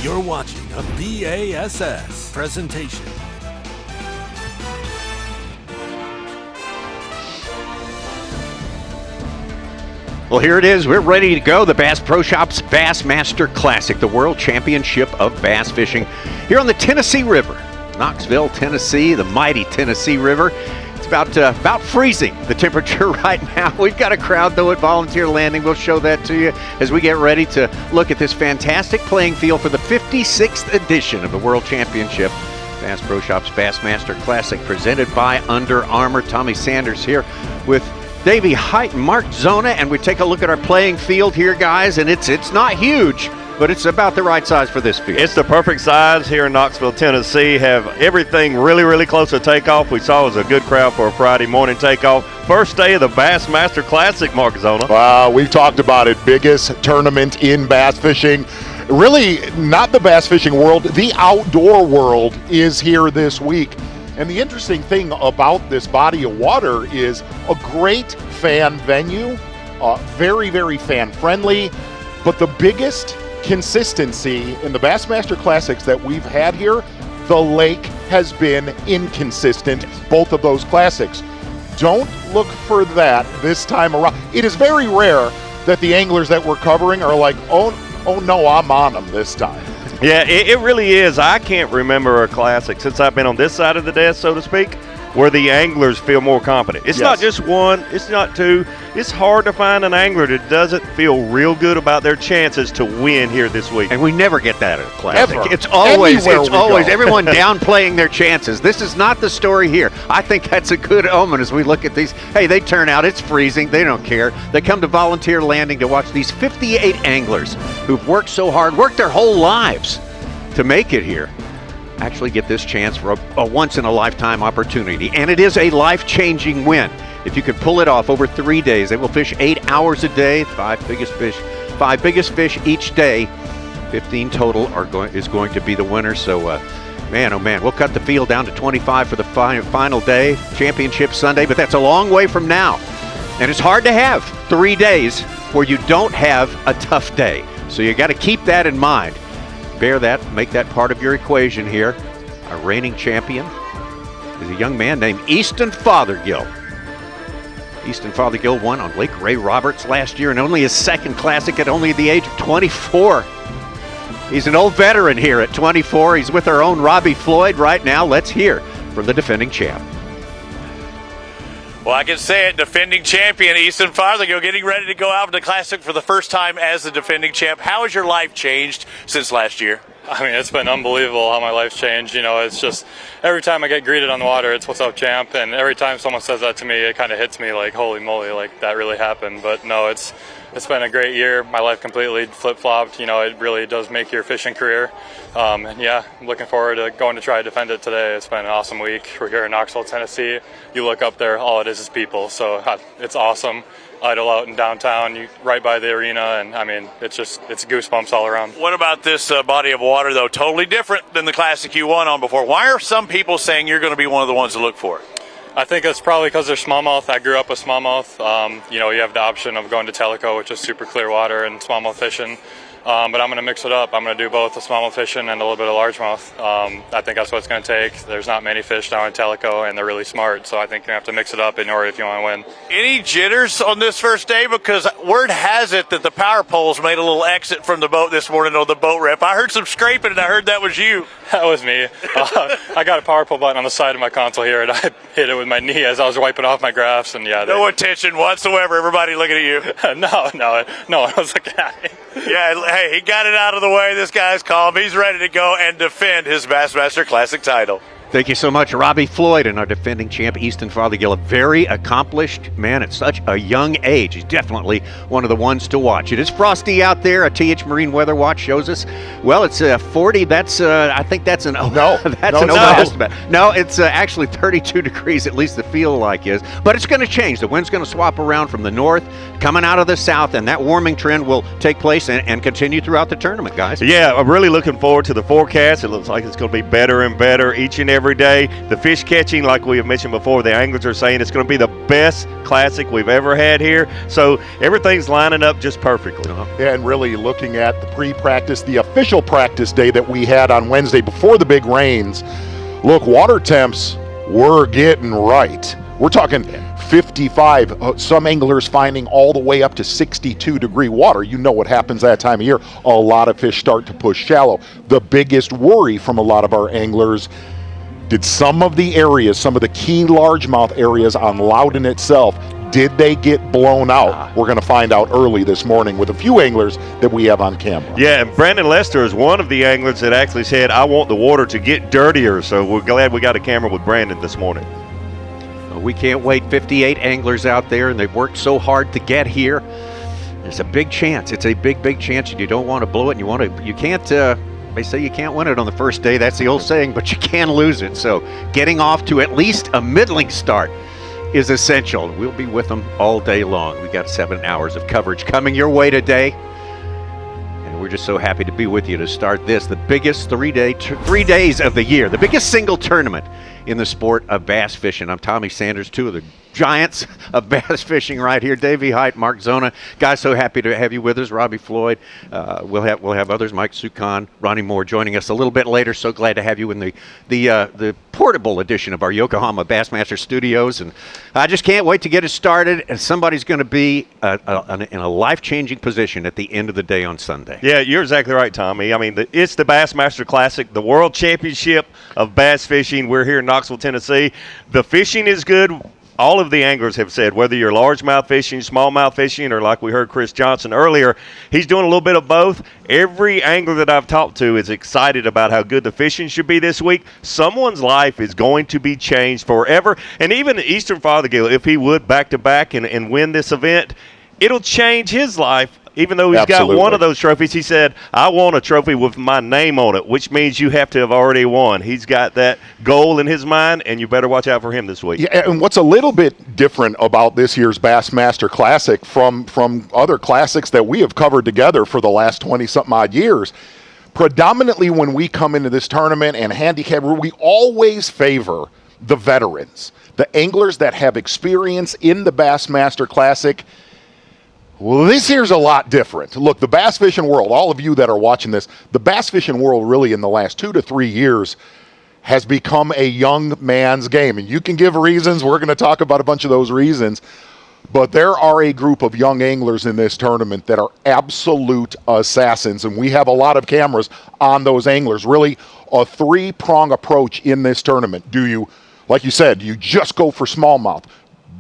You're watching a B.A.S.S. presentation. Well, here it is. We're ready to go. The Bass Pro Shops Bassmaster Classic, the World Championship of Bass Fishing here on the Tennessee River. Knoxville, Tennessee, the mighty Tennessee River. It's about freezing, the temperature right now. We've got a crowd, though, at Volunteer Landing. We'll show that to you as we get ready to look at this fantastic playing field for the 56th edition of the World Championship Bass Pro Shops Bassmaster Classic, presented by Under Armour. Tommy Sanders here with Davey Height and Mark Zona, and we take a look at our playing field here, guys, and it's not huge, but it's about the right size for this field. It's the perfect size here in Knoxville, Tennessee. Have everything really, really close to takeoff. We saw it was a good crowd for a Friday morning takeoff. First day of the Bassmaster Classic, Mark Zona. We've talked about it. Biggest tournament in bass fishing. Really, not the bass fishing world. The outdoor world is here this week. And the interesting thing about this body of water is a great fan venue, very, very fan friendly. But the biggest consistency in the Bassmaster Classics that we've had here, the lake has been inconsistent, both of those classics. Don't look for that this time around. It is very rare that the anglers that we're covering are like, oh no, I'm on them this time. Yeah, it really is. I can't remember a classic since I've been on this side of the desk, so to speak, where the anglers feel more confident. It's not just one, it's not two. It's hard to find an angler that doesn't feel real good about their chances to win here this week. And we never get that at a classic. Ever. It's always everyone downplaying their chances. This is not the story here. I think that's a good omen as we look at these. Hey, they turn out, it's freezing, they don't care. They come to Volunteer Landing to watch these 58 anglers who've worked so hard, worked their whole lives to make it here, actually get this chance for a once-in-a-lifetime opportunity. And it is a life-changing win. If you could pull it off over 3 days, they will fish 8 hours a day, five biggest fish each day. 15 total is going to be the winner. So, man, oh man, we'll cut the field down to 25 for the final day, Championship Sunday, but that's a long way from now. And it's hard to have 3 days where you don't have a tough day. So you got to keep that in mind. Bear that, make that part of your equation here. Our reigning champion is a young man named Easton Fothergill. Easton Fothergill won on Lake Ray Roberts last year, and only his second classic at only the age of 24. He's an old veteran here at 24. He's with our own Robbie Floyd right now. Let's hear from the defending champ. Well, I can say it, defending champion Easton Fothergill getting ready to go out to the Classic for the first time as the defending champ. How has your life changed since last year? I mean, it's been unbelievable how my life's changed. You know, it's just every time I get greeted on the water, it's "What's up, champ?" And every time someone says that to me, it kind of hits me like, holy moly, like that really happened. But no, it's been a great year. My life completely flip-flopped. You know, it really does make your fishing career. And yeah, I'm looking forward to going to try to defend it today. It's been an awesome week. We're here in Knoxville, Tennessee. You look up there, all it is people. So it's awesome. Idle out in downtown, right by the arena, and I mean, it's goosebumps all around. What about this body of water, though? Totally different than the Classic you won on before. Why are some people saying you're going to be one of the ones to look for? I think it's probably because they're smallmouth. I grew up with smallmouth. You know, you have the option of going to Tellico, which is super clear water, and smallmouth fishing. But I'm going to mix it up. I'm going to do both the smallmouth fishing and a little bit of largemouth. I think that's what it's going to take. There's not many fish down in Tellico, and they're really smart. So I think you have to mix it up in order if you want to win. Any jitters on this first day? Because word has it that the power poles made a little exit from the boat this morning on the boat rep. I heard some scraping, and I heard that was you. That was me. I got a power pole button on the side of my console here, and I hit it with my knee as I was wiping off my graphs. And yeah, no attention whatsoever. Everybody looking at you. No one was looking at me. Yeah, hey, he got it out of the way. This guy's calm. He's ready to go and defend his Bassmaster Classic title. Thank you so much, Robbie Floyd, and our defending champ, Easton Fothergill, a very accomplished man at such a young age. He's definitely one of the ones to watch. It is frosty out there. A TH Marine Weather Watch shows us, well, it's 40. That's, I think that's an overestimate. No, it's actually 32 degrees, at least the feel like is. But it's going to change. The wind's going to swap around from the north, coming out of the south, and that warming trend will take place and continue throughout the tournament, guys. Yeah, I'm really looking forward to the forecast. It looks like it's going to be better and better each and every day. The fish catching, like we have mentioned before, the anglers are saying it's going to be the best classic we've ever had here. So everything's lining up just perfectly. And really looking at the pre-practice, the official practice day that we had on Wednesday before the big rains, look, water temps were getting right. We're talking 55, some anglers finding all the way up to 62-degree water. You know what happens that time of year. A lot of fish start to push shallow. The biggest worry from a lot of our anglers, did some of the areas, some of the key largemouth areas on Loudoun itself, did they get blown out? We're going to find out early this morning with a few anglers that we have on camera. Yeah, and Brandon Lester is one of the anglers that actually said, I want the water to get dirtier. So we're glad we got a camera with Brandon this morning. We can't wait. 58 anglers out there, and they've worked so hard to get here. There's a big chance. It's a big, big chance, and you don't want to blow it. And you can't. They say you can't win it on the first day. That's the old saying, but you can lose it. So getting off to at least a middling start is essential. We'll be with them all day long. We got 7 hours of coverage coming your way today. And we're just so happy to be with you to start this, the biggest 3 days of the year, the biggest single tournament in the sport of bass fishing. I'm Tommy Sanders, two of the giants of bass fishing right here. Davey Height, Mark Zona. Guys, so happy to have you with us. Robbie Floyd. We'll have others. Mike Sukan, Ronnie Moore joining us a little bit later. So glad to have you in the portable edition of our Yokohama Bassmaster studios. And I just can't wait to get it started. And somebody's going to be in a life-changing position at the end of the day on Sunday. Yeah, you're exactly right, Tommy. I mean, it's the Bassmaster Classic, the World Championship of Bass Fishing. We're here in Knoxville, Tennessee. The fishing is good. All of the anglers have said, whether you're largemouth fishing, smallmouth fishing, or like we heard Chris Johnson earlier, he's doing a little bit of both. Every angler that I've talked to is excited about how good the fishing should be this week. Someone's life is going to be changed forever. And even Eastern Fothergill, if he would back-to-back and win this event, it'll change his life. Even though he's got one of those trophies, he said, I want a trophy with my name on it, which means you have to have already won. He's got that goal in his mind, and you better watch out for him this week. Yeah, and what's a little bit different about this year's Bassmaster Classic from other classics that we have covered together for the last 20-something odd years, predominantly when we come into this tournament and handicap, we always favor the veterans, the anglers that have experience in the Bassmaster Classic. Well, this here's a lot different. Look, the bass fishing world, all of you that are watching this, the bass fishing world really in the last 2 to 3 years has become a young man's game. And you can give reasons. We're going to talk about a bunch of those reasons. But there are a group of young anglers in this tournament that are absolute assassins. And we have a lot of cameras on those anglers. Really a three-prong approach in this tournament. Do you, like you said, you just go for smallmouth?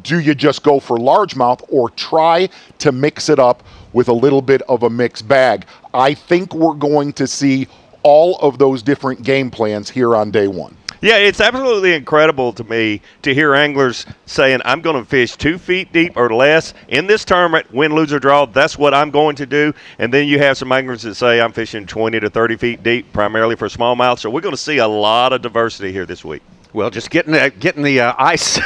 Do you just go for largemouth or try to mix it up with a little bit of a mixed bag? I think we're going to see all of those different game plans here on day one. Yeah, it's absolutely incredible to me to hear anglers saying, I'm going to fish 2 feet deep or less in this tournament, win, lose, or draw. That's what I'm going to do. And then you have some anglers that say, I'm fishing 20 to 30 feet deep, primarily for smallmouth. So we're going to see a lot of diversity here this week. Well, just getting the ice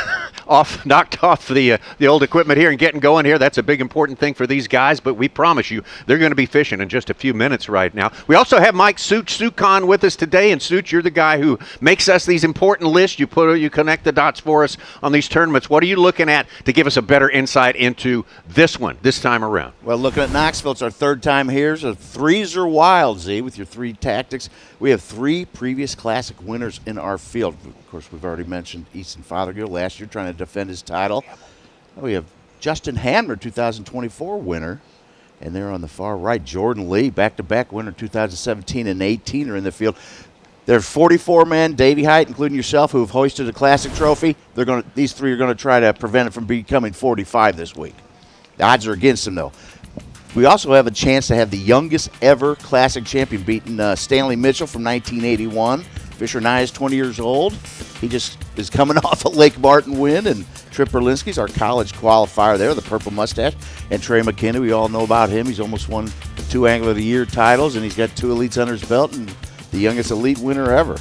knocked off the old equipment here and getting going here, that's a big important thing for these guys, but we promise you they're going to be fishing in just a few minutes right now. We also have Mike Sukan with us today, and Such, you're the guy who makes us these important lists. You connect the dots for us on these tournaments. What are you looking at to give us a better insight into this one, this time around? Well, looking at Knoxville, it's our third time here, so threes are wild, Z, with your 3 tactics. We have 3 previous Classic winners in our field. Of course, we've already mentioned Easton Fothergill last year trying to defend his title. We have Justin Hamner, 2024 winner, and there on the far right, Jordan Lee, back-to-back winner 2017 and 18 are in the field. There's 44 men, Davey Height, including yourself, who have hoisted a Classic trophy. These 3 are going to try to prevent it from becoming 45 this week. The odds are against them, though. We also have a chance to have the youngest ever Classic champion beaten Stanley Mitchell from 1981. Fisher Nye is 20 years old. He just is coming off a Lake Martin win, and Trip Berlinski's our college qualifier there, the purple mustache. And Trey McKinney, we all know about him. He's almost won 2 Angler of the Year titles, and he's got 2 elites under his belt, and the youngest elite winner ever.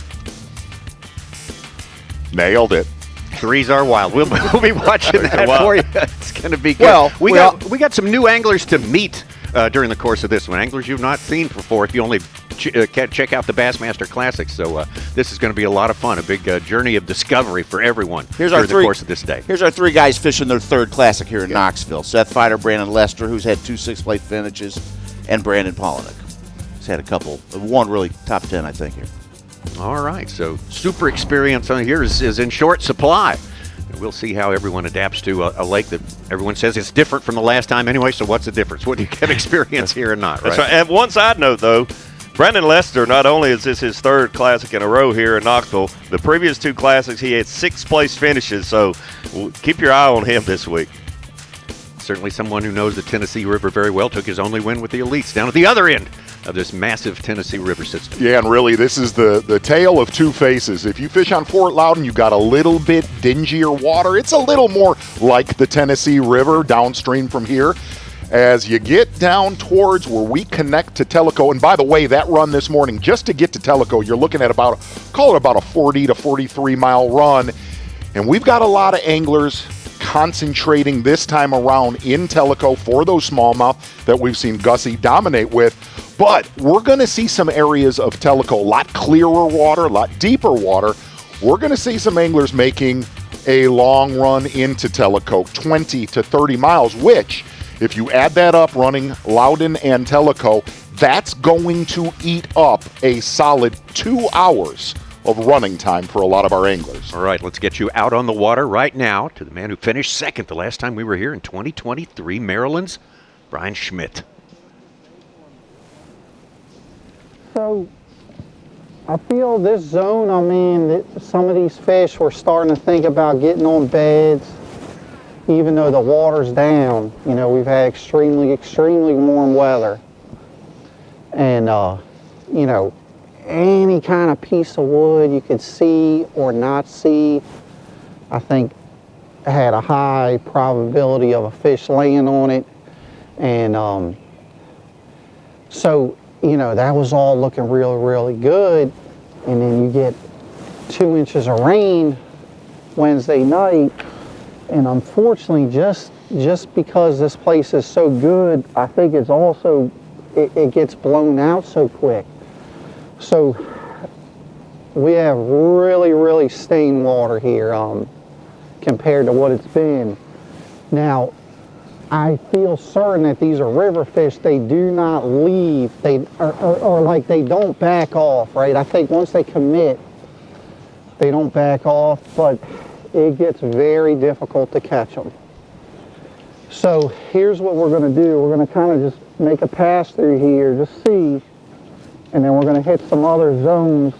Nailed it. Threes are wild. We'll be watching that for you. It's going to be good. Well, we got some new anglers to meet during the course of this one. Anglers you've not seen before if you only check out the Bassmaster Classics. So this is going to be a lot of fun, a big journey of discovery for everyone Here's through the course of this day. Here's our three guys fishing their third Classic here in Knoxville. Seth Fider, Brandon Lester, who's had 2 sixth-place finishes, and Brandon Polinick. He's had one really top 10, I think, here. All right, so super experience on here is in short supply. We'll see how everyone adapts to a lake that everyone says is different from the last time anyway, so what's the difference? What do you get experience here or not, right? That's right. And one side note, though, Brandon Lester, not only is this his third Classic in a row here in Knoxville, the previous 2 Classics he had 6th-place finishes, so keep your eye on him this week. Certainly someone who knows the Tennessee River very well. Took his only win with the elites down at the other end of this massive Tennessee River system. Yeah, and really, this is the tale of two faces. If you fish on Fort Loudoun, you got a little bit dingier water. It's a little more like the Tennessee River downstream from here. As you get down towards where we connect to Tellico, and by the way, that run this morning, just to get to Tellico, you're looking at about a 40 to 43 mile run. And we've got a lot of anglers concentrating this time around in Tellico for those smallmouth that we've seen Gussie dominate with. But we're going to see some areas of Tellico, a lot clearer water, a lot deeper water. We're going to see some anglers making a long run into Tellico, 20 to 30 miles, which, if you add that up running Loudoun and Tellico, that's going to eat up a solid 2 hours of running time for a lot of our anglers. All right, let's get you out on the water right now to the man who finished second the last time we were here in 2023, Maryland's Brian Schmidt. So I feel this zone, that some of these fish were starting to think about getting on beds, even though the water's down. We've had extremely, extremely warm weather. And, any kind of piece of wood you could see or not see, I think had a high probability of a fish laying on it. And so, that was all looking really, really good. And then you get 2 inches of rain Wednesday night. And unfortunately, just because this place is so good, I think it's also, it gets blown out so quick. So we have really, really stained water here compared to what it's been. Now, I feel certain that these are river fish. They do not leave. Or like they don't back off, right? I think once they commit, they don't back off, but it gets very difficult to catch them. So here's what we're going to do. We're going to kind of just make a pass through here, just see. And then we're going to hit some other zones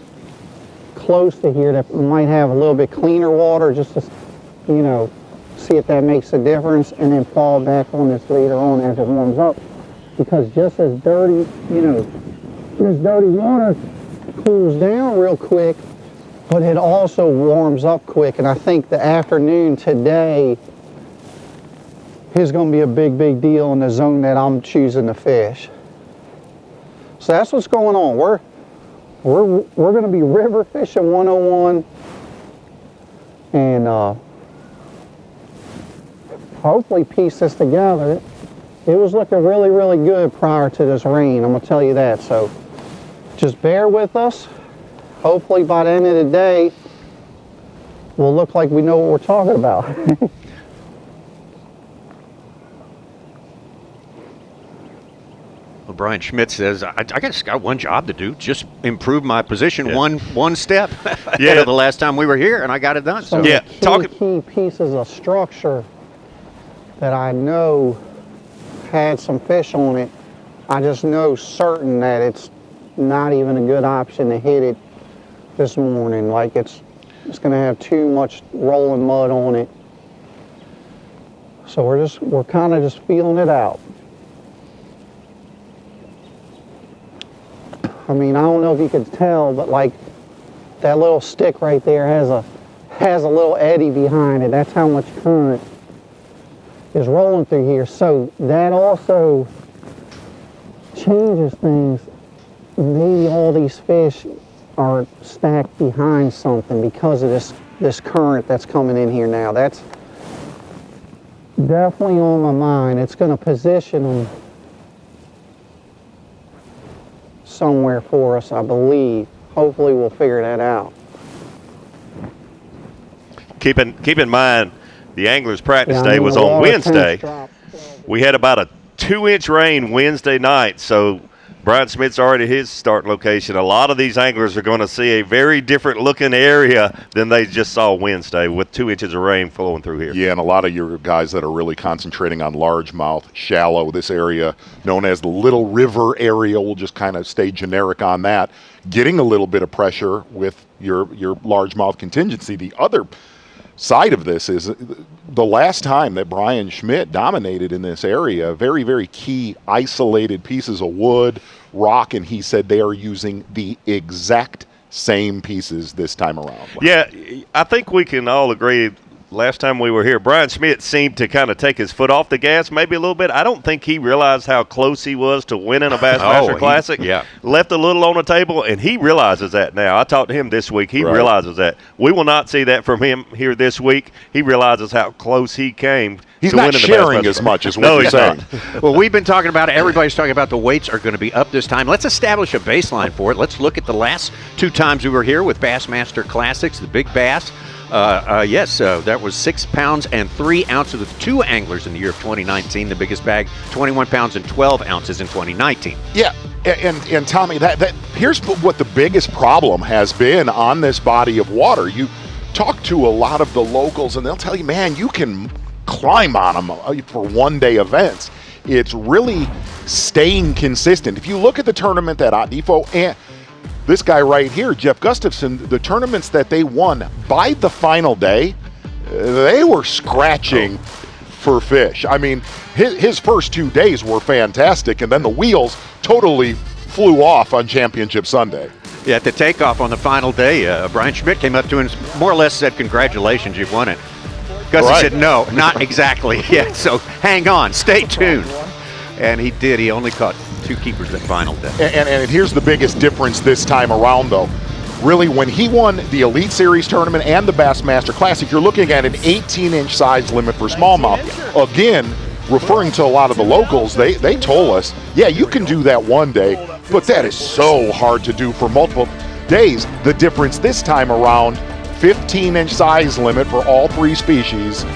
close to here that might have a little bit cleaner water, just to, see if that makes a difference, and then fall back on this later on as it warms up. Because just as dirty, this dirty water cools down real quick, but it also warms up quick. And I think the afternoon today is going to be a big, big deal in the zone that I'm choosing to fish. So that's what's going on. We're going to be river fishing 101, and hopefully piece this together. It was looking really, really good prior to this rain, I'm going to tell you that. So just bear with us. Hopefully by the end of the day, we'll look like we know what we're talking about. Well, Brian Schmidt says, I just got one job to do, just improve my position one step ahead of the last time we were here, and I got it done. So key pieces of structure that I know had some fish on it, I just know certain that it's not even a good option to hit it this morning. Like it's going to have too much rolling mud on it. So we're kind of just feeling it out. I don't know if you could tell, but like that little stick right there has a little eddy behind it. That's how much current is rolling through here. So that also changes things. Maybe all these fish are stacked behind something because of this current that's coming in here now. That's definitely on my mind. It's going to position them somewhere for us, I believe. Hopefully we'll figure that out. Keep in mind, the Anglers practice day was on Wednesday. We had about a 2-inch rain Wednesday night, so Brian Smith's already his start location. A lot of these anglers are going to see a very different looking area than they just saw Wednesday with 2 inches of rain flowing through here. Yeah, and a lot of your guys that are really concentrating on largemouth, shallow, this area known as the Little River area, we'll just kind of stay generic on that, getting a little bit of pressure with your largemouth contingency. The other side of this is the last time that Brian Schmidt dominated in this area, very, very key isolated pieces of wood, rock, and he said they are using the exact same pieces this time around. Yeah, I think we can all agree. Last time we were here, Brian Schmidt seemed to kind of take his foot off the gas maybe a little bit. I don't think he realized how close he was to winning a Bassmaster Classic. Yeah. Left a little on the table, and he realizes that now. I talked to him this week. He realizes that. We will not see that from him here this week. He realizes how close he came. He's not sharing as much as what you're saying. Well, we've been talking about it. Everybody's talking about the weights are going to be up this time. Let's establish a baseline for it. Let's look at the last 2 times we were here with Bassmaster Classics, the Big Bass. That was 6 pounds and 3 ounces with 2 anglers in the year of 2019. The biggest bag, 21 pounds and 12 ounces in 2019. Yeah, and Tommy, that here's what the biggest problem has been on this body of water. You talk to a lot of the locals, and they'll tell you, man, you can climb on them for one-day events. It's really staying consistent. If you look at the tournament at Adifo and this guy right here, Jeff Gustafson, the tournaments that they won by the final day, they were scratching for fish. I mean, his first 2 days were fantastic, and then the wheels totally flew off on Championship Sunday. Yeah, at the takeoff on the final day, Brian Schmidt came up to him and more or less said, "Congratulations, you've won it." Gussie said, "No, not exactly yet, so hang on, stay tuned." And he did. He only caught 2 keepers that final day. And here's the biggest difference this time around, though. Really, when he won the Elite Series tournament and the Bassmaster Classic, you're looking at an 18-inch size limit for smallmouth. Again, referring to a lot of the locals, they told us, yeah, you can do that one day, but that is so hard to do for multiple days. The difference this time around, 15-inch size limit for all 3 species.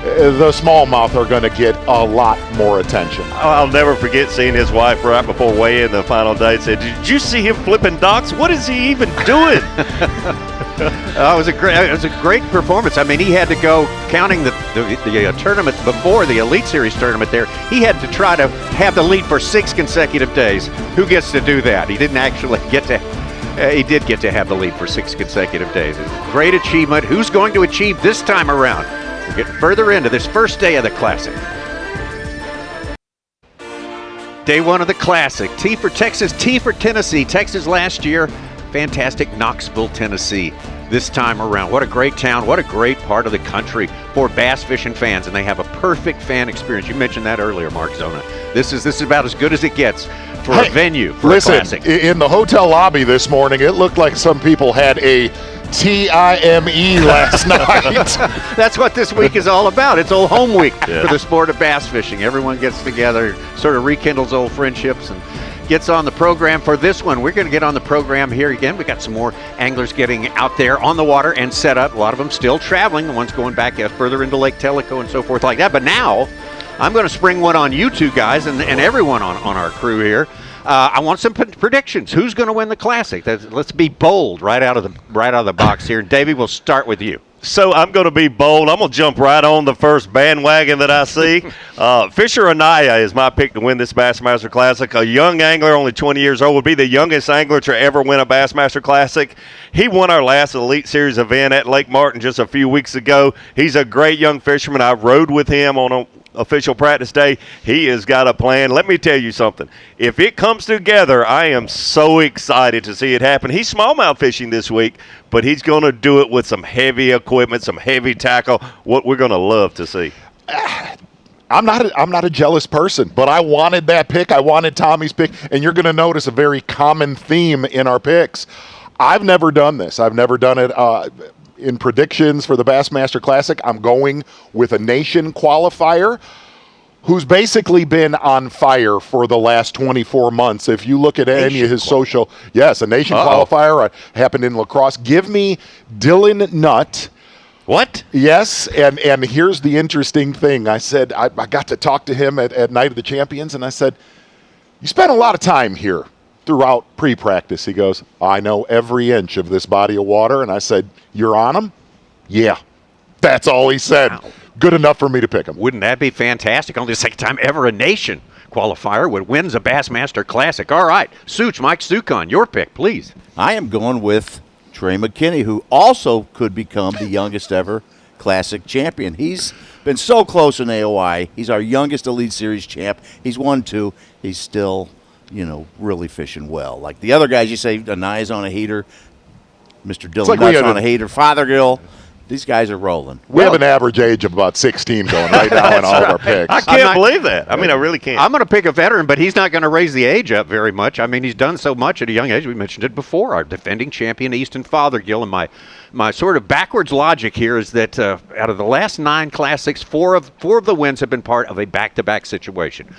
The smallmouth are going to get a lot more attention. I'll never forget seeing his wife right before weigh-in the final day said, "Did you see him flipping docks? What is he even doing?" It was a great performance. I mean, he had to go, counting the tournament before the Elite Series tournament there, he had to try to have the lead for 6 consecutive days. Who gets to do that? He didn't actually get to. He did get to have the lead for 6 consecutive days. Great achievement. Who's going to achieve this time around? We'll get further into this first day of the Classic. Day 1 of the Classic. T for Texas, T for Tennessee. Texas last year, fantastic Knoxville, Tennessee. This time around, what a great town, what a great part of the country for bass fishing fans, and they have a perfect fan experience. You mentioned that earlier, Mark Zona. This is about as good as it gets for a venue for a Classic. In the hotel lobby this morning, it looked like some people had a TIME last night. That's what this week is all about. It's old home week for the sport of bass fishing. Everyone gets together, sort of rekindles old friendships, and gets on the program for this one. We're going to get on the program here again. We got some more anglers getting out there on the water and set up. A lot of them still traveling. The ones going back further into Lake Tellico and so forth like that. But now I'm going to spring one on you two guys and everyone on our crew here. I want some predictions. Who's going to win the Classic? Let's be bold right out of the box here. Davey, we'll start with you. So I'm going to be bold. I'm going to jump right on the first bandwagon that I see. Fisher Anaya is my pick to win this Bassmaster Classic. A young angler, only 20 years old, would be the youngest angler to ever win a Bassmaster Classic. He won our last Elite Series event at Lake Martin just a few weeks ago. He's a great young fisherman. I rode with him on a official practice day. He has got a plan. Let me tell you something. If it comes together, I am so excited to see it happen. He's smallmouth fishing this week, but he's going to do it with some heavy equipment, some heavy tackle, what we're going to love to see. I'm not a jealous person, but I wanted that pick. I wanted Tommy's pick, and you're going to notice a very common theme in our picks. I've never done this. I've never done it in predictions for the Bassmaster Classic. I'm going with a nation qualifier. who's basically been on fire for the last 24 months. If you look at any of his social, a nation qualifier happened in lacrosse. Give me Dylan Nutt. What? Yes, and here's the interesting thing. I said, I got to talk to him at Night of the Champions, and I said, you spent a lot of time here throughout pre-practice. He goes, I know every inch of this body of water. And I said, you're on him? Yeah. That's all he said. Wow. Good enough for me to pick him. Wouldn't that be fantastic? Only the second time ever a nation qualifier would wins a Bassmaster Classic. All right, Such, Mike Sukon, your pick, please. I am going with Trey McKinney, who also could become the youngest ever Classic champion. He's been so close in AOI. He's our youngest Elite Series champ. He's won 2. He's still, really fishing well. Like the other guys, you say Anaya's on a heater, Mr. Dylan Nutt's on a heater, Fothergill. These guys are rolling. We have an average age of about 16 going right now in all of our picks. I can't believe that. I really can't. I'm going to pick a veteran, but he's not going to raise the age up very much. I mean, he's done so much at a young age. We mentioned it before. Our defending champion, Easton Fothergill. And my sort of backwards logic here is that out of the last 9 Classics, 4 of the wins have been part of a back-to-back situation.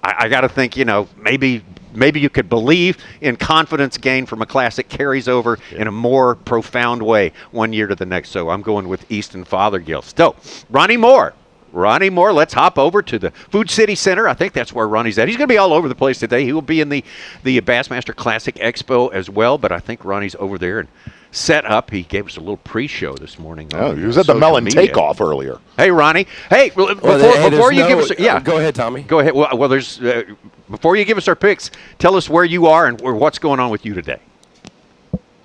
I got to think, maybe you could believe in confidence gain from a Classic carries over in a more profound way one year to the next. So I'm going with Easton Fothergill. So, Ronnie Moore, let's hop over to the Food City Center. I think that's where Ronnie's at. He's going to be all over the place today. He will be in the Bassmaster Classic Expo as well, but I think Ronnie's over there and set up. He gave us a little pre-show this morning. Oh, he was at the Melon Takeoff earlier. Hey, Ronnie. Hey, before you give us... Go ahead, Tommy. Go ahead. Well, there's... before you give us our picks, tell us where you are and what's going on with you today.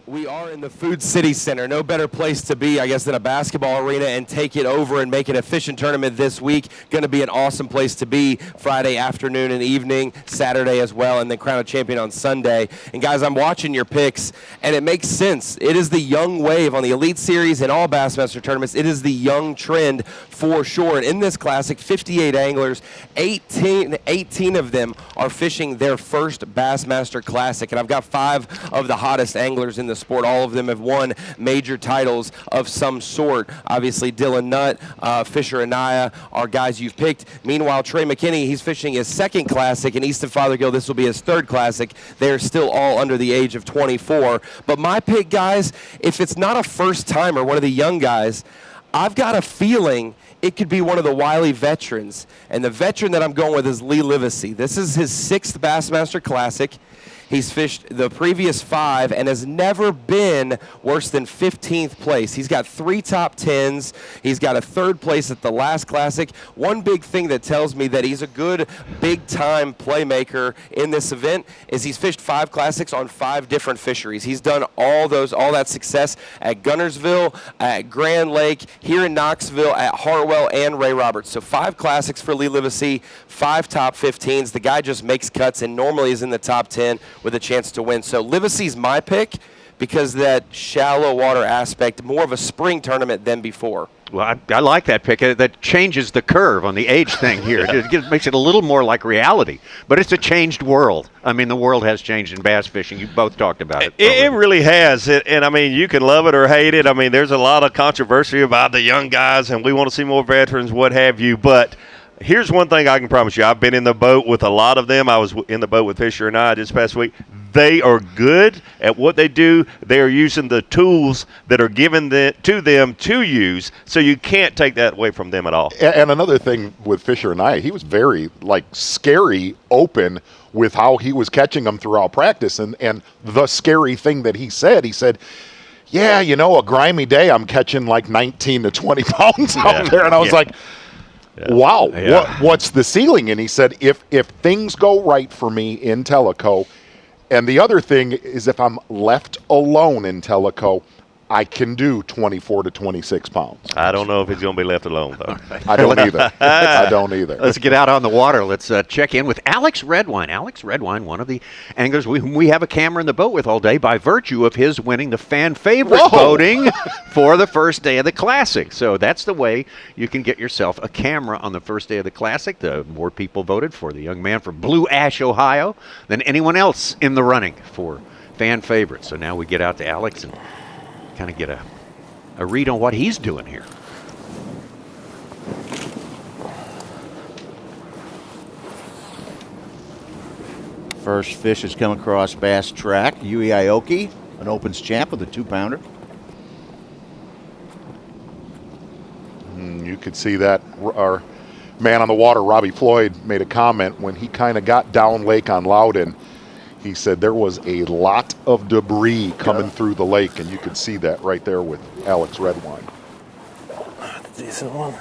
We are in the Food City Center. No better place to be, I guess, than a basketball arena and take it over and make it a fishing tournament this week. Going to be an awesome place to be Friday afternoon and evening, Saturday as well, and then crown a champion on Sunday. And, guys, I'm watching your picks, and it makes sense. It is the young wave on the Elite Series and all Bassmaster tournaments. It is the young trend for sure. And in this Classic, 58 anglers, 18 of them are fishing their first Bassmaster Classic. And I've got 5 of the hottest anglers in the sport. All of them have won major titles of some sort. Obviously, Dylan Nutt, Fisher Anaya are guys you've picked. Meanwhile, Trey McKinney, he's fishing his second Classic, and Easton Fothergill, this will be his third Classic. They're still all under the age of 24. But my pick, guys, if it's not a first-timer, one of the young guys, I've got a feeling it could be one of the wily veterans. And the veteran that I'm going with is Lee Livesey. This is his 6th Bassmaster Classic. He's fished the previous 5 and has never been worse than 15th place. He's got 3 top 10s. He's got a 3rd place at the last Classic. One big thing that tells me that he's a good big-time playmaker in this event is he's fished 5 Classics on 5 different fisheries. He's done all that success at Gunnersville, at Grand Lake, here in Knoxville, at Hartwell, and Ray Roberts. So 5 Classics for Lee Livesey, 5 top 15s. The guy just makes cuts and normally is in the top 10 with a chance to win. So Livesey's my pick because that shallow water aspect, more of a spring tournament than before. Well, I like that pick. That changes the curve on the age thing here. It makes it a little more like reality. But it's a changed world. I mean, the world has changed in bass fishing. You both talked about it. It really has. And, I mean, you can love it or hate it. I mean, there's a lot of controversy about the young guys, and we want to see more veterans, what have you. But here's one thing I can promise you. I've been in the boat with a lot of them. I was in the boat with Fisher and I this past week. They are good at what they do. They are using the tools that are given to them to use, so you can't take that away from them at all. And another thing with Fisher and I, he was very, scary open with how he was catching them throughout practice. And the scary thing that he said, yeah, a grimy day, I'm catching 19 to 20 pounds out there. And I was like, wow, what's the ceiling? And he said, if things go right for me in Tellico, and the other thing is if I'm left alone in Tellico, I can do 24 to 26 pounds. I don't know if he's going to be left alone, though. I don't either. I don't either. Let's get out on the water. Let's check in with Alex Redwine. Alex Redwine, one of the anglers whom we have a camera in the boat with all day by virtue of his winning the fan favorite voting for the first day of the Classic. So that's the way you can get yourself a camera on the first day of the Classic. The more people voted for the young man from Blue Ash, Ohio, than anyone else in the running for fan favorite. So now we get out to Alex and kind of get a read on what he's doing here. First fish has come across Bass Track. Yui Aoki, an Opens champ with a 2-pounder. You could see that our man on the water, Robbie Floyd, made a comment when he kind of got down lake on Loudoun. He said there was a lot of debris coming through the lake, and you could see that right there with Alex Redwine. Decent one.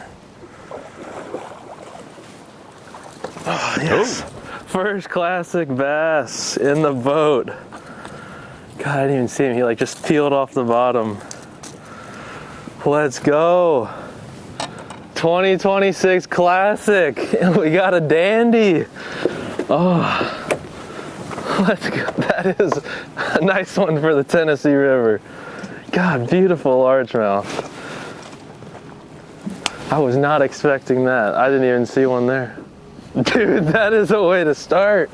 Oh, yes. Ooh. First classic bass in the boat. God, I didn't even see him. He like just peeled off the bottom. Let's go. 2026 classic. We got a dandy. Oh, let's go. That is a nice one for the Tennessee River. God, beautiful largemouth. I was not expecting that. I didn't even see one there. Dude, that is a way to start.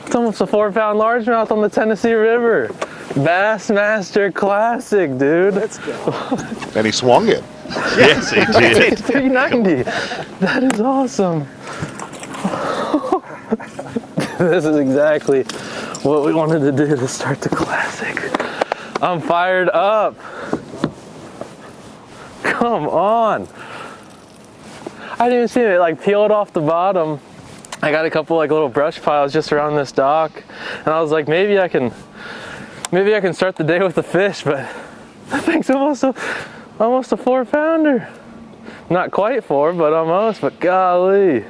It's almost a 4-pound largemouth on the Tennessee River. Bassmaster Classic, dude. Let's go. And he swung it. Yes, he did. 390. That is awesome. This is exactly what we wanted to do to start the Classic. I'm fired up. Come on. I didn't even see it like peeled off the bottom. I got a couple like little brush piles just around this dock, and I was like, maybe I can start the day with a fish, but that thing's almost a 4-pounder. Not quite 4, but almost. But golly,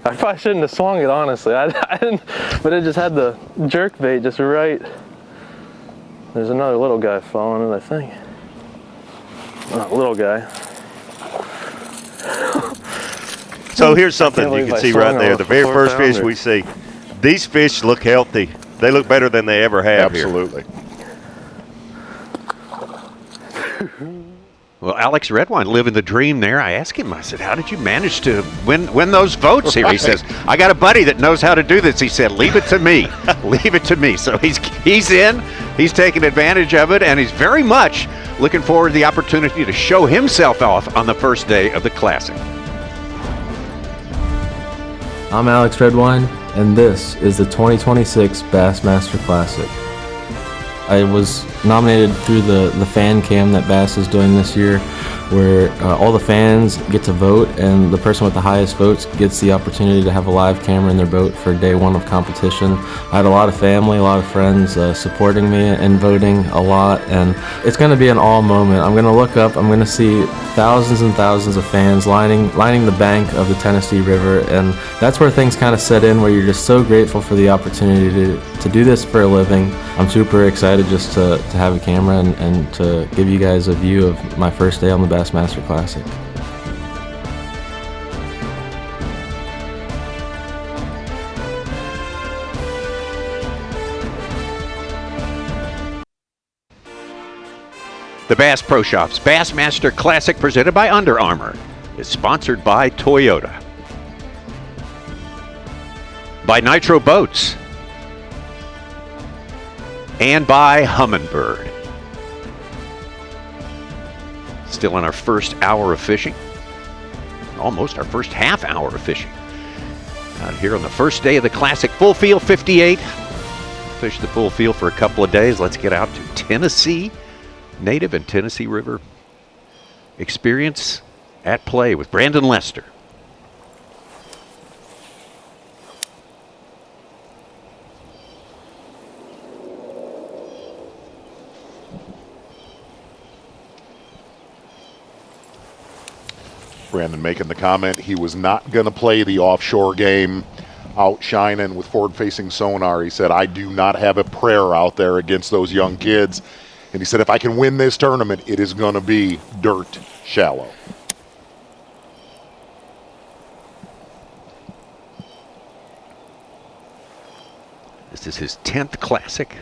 I probably shouldn't have swung it, honestly. I didn't, but it just had the jerk bait just right. There's another little guy following it, I think. Oh, little guy. So here's something you can see right there. The very first fish we see. These fish look healthy. They look better than they ever have. Absolutely. Well, Alex Redwine living the dream there. I asked him, I said, how did you manage to win those votes here? He says, I got a buddy that knows how to do this. He said, leave it to me. Leave it to me. So he's in. He's taking advantage of it, and he's very much looking forward to the opportunity to show himself off on the first day of the Classic. I'm Alex Redwine, and this is the 2026 Bassmaster Classic. I was nominated through the fan cam that Bass is doing this year, where all the fans get to vote, and the person with the highest votes gets the opportunity to have a live camera in their boat for day one of competition. I had a lot of family, a lot of friends supporting me and voting a lot, and it's going to be an all moment. I'm going to look up, I'm going to see thousands and thousands of fans lining the bank of the Tennessee River, and that's where things kind of set in, where you're just so grateful for the opportunity to do this for a living. I'm super excited just to have a camera and to give you guys a view of my first day on the Bassmaster Classic. The Bass Pro Shops Bassmaster Classic, presented by Under Armour, is sponsored by Toyota, by Nitro Boats, and by Humminbird. Still in our first hour of fishing, almost our first half hour of fishing. Out here on the first day of the Classic, full field 58. Fish the full field for a couple of days. Let's get out to Tennessee native and Tennessee River experience at play with Brandon Lester. Brandon making the comment he was not going to play the offshore game out shining with forward-facing sonar. He said, I do not have a prayer out there against those young kids. And he said, if I can win this tournament, it is going to be dirt shallow. This is his 10th Classic.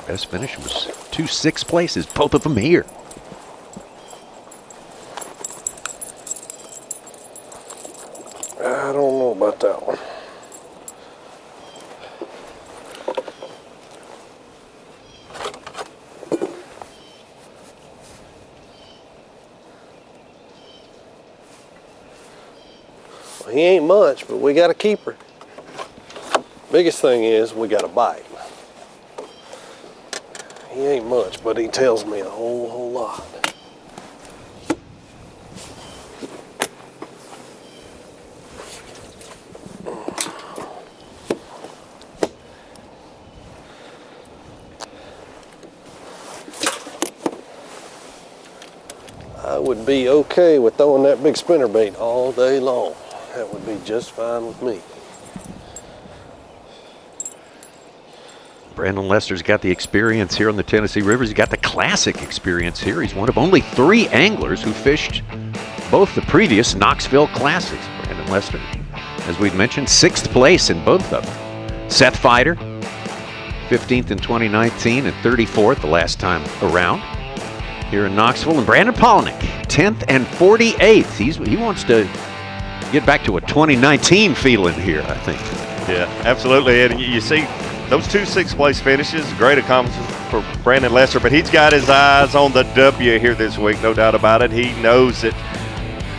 Best finish was 2 sixth places, both of them here. I don't know about that one. He ain't much, but we got a keeper. Biggest thing is we got a bite. He ain't much, but he tells me a whole lot. I would be okay with throwing that big spinnerbait all day long. That would be just fine with me. Brandon Lester's got the experience here on the Tennessee Rivers. He's got the classic experience here. He's one of only 3 anglers who fished both the previous Knoxville Classics. Brandon Lester, as we've mentioned, 6th place in both of them. Seth Feider, 15th in 2019 and 34th the last time around here in Knoxville. And Brandon Polnick, 10th and 48th. He wants to get back to a 2019 feeling here, I think. Yeah, absolutely. And you see those 2 6th-place finishes, great accomplishment for Brandon Lester, but he's got his eyes on the W here this week, no doubt about it. He knows that,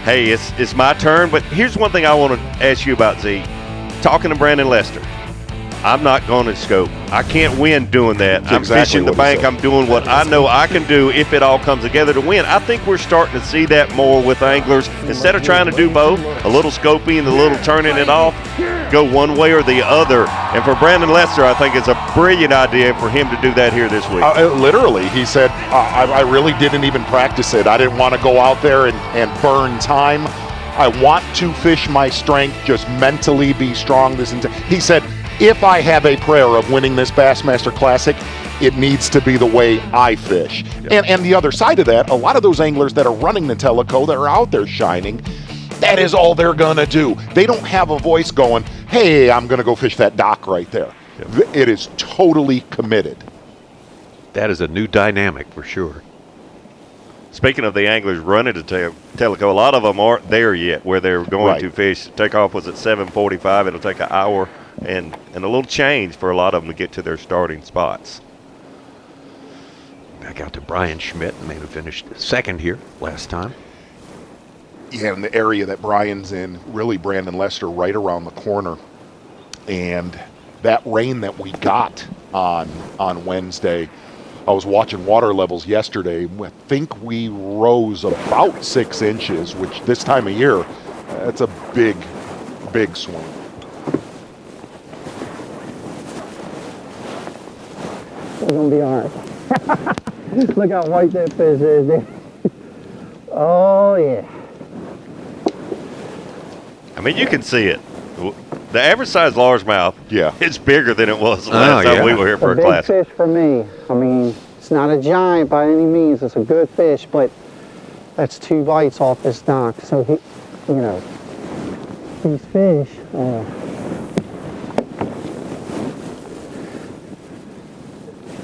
hey, it's my turn. But here's one thing I want to ask you about, Z. Talking to Brandon Lester, I'm not going to scope. I can't win doing that. I'm fishing the bank. I'm doing what I know I can do if it all comes together to win. I think we're starting to see that more with anglers. Instead of trying to do both, a little scoping and a little turning it off, go one way or the other. And for Brandon Lester, I think it's a brilliant idea for him to do that here this week. Literally, he said, I really didn't even practice it. I didn't want to go out there and burn time. I want to fish my strength, just mentally be strong. He said, if I have a prayer of winning this Bassmaster Classic, it needs to be the way I fish. Yeah. And the other side of that, a lot of those anglers that are running the Tellico, that are out there shining, that is all they're going to do. They don't have a voice going, hey, I'm going to go fish that dock right there. Yeah. It is totally committed. That is a new dynamic for sure. Speaking of the anglers running to Tellico, a lot of them aren't there yet where they're going to fish. Takeoff was at 7:45. It'll take an hour and a little change for a lot of them to get to their starting spots. Back out to Brian Schmidt, maybe finished second here last time. Yeah, in the area that Brian's in, really Brandon Lester right around the corner. And that rain that we got on Wednesday, I was watching water levels yesterday. I think we rose about 6 inches, which this time of year, that's a big, big swing. It's gonna be all right. Look how white that fish is, dude. Oh yeah. I mean, you can see it. The average size largemouth, it's bigger than it was the last time we were here for a class. Big fish for me. I mean, it's not a giant by any means. It's a good fish, but that's 2 bites off this dock. So he, you know, these fish.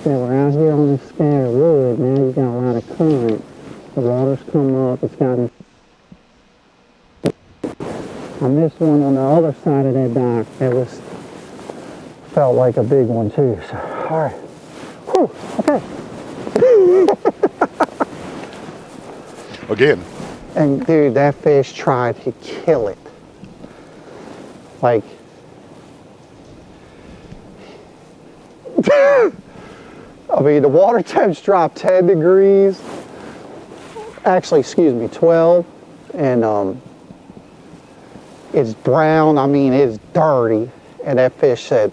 Yeah, we're out here on this scattered wood. Now you got a lot of current. The water's come up. It's gotten. I missed one on the other side of that dock. That felt like a big one too. So, all right. Whew, okay. Again. And dude, that fish tried to kill it. Like. I mean, the water temps dropped 10 degrees. Actually, excuse me, 12. And it's brown. I mean, it's dirty. And that fish said,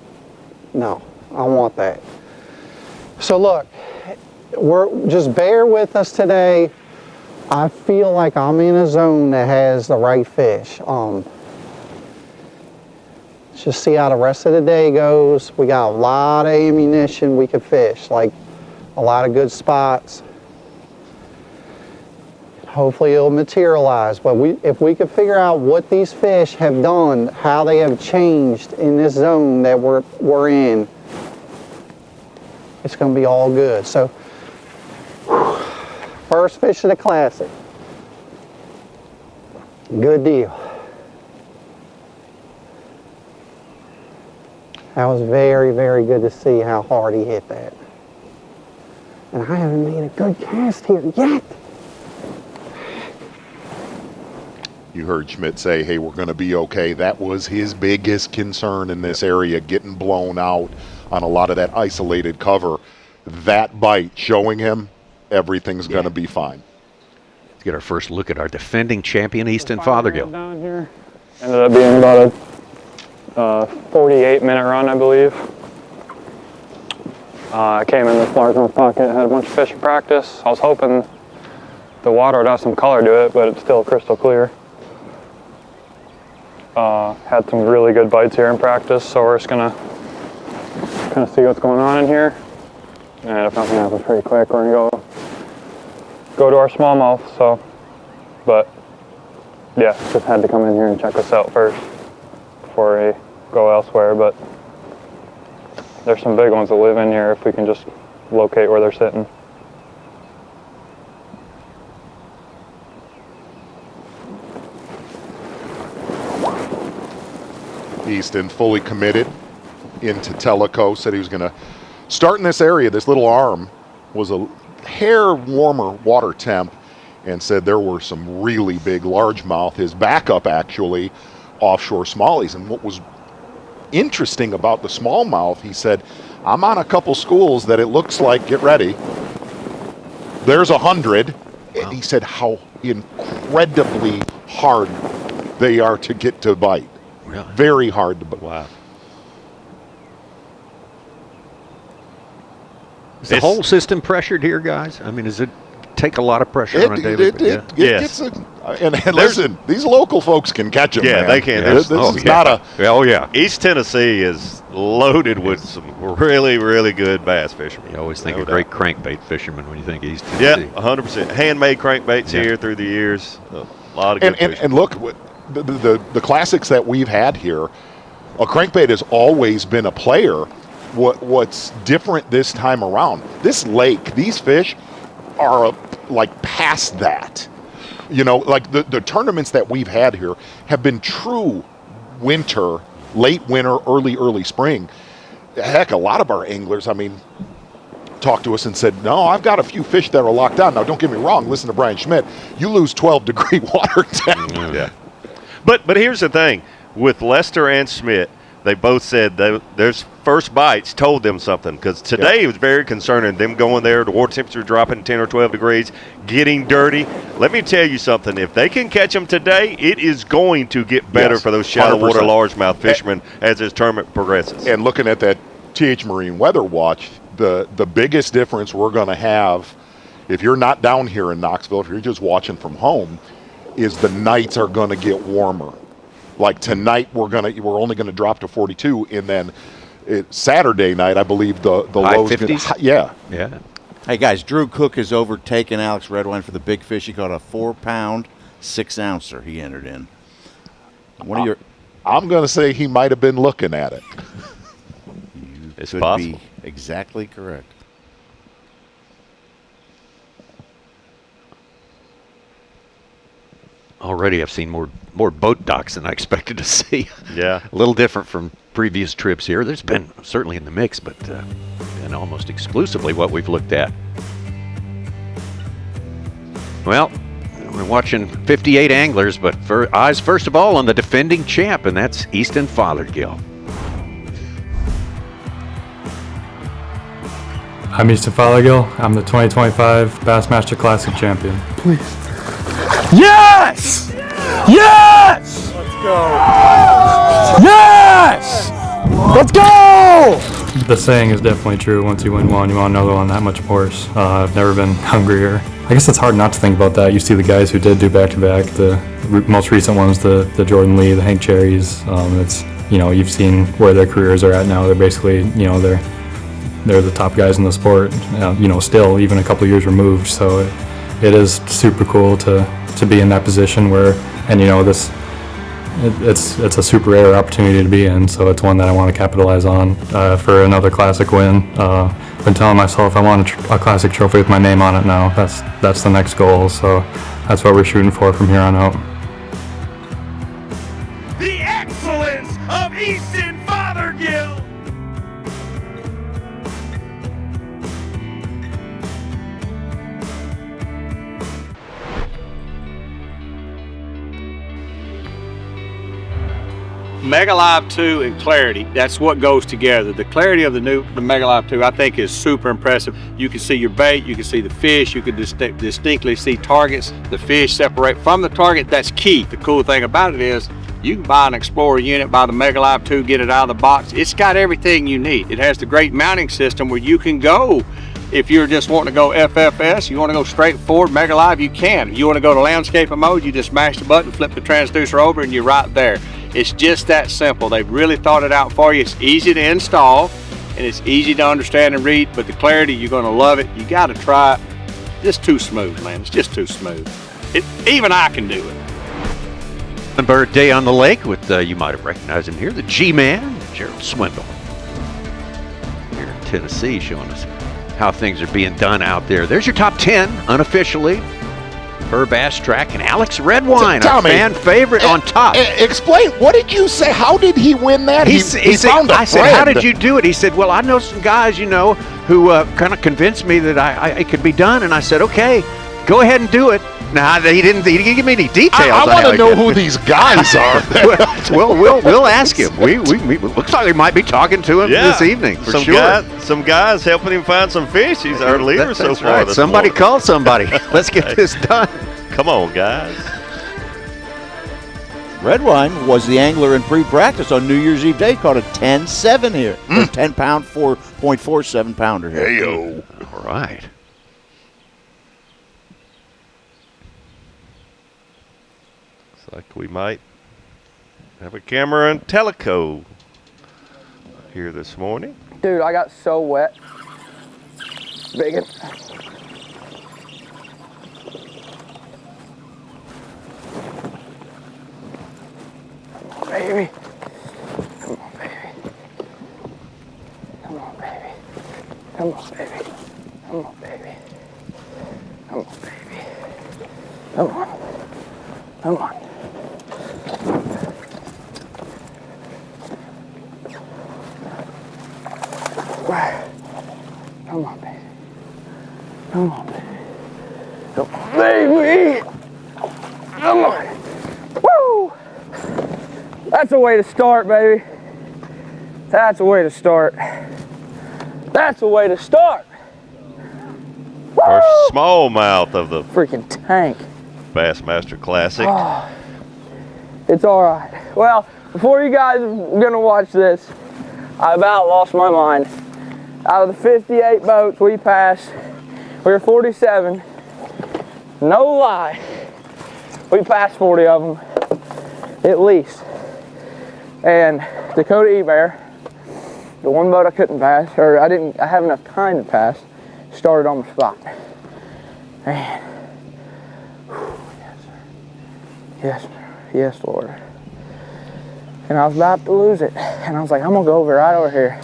no, I want that. So look, just bear with us today. I feel like I'm in a zone that has the right fish. Let's just see how the rest of the day goes. We got a lot of ammunition we could fish, like a lot of good spots. Hopefully it'll materialize, but if we could figure out what these fish have done, how they have changed in this zone that we're in, it's going to be all good. So, first fish of the Classic. Good deal. That was very, very good to see how hard he hit that. And I haven't made a good cast here yet. You heard Schmidt say, hey, we're going to be okay. That was his biggest concern in this area, getting blown out on a lot of that isolated cover. That bite showing him everything's going to be fine. Let's get our first look at our defending champion, Easton Fothergill. Down here. Ended up being about a 48-minute run, I believe. I came in this largemouth pocket, had a bunch of fish in practice. I was hoping the water would have some color to it, but it's still crystal clear. Had some really good bites here in practice, so we're just gonna kind of see what's going on in here. And if nothing happens pretty quick, we're gonna go to our smallmouth. So, but yeah, just had to come in here and check this out first before we go elsewhere. But there's some big ones that live in here if we can just locate where they're sitting. Easton fully committed into Tellico, said he was going to start in this area. This little arm was a hair warmer water temp, and said there were some really big largemouth. His backup actually offshore smallies. And what was interesting about the smallmouth, he said, I'm on a couple schools that it looks like, get ready, there's 100. Wow. And he said how incredibly hard they are to get to bite. Really? Very hard to bite. Wow. Is the whole system pressured here, guys? I mean, does it take a lot of pressure on a daily basis? Yes. And listen, these local folks can catch them. Yeah, man. they can. This is not a. Oh, yeah. East Tennessee is loaded with some really, really good bass fishermen. You always think of great crankbait fishermen when you think East Yeah, Tennessee. 100%. Handmade crankbaits here through the years. A lot of good fish. And look, the classics that we've had here, a crankbait has always been a player. What's different this time around, this lake, these fish are like past that. You know, like the tournaments that we've had here have been true winter, late winter, early spring. Heck, a lot of our anglers, I mean, talked to us and said, no, I've got a few fish that are locked down. Now, don't get me wrong, listen to Brian Schmidt, you lose 12-degree water temp. Yeah. But here's the thing, with Lester and Schmidt, they both said their first bites told them something, because today it was very concerning, them going there, the water temperature dropping 10 or 12 degrees, getting dirty. Let me tell you something, if they can catch them today, it is going to get better for those shallow 100%. Water largemouth fishermen as this tournament progresses. And looking at that TH Marine Weather Watch, the biggest difference we're going to have, if you're not down here in Knoxville, if you're just watching from home, is the nights are going to get warmer. Like tonight, we're only going to drop to 42, and then Saturday night, I believe the lows. 50s? Yeah. Hey guys, Drew Cook has overtaken Alex Redwine for the big fish. He caught a 4-pound, 6-ouncer. He entered in. I'm going to say he might have been looking at it. It's could possible. Be exactly correct. Already I've seen more boat docks than I expected to see. Yeah. A little different from previous trips here. There's been certainly in the mix, but and almost exclusively what we've looked at. Well, we're watching 58 anglers, but eyes first of all on the defending champ, and that's Easton Fothergill. I'm Easton Fothergill. I'm the 2025 Bassmaster Classic champion. Please. Yes! Yes! Let's go! Yes! Let's go! The saying is definitely true. Once you win one, you want another one that much worse. I've never been hungrier. I guess it's hard not to think about that. You see the guys who did do back-to-back. The most recent ones, the Jordan Lee, the Hank Cherries. It's, you've seen where their careers are at now. They're basically, they're the top guys in the sport. Still even a couple years removed. So it is super cool to be in that position where, it's a super rare opportunity to be in, so it's one that I want to capitalize on for another classic win. Been telling myself I want a classic trophy with my name on it now. That's the next goal, so that's what we're shooting for from here on out. The excellence of Easton Fothergill! Mega Live 2 and clarity, that's what goes together. The clarity of the Mega Live 2, I think, is super impressive. You can see your bait, you can see the fish, you can distinctly see targets. The fish separate from the target. That's key. The cool thing about it is you can buy an Explorer unit, buy the Mega Live 2, get it out of the box. It's got everything you need. It has the great mounting system where you can go. If you're just wanting to go FFS, you want to go straight forward, Mega Live, you can. You want to go to landscaper mode, you just mash the button, flip the transducer over, and you're right there. It's just that simple. They've really thought it out for you. It's easy to install, and it's easy to understand and read, but the clarity, you're going to love it. You got to try it. Just too smooth, man. It's just too smooth. Even I can do it. Bird Day on the Lake with, you might have recognized him here, the G-Man, Gerald Swindle. Here in Tennessee, showing us how things are being done out there. There's your top 10, unofficially. Per Bass Track and Alex Redwine, a fan favorite on top. Explain, what did you say? How did he win that? He found a I said, how did you do it? He said, well, I know some guys, you know, who kind of convinced me that it could be done. And I said, okay, go ahead and do it. Nah, he didn't give me any details. I want to know who these guys are. Well, we'll ask him. We looks like we might be talking to him this evening for sure. Some guys helping him find some fish. He's our leader so far. Right. Somebody call somebody. Let's get this done. Come on, guys. Redwine was the angler in pre-practice on New Year's Eve day. Caught a 10-7 here. 10-pound, 4.47 pounder here. Hey-yo. All right. Looks like we might have a camera in Tellico here this morning. Dude, I got so wet. Biggin. Baby. Come on, baby. Come on, baby. Come on, baby. Come on, baby. Come on, baby. Come on. Come on. Come on, baby. Come on, baby. Come on, baby. Come on. Woo! That's a way to start, baby. That's a way to start. That's a way to start. Our smallmouth of the freaking tank. Bassmaster Classic. Oh, it's all right. Well, before you guys are gonna watch this, I about lost my mind. Out of the 58 boats we passed, we were 47. No lie, we passed 40 of them, at least. And Dakota E-Bear, the one boat I couldn't pass, or I have enough time to pass, started on the spot. Man. Yes, yes, Lord. And I was about to lose it. And I was like, I'm gonna go right over here.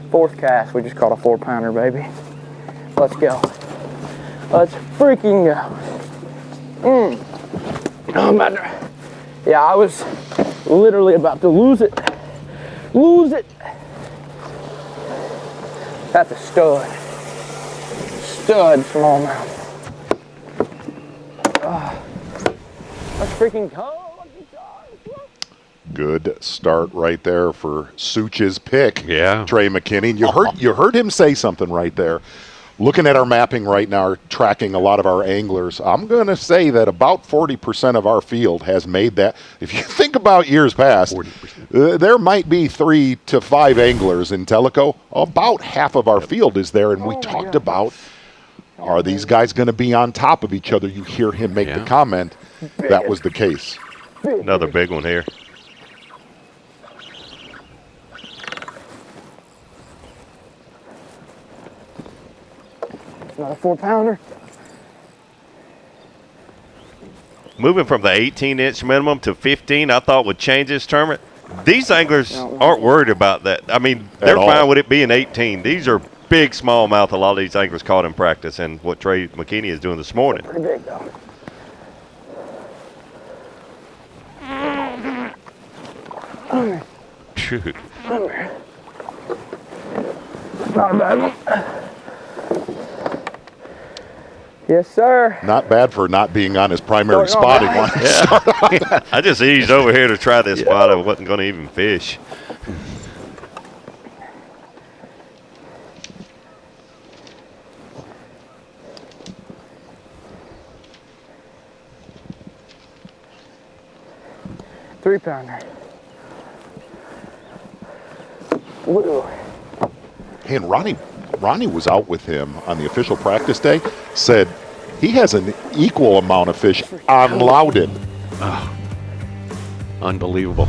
Fourth cast, we just caught a 4-pounder, baby. Let's go. Let's freaking go. Yeah, I was literally about to lose it. Lose it. That's a stud. Stud smallmouth. Let's freaking go. Good start right there for Such's pick. Yeah. Trey McKinney. You heard him say something right there. Looking at our mapping right now, tracking a lot of our anglers, I'm going to say that about 40% of our field has made that. If you think about years past, there might be 3 to 5 anglers in Tellico. About half of our field is there, and we talked about, are these guys going to be on top of each other? You hear him make the comment. That was the case. Another big one here. Another 4-pounder. Moving from the 18-inch minimum to 15, I thought would change this tournament. These anglers aren't worried about that. I mean, they're fine with it being 18. These are big smallmouth. A lot of these anglers caught in practice, and what Trey McKinney is doing this morning. Pretty big, though. Shoot. Not a bad one. Yes, sir. Not bad for not being on his primary spotting line. Yeah. I just eased over here to try this spot. I wasn't going to even fish. Three-pounder. Woo. Hey, and Ronnie was out with him on the official practice day, said he has an equal amount of fish on Loudoun. Oh, unbelievable.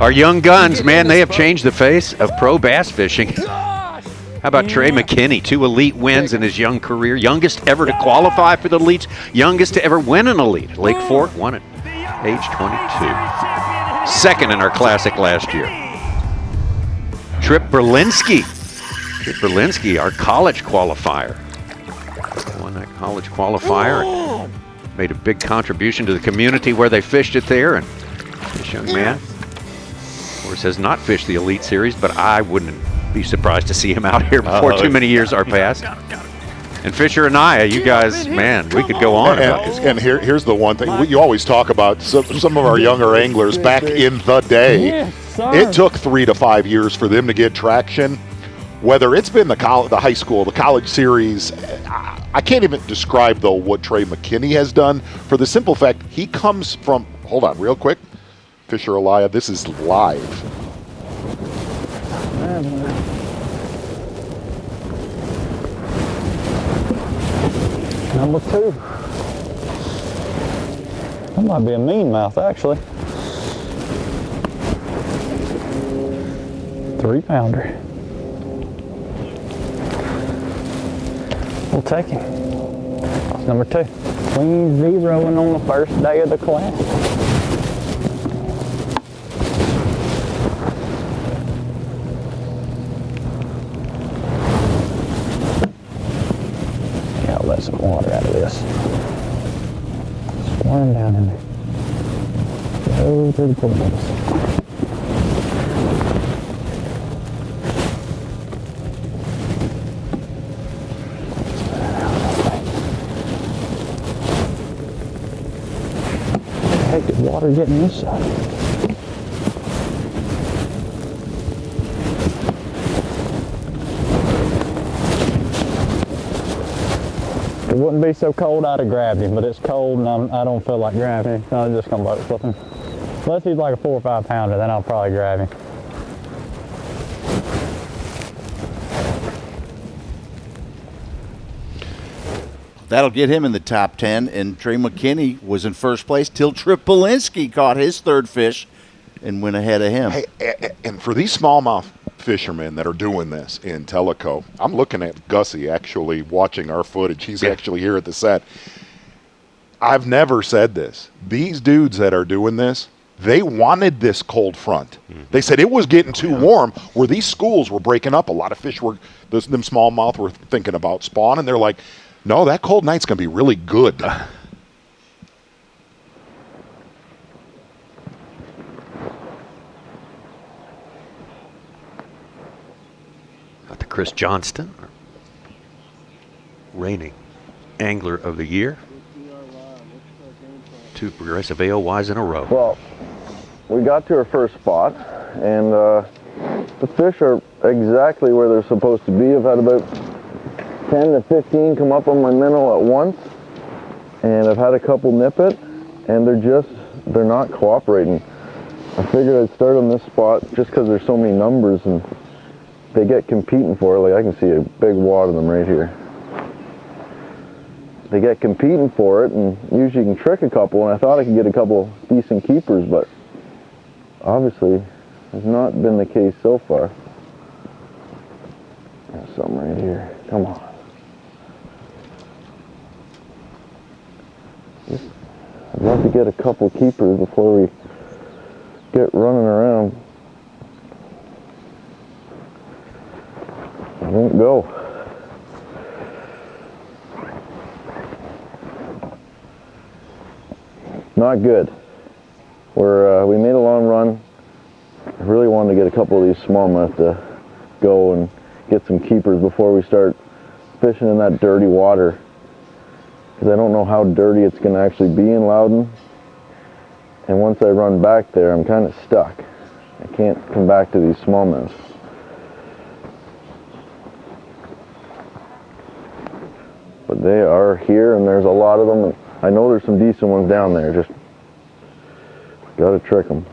Our young guns, man, they have changed the face of pro bass fishing. How about Trey McKinney? 2 elite wins in his young career. Youngest ever to qualify for the elites. Youngest to ever win an elite. Lake Fork won at age 22. Second in our classic last year. Trip Berlinski. Trip Berlinski, our college qualifier. Won that college qualifier. And made a big contribution to the community where they fished it there. And this young man, of course, has not fished the Elite Series, but I wouldn't be surprised to see him out here before too many years are passed. And Fisher and I, you guys, man, we could go on about this. And here's the one thing. You always talk about some of our younger anglers back in the day. It took 3 to 5 years for them to get traction. Whether it's been the high school, the college series, I can't even describe, though, what Trey McKinney has done for the simple fact he comes from, hold on real quick, Fisher Elia, this is live. Number 2. That might be a mean mouth, actually. 3-pounder. We'll take him. Number 2. Clean zeroing on the first day of the class. Yeah, I'll let some water out of this. Swarm down in there. Go through the portals. Water getting this side. It wouldn't be so cold I'd have grabbed him, but it's cold and I don't feel like grabbing him. So I'm just gonna boat flip him. Unless he's like a 4 or 5 pounder, then I'll probably grab him. That'll get him in the top 10, and Trey McKinney was in first place till Trip Polinsky caught his 3rd fish and went ahead of him. Hey, and for these smallmouth fishermen that are doing this in Tellico, I'm looking at Gussie actually watching our footage. He's actually here at the set. I've never said this. These dudes that are doing this, they wanted this cold front. They said it was getting too warm where these schools were breaking up. A lot of fish were, them smallmouth were thinking about spawn, and they're like, no, that cold night's going to be really good. Got the Chris Johnston, reigning angler of the year. 2 progressive AOYs in a row. Well, we got to our first spot, and the fish are exactly where they're supposed to be. I've had about 10 to 15 come up on my minnow at once, and I've had a couple nip it, and they're not cooperating. I figured I'd start on this spot just because there's so many numbers and they get competing for it. Like I can see a big wad of them right here. They get competing for it, and usually you can trick a couple, and I thought I could get a couple decent keepers, but obviously has not been the case so far. There's something right here. Come on. I'd love to get a couple keepers before we get running around. I won't go. Not good. We made a long run. I really wanted to get a couple of these smallmouth to go and get some keepers before we start fishing in that dirty water. because I don't know how dirty it's going to actually be in Loudoun. And once I run back there, I'm kind of stuck. I can't come back to these smallmouth. But they are here, and there's a lot of them. And I know there's some decent ones down there. Just got to trick them.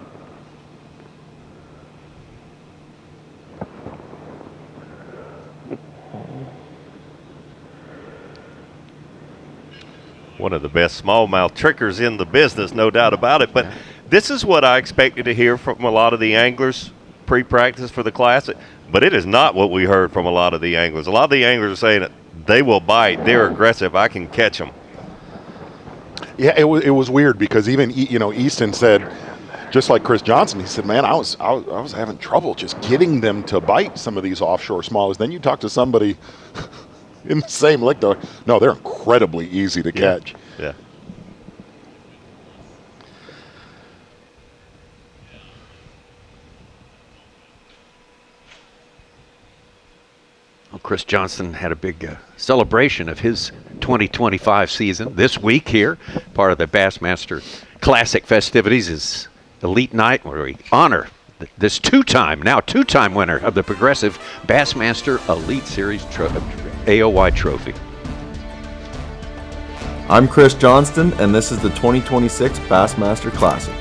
One of the best smallmouth trickers in the business, no doubt about it. But this is what I expected to hear from a lot of the anglers pre-practice for the Classic. But it is not what we heard from a lot of the anglers. A lot of the anglers are saying that they will bite. They're aggressive. I can catch them. Yeah, it was weird because even Easton said, just like Chris Johnson, he said, "Man, I was having trouble just getting them to bite some of these offshore smallies." Then you talk to somebody in the same lick, they're like, no, they're incredibly easy to catch. Yeah. Well, Chris Johnson had a big celebration of his 2025 season this week here. Part of the Bassmaster Classic festivities is Elite Night, where we honor this two-time winner of the Progressive Bassmaster Elite Series AOY Trophy. I'm Chris Johnston, and this is the 2026 Bassmaster Classic.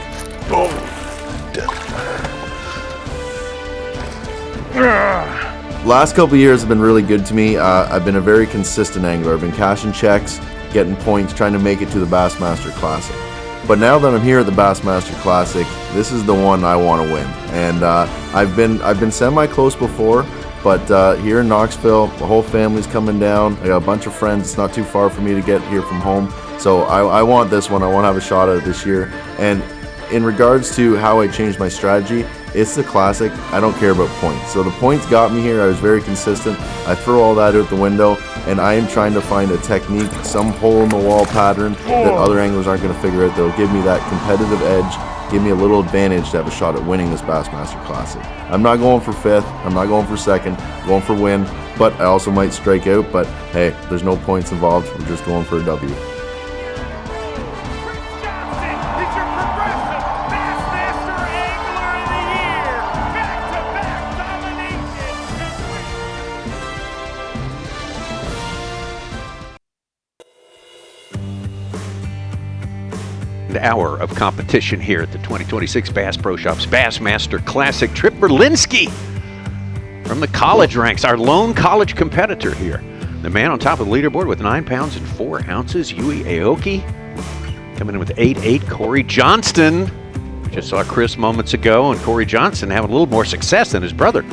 Last couple years have been really good to me. I've been a very consistent angler. I've been cashing checks, getting points, trying to make it to the Bassmaster Classic. But now that I'm here at the Bassmaster Classic, this is the one I want to win. And I've been semi-close before, but here in Knoxville, the whole family's coming down. I got a bunch of friends. It's not too far for me to get here from home. So I want this one. I want to have a shot at it this year. And in regards to how I changed my strategy, it's the Classic. I don't care about points. So the points got me here. I was very consistent. I throw all that out the window, and I am trying to find a technique, some hole-in-the-wall pattern that other anglers aren't going to figure out. That'll give me that competitive edge, give me a little advantage to have a shot at winning this Bassmaster Classic. I'm not going for fifth. I'm not going for second. I'm going for win, but I also might strike out. But hey, there's no points involved. We're just going for a W. Hour of competition here at the 2026 Bass Pro Shops Bassmaster Classic. Trip Berlinski from the college ranks, our lone college competitor here. The man on top of the leaderboard with 9 pounds and 4 ounces, Yui Aoki. Coming in with 8'8", Corey Johnston. Just saw Chris moments ago, and Corey Johnston having a little more success than his brother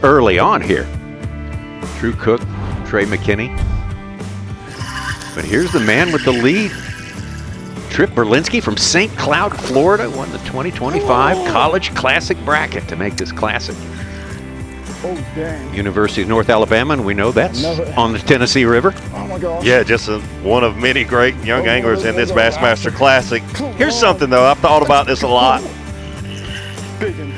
early on here. Drew Cook, Trey McKinney. But here's the man with the lead. Trip Berlinski from St. Cloud, Florida, won the 2025 College Classic bracket to make this Classic. Oh, dang. University of North Alabama, and we know that's on the Tennessee River. Oh, my gosh. Yeah, just one of many great young anglers in this Bassmaster Classic. Here's something, though. I've thought about this a lot.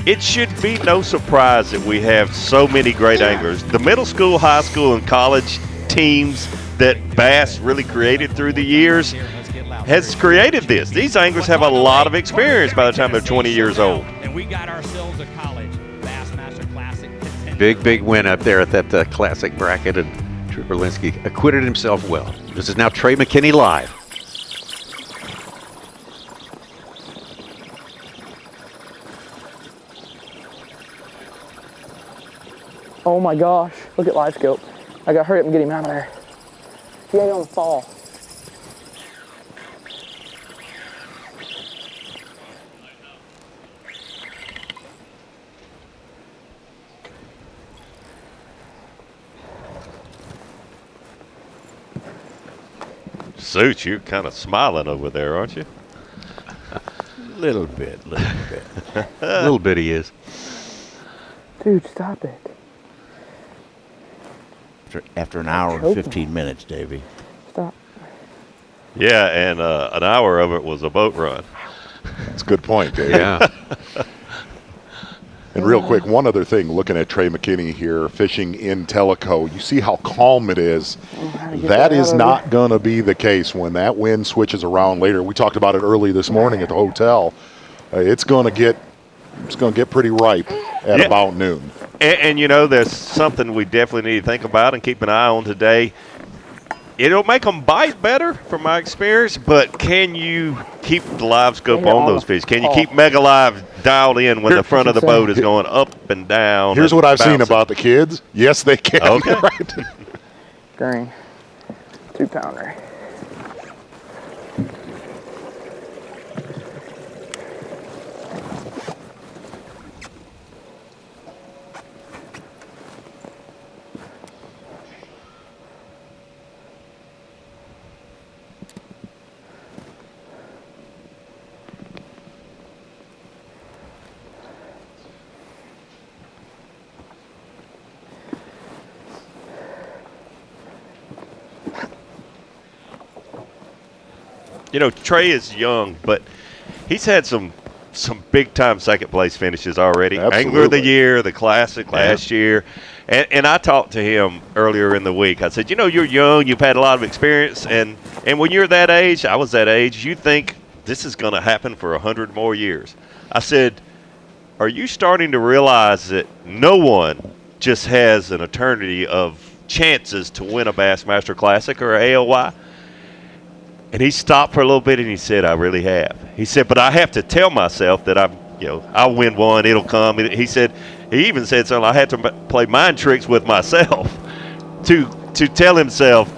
It should be no surprise that we have so many great anglers. The middle school, high school, and college teams that Bass really created through the years has created this. These anglers have a lot of experience by the time they're 20 years old. And we got ourselves a college Bassmaster Classic. Big win up there at that Classic bracket, and Trip Berlinski acquitted himself well. This is now Trey McKinney live. Oh my gosh, look at live scope. I gotta hurry up and get him out of there. He ain't on the fall. Suits, you're kind of smiling over there, aren't you? Little bit. A little bit he is. Dude, stop it. After an hour and 15 minutes, Davey. Stop. Yeah, and an hour of it was a boat run. That's a good point, Davey. Yeah. And real quick, one other thing, looking at Trey McKinney here, fishing in Tellico, you see how calm it is. That is not going to be the case when that wind switches around later. We talked about it early this morning at the hotel. It's going to get pretty ripe at about noon. And, you know, there's something we definitely need to think about and keep an eye on today. It'll make them bite better, from my experience, but can you keep the live scope on those fish? Can you keep Mega Live dialed in when the front of the boat is going up and down? Here's what I've seen about the kids. Yes, they can. Okay. Right. Green. 2-pounder. You know, Trey is young, but he's had some big-time second-place finishes already. Absolutely. Angler of the Year, the Classic last year. And I talked to him earlier in the week. I said, you know, you're young. You've had a lot of experience. And when you're that age, I was that age, you think this is going to happen for 100 more years. I said, are you starting to realize that no one just has an eternity of chances to win a Bassmaster Classic or a AOY? And he stopped for a little bit and he said, I really have. He said, but I have to tell myself that I'll win one, it'll come. He said, he even said something, I had to play mind tricks with myself to tell himself,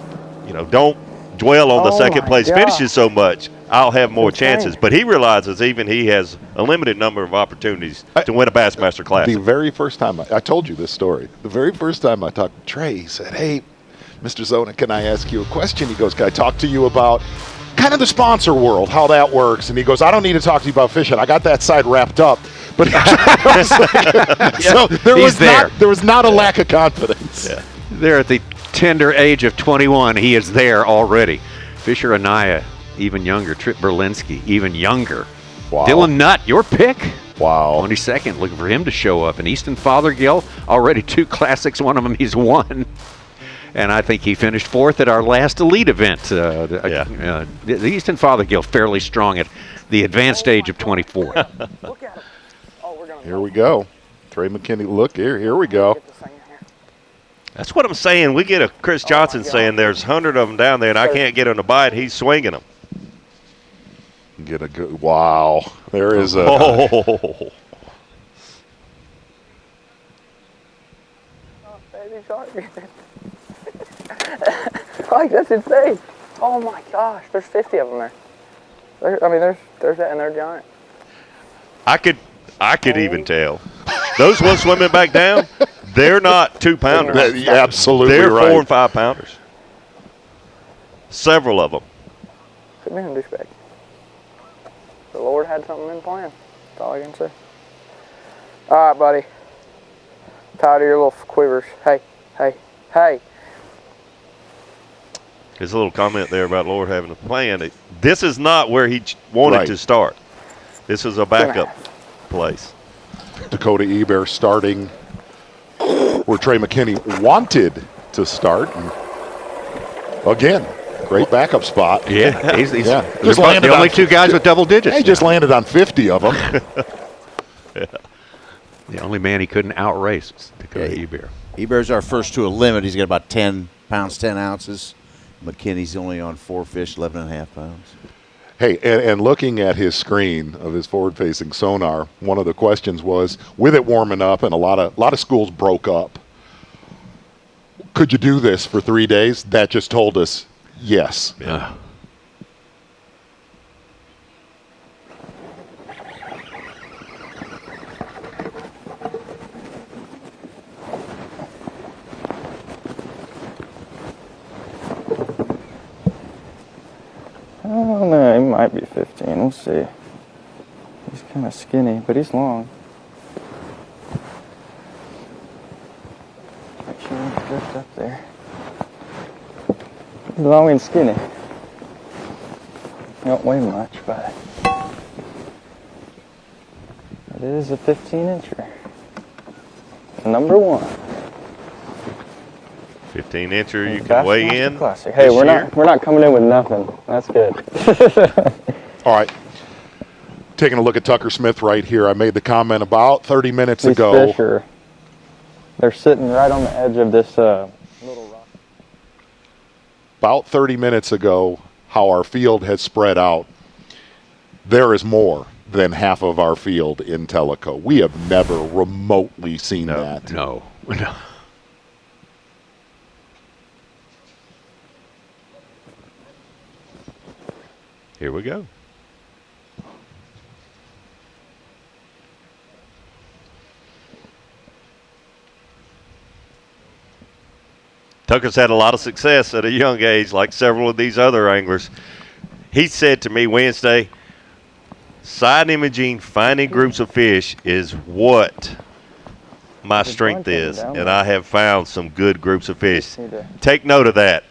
you know, don't dwell on the second place finishes so much. I'll have more chances. But he realizes even he has a limited number of opportunities to win a Bassmaster Classic. The very first time, I told you this story, the very first time I talked to Trey, he said, hey, Mr. Zona, can I ask you a question? He goes, can I talk to you about kind of the sponsor world, how that works? And he goes, I don't need to talk to you about fishing. I got that side wrapped up. But so there was not a lack of confidence. Yeah. There at the tender age of 21, he is there already. Fisher Anaya, even younger. Trip Berlinski, even younger. Wow. Dylan Nutt, your pick. Wow. 22nd, looking for him to show up. And Easton Fothergill, already 2 classics. One of them he's won. And I think he finished 4th at our last elite event. The Easton Fothergill fairly strong at the advanced age of 24. Look at him. Oh, we're gonna Here we go. Trey McKinney, look, here we go. That's what I'm saying. We get a Chris Johnson saying there's 100 of them down there and I can't get him to bite. He's swinging them. Get a good, wow. There is a. Oh. Baby shark. Like, that's insane. Oh my gosh, there's 50 of them there. There's that, and they're giant. I could even tell. Those ones swimming back down, they're not 2-pounders. Yeah, absolutely they're right. 4 and 5 pounders. Several of them. Quit being a douchebag. The Lord had something in plan. That's all I can say. All right, buddy. Tired of your little quivers. Hey. His little comment there about Lord having a plan. This is not where he wanted to start. This is a backup place. Dakota Eber starting where Trey McKinney wanted to start. And again, great backup spot. Yeah, he's Just the only 2 guys with double digits. He just landed on 50 of them. The only man he couldn't outrace is Dakota Eber. Eber's our first to a limit. He's got about 10 pounds, 10 ounces. McKinney's only on 4 fish, 11.5 pounds. Hey, and looking at his screen of his forward-facing sonar, one of the questions was, with it warming up and a lot of schools broke up, could you do this for 3 days? That just told us yes. Yeah. I don't know, he might be 15. We'll see. He's kind of skinny, but he's long. Make sure he drift up there. He's long and skinny. He don't weigh much, but it is a 15-incher. number 1. 15-incher, you can weigh in. Classic. Hey, we're not coming in with nothing. That's good. All right. Taking a look at Tucker Smith right here. I made the comment about 30 minutes ago. These fish they're sitting right on the edge of this little rock. About 30 minutes ago, how our field has spread out. There is more than half of our field in Tellico. We have never remotely seen that. No. Here we go. Tucker's had a lot of success at a young age, like several of these other anglers. He said to me Wednesday, side imaging, finding groups of fish is what my strength is, and I have found some good groups of fish. Take note of that.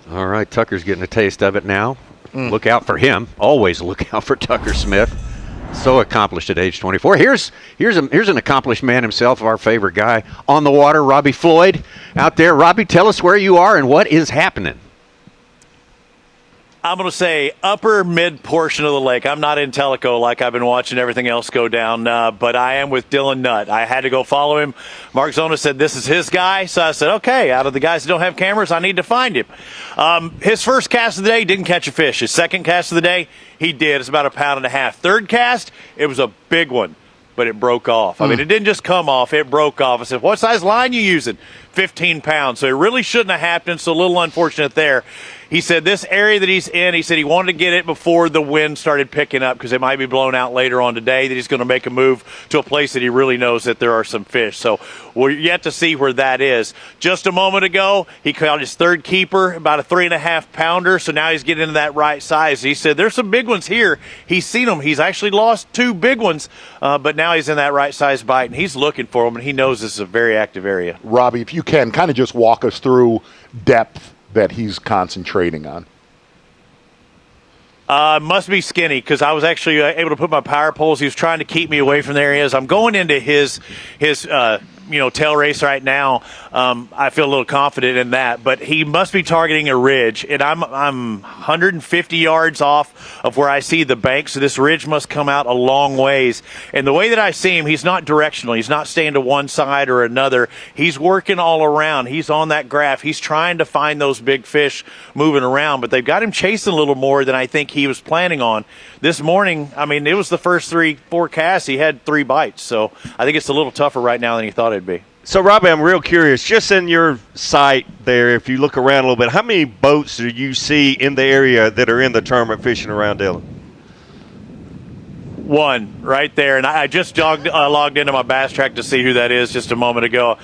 All right, Tucker's getting a taste of it now. Look out for him. Always look out for Tucker Smith. So accomplished at age 24. Here's an accomplished man himself, our favorite guy on the water, Robbie Floyd, out there. Robbie, tell us where you are and what is happening. I'm going to say upper mid portion of the lake. I'm not in Tellico like I've been watching everything else go down, but I am with Dylan Nutt. I had to go follow him. Mark Zona said this is his guy, so I said, okay, out of the guys that don't have cameras, I need to find him. His first cast of the day didn't catch a fish. His second cast of the day, he did. It's about 1.5 pounds. Third cast, it was a big one, but it broke off. I mean, it didn't just come off, it broke off. I said, what size line you using? 15 pounds. So it really shouldn't have happened, so a little unfortunate there. He said this area that he's in, he said he wanted to get it before the wind started picking up because it might be blown out later on today, that he's going to make a move to a place that he really knows that there are some fish. So we're yet to see where that is. Just a moment ago, he caught his third keeper, about a 3.5 pounder, so now he's getting into that right size. He said there's some big ones here. He's seen them. He's actually lost 2 big ones, but now he's in that right size bite, and he's looking for them, and he knows this is a very active area. Robbie, if you can, kind of just walk us through depth that he's concentrating on. Must be skinny because I was actually able to put my power poles. He was trying to keep me away from the areas. I'm going into his tail race right now. I feel a little confident in that, but he must be targeting a ridge, and I'm 150 yards off of where I see the bank, so this ridge must come out a long ways. And the way that I see him, he's not directional. He's not staying to one side or another. He's working all around. He's on that graph. He's trying to find those big fish moving around, but they've got him chasing a little more than I think he was planning on. This morning, I mean, it was the first 3-4 casts. He had 3 bites, so I think it's a little tougher right now than he thought it'd be. So, Robbie, I'm real curious. Just in your sight there, if you look around a little bit, how many boats do you see in the area that are in the tournament fishing around Dylan? 1 right there, and I just logged into my Bass Track to see who that is just a moment ago.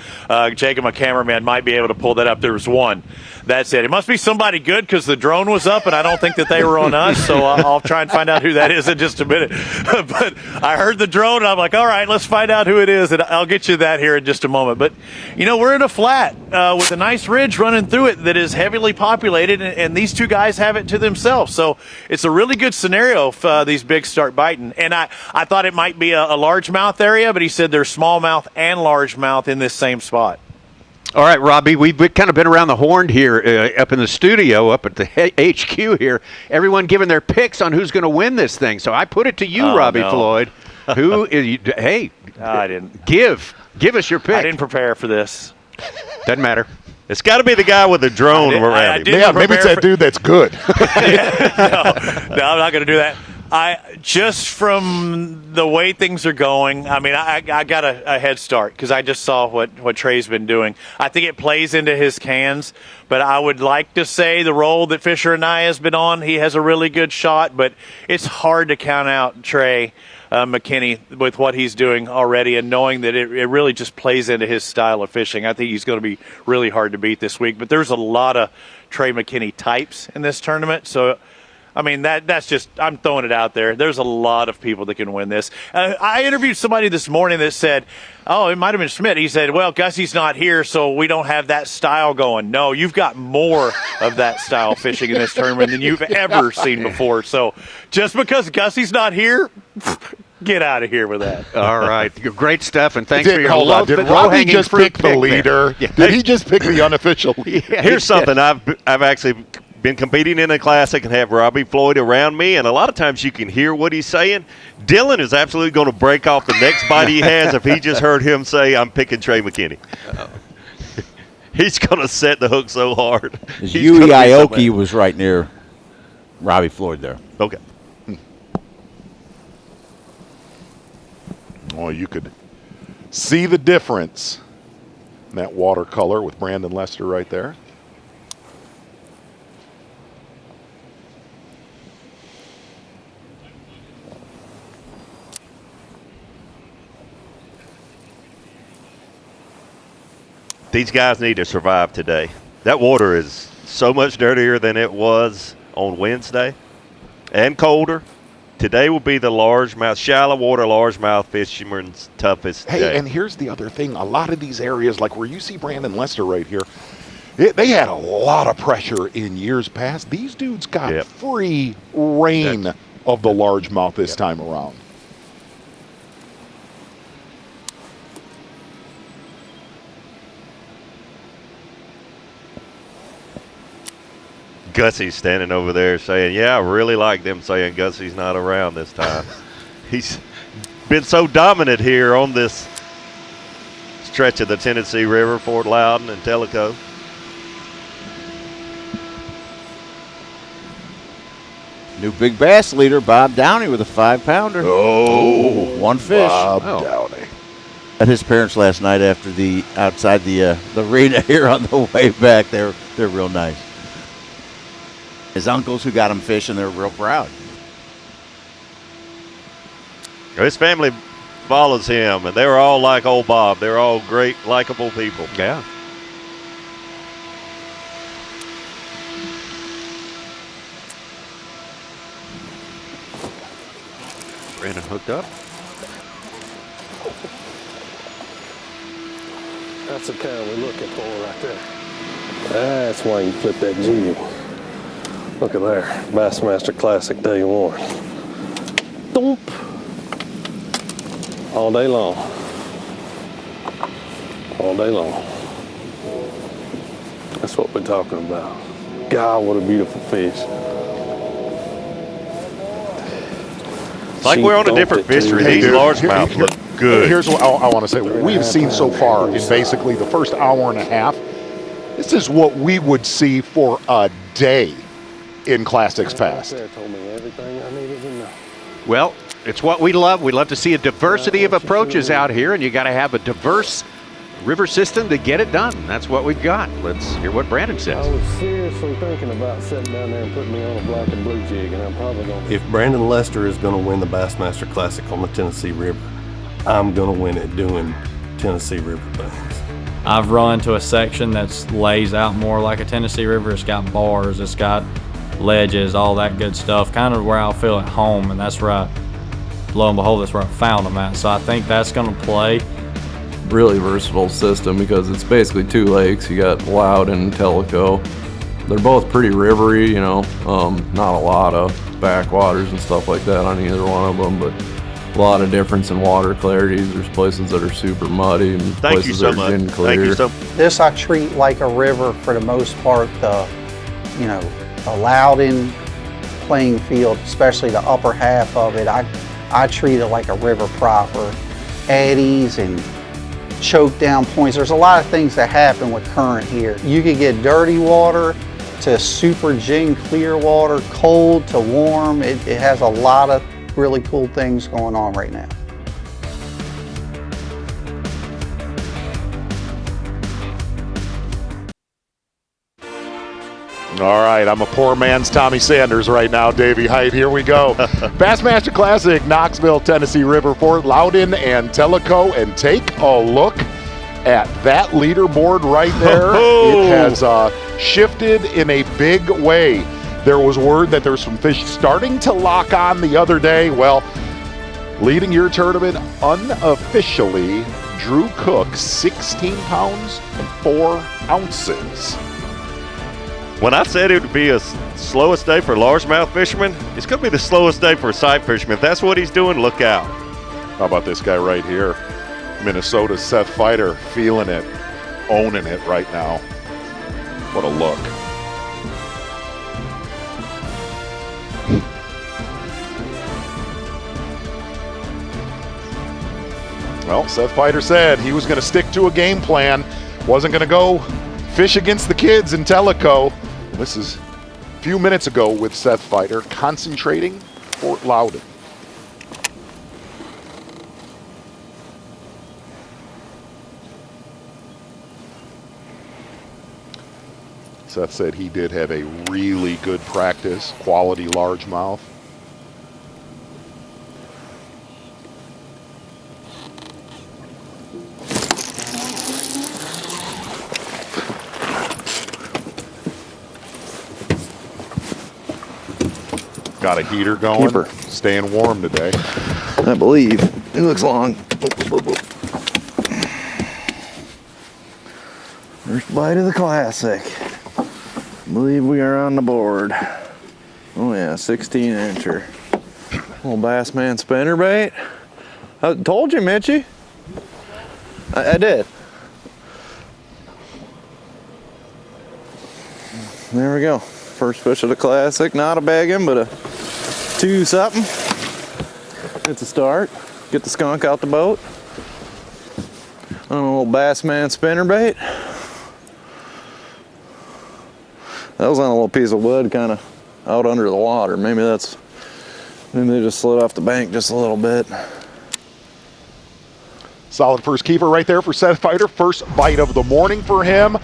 Jacob, my cameraman, might be able to pull that up. There was 1. That's it. It must be somebody good because the drone was up, and I don't think that they were on us, so I'll try and find out who that is in just a minute. But I heard the drone, and I'm like, all right, let's find out who it is, and I'll get you that here in just a moment. But, we're in a flat with a nice ridge running through it that is heavily populated, and these 2 guys have it to themselves. So it's a really good scenario if these bigs start biting. And I thought it might be a largemouth area, but he said there's smallmouth and largemouth in this same spot. All right, Robbie, we've kind of been around the horn here up in the studio, up at the HQ here. Everyone giving their picks on who's going to win this thing. So I put it to you, Robbie Floyd. Who is? Hey, I didn't. Give us your pick. I didn't prepare for this. Doesn't matter. It's got to be the guy with the drone around him. Yeah, maybe it's that dude that's good. No, I'm not going to do that. Just from the way things are going, I mean, I got a head start because I just saw what Trey's been doing. I think it plays into his cans, but I would like to say the role that Fisher and I has been on, he has a really good shot, but it's hard to count out Trey McKinney with what he's doing already and knowing that it really just plays into his style of fishing. I think he's going to be really hard to beat this week, but there's a lot of Trey McKinney types in this tournament, so I mean, that's just, I'm throwing it out there. There's a lot of people that can win this. I interviewed somebody this morning that said, oh, it might have been Schmidt. He said, well, Gussie's not here, so we don't have that style going. No, you've got more of that style fishing in this tournament than you've ever seen before. So just because Gussie's not here, get out of here with that. All right. Great stuff, and thanks for your hold on. Did Robbie just pick the leader? Yeah. Did he just pick the unofficial leader? Yeah, Here's something I've actually been competing in a classic and have Robbie Floyd around me, and a lot of times you can hear what he's saying. Dylan is absolutely going to break off the next bite he has if he just heard him say, I'm picking Trey McKinney. He's going to set the hook so hard. Yui Aoki was right near Robbie Floyd there. Okay. Oh, you could see the difference in that watercolor with Brandon Lester right there. These guys need to survive today. That water is so much dirtier than it was on Wednesday and colder. Today will be the largemouth, shallow water largemouth fisherman's toughest day. Hey, and here's the other thing. A lot of these areas, like where you see Brandon Lester right here, they had a lot of pressure in years past. These dudes got free reign of the largemouth this time around. Gussie's standing over there saying, yeah, I really like them saying Gussie's not around this time. He's been so dominant here on this stretch of the Tennessee River, Fort Loudoun and Tellico. New big bass leader, Bob Downey, with a 5-pounder. Oh, one fish. Bob Downey. At his parents last night after outside the arena here on the way back. They're real nice. His uncles who got him fishing, they're real proud. His family follows him, and they're all like old Bob. They're all great, likable people. Yeah. Brandon hooked up. That's the kind we're looking for right there. That's why you flip that jig. Look at there, Bassmaster Classic Day 1. Thump. All day long. All day long. That's what we're talking about. God, what a beautiful fish. It's like we're on a different fishery. These largemouth look good. Here's what I want to say. We have seen so far in basically the first hour and a half. This is what we would see for a day in Classics past. Told me everything I needed to know. Well, it's what we love. We love to see a diversity of approaches out here, and you got to have a diverse river system to get it done. That's what we've got. Let's hear what Brandon says. I was seriously thinking about sitting down there and putting me on a black and blue jig, and I'm probably going to. If Brandon Lester is going to win the Bassmaster Classic on the Tennessee River, I'm going to win it doing Tennessee River things. I've run to a section that lays out more like a Tennessee River. It's got bars, it's got ledges, all that good stuff, kind of where I'll feel at home, and that's where lo and behold, that's where I found them at. So I think that's going to play. Really versatile system because it's basically 2 lakes. You got Loudoun and Tellico. They're both pretty rivery, not a lot of backwaters and stuff like that on either one of them, but a lot of difference in water clarities. There's places that are super muddy and places that are getting clear. Thank you so much. This I treat like a river for the most part. A Loudoun playing field, especially the upper half of it, I treat it like a river proper. Eddies and choke down points. There's a lot of things that happen with current here. You could get dirty water to super gin clear water, cold to warm. It has a lot of really cool things going on right now. All right, I'm a poor man's Tommy Sanders right now, Davey Height. Here we go. Bassmaster Classic, Knoxville, Tennessee River, Fort Loudoun, and Tellico. And take a look at that leaderboard right there. It has shifted in a big way. There was word that there's some fish starting to lock on the other day. Well, leading your tournament unofficially, Drew Cook, 16 pounds and 4 ounces. When I said it would be a slowest day for largemouth fishermen, it's going to be the slowest day for a sight fisherman. If that's what he's doing, look out. How about this guy right here? Minnesota's Seth Fighter, feeling it, owning it right now. What a look. Well, Seth Fighter said he was going to stick to a game plan, wasn't going to go fish against the kids in Tellico. This is a few minutes ago with Seth Fighter concentrating Fort Loudoun. Seth said he did have a really good practice, quality largemouth. Got a heater going. Keeper. Staying warm today. I believe. It looks long. First bite of the classic. I believe we are on the board. Oh yeah, 16-incher. Little Bassman spinnerbait. I told you, Mitchie. I did. There we go. First fish of the classic. Not a bagging, but a 2-something. It's a start. Get the skunk out the boat. On a little Bassman spinnerbait. That was on a little piece of wood kind of out under the water. Maybe they just slid off the bank just a little bit. Solid first keeper right there for Seth Fighter. First bite of the morning for him.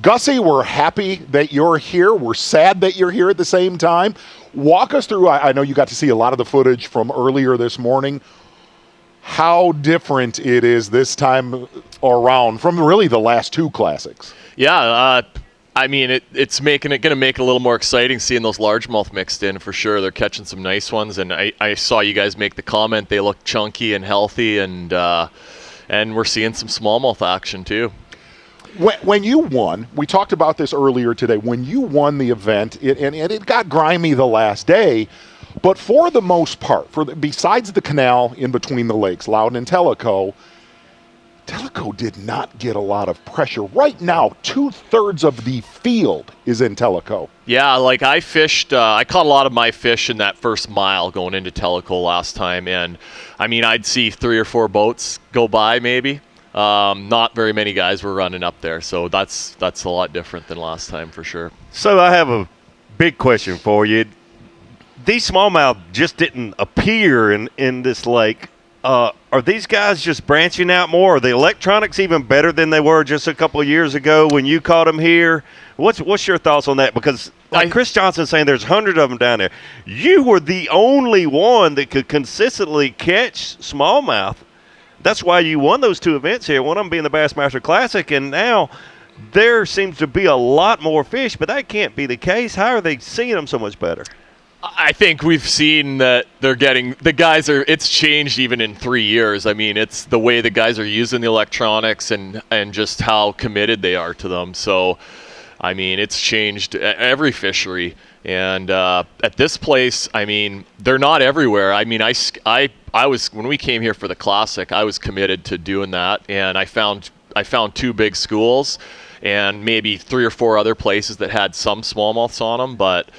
Gussie, we're happy that you're here. We're sad that you're here at the same time. Walk us through, I know you got to see a lot of the footage from earlier this morning, how different it is this time around from really the last 2 classics. Yeah, I mean, it's going to make it a little more exciting seeing those largemouth mixed in for sure. They're catching some nice ones, and I saw you guys make the comment they look chunky and healthy, and we're seeing some smallmouth action too. When you won, we talked about this earlier today, when you won the event, and it got grimy the last day, but for the most part, besides the canal in between the lakes, Loudoun and Tellico did not get a lot of pressure. Right now, 2/3 of the field is in Tellico. Yeah, like I fished, I caught a lot of my fish in that first mile going into Tellico last time, and I mean, I'd see 3 or 4 boats go by maybe. Not very many guys were running up there, so that's a lot different than last time for sure. So I have a big question for you. These smallmouth just didn't appear in this lake. Are these guys just branching out more? Are the electronics even better than they were just a couple of years ago when you caught them here? What's your thoughts on that? Because like Chris Johnson's saying there's 100 of them down there. You were the only one that could consistently catch smallmouth. That's why you won those 2 events here, one of them being the Bassmaster Classic, and now there seems to be a lot more fish, but that can't be the case. How are they seeing them so much better? I think we've seen that it's changed even in 3 years. I mean, it's the way the guys are using the electronics and just how committed they are to them. So, I mean, it's changed every fishery. And at this place, I mean, they're not everywhere. I mean, I was, when we came here for the Classic, I was committed to doing that. And I found 2 big schools and maybe 3 or 4 other places that had some smallmouths on them. But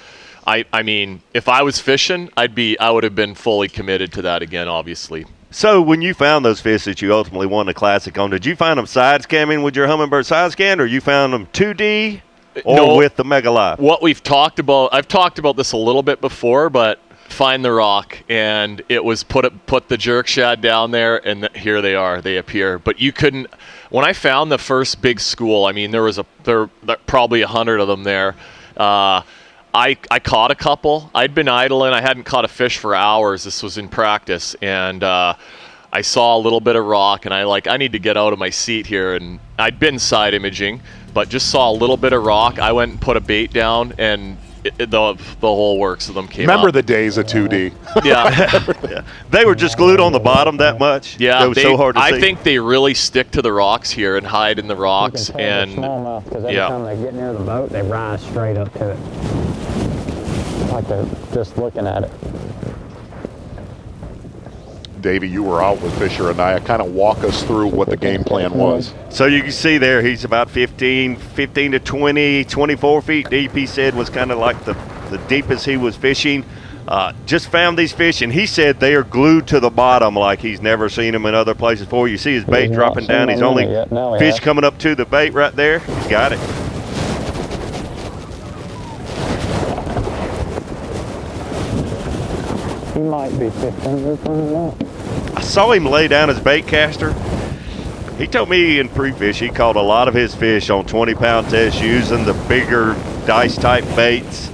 I mean, if I was fishing, I would have been fully committed to that again, obviously. So when you found those fish that you ultimately won the Classic on, did you find them side scamming with your Humminbird side scan, or you found them 2D or with the Mega Live? What we've talked about, I've talked about this a little bit before, but find the rock, and it was put the jerk shad down there, and here they are, they appear. But you couldn't. When I found the first big school, I mean, there were probably 100 of them there. I caught a couple. I'd been idling. I hadn't caught a fish for hours. This was in practice, and I saw a little bit of rock, and I need to get out of my seat here. And I'd been side imaging, but just saw a little bit of rock. I went and put a bait down, and the whole works of them came Remember up. the days of 2D? Yeah. They were just glued on the bottom that much. Yeah, it was so hard to see. I think they really stick to the rocks here and hide in the rocks. And smallmouth, because every time they get near the boat, they rise straight up to it, like they're just looking at it. Davey, you were out with Fisher and I. Kind of walk us through what the game plan was. So you can see there, he's about 15 to 20, 24 feet deep, he said, was kind of like the deepest he was fishing. Just found these fish, and he said they are glued to the bottom like he's never seen them in other places before. You see his bait dropping down. He's only fish coming up to the bait right there. He's got it. He might be 15 from that. I saw him lay down his bait caster. He told me in pre-fish he caught a lot of his fish on 20-pound tests using the bigger dice-type baits.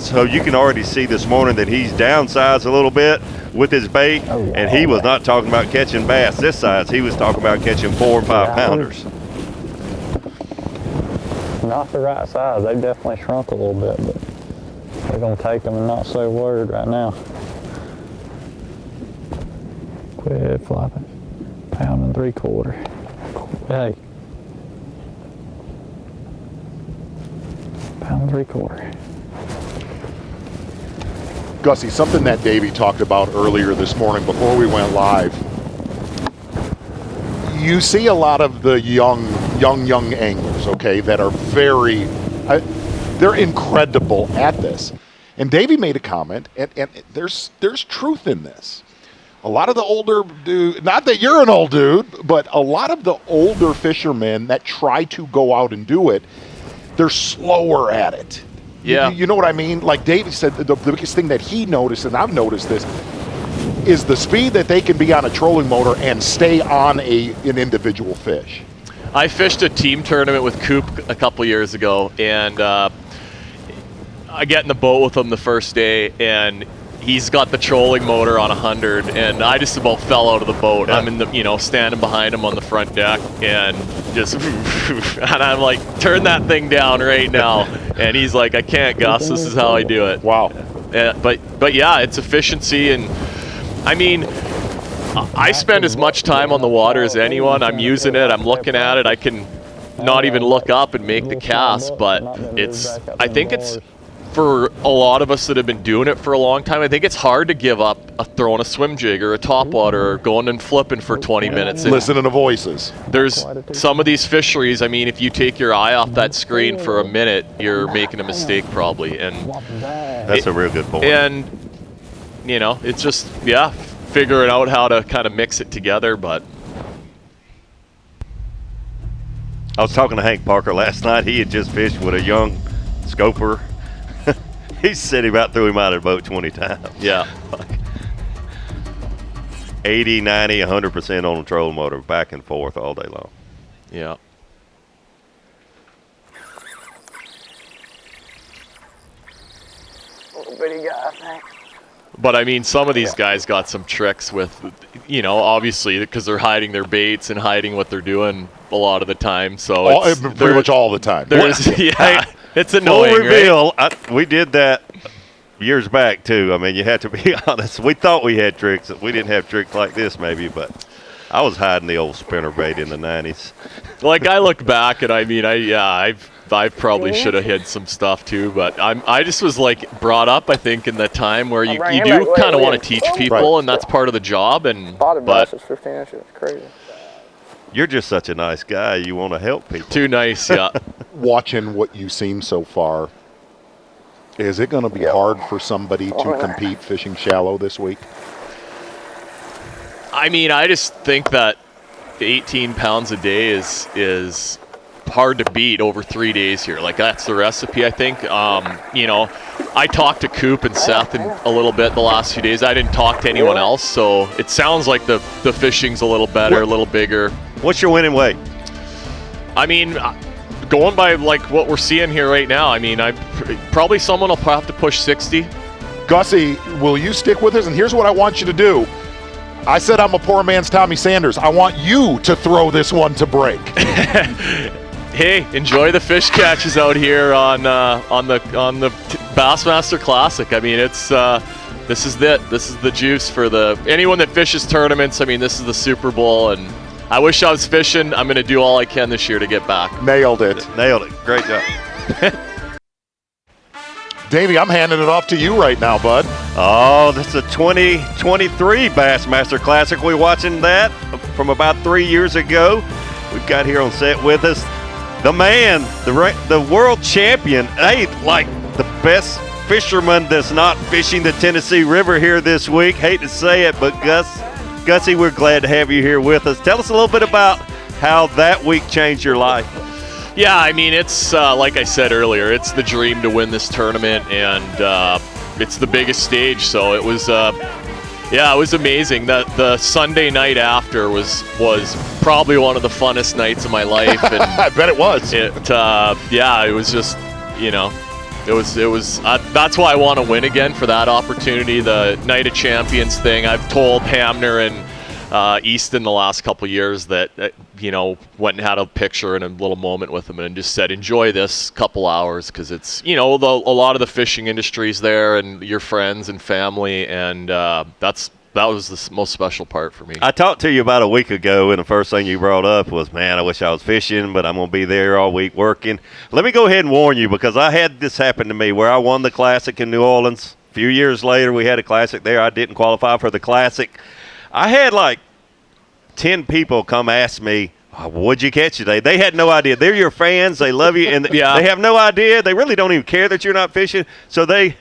So you can already see this morning that he's downsized a little bit with his bait, and he was not talking about catching bass this size. He was talking about catching 4 and 5 pounders. Not the right size. They definitely shrunk a little bit, but they're going to take them and not say a word right now. Quit flopping. 1 3/4 pounds. Hey. 1 3/4 pounds. Gussie, something that Davey talked about earlier this morning before we went live. You see a lot of the young anglers, okay, that are very, they're incredible at this. And Davey made a comment, and there's truth in this. A lot of the older dude, not that you're an old dude, but a lot of the older fishermen that try to go out and do it, they're slower at it. Yeah. You know what I mean? Like Davey said, the biggest thing that he noticed, and I've noticed this, is the speed that they can be on a trolling motor and stay on an individual fish. I fished a team tournament with Coop a couple years ago, and I get in the boat with him the first day, and he's got the trolling motor on 100, and I just about fell out of the boat. I'm in the, standing behind him on the front deck, and just, and I'm like, turn that thing down right now. And he's like, I can't, Gus. This is how I do it. Wow. But yeah, it's efficiency, and I mean, I spend as much time on the water as anyone. I'm using it. I'm looking at it. I can not even look up and make the cast, but I think it's, for a lot of us that have been doing it for a long time, I think it's hard to give up throwing a swim jig or a topwater or going and flipping for 20 minutes. Listening to voices. There's some of these fisheries, I mean, if you take your eye off that screen for a minute, you're making a mistake probably. And that's a real good point. And, it's just, figuring out how to kind of mix it together, but. I was talking to Hank Parker last night. He had just fished with a young scoper. He said he about threw him out of the boat 20 times. Yeah. 80, 90, 100% on the trolling motor, back and forth all day long. Yeah. Little bitty guy, I think. But I mean, some of these guys got some tricks with, obviously because they're hiding their baits and hiding what they're doing a lot of the time. So pretty much all the time. It's annoying. Full reveal. Right? We did that years back too. I mean, you have to be honest. We thought we had tricks. We didn't have tricks like this, maybe, but I was hiding the old spinner bait in the 90s. Like I look back, and I mean, I probably should have hid some stuff too, but I just was like brought up, I think, in the time where you do kind of want to teach people, and that's part of the job. And but 15 inches, it's crazy. You're just such a nice guy. You want to help people. Too nice, yeah. Watching what you've seen so far, is it going to be hard for somebody to compete fishing shallow this week? I mean, I just think that 18 pounds a day is hard to beat over 3 days here. Like, that's the recipe, I think. I talked to Coop and Seth a little bit the last few days. I didn't talk to anyone else, so it sounds like the fishing's a little better, a little bigger. What's your winning weight? I mean, going by like what we're seeing here right now, I mean, probably someone will have to push 60. Gussie, will you stick with us? And here's what I want you to do. I said I'm a poor man's Tommy Sanders. I want you to throw this one to break. Hey, enjoy the fish catches out here on the Bassmaster Classic. I mean, it's this is it. This is the juice for anyone that fishes tournaments. I mean, this is the Super Bowl, and I wish I was fishing. I'm going to do all I can this year to get back. Nailed it. Nailed it. Great job. Davey, I'm handing it off to you right now, bud. Oh, this is a 2023 Bassmaster Classic. We're watching that from about 3 years ago. We've got here on set with us the man, the world champion. Hey, like the best fisherman that's not fishing the Tennessee River here this week. Hate to say it, but Gussie, we're glad to have you here with us. Tell us a little bit about how that week changed your life. Yeah, I mean, it's like I said earlier, it's the dream to win this tournament, and it's the biggest stage. So it was, it was amazing. The Sunday night after was probably one of the funnest nights of my life. And I bet it was. It was just, it was. That's why I want to win again, for that opportunity. The Night of Champions thing. I've told Hamner and Easton the last couple of years that went and had a picture and a little moment with them and just said, enjoy this couple hours, because it's a lot of the fishing industry's there and your friends and family, and that was the most special part for me. I talked to you about a week ago, and the first thing you brought up was, man, I wish I was fishing, but I'm going to be there all week working. Let me go ahead and warn you, because I had this happen to me where I won the Classic in New Orleans. A few years later, we had a Classic there. I didn't qualify for the Classic. I had like 10 people come ask me, what'd you catch today? They had no idea. They're your fans. They love you, and they have no idea. They really don't even care that you're not fishing. So I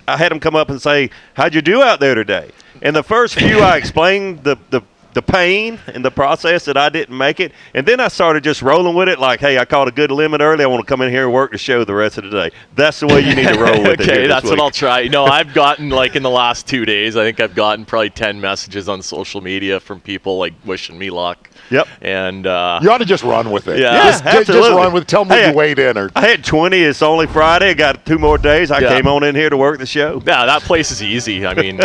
had them come up and say, how'd you do out there today? And the first few, I explained the pain and the process that I didn't make it. And then I started just rolling with it like, hey, I caught a good limit early. I want to come in here and work the show the rest of the day. That's the way you need to roll with it. Okay, that's what I'll try. I've gotten, like, in the last 2 days, I think I've gotten probably 10 messages on social media from people, like, wishing me luck. Yep. And you ought to just run with it. Yeah, just run with it. Tell me you weighed in. I had 20. It's only Friday. I got 2 more days. I came on in here to work the show. Yeah, that place is easy. I mean,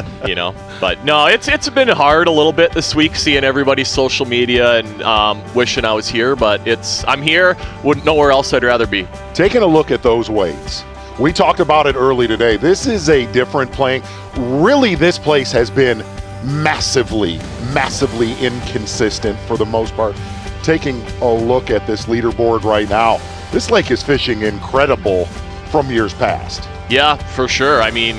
But no, it's been hard a little bit this week, seeing everybody's social media and wishing I was here. But I'm here. Wouldn't nowhere else I'd rather be. Taking a look at those weights. We talked about it early today. This is a different playing. Really, this place has been massively inconsistent for the most part. Taking a look at this leaderboard right now, this lake is fishing incredible from years past. Yeah, for sure. I mean,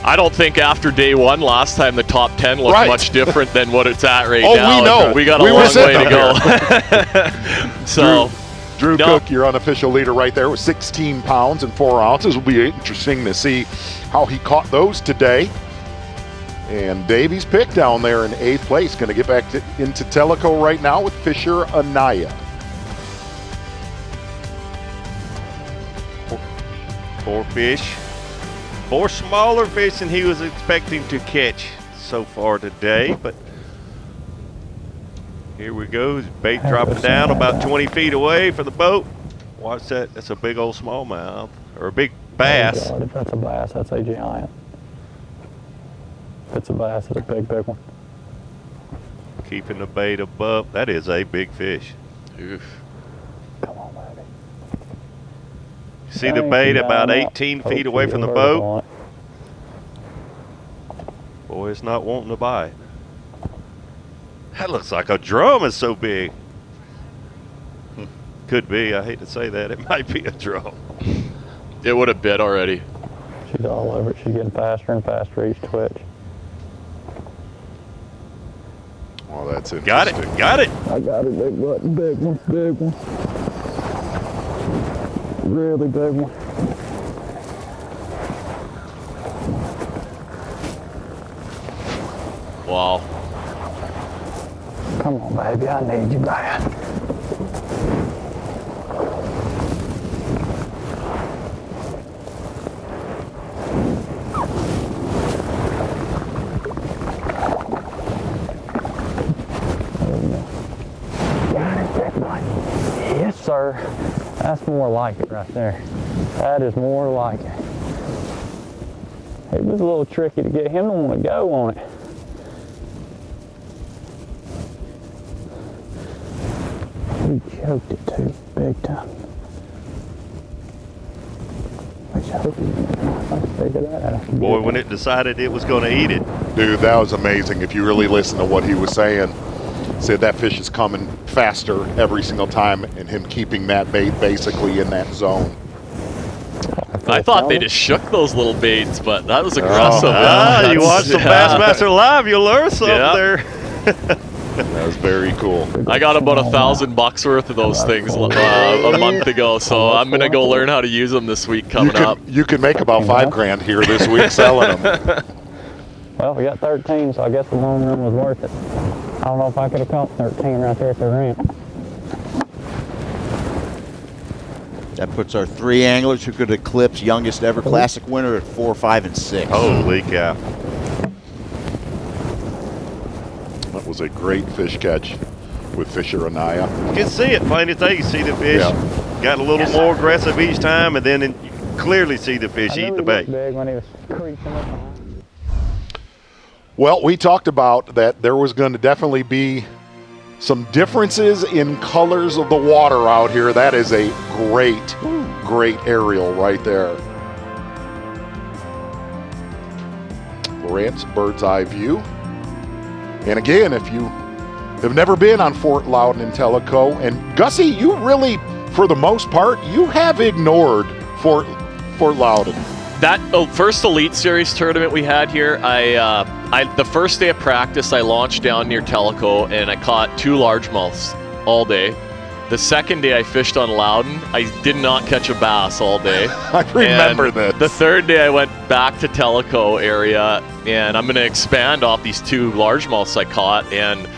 I don't think after day one last time the top 10 looked much different than what it's at right now. We know. We got a long way to go. So, Drew Cook, your unofficial leader right there with 16 pounds and 4 ounces. Will be interesting to see how he caught those today. And Davey's pick down there in 8th place. Going to get back into Tellico right now with Fisher Anaya. 4 fish. 4 smaller fish than he was expecting to catch so far today. But here we go. Bait dropping down about 20 feet away from the boat. Watch that. That's a big old smallmouth. Or a big bass. Oh God, if that's a bass, that's a giant. If it's a bass, it's a big one. Keeping the bait above. That is a big fish. Oof. Come on, baby. See the bait about 18 feet away from the boat? Boy, it's not wanting to bite. That looks like a drum. It's so big. Could be. I hate to say that. It might be a drum. It would have bit already. She's all over it. She's getting faster and faster each twitch. Well, that's it. Got it. Got it. I got it. Big one. Big one. Big one. Really big one. Wow. Come on, baby. I need you bad. Yes, sir. That's more like it right there. That is more like it. It was a little tricky to get him to want to go on it. We choked it too, big time. I figured that out. Boy, when it decided it was going to eat it. Dude, that was amazing. If you really listen to what he was saying, said that fish is coming faster every single time, and him keeping that bait basically in that zone. I thought they just shook those little baits, but that was aggressive. You watch some Bassmaster live, you'll learn something there. That was very cool. I got about $1,000 worth of those things a month ago, so I'm gonna go learn how to use them this week coming up. You can make about $5,000 here this week selling them. Well, we got 13, so I guess the long run was worth it. I don't know if I could have caught 13 right there at the ramp. That puts our 3 anglers who could eclipse youngest ever classic winner at 4, 5, and 6. Holy cow. That was a great fish catch with Fisher Anaya. You can see it plain as day. You see the fish got a little more aggressive each time, and then you clearly see the fish eat the bait. Big when he was creeping up behind. Well, we talked about that there was going to definitely be some differences in colors of the water out here. That is a great aerial right there. Lawrence, bird's eye view. And again, if you have never been on Fort Loudoun and Tellico, and Gussie, you really, for the most part, you have ignored Fort Loudoun. That first Elite Series tournament we had here, the first day of practice, I launched down near Tellico and I caught 2 largemouths all day. The second day I fished on Loudoun, I did not catch a bass all day. I remember that. The third day I went back to Tellico area, and I'm going to expand off these 2 largemouths I caught, and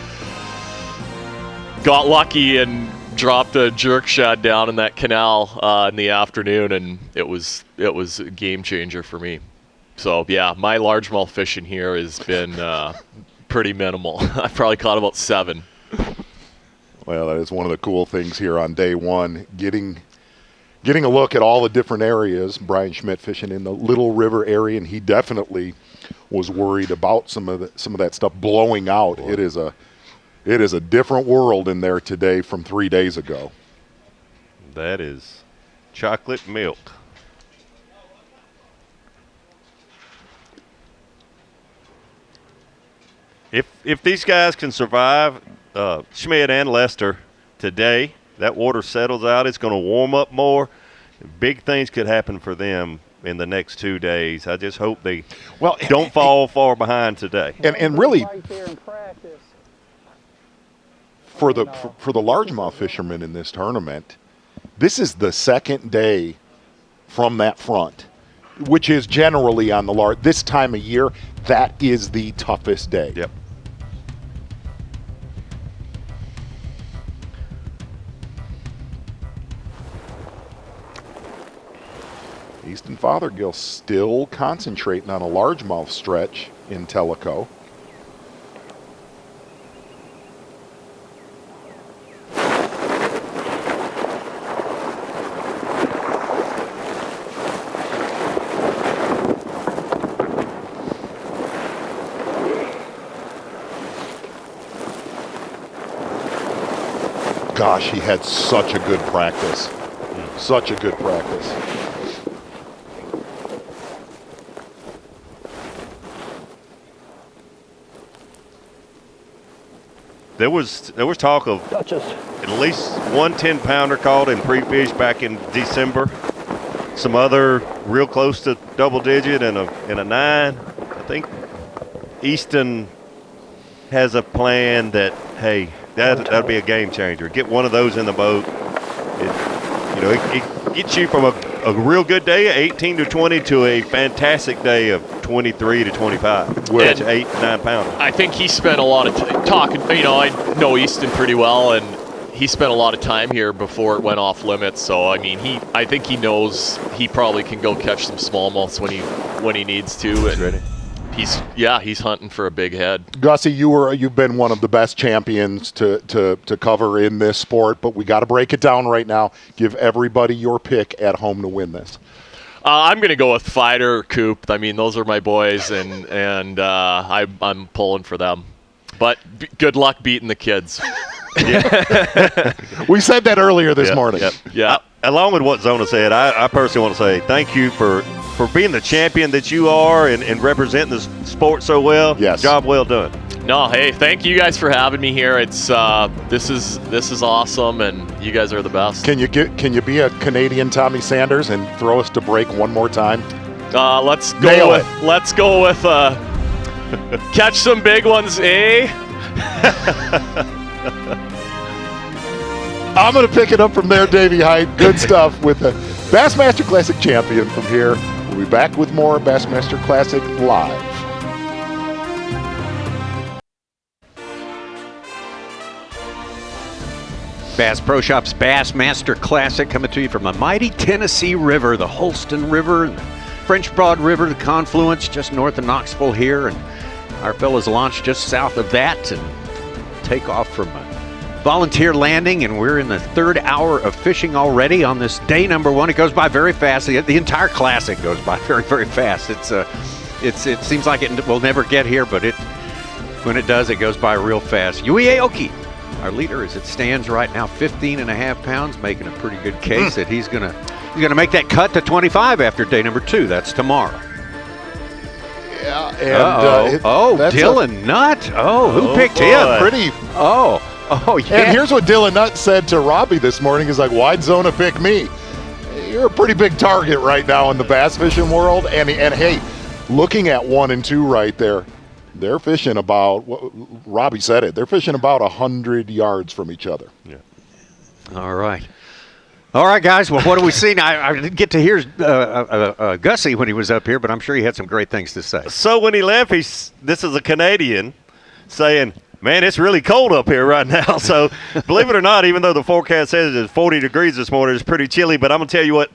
got lucky and dropped a jerk shad down in that canal in the afternoon, and it was a game changer for me. So yeah, my largemouth fishing here has been pretty minimal. I've probably caught about 7. Well, that is one of the cool things here on day one, getting a look at all the different areas. Brian Schmidt fishing in the Little River area, and he definitely was worried about some of that stuff blowing out. It is a different world in there today from 3 days ago. That is chocolate milk. If these guys can survive, Schmidt and Lester today, that water settles out, it's going to warm up more. Big things could happen for them in the next 2 days. I just hope they don't fall far behind today. And really, for the largemouth fishermen in this tournament, this is the second day from that front, which is generally on the this time of year, that is the toughest day. Yep. Easton Fothergill still concentrating on a largemouth stretch in Tellico. Gosh, he had such a good practice. Such a good practice. There was talk of at least 1 10-pounder caught in pre-fish back in December. Some other real close to double digit and a 9. I think Easton has a plan that, hey, that'd be a game changer. Get one of those in the boat. It gets you from a real good day of 18 to 20 to a fantastic day of 23 to 25. Catch 8, 9 pounds. I think he spent a lot of talking. I know Easton pretty well, and he spent a lot of time here before it went off limits. So I mean, I think he knows he probably can go catch some smallmouths when he needs to. And he's ready. He's hunting for a big head. Gussie, you've been one of the best champions to cover in this sport, but we got to break it down right now. Give everybody your pick at home to win this. I'm going to go with Fider or Coop. I mean, those are my boys, and I'm pulling for them. But good luck beating the kids. We said that earlier this morning. Yeah. Along with what Zona said, I personally want to say thank you for being the champion that you are and representing the sport so well. Yes. Job well done. No, hey, thank you guys for having me here. It's this is awesome, and you guys are the best. Can you be a Canadian Tommy Sanders and throw us to break one more time? Let's go with catch some big ones, eh? I'm going to pick it up from there, Davey Height. Good stuff with the Bassmaster Classic champion from here. We'll be back with more Bassmaster Classic Live. Bass Pro Shop's Bassmaster Classic coming to you from a mighty Tennessee river, the Holston River, the French Broad River, the confluence just north of Knoxville here. And our fellas launched just south of that and take off from Volunteer Landing, and we're in the third hour of fishing already on this day number one. It goes by very fast. The entire classic goes by very, very fast. It seems like it will never get here, but when it does, it goes by real fast. Yui Aoki, our leader, as it stands right now, 15.5 pounds, making a pretty good case that he's gonna make that cut to 25 after day number 2. That's tomorrow. Yeah, and Dylan Nutt. Who picked him? Pretty. Oh, yeah. And here's what Dylan Nutt said to Robbie this morning. He's like, why'd Zona pick me? You're a pretty big target right now in the bass fishing world. And hey, looking at 1 and 2 right there, they're fishing about, Robbie said it, they're fishing about 100 yards from each other. Yeah. All right, guys. Well, what do we see now? I didn't get to hear Gussie when he was up here, but I'm sure he had some great things to say. So when he left, this is a Canadian saying, man, it's really cold up here right now. So believe it or not, even though the forecast says it's 40 degrees this morning, it's pretty chilly. But I'm going to tell you what,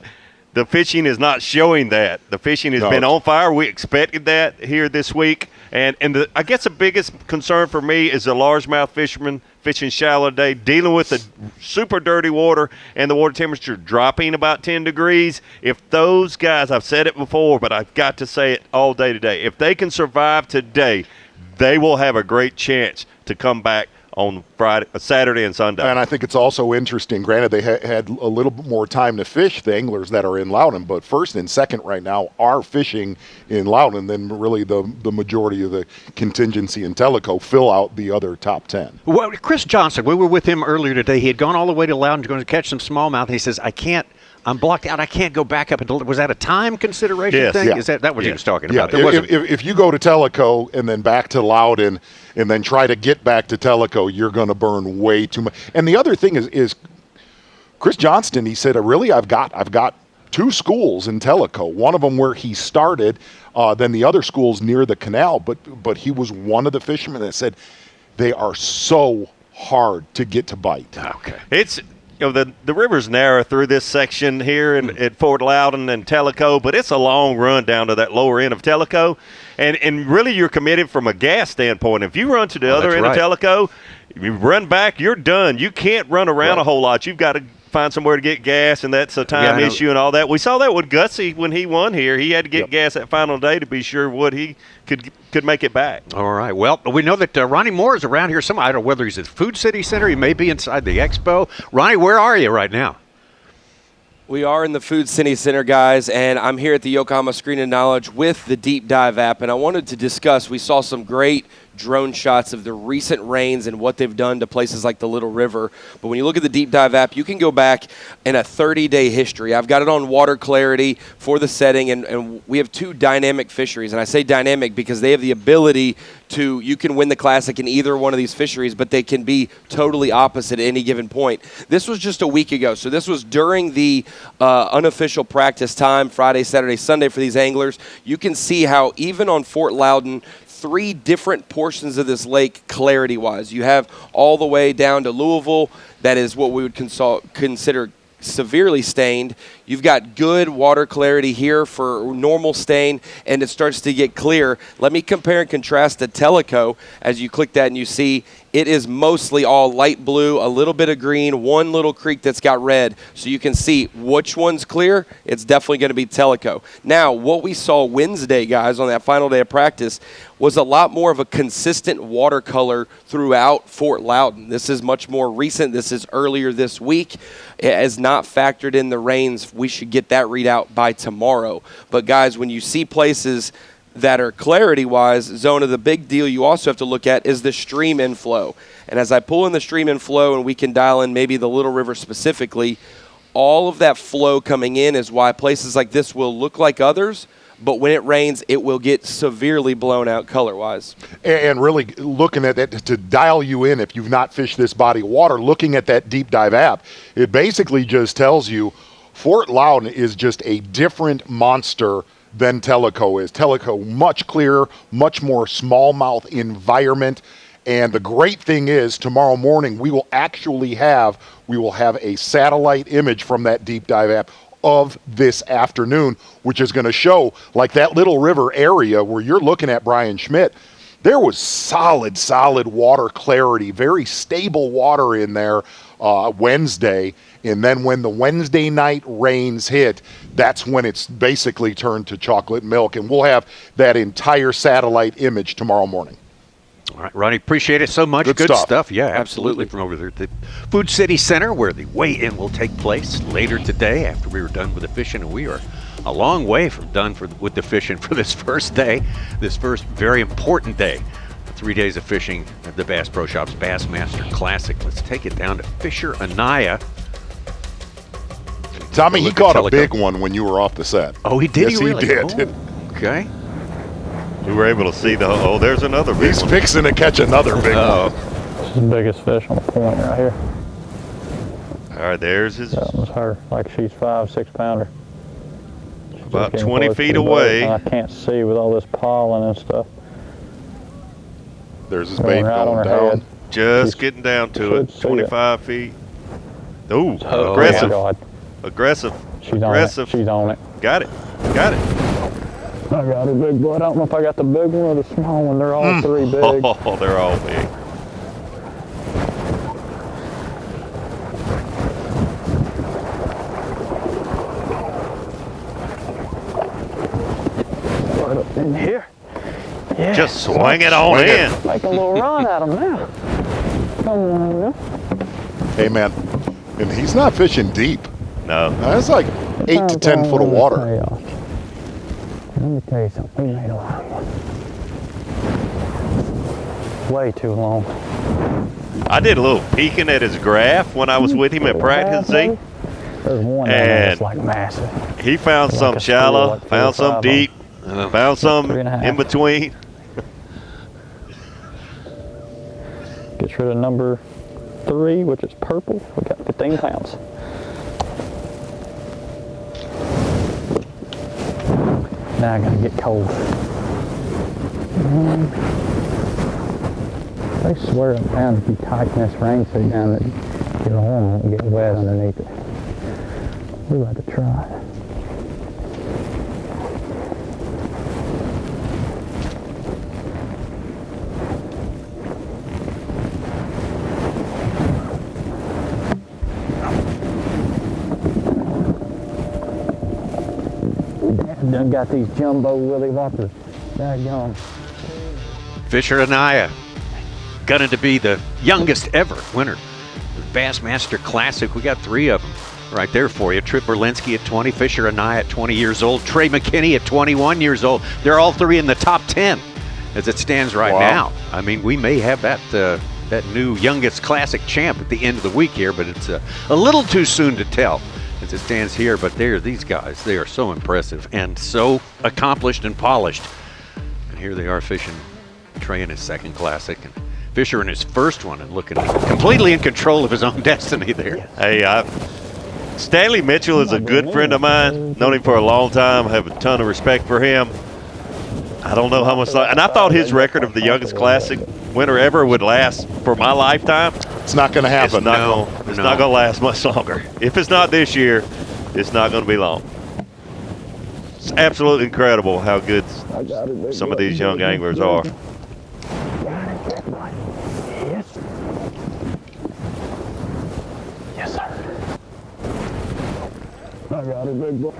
the fishing is not showing that. The fishing has been on fire. We expected that here this week. And I guess the biggest concern for me is the largemouth fishermen fishing shallow today, dealing with the super dirty water and the water temperature dropping about 10 degrees. If those guys, I've said it before, but I've got to say it all day today, if they can survive today, they will have a great chance to come back on Saturday and Sunday. And I think it's also interesting, granted they had a little bit more time to fish, the anglers that are in Loudoun, but first and second right now are fishing in Loudoun, then really the majority of the contingency in Tellico fill out the other top 10. Well, Chris Johnson, we were with him earlier today. He had gone all the way to Loudoun going to catch some smallmouth. He says, I'm blocked out. I can't go back up until. Was that a time consideration thing? Yeah. Is that what he was talking Yeah. about? If you go to Tellico and then back to Loudoun and then try to get back to Tellico, you're going to burn way too much. And the other thing is Chris Johnston, he said, really, I've got 2 schools in Tellico. One of them where he started, then the other school's near the canal. But he was one of the fishermen that said they are so hard to get to bite. Okay. It's the river's narrow through this section here at Fort Loudoun and Tellico, but it's a long run down to that lower end of Tellico. And really you're committed from a gas standpoint. If you run to the other end of Tellico, you run back, you're done. You can't run around a whole lot. You've got to find somewhere to get gas, and that's a time issue and all that. We saw that with Gussie when he won here. He had to get gas that final day to be sure what he could make it back. All right. Well, we know that Ronnie Moore is around here somewhere. I don't know whether he's at the Food City Center. He may be inside the expo. Ronnie, where are you right now? We are in the Food City Center, guys, and I'm here at the Yokohama Screen of Knowledge with the Deep Dive app, and I wanted to discuss, we saw some great drone shots of the recent rains and what they've done to places like the Little River. But when you look at the Deep Dive app, you can go back in a 30-day history. I've got it on water clarity for the setting, and we have 2 dynamic fisheries. And I say dynamic because they have the ability to, you can win the Classic in either one of these fisheries, but they can be totally opposite at any given point. This was just a week ago, so this was during the unofficial practice time, Friday, Saturday, Sunday for these anglers. You can see how even on Fort Loudoun, 3 different portions of this lake clarity-wise. You have all the way down to Louisville. That is what we would consider severely stained. You've got good water clarity here for normal stain, and it starts to get clear. Let me compare and contrast to Tellico. As you click that and you see it is mostly all light blue, a little bit of green, one little creek that's got red. So you can see which one's clear. It's definitely going to be Tellico. Now, what we saw Wednesday, guys, on that final day of practice was a lot more of a consistent watercolor throughout Fort Loudoun. This is much more recent. This is earlier this week. It has not factored in the rains. We should get that readout by tomorrow. But, guys, when you see places that are clarity-wise, Zona, the big deal you also have to look at is the stream inflow. And as I pull in the stream inflow and we can dial in maybe the Little River specifically, all of that flow coming in is why places like this will look like others, but when it rains, it will get severely blown out color-wise. And really looking at that, to dial you in if you've not fished this body of water, looking at that deep dive app, it basically just tells you Fort Loudoun is just a different monster than Tellico is. Tellico, much clearer, much more smallmouth environment. And the great thing is, tomorrow morning, we will have a satellite image from that deep dive app of this afternoon, which is going to show, like that Little River area where you're looking at Brian Schmidt, there was solid water clarity, very stable water in there Wednesday. And then when the Wednesday night rains hit, that's when it's basically turned to chocolate milk. And we'll have that entire satellite image tomorrow morning. All right, Ronnie, appreciate it so much. Good stuff. Yeah, absolutely. From over there at the Food City Center, where the weigh-in will take place later today after we were done with the fishing. And we are a long way from done with the fishing for this first day, this first very important day. 3 days of fishing at the Bass Pro Shops Bassmaster Classic. Let's take it down to Fisher Anaya. Tommy, he caught a big one when you were off the set. Oh, he did? Yes, he really? did. Oh, okay. We were able to see there's another big one. He's fixing to catch another big one. This is the biggest fish on the point right here. All right, there's his. That was her. Like she's 5-6 pounder. She's about just 20 close to feet the boat, away. and I can't see with all this pollen and stuff. There's his Going bait right on going her down. head. Just getting down to it. 25 feet. Ooh, Oh, aggressive. my God. Aggressive. She's aggressive. on it. She's on it. Got it. Got it. I got a big blood. I don't know if I got the big one or the small one. They're all three big. Oh, they're all big. Right up in here. Yeah. Just swing it on in. Make a little run at him now. Come on now. Hey, man, and he's not fishing deep. No. That's like 8 to 10 foot of water. Let me tell you something. We made a long one. Way too long. I did a little peeking at his graph when I was with him at practice, Z. There's one And that's like massive. he found Like some a shallow, school, like found 4 or some 5 deep, found some 3.5. in between. Gets rid of number 3, which is purple. We got 15 pounds. Now I gotta get cold. They swear it down if you tighten this rain suit down that your arm won't get wet underneath it. We're about to try it. Done got these jumbo willy whoppers. Daggone. Fisher Anaya, gunning to be the youngest ever winner of the Bassmaster Classic. We got 3 of them right there for you. Trip Berlinski at 20, Fisher Anaya at 20 years old, Trey McKinney at 21 years old. They're all 3 in the top 10 as it stands right now. I mean, we may have that new youngest classic champ at the end of the week here, but it's a little too soon to tell as it stands here. But these guys, they are so impressive and so accomplished and polished. And here they are fishing. Trey in his second classic and Fisher in his first one, and looking completely in control of his own destiny there. Hey, Stanley Mitchell is a good friend of mine. Known him for a long time. Have a ton of respect for him. I don't know how much, and I thought his record of the youngest classic winner ever would last for my lifetime. It's not going to happen. It's not going to last much longer. If it's not this year, It's not going to be long. It's absolutely incredible how good some of these young anglers are. Yes. Yes, sir. I got it, big boy.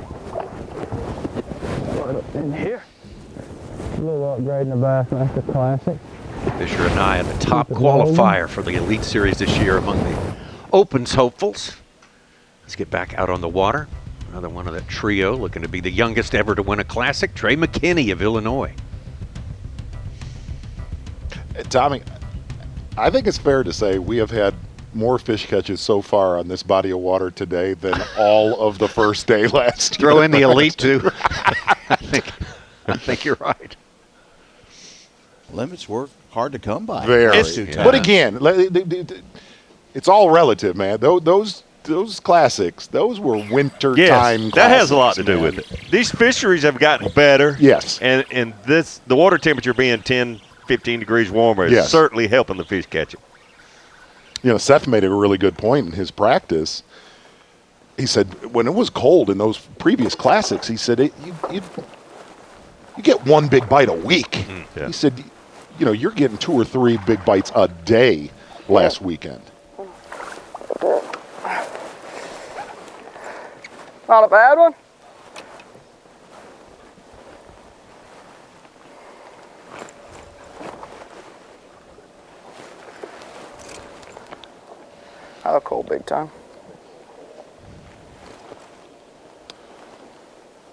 Right up in here. A little upgrade in the Bassmaster Classic. Fisher and I, the top qualifier for the Elite Series this year among the Opens hopefuls. Let's get back out on the water. Another one of that trio, looking to be the youngest ever to win a Classic, Trey McKinney of Illinois. Tommy, I think it's fair to say we have had more fish catches so far on this body of water today than all of the first day last year. Throw in the Elite too. I think you're right. Limits were hard to come by. Very. But again, it's all relative, man. Those classics, those were winter time classics. That has a lot to do with it. These fisheries have gotten better. Yes. And the water temperature being 10, 15 degrees warmer is certainly helping the fish catching. You know, Seth made a really good point in his practice. He said when it was cold in those previous classics, he said you get one big bite a week. He said, you know, you're getting 2 or 3 big bites a day last weekend. Not a bad one. Oh, cool, big time.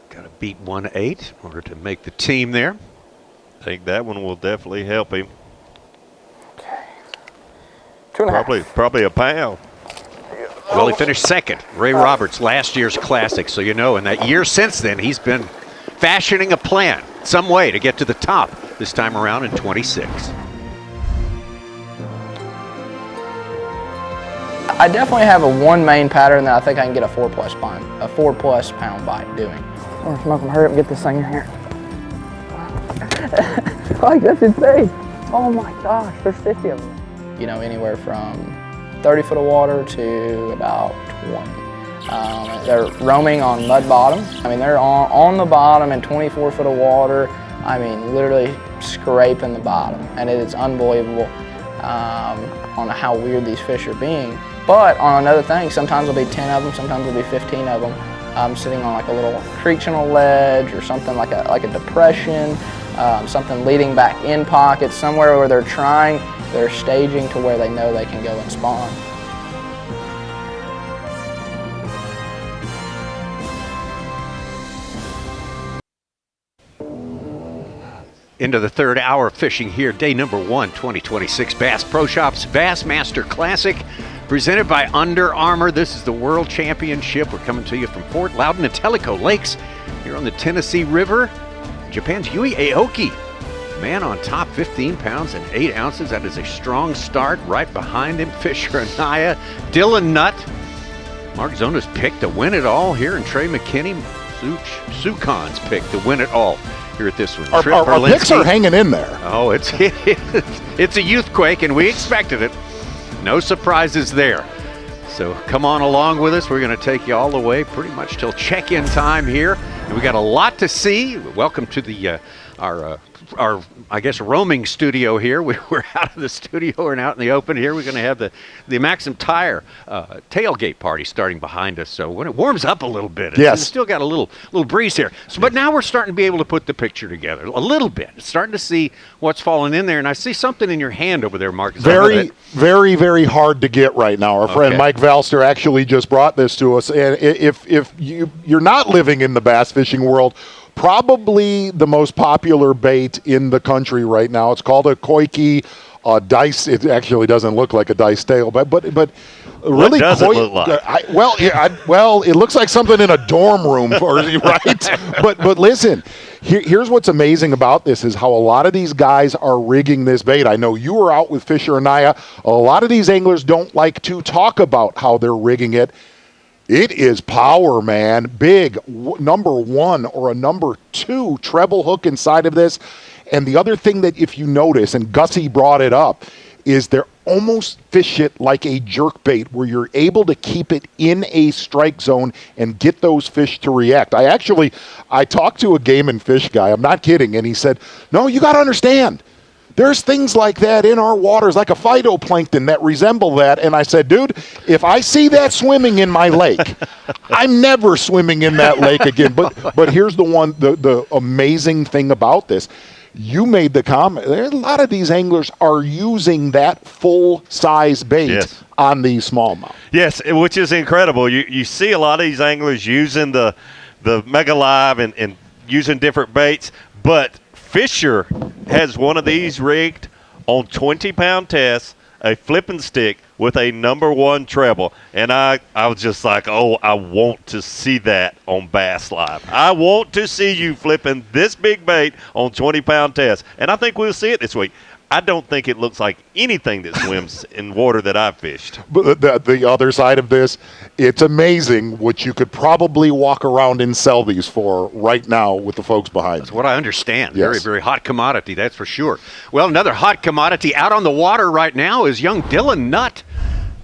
Got to beat 1-8 in order to make the team there. I think that one will definitely help him. Okay. 2.5. Probably a pound. Well, he finished second. Ray Roberts, last year's Classic. So you know, in that year since then, he's been fashioning a plan, some way to get to the top this time around in 26. I definitely have one main pattern that I think I can get a 4+ pound bite doing. Oh, Malcolm, hurry up and get this thing in here. Like, that's insane. Oh my gosh, there's 50 of them. You know, anywhere from 30 foot of water to about 20. They're roaming on mud bottom. I mean, they're on the bottom in 24 foot of water. I mean, literally scraping the bottom. And it is unbelievable on how weird these fish are being. But on another thing, sometimes there'll be 10 of them, sometimes there'll be 15 of them sitting on like a little creektional ledge or something like a depression, something leading back in pockets, somewhere where they're staging to where they know they can go and spawn. Into the third hour of fishing here, day number 1, 2026 Bass Pro Shops Bassmaster Classic, presented by Under Armour. This is the World Championship. We're coming to you from Fort Loudoun and Tellico Lakes here on the Tennessee River. Japan's Yui Aoki, man on top, 15 pounds and 8 ounces. That is a strong start. Right behind him, Fisher Anaya, Dylan Nutt. Mark Zona's pick to win it all here, and Trey McKinney, Sukon's pick to win it all here at this one. Our picks are hanging in there. Oh, it's a youth quake, and we expected it. No surprises there. So come on along with us. We're going to take you all the way pretty much till check-in time here. And we got a lot to see. Welcome to the our I guess roaming studio here. We're out of the studio and out in the open here. We're going to have the Maxim Tire tailgate party starting behind us. So when it warms up a little bit, it's still got a little breeze here. So, but now we're starting to be able to put the picture together a little bit. Starting to see what's falling in there, and I see something in your hand over there, Mark. Very, very hard to get right now. Our friend Mike Valster actually just brought this to us, and if you're not living in the bass fishing world, probably the most popular bait in the country right now. It's called a koiki dice. It actually doesn't look like a dice tail, but really, what does it look like? Well, it looks like something in a dorm room, right? But listen, here's what's amazing about this is how a lot of these guys are rigging this bait. I know you were out with Fisher Anaya. A lot of these anglers don't like to talk about how they're rigging it. It is power, man. Big number 1 or a number 2 treble hook inside of this. And the other thing that if you notice, and Gussie brought it up, is they're almost fish it like a jerk bait where you're able to keep it in a strike zone and get those fish to react. I talked to a game and fish guy, I'm not kidding, and he said, no, you got to understand, there's things like that in our waters, like a phytoplankton that resemble that. And I said, dude, if I see that swimming in my lake, I'm never swimming in that lake again. But here's the amazing thing about this. You made the comment, a lot of these anglers are using that full-size bait on these smallmouth. Yes, which is incredible. You see a lot of these anglers using the Mega Live and using different baits, but Fisher has one of these rigged on 20-pound tests, a flipping stick with a #1 treble. And I was just like, oh, I want to see that on Bass Live. I want to see you flipping this big bait on 20-pound tests. And I think we'll see it this week. I don't think it looks like anything that swims in water that I've fished. But the other side of this, it's amazing what you could probably walk around and sell these for right now with the folks behind. That's what I understand. Yes. Very, very hot commodity, that's for sure. Well, another hot commodity out on the water right now is young Dylan Nutt,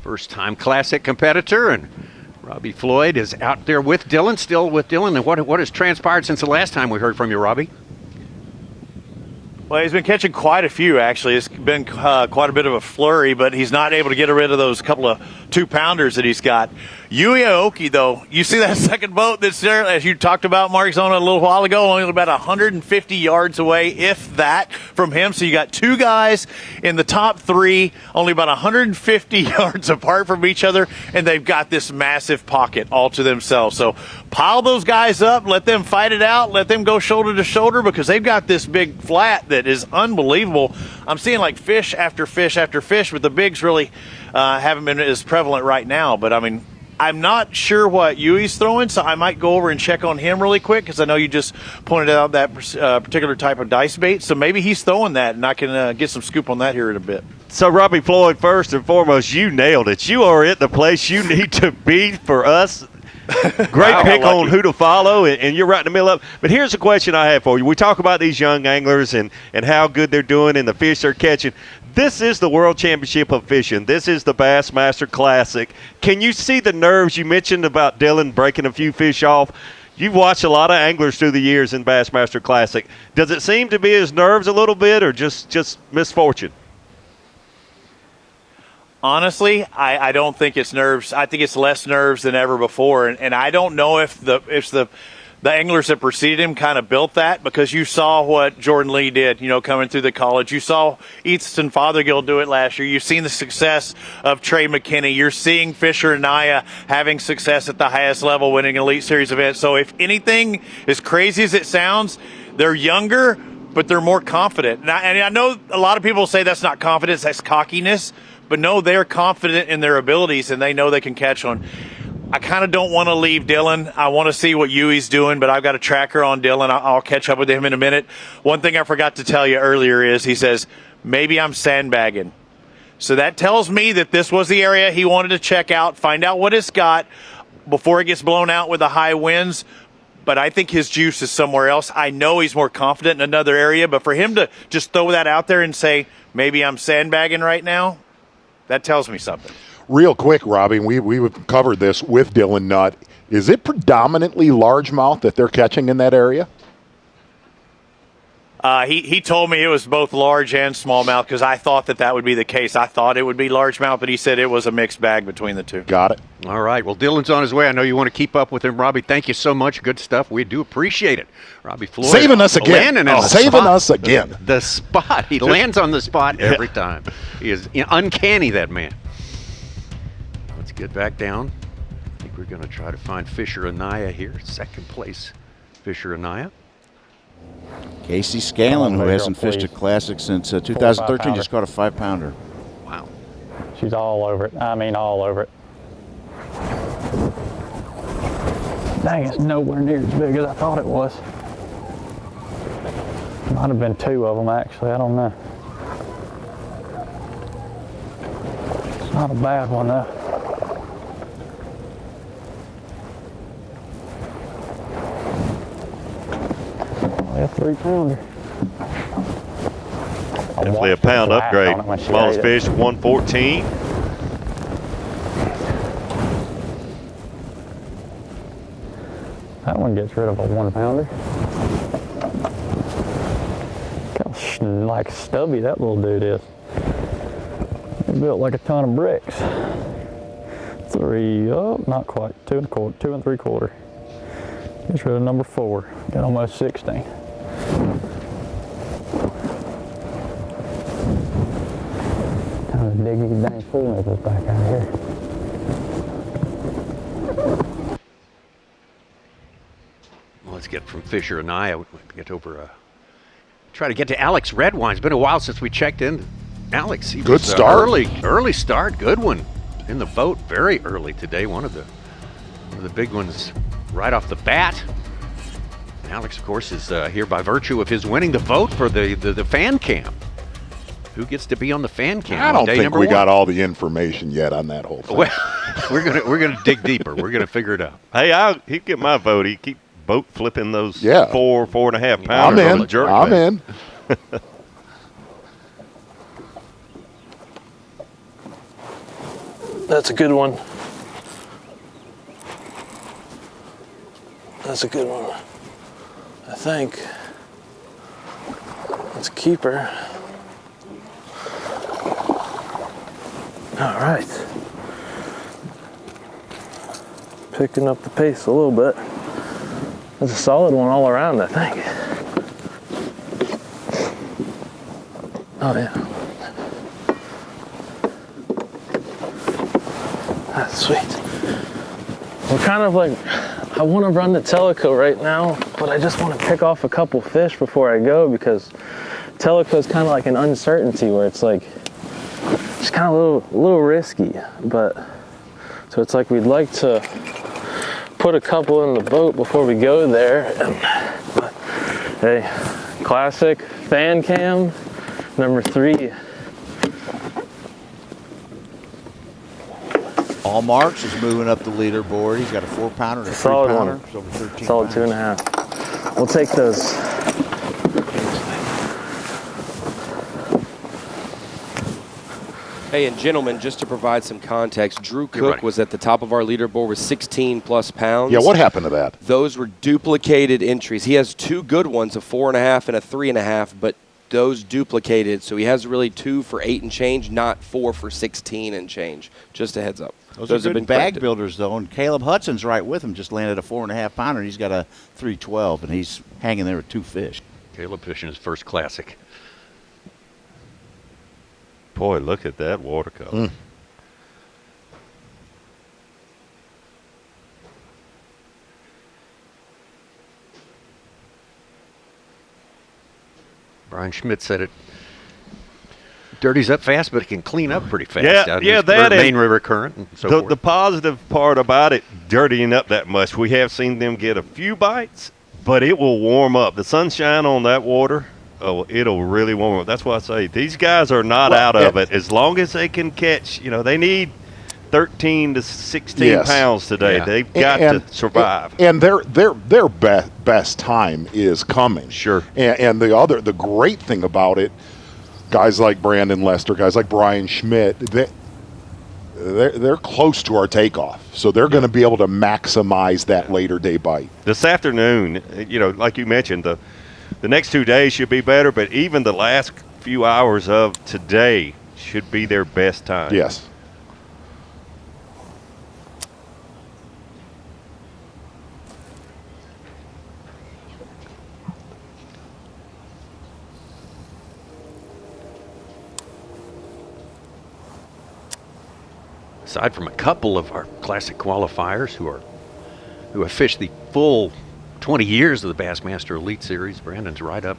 first-time Classic competitor, and Robbie Floyd is out there with Dylan, still with Dylan. And what has transpired since the last time we heard from you, Robbie? Well, he's been catching quite a few, actually. It's been quite a bit of a flurry, but he's not able to get rid of those couple of 2-pounders that he's got. Yui Aoki, though, you see that second boat that's there, as you talked about, Mark Zona, a little while ago, only about 150 yards away, if that, from him. So you got two guys in the top three, only about 150 yards apart from each other, and they've got this massive pocket all to themselves. So pile those guys up, let them fight it out, let them go shoulder to shoulder, because they've got this big flat that is unbelievable. I'm seeing like fish after fish after fish, but the bigs really haven't been as prevalent right now. But I mean, I'm not sure what Yui's throwing, so I might go over and check on him really quick, because I know you just pointed out that particular type of dice bait. So maybe he's throwing that, and I can get some scoop on that here in a bit. So, Robbie Floyd, first and foremost, you nailed it. You are at the place you need to be for us. Great pick on who to follow, and you're right in the middle of it. But here's a question I have for you. We talk about these young anglers and how good they're doing and the fish they're catching. This is the World Championship of Fishing. This is the Bassmaster Classic. Can you see the nerves? You mentioned about Dylan breaking a few fish off. You've watched a lot of anglers through the years in Bassmaster Classic. Does it seem to be his nerves a little bit, or just misfortune? Honestly, I don't think it's nerves. I think it's less nerves than ever before. And I don't know if the anglers that preceded him kind of built that, because you saw what Jordan Lee did, coming through the college. You saw Easton Fothergill do it last year. You've seen the success of Trey McKinney. You're seeing Fisher and Naya having success at the highest level, winning Elite Series events. So if anything, as crazy as it sounds, they're younger, but they're more confident. And I know a lot of people say that's not confidence, that's cockiness. But no, they're confident in their abilities, and they know they can catch one. I kind of don't want to leave Dylan. I want to see what Yui's doing, but I've got a tracker on Dylan. I'll catch up with him in a minute. One thing I forgot to tell you earlier is he says, maybe I'm sandbagging. So that tells me that this was the area he wanted to check out, find out what it's got before it gets blown out with the high winds. But I think his juice is somewhere else. I know he's more confident in another area, but for him to just throw that out there and say, maybe I'm sandbagging right now, that tells me something. Real quick, Robbie, we've covered this with Dylan Nutt. Is it predominantly largemouth that they're catching in that area? He told me it was both large and smallmouth, because I thought that would be the case. I thought it would be largemouth, but he said it was a mixed bag between the two. Got it. All right. Well, Dylan's on his way. I know you want to keep up with him, Robbie. Thank you so much. Good stuff. We do appreciate it. Robbie Floyd. Saving us again. Us again. The spot. He lands on the spot every time. He is uncanny, that man. Let's get back down. I think we're going to try to find Fisher and Naya here. Second place, Fisher and Naya. Casey Scalen, who hasn't fished a Classic since 2013, just caught a 5-pounder. Wow. She's all over it. I mean, all over it. Dang, it's nowhere near as big as I thought it was. Might have been 2 of them, actually. I don't know. It's not a bad one, though. A 3-pounder. Definitely a pound upgrade. Smallest fish, 114. That one gets rid of a 1 pounder. Look how like stubby that little dude is. He built like a ton of bricks. 3, oh, not quite, 2 3/4. Gets rid of number 4. Got almost 16. Time to dig these dang pool nipples back out of here. Let's get from Fisher and I get over, try to get to Alex Redwine. It's been a while since we checked in. Alex, he good was, start. Early start, good one in the boat, very early today. One of the big ones right off the bat. Alex, of course, is here by virtue of his winning the vote for the fan cam. Who gets to be on the fan cam? I don't think we one? got all the information yet on that whole thing. Well, we're gonna dig deeper. We're gonna figure it out. Hey, he'd get my vote. He'd keep boat flipping those 4.5 pounders on the jerk. I'm in. That's a good one. That's a good one. I think. That's a keeper. All right. Picking up the pace a little bit. That's a solid one all around, I think. Oh, yeah. That's sweet. We're kind of like, I want to run the Tellico right now, but I just want to pick off a couple fish before I go because Tellico is kind of like an uncertainty where it's like, it's kind of a little risky, but so it's like we'd like to put a couple in the boat before we go there. But, hey, classic fan cam number 3. All Marks is moving up the leaderboard. He's got a 4 pounder and a 3 solid pounder. one. It's over 13 Solid pounds. 2.5. We'll take those. Hey, and gentlemen, just to provide some context, Drew Cook was at the top of our leaderboard with 16 plus pounds. Yeah, what happened to that? Those were duplicated entries. He has 2 good ones, a 4.5 and a 3.5, but those duplicated. So he has really 2 for 8 and change, not 4 for 16 and change. Just a heads up. Those are good bag builders, though, and Caleb Hudson's right with him. Just landed a 4.5 pounder, and he's got a 312, and he's hanging there with 2 fish. Caleb fishing his first classic. Boy, look at that watercolor. Brian Schmidt said it dirties up fast, but it can clean up pretty fast. Yeah, that main river current and so forth. The positive part about it dirtying up that much, we have seen them get a few bites, but it will warm up. The sunshine on that water, it'll really warm up. That's why I say these guys are not out of it as long as they can catch. You know, they need 13 to 16 pounds today. Yeah. They've got to survive. And their best time is coming. Sure. And the great thing about it, guys like Brandon Lester, guys like Brian Schmidt, they're close to our takeoff. So they're going to be able to maximize that later day bite. This afternoon, you know, like you mentioned, the next 2 days should be better, but even the last few hours of today should be their best time. Yes. Aside from a couple of our classic qualifiers who have fished the full 20 years of the Bassmaster Elite Series, Brandon's right up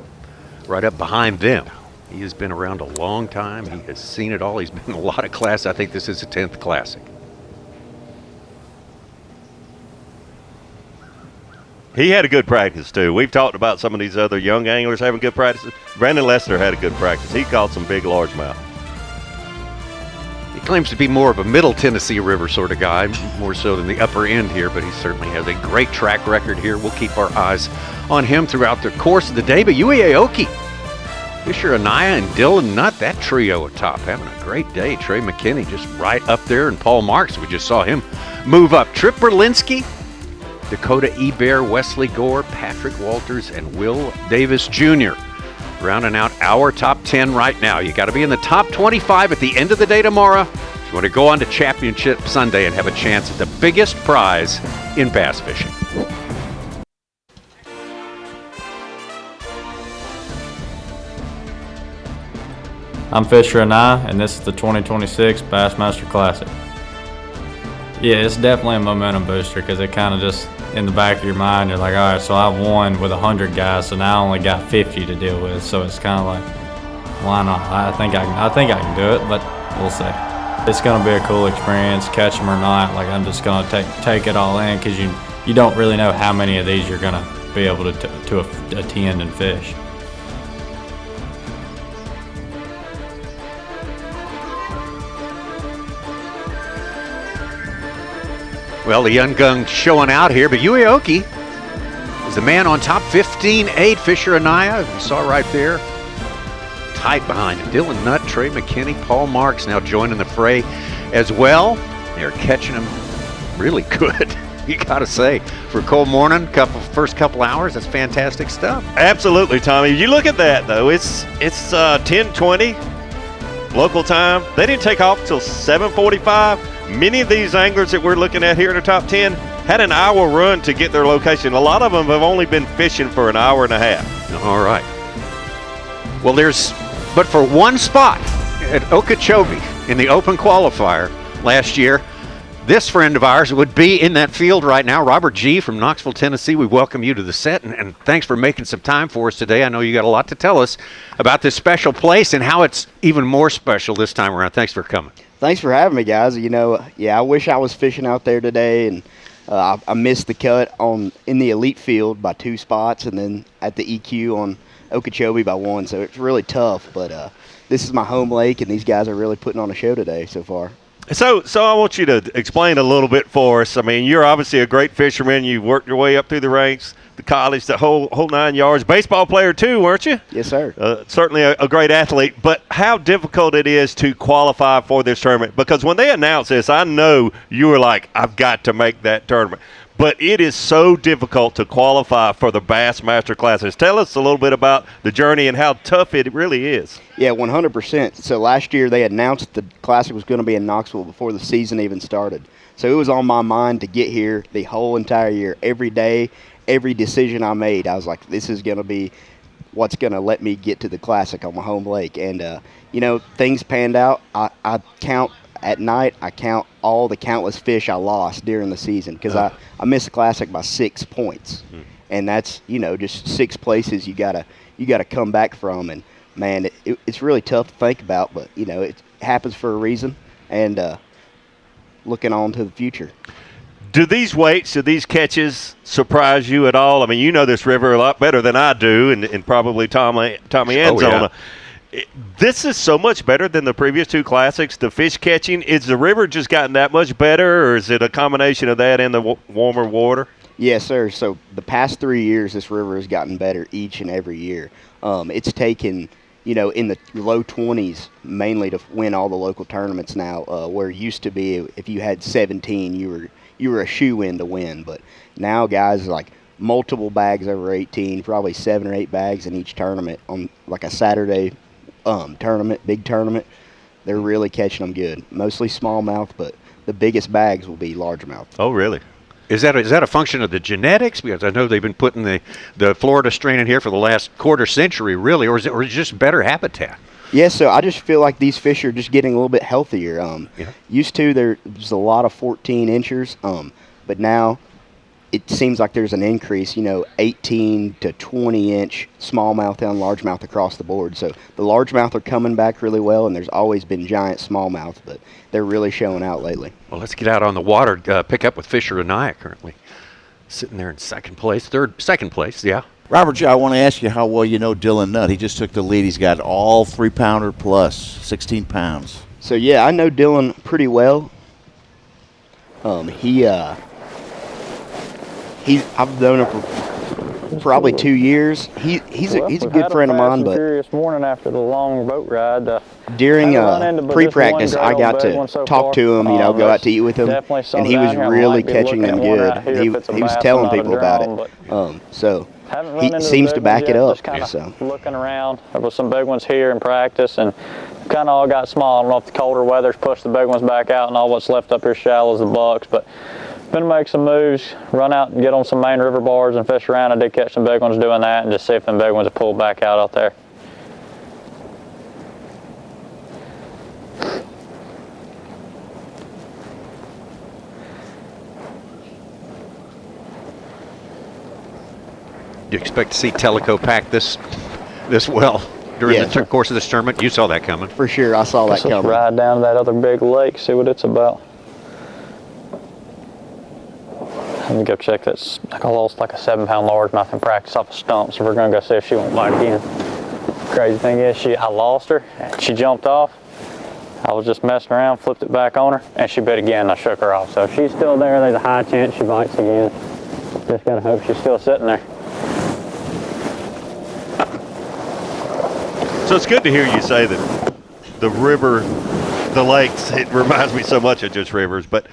behind them. He has been around a long time. He has seen it all. He's been in a lot of classes. I think this is his 10th classic. He had a good practice, too. We've talked about some of these other young anglers having good practices. Brandon Lester had a good practice. He caught some big largemouth. He claims to be more of a middle Tennessee River sort of guy, more so than the upper end here, but he certainly has a great track record here. We'll keep our eyes on him throughout the course of the day. But Yui Aoki Fisher Anaya and Dylan Nutt, that trio at top, having a great day. Trey McKinney just right up there, and Paul Marks, we just saw him move up. Trip Berlinski, Dakota Ebert, Wesley Gore, Patrick Walters, and Will Davis Jr. rounding out our top 10 right now. You got to be in the top 25 at the end of the day tomorrow if you want to go on to Championship Sunday and have a chance at the biggest prize in bass fishing. I'm Fisher Anaya, and this is the 2026 Bassmaster Classic. Yeah, it's definitely a momentum booster because it kind of just, in the back of your mind, you're like, all right, so I won with 100 guys, so now I only got 50 to deal with. So it's kind of like, why not? I think I can do it, but we'll see. It's going to be a cool experience, catch them or not. Like, I'm just going to take it all in because you don't really know how many of these you're going to be able to attend and fish. Well, the young gun showing out here, but Ueoki is the man on top, 15-8. Fisher Anaya, we saw right there, tight behind him. Dylan Nutt, Trey McKinney, Paul Marks now joining the fray as well. They're catching them really good, you got to say. For a cold morning, first couple hours, that's fantastic stuff. Absolutely, Tommy. You look at that, though. It's 10:20 local time. They didn't take off until 7:45. Many of these anglers that we're looking at here in the top 10 had an hour run to get their location. A lot of them have only been fishing for an hour and a half. All right. Well, but for one spot at Okeechobee in the Open Qualifier last year, this friend of ours would be in that field right now. Robert G. from Knoxville, Tennessee. We welcome you to the set, and thanks for making some time for us today. I know you got a lot to tell us about this special place and how it's even more special this time around. Thanks for coming. Thanks for having me, guys. You know, I wish I was fishing out there today, and I missed the cut in the elite field by 2 spots, and then at the EQ on Okeechobee by 1. So it's really tough, but this is my home lake, and these guys are really putting on a show today so far. So I want you to explain a little bit for us. I mean, you're obviously a great fisherman. You worked your way up through the ranks, the college, the whole 9 yards. Baseball player too, weren't you? Yes, sir. Certainly a great athlete. But how difficult it is to qualify for this tournament? Because when they announced this, I know you were like, I've got to make that tournament. But it is so difficult to qualify for the Bassmaster Classics. Tell us a little bit about the journey and how tough it really is. Yeah, 100%. So last year they announced the Classic was going to be in Knoxville before the season even started. So it was on my mind to get here the whole entire year. Every day, every decision I made, I was like, this is going to be what's going to let me get to the Classic on my home lake. And, you know, things panned out. I count at night, I count all the countless fish I lost during the season because I missed the Classic by 6 points. And that's, you know, just 6 places you gotta come back from. And, man, it's really tough to think about, but, you know, it happens for a reason. And looking on to the future. Do these weights, do these catches surprise you at all? I mean, you know this river a lot better than I do, and probably Tommy and Zona. Yeah. This is so much better than the previous 2 classics. The fish catching, is the river just gotten that much better, or is it a combination of that and the warmer water? Yes, sir. So the past 3 years, this river has gotten better each and every year. It's taken, you know, in the low 20s mainly to win all the local tournaments now, where it used to be if you had 17, you were a shoe-in to win. But now guys like multiple bags over 18, probably 7 or 8 bags in each tournament on like a Saturday tournament, big tournament. They're really catching them good. Mostly smallmouth, but the biggest bags will be largemouth. Oh, really? Is that a function of the genetics? Because I know they've been putting the Florida strain in here for the last quarter century, really, or is it just better habitat? Yeah, so I just feel like these fish are just getting a little bit healthier. Used to there was a lot of 14 inchers, but now it seems like there's an increase, you know, 18 to 20 inch smallmouth and largemouth across the board. So the largemouth are coming back really well, and there's always been giant smallmouth, but they're really showing out lately. Well, let's get out on the water, pick up with Fisher Anaya currently. Sitting there in second place, yeah. Robert G., I want to ask you how well you know Dylan Nutt. He just took the lead. He's got all 3-pounder plus, 16 pounds. So, yeah, I know Dylan pretty well. I've known him for probably 2 years. He's a good friend of mine, but furious morning after the long boat ride. During pre-practice, I got to talk to him, go out to eat with him, and he was really catching them good. He was telling people about it. So he seems to back it up. So looking around, there was some big ones here in practice, and kind of all got small. I don't know if the colder weather's pushed the big ones back out, and all what's left up here shallow is the bucks. But gonna make some moves, run out and get on some main river bars and fish around. I did catch some big ones doing that, and just see if them big ones have pulled back out there. Do you expect to see Tellico pack this well during the course of this tournament? You saw that coming. For sure, I saw that coming. Let's ride down to that other big lake, see what it's about. Let me go check this. I lost like a 7-pound largemouth in practice off a stump, so we're gonna go see if she won't bite again. Crazy thing is, I lost her, and she jumped off. I was just messing around, flipped it back on her, and she bit again, and I shook her off. So if she's still there, there's a high chance she bites again. Just gotta hope she's still sitting there. So it's good to hear you say that the river, the lakes, it reminds me so much of just rivers, but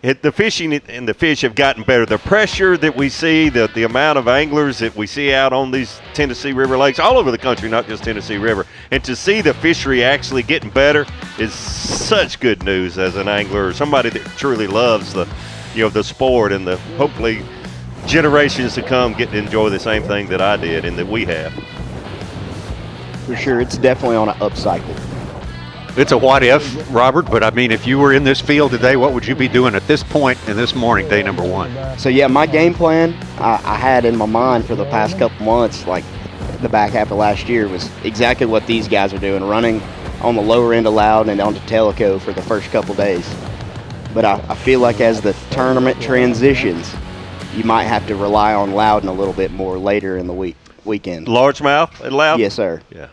the fishing and the fish have gotten better. The pressure that we see, the amount of anglers that we see out on these Tennessee River lakes, all over the country, not just Tennessee River, and to see the fishery actually getting better is such good news as an angler or somebody that truly loves the sport, and the hopefully generations to come get to enjoy the same thing that I did and that we have. For sure, it's definitely on an upcycle. It's a what if, Robert, but I mean, if you were in this field today, what would you be doing at this point in this morning, day number one? So yeah, my game plan I had in my mind for the past couple months, like the back half of last year, was exactly what these guys are doing, running on the lower end of Loudoun and onto Tellico for the first couple days. But I feel like as the tournament transitions, you might have to rely on Loudoun a little bit more later in the weekend. Largemouth at Loudoun? Yes, sir. Yeah.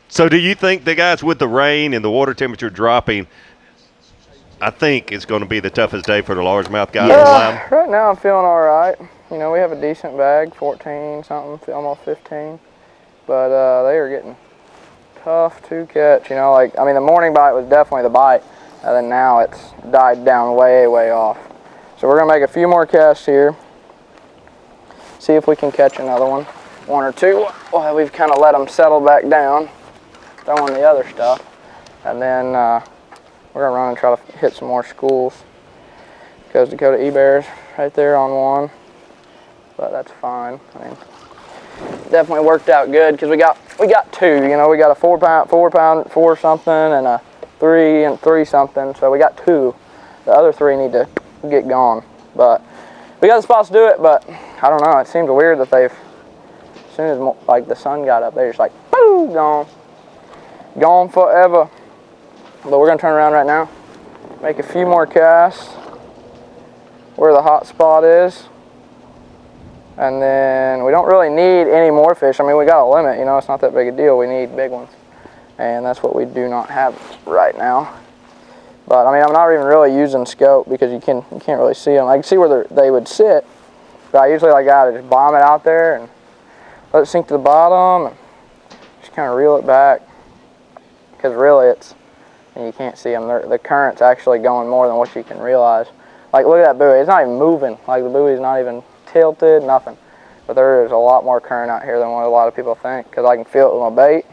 So do you think the guys, with the rain and the water temperature dropping, I think it's going to be the toughest day for the largemouth guys? Right now I'm feeling all right. We have a decent bag, 14 something, almost 15. But they are getting tough to catch. The morning bite was definitely the bite, and then now it's died down way, way off. So we're going to make a few more casts here, see if we can catch another one or two. Well, we've kind of let them settle back down, throwing the other stuff, and then we're gonna run and try to hit some more schools. Goes to go to B.A.S. right there on one, but that's fine. Definitely worked out good because we got two. We got a 4 pound 4 something and a 3 and 3 something. So we got two. The other 3 need to get gone, but we got the spots to do it. But I don't know. It seems weird that as soon as the sun got up, they're just like boom, gone forever. But we're gonna turn around right now, make a few more casts where the hot spot is, and then we don't really need any more fish. We got a limit, it's not that big a deal. We need big ones, and that's what we do not have right now. But I'm not even really using scope because you can't really see them. I can see where they would sit, but I usually like to just bomb it out there and let it sink to the bottom and just kind of reel it back. Because really you can't see them. The current's actually going more than what you can realize. Look at that buoy. It's not even moving. The buoy's not even tilted, nothing. But there is a lot more current out here than what a lot of people think, because I can feel it with my bait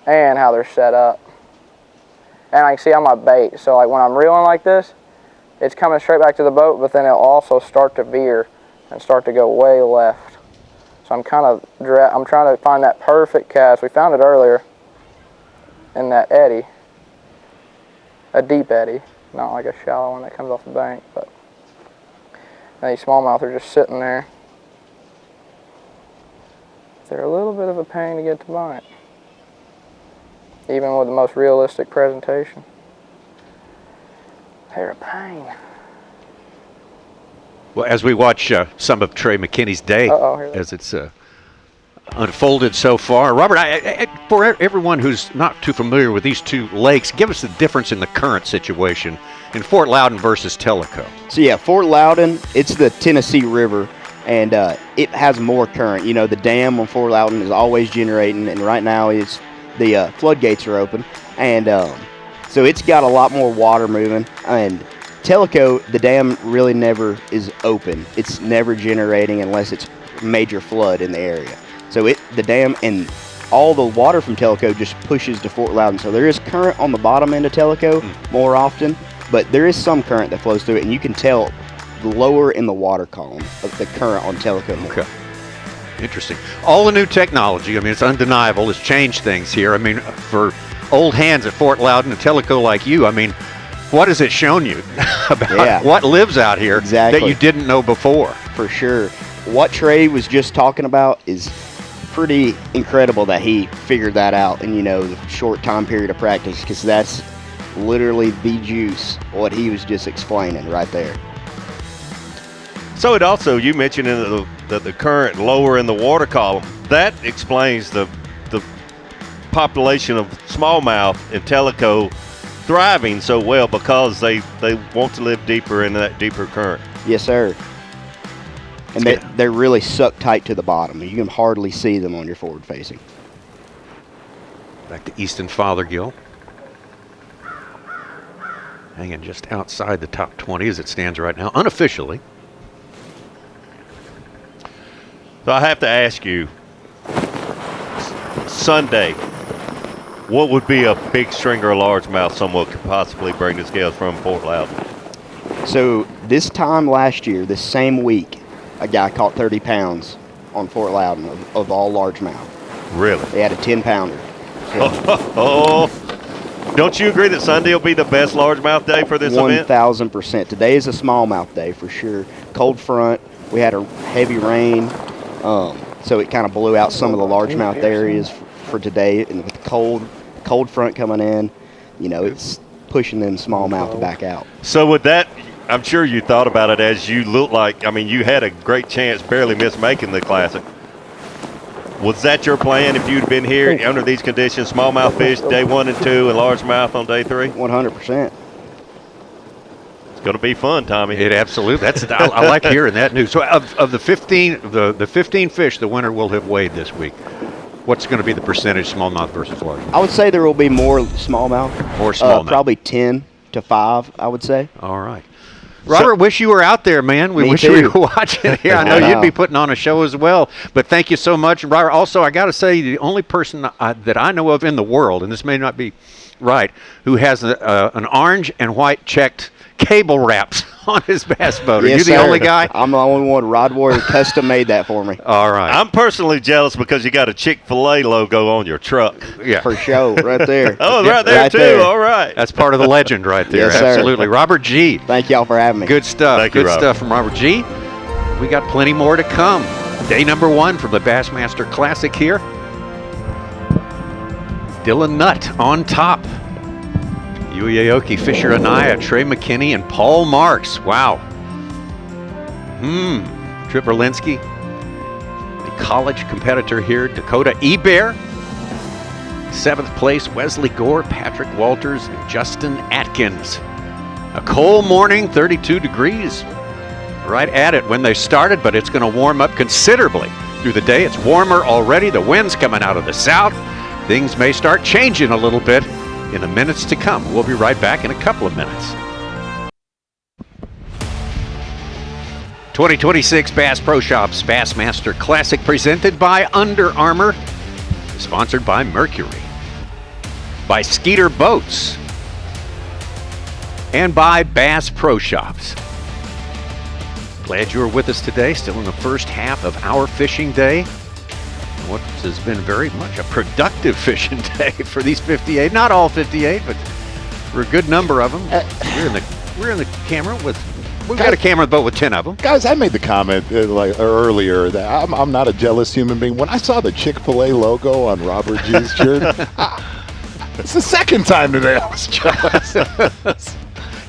and how they're set up. And I can see on my bait. So when I'm reeling like this, it's coming straight back to the boat, but then it'll also start to veer and start to go way left. So I'm trying to find that perfect cast. We found it earlier in that eddy, a deep eddy, not like a shallow one that comes off the bank, but these smallmouth are just sitting there. They're a little bit of a pain to get to bite, even with the most realistic presentation. They're a pain. Well, as we watch some of Trey McKinney's day, as it's unfolded so far, Robert, for everyone who's not too familiar with these two lakes, give us the difference in the current situation in Fort Loudoun versus Tellico. So yeah, Fort Loudoun, it's the Tennessee River, and it has more current. You know, the dam on Fort Loudoun is always generating, and right now the floodgates are open, and so it's got a lot more water moving. And Tellico, the dam really never is open. It's never generating unless it's major flood in the area. So the dam and all the water from Tellico just pushes to Fort Loudoun. So there is current on the bottom end of Tellico more often, but there is some current that flows through it, and you can tell lower in the water column of the current on Tellico more. Okay. Interesting. All the new technology, I mean, it's undeniable, has changed things here. I mean, for old hands at Fort Loudoun and Tellico like you, I mean, what has it shown you about what lives out here that you didn't know before? For sure. What Trey was just talking about is pretty incredible that he figured that out in, you know, the short time period of practice, because that's literally the juice, what he was just explaining right there. So it also, you mentioned the current lower in the water column, that explains the population of smallmouth in Tellico thriving so well, because they want to live deeper in that deeper current. Yes, sir. And they're really sucked tight to the bottom. You can hardly see them on your forward facing. Back to Easton Fothergill. Hanging just outside the top 20 as it stands right now, unofficially. So I have to ask you, Sunday, what would be a big stringer or largemouth someone could possibly bring the scales from Fort Loudoun? So this time last year, this same week, a guy caught 30 pounds on Fort Loudoun of all largemouth. Really? They had a 10-pounder. Don't you agree that Sunday will be the best largemouth day for this event? 1,000%. Today is a smallmouth day for sure. Cold front. We had a heavy rain, so it kind of blew out some of the largemouth areas for today. And with the cold front coming in, you know, it's pushing them smallmouth back out. So with that, I'm sure you thought about it as you look like, I mean, you had a great chance, barely missed making the Classic. Was that your plan if you'd been here under these conditions, smallmouth fish day 1 and 2 and largemouth on day 3? 100%. It's going to be fun, Tommy. It absolutely. I like hearing that news. So of the 15 fish the winner will have weighed this week, what's going to be the percentage smallmouth versus largemouth? I would say there will be more smallmouth. More smallmouth. Probably 10 to 5, I would say. All right. Robert, wish you were out there, man. We wish too. we were watching here. I know you'd be putting on a show as well. But thank you so much, Robert. Also, I got to say, the only person that I know of in the world, and this may not be right, who has an orange and white checked cable wraps on his bass boat. Are you the only guy? I'm the only one. Rod Warrior custom made that for me. All right. I'm personally jealous because you got a Chick-fil-A logo on your truck. Yeah. For sure, right there. Oh, right there, too. There. All right. That's part of the legend right there. Yes, absolutely. Sir. Robert G. Thank y'all for having me. Good stuff. Thank you, Good Rob. stuff from Robert G. We got plenty more to come. Day number 1 from the Bassmaster Classic here. Dylan Nutt on top. Yui Aoki, Fisher Anaya, Trey McKinney, and Paul Marks. Wow. Trip Berlinski, the college competitor here, Dakota Ebear. 7th place, Wesley Gore, Patrick Walters, and Justin Atkins. A cold morning, 32 degrees. Right at it when they started, but it's going to warm up considerably through the day. It's warmer already. The wind's coming out of the south. Things may start changing a little bit in the minutes to come. We'll be right back in a couple of minutes. 2026 Bass Pro Shops Bassmaster Classic presented by Under Armour, sponsored by Mercury, by Skeeter Boats, and by Bass Pro Shops. Glad you were with us today, still in the first half of our fishing day. What has been very much a productive fishing day for these 58. Not all 58, but for a good number of them. We're in the camera with. We've got a camera boat with 10 of them. Guys, I made the comment earlier that I'm not a jealous human being. When I saw the Chick-fil-A logo on Robert G's shirt, it's the second time today I was jealous.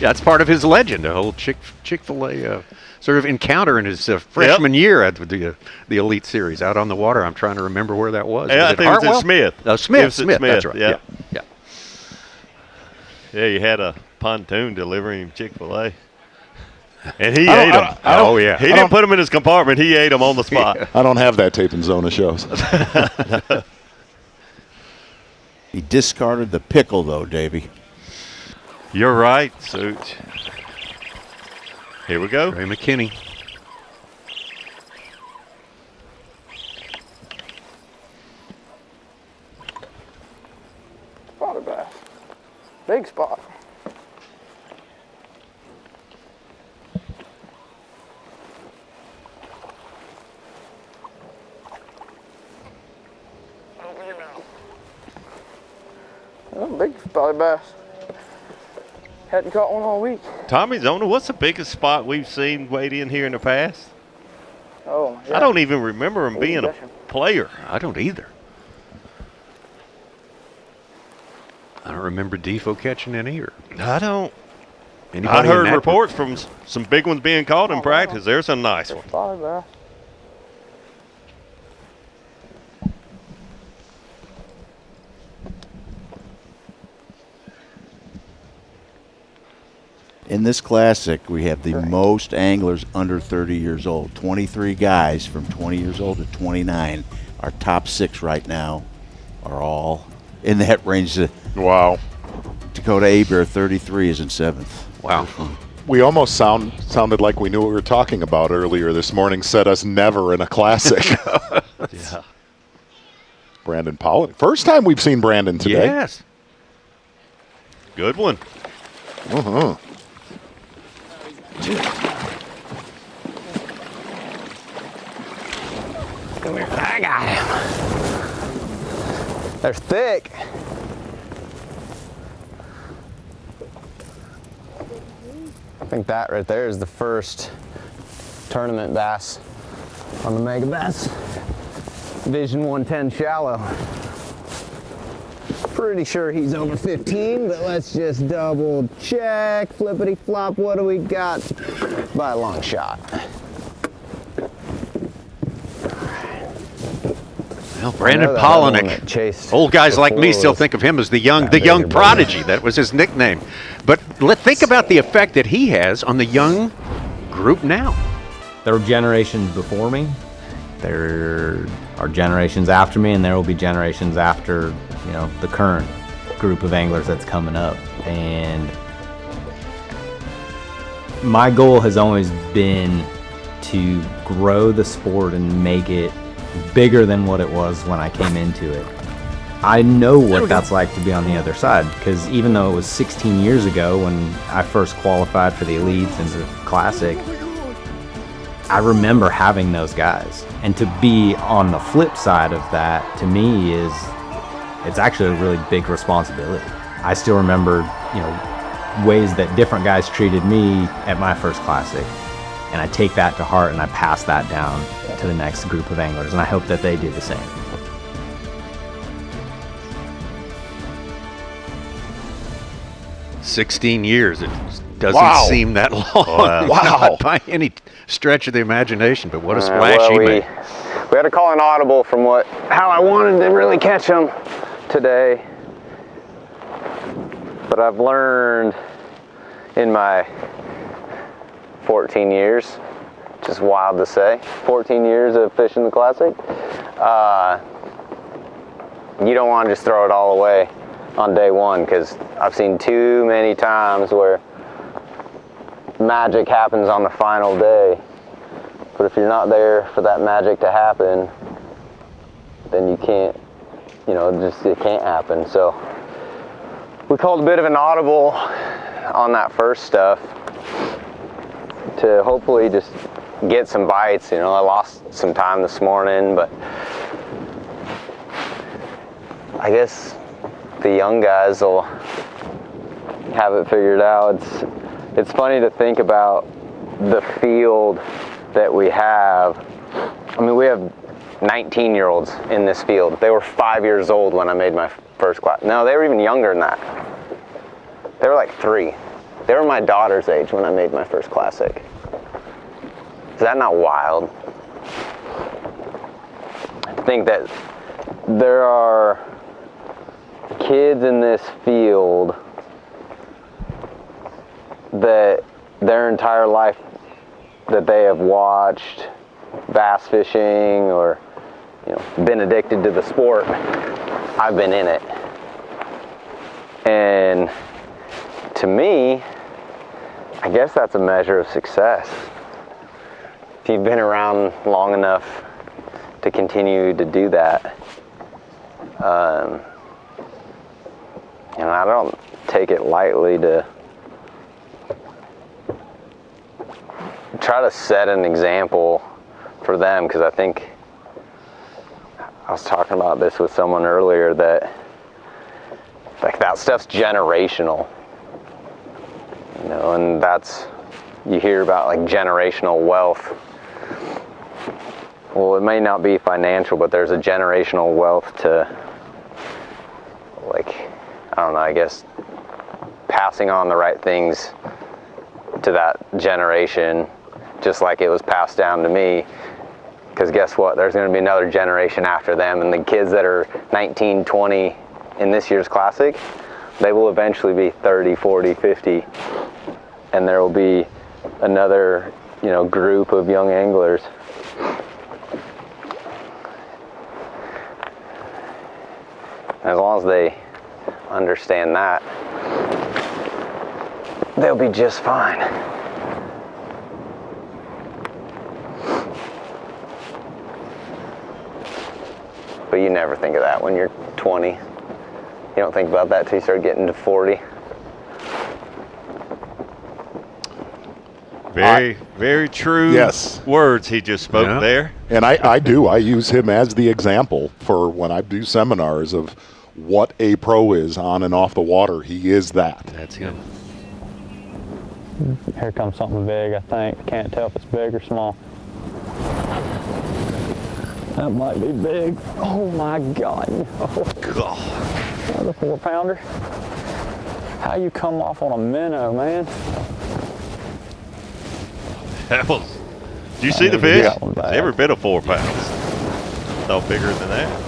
Yeah, it's part of his legend, a whole Chick-fil-A sort of encounter in his freshman year at the Elite Series out on the water. I'm trying to remember where that was. Yeah, I think it was at Smith. Oh, Smith. That's right. Yeah. Yeah, you had a pontoon delivering Chick-fil-A. And he ate them. Oh, yeah. He didn't put them in his compartment. He ate them on the spot. I don't have that tape in Zona shows. He discarded the pickle, though, Davey. You're right, Such. Here we go. Ray McKinney. Spotted bass. Big spot. Oh, big spotted bass. Hadn't caught one all week. Tommy Zona, what's the biggest spot we've seen wade in here in the past? Oh, my God. I don't even remember him being a player. I don't either. I don't remember Defo catching any either. I don't. Anybody I heard in that reports from some big ones being caught in practice. There's a nice one. Spotted bass. In this classic, we have the most anglers under 30 years old. 23 guys from 20 years old to 29. Our top 6 right now are all in that range. Wow. Dakota Abear, 33, is in 7th. Wow. We almost sounded like we knew what we were talking about earlier this morning. Said us never in a classic. Yeah. Brandon Pollock. First time we've seen Brandon today. Yes. Good one. Uh-huh. Come here. I got him. They're thick. I think that right there is the first tournament bass on the Mega Bass. Vision 110 shallow. Pretty sure he's over 15, but let's just double check. Flippity flop, what do we got? By a long shot. Well, Brandon Polinick. Old guys like me still think of him as the young prodigy. That was his nickname. But think about the effect that he has on the young group now. There were generations before me. There are generations after me, and there will be generations after, the current group of anglers that's coming up. And my goal has always been to grow the sport and make it bigger than what it was when I came into it. I know what that's like to be on the other side, because even though it was 16 years ago when I first qualified for the elites and the classic, I remember having those guys. And to be on the flip side of that, to me, it's actually a really big responsibility. I still remember, ways that different guys treated me at my first classic. And I take that to heart and I pass that down to the next group of anglers, and I hope that they do the same. "16 years. It doesn't seem that long. Not by any stretch of the imagination, but what a splash he made. We had to call an audible from how I wanted to really catch him today. But I've learned in my 14 years, which is wild to say, 14 years of fishing the classic, you don't want to just throw it all away on day one, because I've seen too many times where magic happens on the final day. But if you're not there for that magic to happen, then you can't, it can't happen. So we called a bit of an audible on that first stuff to hopefully just get some bites. I lost some time this morning, but I guess the young guys will have it figured out. It's funny to think about the field that we have. I mean, we have 19-year-olds in this field. They were 5 years old when I made my first class. No, they were even younger than that. They were like 3. They were my daughter's age when I made my first classic. Is that not wild? I think that there are kids in this field that their entire life that they have watched bass fishing or, you know, been addicted to the sport, I've been in it. And to me, I guess that's a measure of success. If you've been around long enough to continue to do that. And I don't take it lightly to try to set an example for them, because I think I was talking about this with someone earlier, that like that stuff's generational, you know, and that's, you hear about like generational wealth. Well, it may not be financial, but there's a generational wealth to, like, I don't know, I guess passing on the right things to that generation, just like it was passed down to me. Because guess what? There's going to be another generation after them, and the kids that are 19, 20 in this year's Classic, they will eventually be 30, 40, 50, and there will be another, you know, group of young anglers. As long as they understand that, they'll be just fine. But you never think of that when you're 20. You don't think about that till you start getting to 40. Very true words he just spoke there. And I do. I use him as the example for when I do seminars of what a pro is on and off the water. He is that. That's him. Here comes something big, I think. Can't tell if it's big or small. That might be big. Oh my God. Oh. God. Another 4-pounder. How you come off on a minnow, man? That was, did you see the fish? It's every bit of 4 pounds. No bigger than that.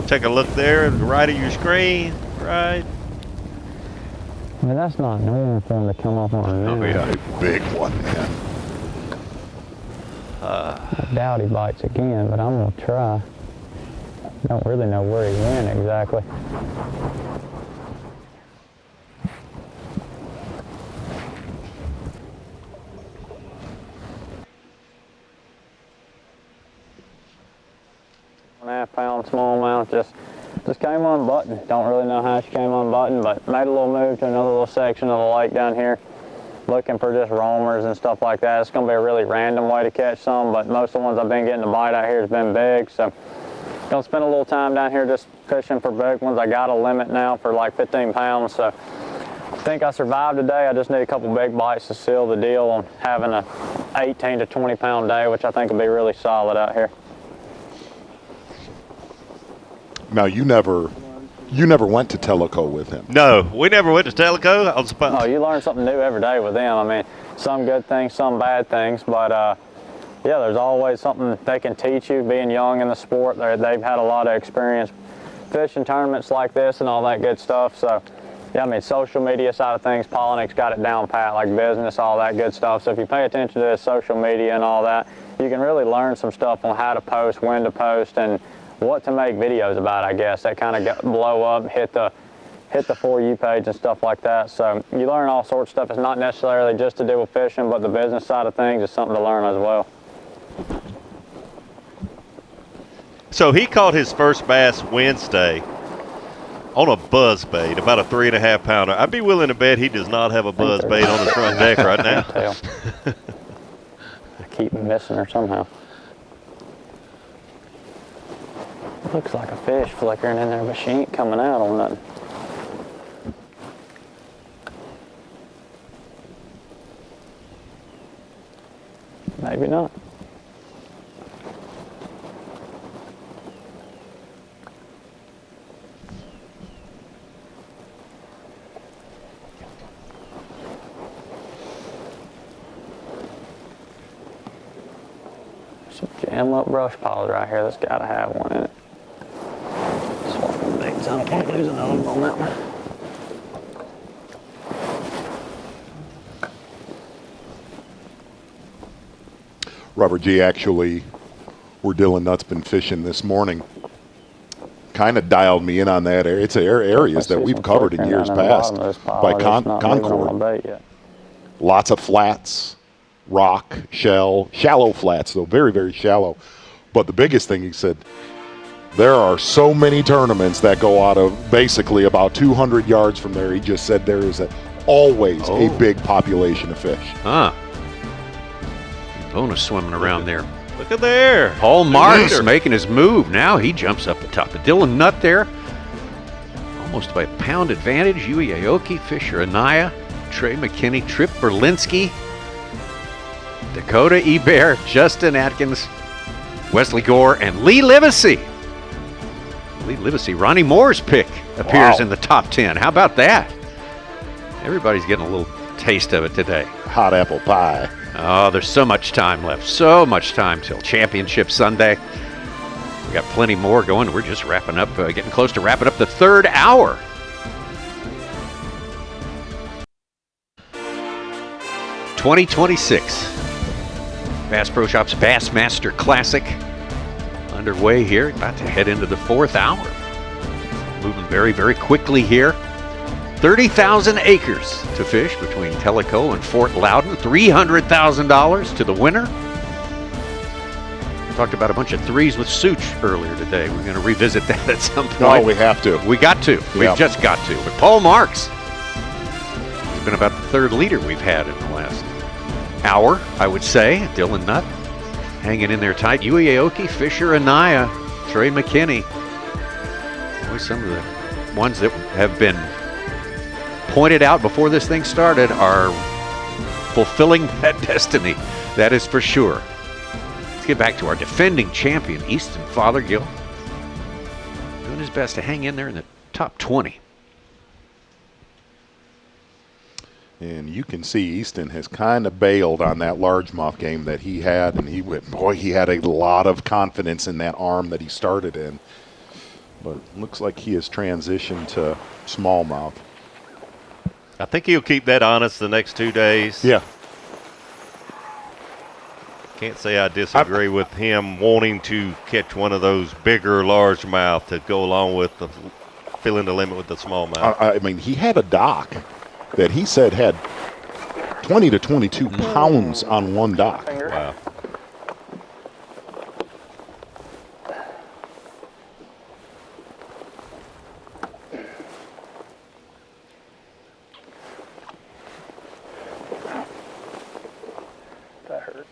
Take a look there to the right of your screen. Right. I mean, that's not normal for him to come off on a minnow. Oh yeah, a big one, man. I doubt he bites again, but I'm gonna try. Don't really know where he went exactly. £1.5 smallmouth, just came unbuttoned. Don't really know how she came unbuttoned, but made a little move to another little section of the lake down here, looking for just roamers and stuff like that. It's going to be a really random way to catch some, but most of the ones I've been getting to bite out here has been big, so going to spend a little time down here just fishing for big ones. I got a limit now for like 15 pounds, so I think I survived today. I just need a couple big bites to seal the deal on having a 18 to 20 pound day, which I think will be really solid out here. Now, you never went to Tellico with him. No, we never went to Tellico. Oh, you learn something new every day with them. I mean, some good things, some bad things, but yeah, there's always something they can teach you being young in the sport. They've had a lot of experience fishing tournaments like this and all that good stuff. So, yeah, I mean, social media side of things, Polinick's got it down pat, like business, all that good stuff. So if you pay attention to this social media and all that, you can really learn some stuff on how to post, when to post, and what to make videos about, I guess. That kind of blow up, hit the For You page and stuff like that. So you learn all sorts of stuff. It's not necessarily just to do with fishing, but the business side of things is something to learn as well. So he caught his first bass Wednesday on a buzz bait, about a 3.5 pounder. I'd be willing to bet he does not have a buzz bait on his front deck right now. I keep missing her somehow. Looks like a fish flickering in there, but she ain't coming out on nothing. Maybe not. Some jam up brush piles right here. That's got to have one in it. Swapping baits. I don't want to lose another one on that one. Robert G. actually, where Dylan Nutt's been fishing this morning, kind of dialed me in on that area. It's areas that we've covered in years past by Concord. Lots of flats, rock, shallow flats, though very, very shallow. But the biggest thing, he said, there are so many tournaments that go out of basically about 200 yards from there. He just said there is always a big population of fish. Bonus swimming around there. Look at there. Paul Marks making his move. Now he jumps up the top. The Dylan Nutt there. Almost by a pound advantage. Yui Aoki, Fisher Anaya, Trey McKinney, Trip Berlinski, Dakota Ebert, Justin Atkins, Wesley Gore, and Lee Livesey. Lee Livesey, Ronnie Moore's pick appears in the top 10. How about that? Everybody's getting a little taste of it today. Hot apple pie. Oh, there's so much time left. So much time till Championship Sunday. We got plenty more going. We're just wrapping up, getting close to wrapping up the third hour. '26 Bass Pro Shops Bassmaster Classic underway here. About to head into the fourth hour. Moving very, very quickly here. 30,000 acres to fish between Tellico and Fort Loudoun. $300,000 to the winner. Talked about a bunch of threes with Such earlier today. We're going to revisit that at some point. No, we have to. We got to. We've just got to. But Paul Marks has been about the third leader we've had in the last hour, I would say. Dylan Nutt hanging in there tight. Yui Aoki, Fisher Anaya, Trey McKinney. Always some of the ones that have been pointed out before this thing started are fulfilling that destiny. That is for sure. Let's get back to our defending champion, Easton Fothergill. Doing his best to hang in there in the top 20. And you can see Easton has kind of bailed on that largemouth game that he had, and he had a lot of confidence in that arm that he started in. But it looks like he has transitioned to smallmouth. I think he'll keep that honest the next 2 days. Yeah. Can't say I disagree with him wanting to catch one of those bigger largemouth to go along with the filling the limit with the smallmouth. I mean, he had a dock that he said had 20 to 22 pounds on one dock. Wow. That hurt.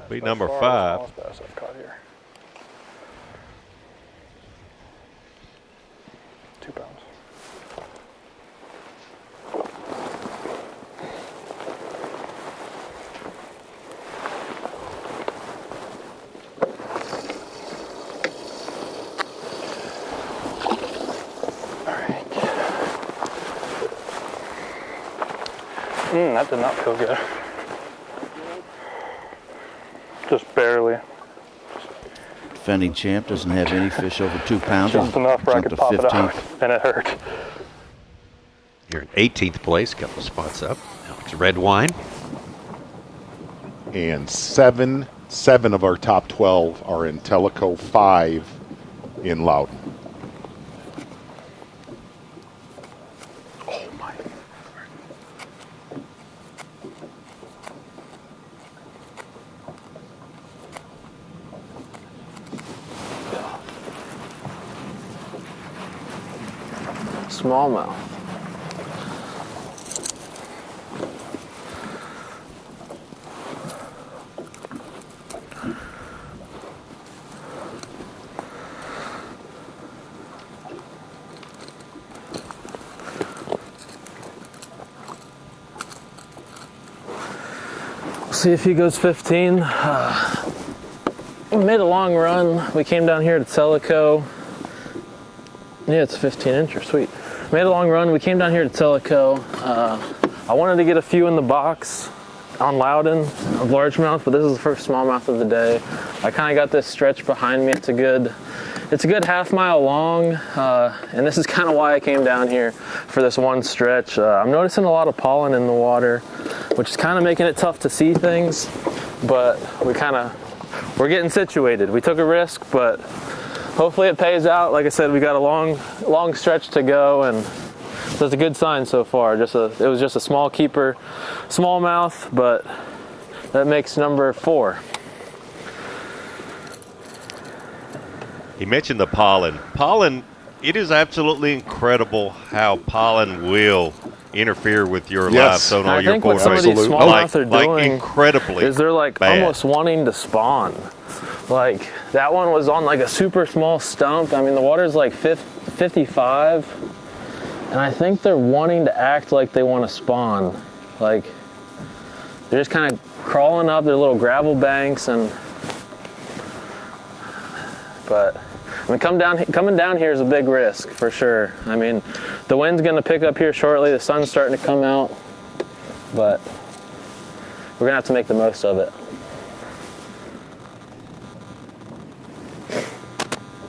Be number 5. Bass I've caught here. 2 pounds. That did not feel good. Just barely. Defending champ doesn't have any fish over 2 pounds. Just enough where I could pop it out, and it hurt. You're in 18th place, a couple spots up. Alex Redwine. And seven of our top 12 are in Tellico, 5 in Loudoun. Smallmouth. See if he goes 15. We made a long run. We came down here to Tellico. Yeah, it's a 15-incher, sweet. Made a long run. We came down here to Tellico. I wanted to get a few in the box on Loudoun of largemouth, but this is the first smallmouth of the day. I kind of got this stretch behind me. It's a good it's a good half-mile long, and this is kind of why I came down here for this one stretch. I'm noticing a lot of pollen in the water, which is kind of making it tough to see things, but we're getting situated. We took a risk, but hopefully it pays out. Like I said, we got a long stretch to go, and that's a good sign so far. It was just a small keeper, smallmouth, but that makes number 4. He mentioned the pollen. Pollen, it is absolutely incredible how pollen will interfere with your live sonar. I think what some of these smallmouth are doing incredibly is they're like bad. almost wanting to spawn. Like that one was on like a super small stump. I mean, the water's like 55, and I think they're wanting to act like they want to spawn. Like they're just kind of crawling up their little gravel banks, but I mean, coming down here is a big risk for sure. I mean, the wind's going to pick up here shortly. The sun's starting to come out, but we're going to have to make the most of it.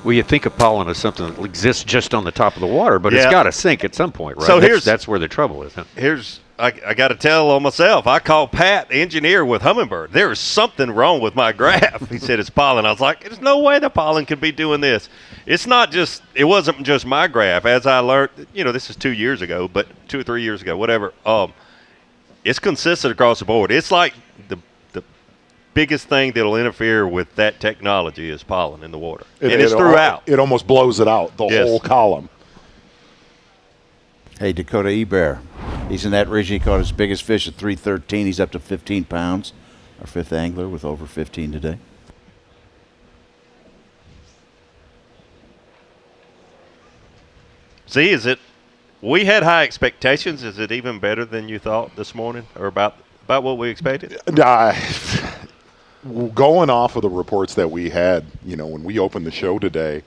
Well, you think of pollen as something that exists just on the top of the water, but it's got to sink at some point, right? So that's where the trouble is. Huh? I got to tell on myself. I called Pat, the engineer with Humminbird. There is something wrong with my graph. He said it's pollen. I was like, there's no way the pollen could be doing this. It wasn't just my graph. As I learned, this is 2 years ago, but 2 or 3 years ago, whatever. It's consistent across the board. It's like the biggest thing that'll interfere with that technology is pollen in the water. And it's throughout. It almost blows it out, the whole column. Hey, Dakota Ebear. He's in that region. He caught his biggest fish at 313. He's up to 15 pounds. Our 5th angler with over 15 today. See, we had high expectations. Is it even better than you thought this morning, or about what we expected? Going off of the reports that we had, when we opened the show today,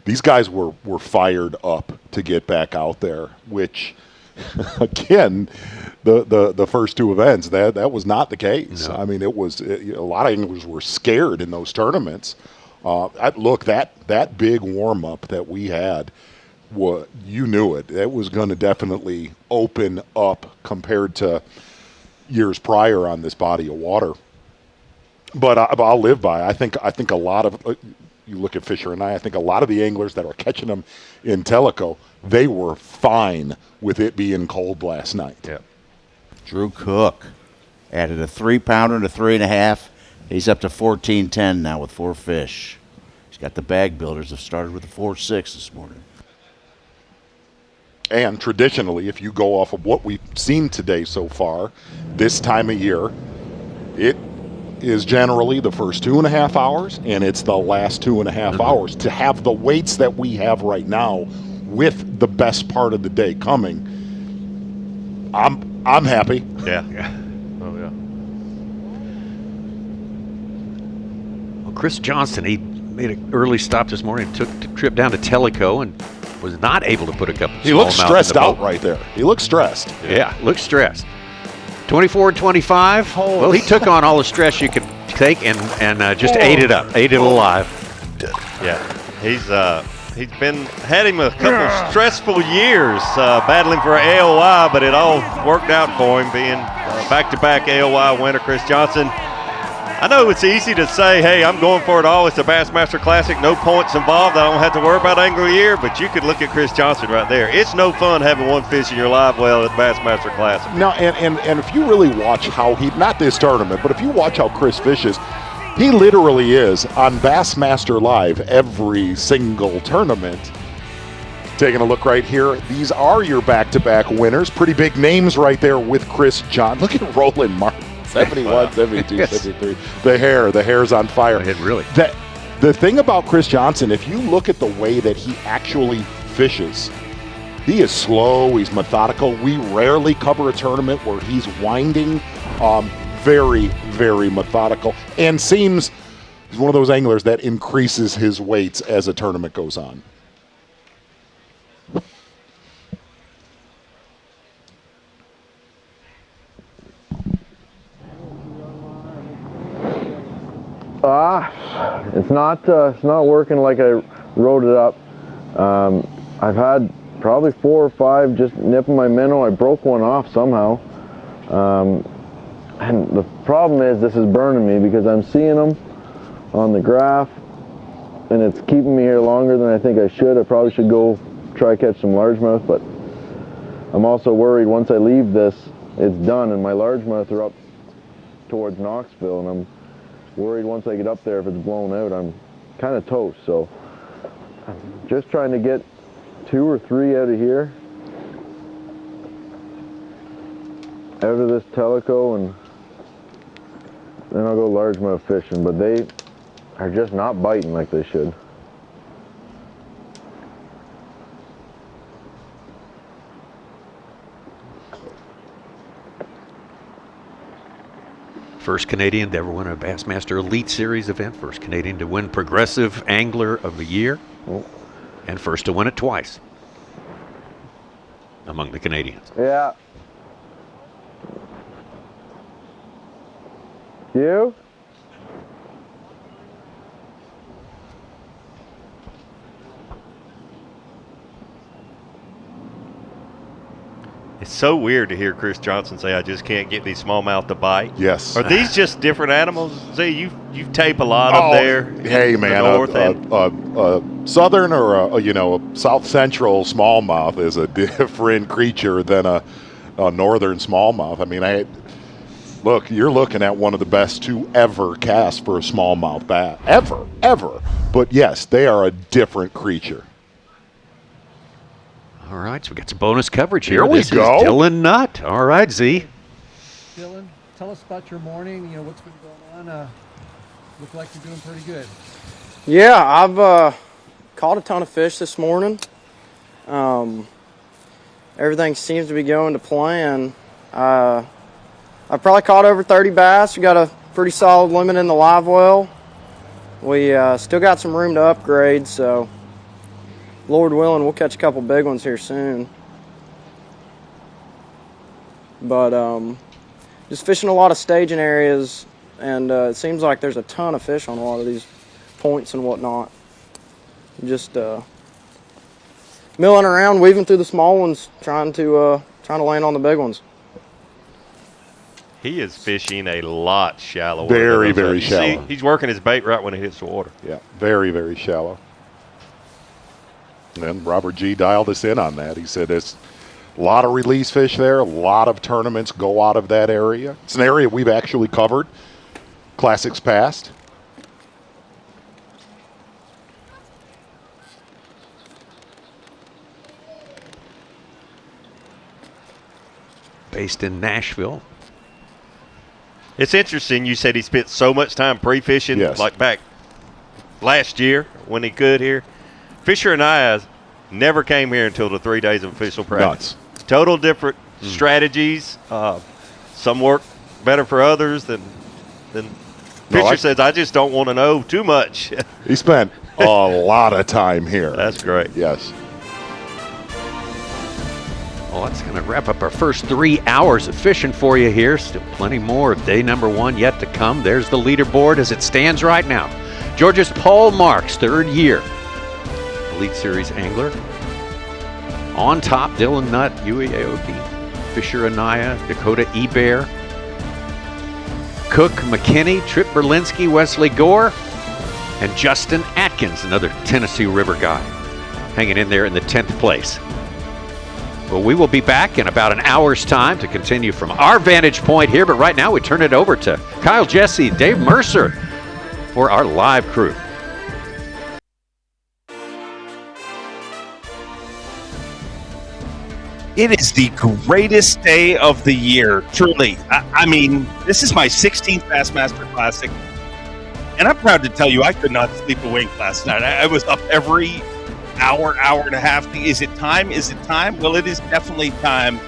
these guys were fired up to get back out there, which, again, the first 2 events, that was not the case. No. I mean, a lot of anglers were scared in those tournaments. Look, that big warm-up that we had, you knew it. It was going to definitely open up compared to years prior on this body of water. But I'll live by. I think a lot of you look at Fisher and I think a lot of the anglers that are catching them in Tellico, they were fine with it being cold last night. Yeah. Drew Cook added a 3-pounder to 3.5. He's up to 14.10 now with 4 fish. He's got the bag builders have started with a 4.6 this morning. And traditionally, if you go off of what we've seen today so far, this time of year, it is generally the first 2.5 hours, and it's the last 2.5 hours. To have the weights that we have right now, with the best part of the day coming, I'm happy. Yeah. Oh yeah. Well, Chris Johnson, he made an early stop this morning, took the trip down to Tellico, and was not able to put a couple. He looks stressed out right there. He looks stressed. Yeah, looks stressed. 24 and 25. Well, he took on all the stress you could take and just ate it up, ate it alive. Yeah, he's had him a couple stressful years battling for AOY, but it all worked out for him being back-to-back AOY winner. Chris Johnson. I know it's easy to say, hey, I'm going for it all. It's a Bassmaster Classic, no points involved. I don't have to worry about Angler of the Year, but you could look at Chris Johnson right there. It's no fun having one fish in your live well at Bassmaster Classic. No, and if you really watch how not this tournament, but if you watch how Chris fishes, he literally is on Bassmaster Live every single tournament. Taking a look right here, these are your back-to-back winners. Pretty big names right there with Chris John. Look at Roland Martin. 71, 72, yes. 73. The hair's on fire. It really. The thing about Chris Johnson, if you look at the way that he actually fishes, he is slow, he's methodical. We rarely cover a tournament where he's winding. Very, very methodical. And seems he's one of those anglers that increases his weights as a tournament goes on. It's not working like I wrote it up. I've had probably 4 or 5 just nipping my minnow. I broke one off somehow. And the problem is this is burning me because I'm seeing them on the graph and it's keeping me here longer than I think I should. I probably should go try catch some largemouth, but I'm also worried once I leave this, it's done, and my largemouth are up towards Knoxville, and I'm worried once I get up there, if it's blown out, I'm kind of toast. So I'm just trying to get 2 or 3 out of here, out of this Tellico, and then I'll go largemouth fishing, but they are just not biting like they should. First Canadian to ever win a Bassmaster Elite Series event. First Canadian to win Progressive Angler of the Year. And first to win it twice among the Canadians. Yeah. You? It's so weird to hear Chris Johnson say, "I just can't get these smallmouth to bite." Yes. Are these just different animals? See, you tape a lot of there. Hey, man, a southern or a south central smallmouth is a different creature than a northern smallmouth. I mean, look, you're looking at one of the best to ever cast for a smallmouth bass ever. But yes, they are a different creature. All right, so we got some bonus coverage here. Here we go. Is Dylan Nutt. All right, Z. Dylan, tell us about your morning. You know, what's been going on? Look like you're doing pretty good. Yeah, I've caught a ton of fish this morning. Everything seems to be going to plan. I've probably caught over 30 bass. We got a pretty solid limit in the live well. We still got some room to upgrade, so Lord willing, we'll catch a couple big ones here soon. But just fishing a lot of staging areas, and it seems like there's a ton of fish on a lot of these points and whatnot. Just milling around, weaving through the small ones, trying to land on the big ones. He is fishing a lot shallower. Very, very shallow. See, he's working his bait right when it hits the water. Yeah, very, very shallow. And Robert G. dialed us in on that. He said there's a lot of release fish there. A lot of tournaments go out of that area. It's an area we've actually covered. Classics past. Based in Nashville. It's interesting. You said he spent so much time pre-fishing, like back last year when he could here. Fisher and I never came here until the 3 days of official practice. Nuts. Total different strategies. Some work better for others than Fisher says, I just don't want to know too much. He spent a lot of time here. That's great. Yes. Well, that's going to wrap up our first 3 hours of fishing for you here. Still plenty more of day number 1 yet to come. There's the leaderboard as it stands right now. Georgia's Paul Marks, 3rd year Elite Series angler. On top, Dylan Nutt, UAOP, Fisher Anaya, Dakota Ebear, Cook, McKinney, Trip Berlinski, Wesley Gore, and Justin Atkins, another Tennessee River guy, hanging in there in the 10th place. Well, we will be back in about an hour's time to continue from our vantage point here, but right now we turn it over to Kyle Jesse, Dave Mercer for our live crew. It is the greatest day of the year, truly. I mean, this is my 16th Bassmaster Classic, and I'm proud to tell you I could not sleep a wink last night. I was up every hour and a half. Is it time? Is it time? Well, it is definitely time.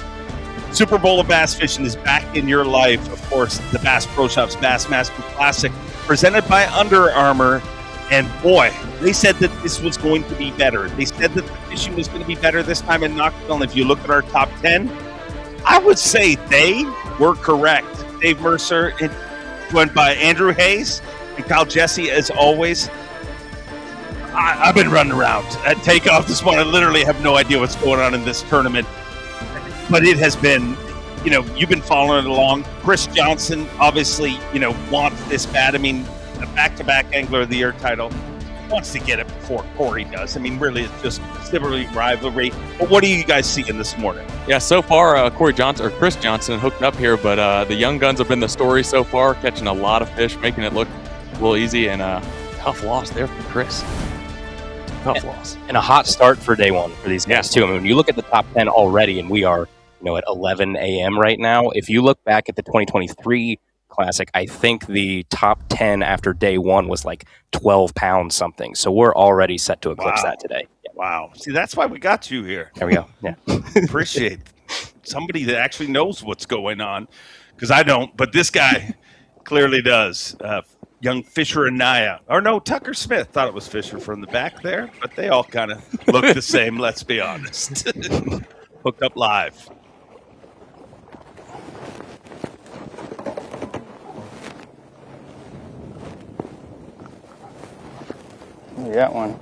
Super Bowl of Bass Fishing is back in your life. Of course, the Bass Pro Shops Bassmaster Classic, presented by Under Armour. And boy, they said that this was going to be better. They said that the fishing was going to be better this time in Knoxville. And if you look at our top 10, I would say they were correct. Dave Mercer, joined by Andrew Hayes and Kyle Jesse, as always. I've been running around at takeoff this morning. I literally have no idea what's going on in this tournament. But it has been, you've been following it along. Chris Johnson, obviously, wants this bad. I mean, a back-to-back Angler of the Year title. Wants to get it before Corey does. I mean, really, it's just sibling rivalry. But what are you guys seeing this morning? Yeah, so far, Chris Johnson hooked up here, but the young guns have been the story so far, catching a lot of fish, making it look a little easy, and tough loss there for Chris. Tough loss. And a hot start for day one for these guys, too. I mean, when you look at the top 10 already, and we are, at 11 a.m. right now, if you look back at the 2023 Classic, I think the top 10 after day one was like 12 pounds something. So we're already set to eclipse that today. Yeah. Wow. See, that's why we got you here. There we go. Yeah. Appreciate somebody that actually knows what's going on, because I don't, but this guy clearly does. Young Fisher and Naya. Or no, Tucker Smith. Thought it was Fisher from the back there, but they all kind of look the same, let's be honest. Hooked up live. You got one.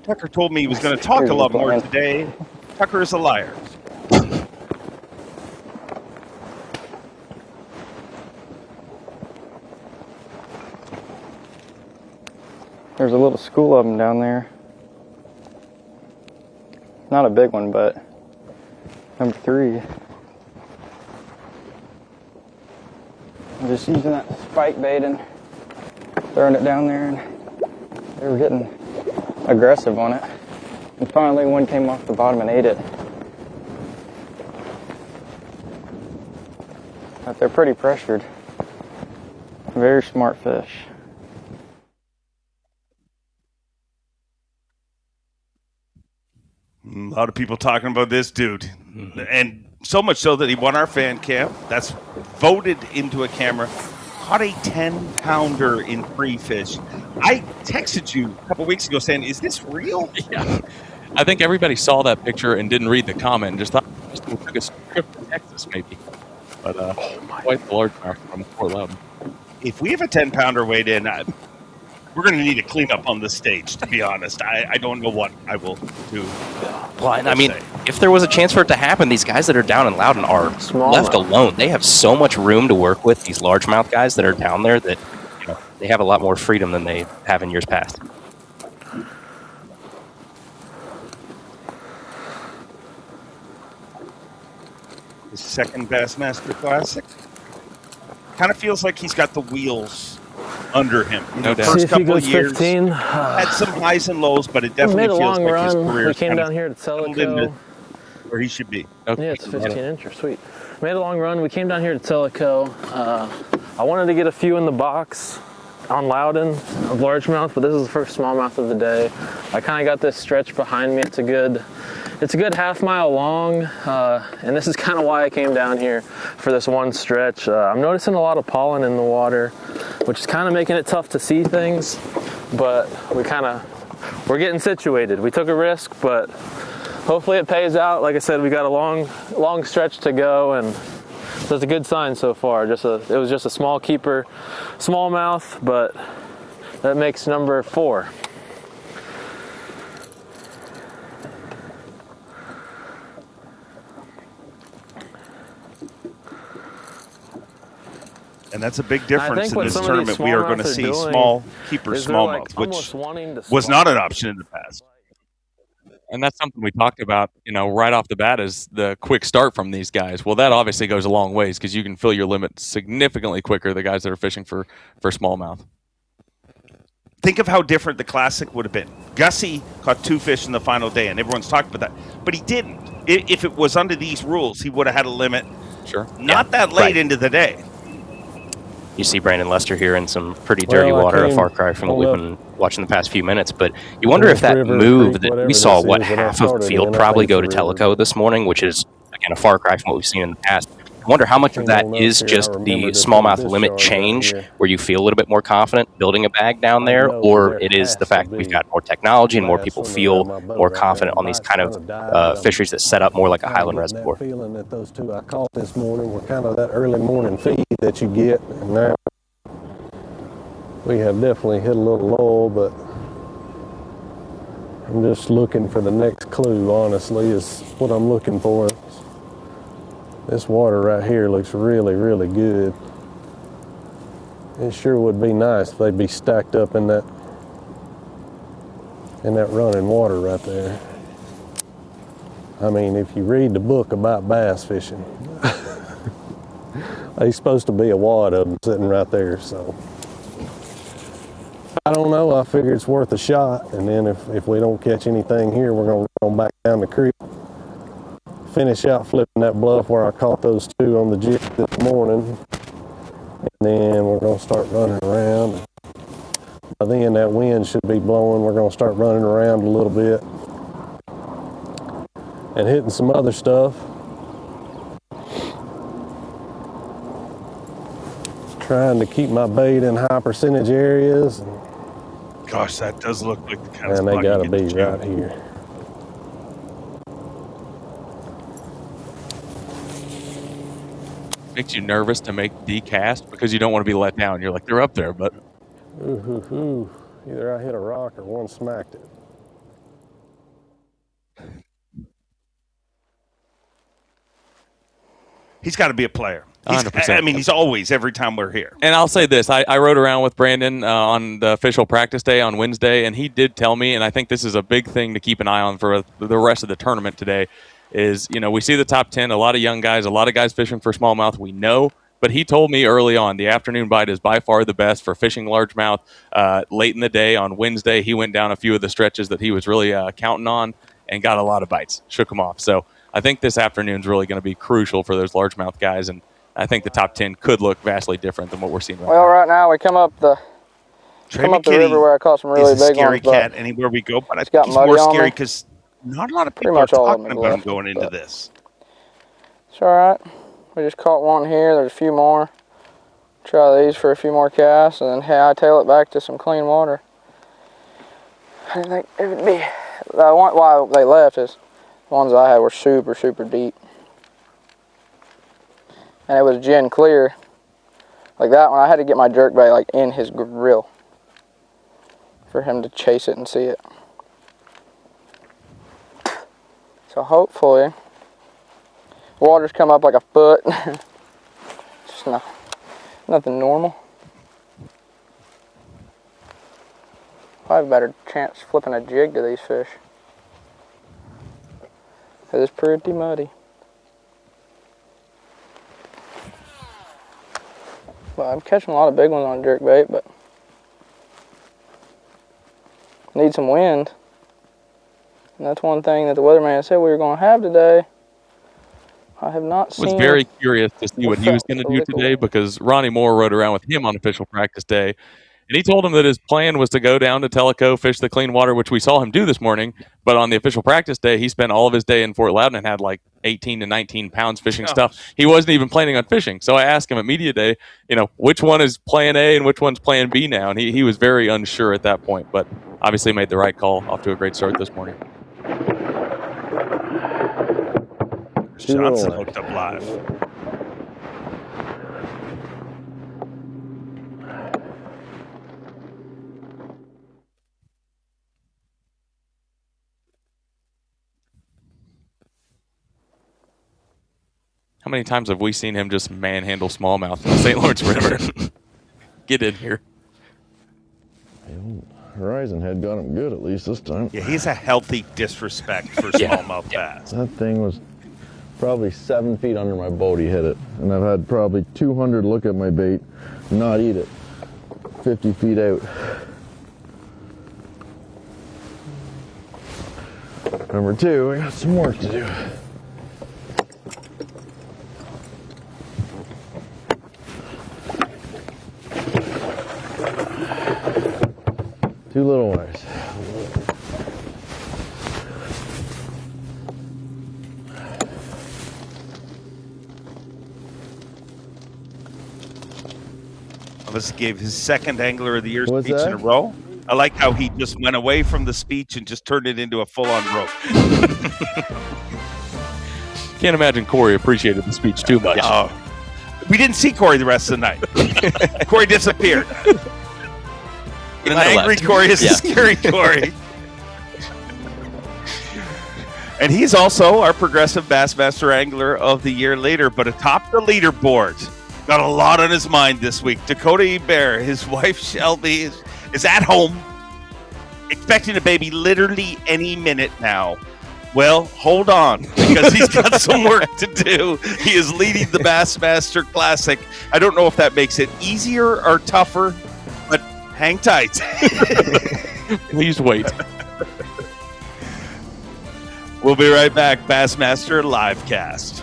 Tucker told me he was going to talk a lot more today. Tucker is a liar. There's a little school of them down there. Not a big one, but number 3. I'm just using that spike bait and throwing it down there, and they were getting aggressive on it. And finally one came off the bottom and ate it. But they're pretty pressured. Very smart fish. A lot of people talking about this dude. And so much so that he won our fan camp. That's voted into a camera. Caught a 10-pounder in free fish. I texted you a couple weeks ago saying, is this real? Yeah. I think everybody saw that picture and didn't read the comment and just thought we took a trip to Texas maybe. But quite the largemouth from Fort Loudon. If we have a 10-pounder weighed in, we're going to need a cleanup on the stage, to be honest. I don't know what I will do. Well, I mean, if there was a chance for it to happen, these guys that are down in Loudoun are left alone. They have so much room to work with, these largemouth guys that are down there, that they have a lot more freedom than they have in years past. The second Bassmaster Classic. Kind of feels like he's got the wheels under him. No doubt. First couple of years, 15. had some highs and lows, but it definitely feels like his career. We came down here to Tellico. Where he should be. Okay. Yeah, it's 15 incher. Sweet. Made a long run. We came down here to Tellico. I wanted to get a few in the box on Loudoun of largemouth, but this is the first smallmouth of the day. I kind of got this stretch behind me. It's a good half mile long, and this is kind of why I came down here for this one stretch. I'm noticing a lot of pollen in the water, which is kind of making it tough to see things, but we're getting situated. We took a risk, but hopefully it pays out. Like I said, we got a long stretch to go, and that's a good sign so far. It was just a small keeper, smallmouth, but that makes number 4. And that's a big difference in this tournament. We are going to see small keeper smallmouth, which was not an option in the past. And that's something we talked about, right off the bat, is the quick start from these guys. Well, that obviously goes a long ways because you can fill your limit significantly quicker, the guys that are fishing for smallmouth. Think of how different the Classic would have been. Gussie caught 2 fish in the final day, and everyone's talked about that. But he didn't. If it was under these rules, he would have had a limit. Sure. Not that late into the day. You see Brandon Lester here in some pretty dirty water, a far cry from what we've been watching the past few minutes. But you wonder if that move that we saw, half of the field probably go to Tellico this morning, which is, again, a far cry from what we've seen in the past. I wonder how much of that is just the smallmouth limit change, where you feel a little bit more confident building a bag down there, or it is the fact that we've got more technology and more people feel more confident on these kind of fisheries that set up more like a highland reservoir. Feeling that those two I caught this morning were kind of that early morning feed that you get, and now we have definitely hit a little lull, but I'm just looking for the next clue, honestly, is what I'm looking for. This water right here looks really, really good. It sure would be nice if they'd be stacked up in that running water right there. I mean, if you read the book about bass fishing, there's supposed to be a wad of them sitting right there, so. I don't know, I figure it's worth a shot, and then if we don't catch anything here, we're gonna run back down the creek, finish out flipping that bluff where I caught those two on the jig this morning, and then we're gonna start running around. By then that wind should be blowing, we're gonna start running around a little bit and hitting some other stuff. Trying to keep my bait in high percentage areas. Gosh, that does look like the kind of and they spot gotta you be get to right here. Makes you nervous to make the cast because you don't want to be let down. You're like, they're up there, but Either I hit a rock or one smacked it. He's got to be a player. 100%. I mean, he's always, every time we're here. And I'll say this. I rode around with Brandon on the official practice day on Wednesday, and he did tell me, and I think this is a big thing to keep an eye on for the rest of the tournament today, is, we see the top 10, a lot of young guys, a lot of guys fishing for smallmouth, we know. But he told me early on, the afternoon bite is by far the best for fishing largemouth. Late in the day on Wednesday, he went down a few of the stretches that he was really counting on and got a lot of bites, shook them off. So I think this afternoon's really going to be crucial for those largemouth guys, and I think the top 10 could look vastly different than what we're seeing right now. Well, right now we come up the river where I caught some really big scary ones. cat anywhere we go, but I think got he's more muddy on scary me. because not a lot of Pretty people are much all of talking them about him left, going into but this. It's all right. We just caught one here. There's a few more. Try these for a few more casts, and then hightail it back to some clean water. I didn't think it would be. Why they left is the ones I had were super, super deep. And it was gin clear. Like that one, I had to get my jerkbait like in his grill for him to chase it and see it. So hopefully, water's come up like a foot. Just nothing normal. I have a better chance flipping a jig to these fish. It is pretty muddy. Well, I'm catching a lot of big ones on jerkbait, but need some wind. And that's one thing that the weatherman said we were going to have today. I have not seen. I was very curious to see what he was going to do today because Ronnie Moore rode around with him on official practice day, and he told him that his plan was to go down to Tellico, fish the clean water, which we saw him do this morning. But on the official practice day, he spent all of his day in Fort Loudoun and had like 18 to 19 pounds fishing stuff. He wasn't even planning on fishing. So I asked him at media day, which one is plan A and which one's plan B now? And he was very unsure at that point, but obviously made the right call. Off to a great start this morning. Johnson hooked up live. How many times have we seen him just manhandle smallmouth in the St. Lawrence River? Get in here. Horizon Head got him good at least this time. Yeah, he's a healthy disrespect for smallmouth bass. That thing was probably 7 feet under my boat. He hit it, and I've had probably 200 look at my bait, not eat it. 50 feet out. Number two, I got some work to do. Two little ones. Travis gave his second Angler of the Year What's speech that? in a row. I like how he just went away from the speech and just turned it into a full-on rope. Can't imagine Corey appreciated the speech too much. Oh, we didn't see Corey the rest of the night. Corey disappeared. An angry left. Corey is a scary Corey. And he's also our Progressive Bassmaster Angler of the Year later, but atop the leaderboard, got a lot on his mind this week. Dakota Bear, his wife Shelby, is at home, expecting a baby literally any minute now. Well, hold on, because he's got some work to do. He is leading the Bassmaster Classic. I don't know if that makes it easier or tougher, but hang tight. Please wait. We'll be right back. Bassmaster Livecast.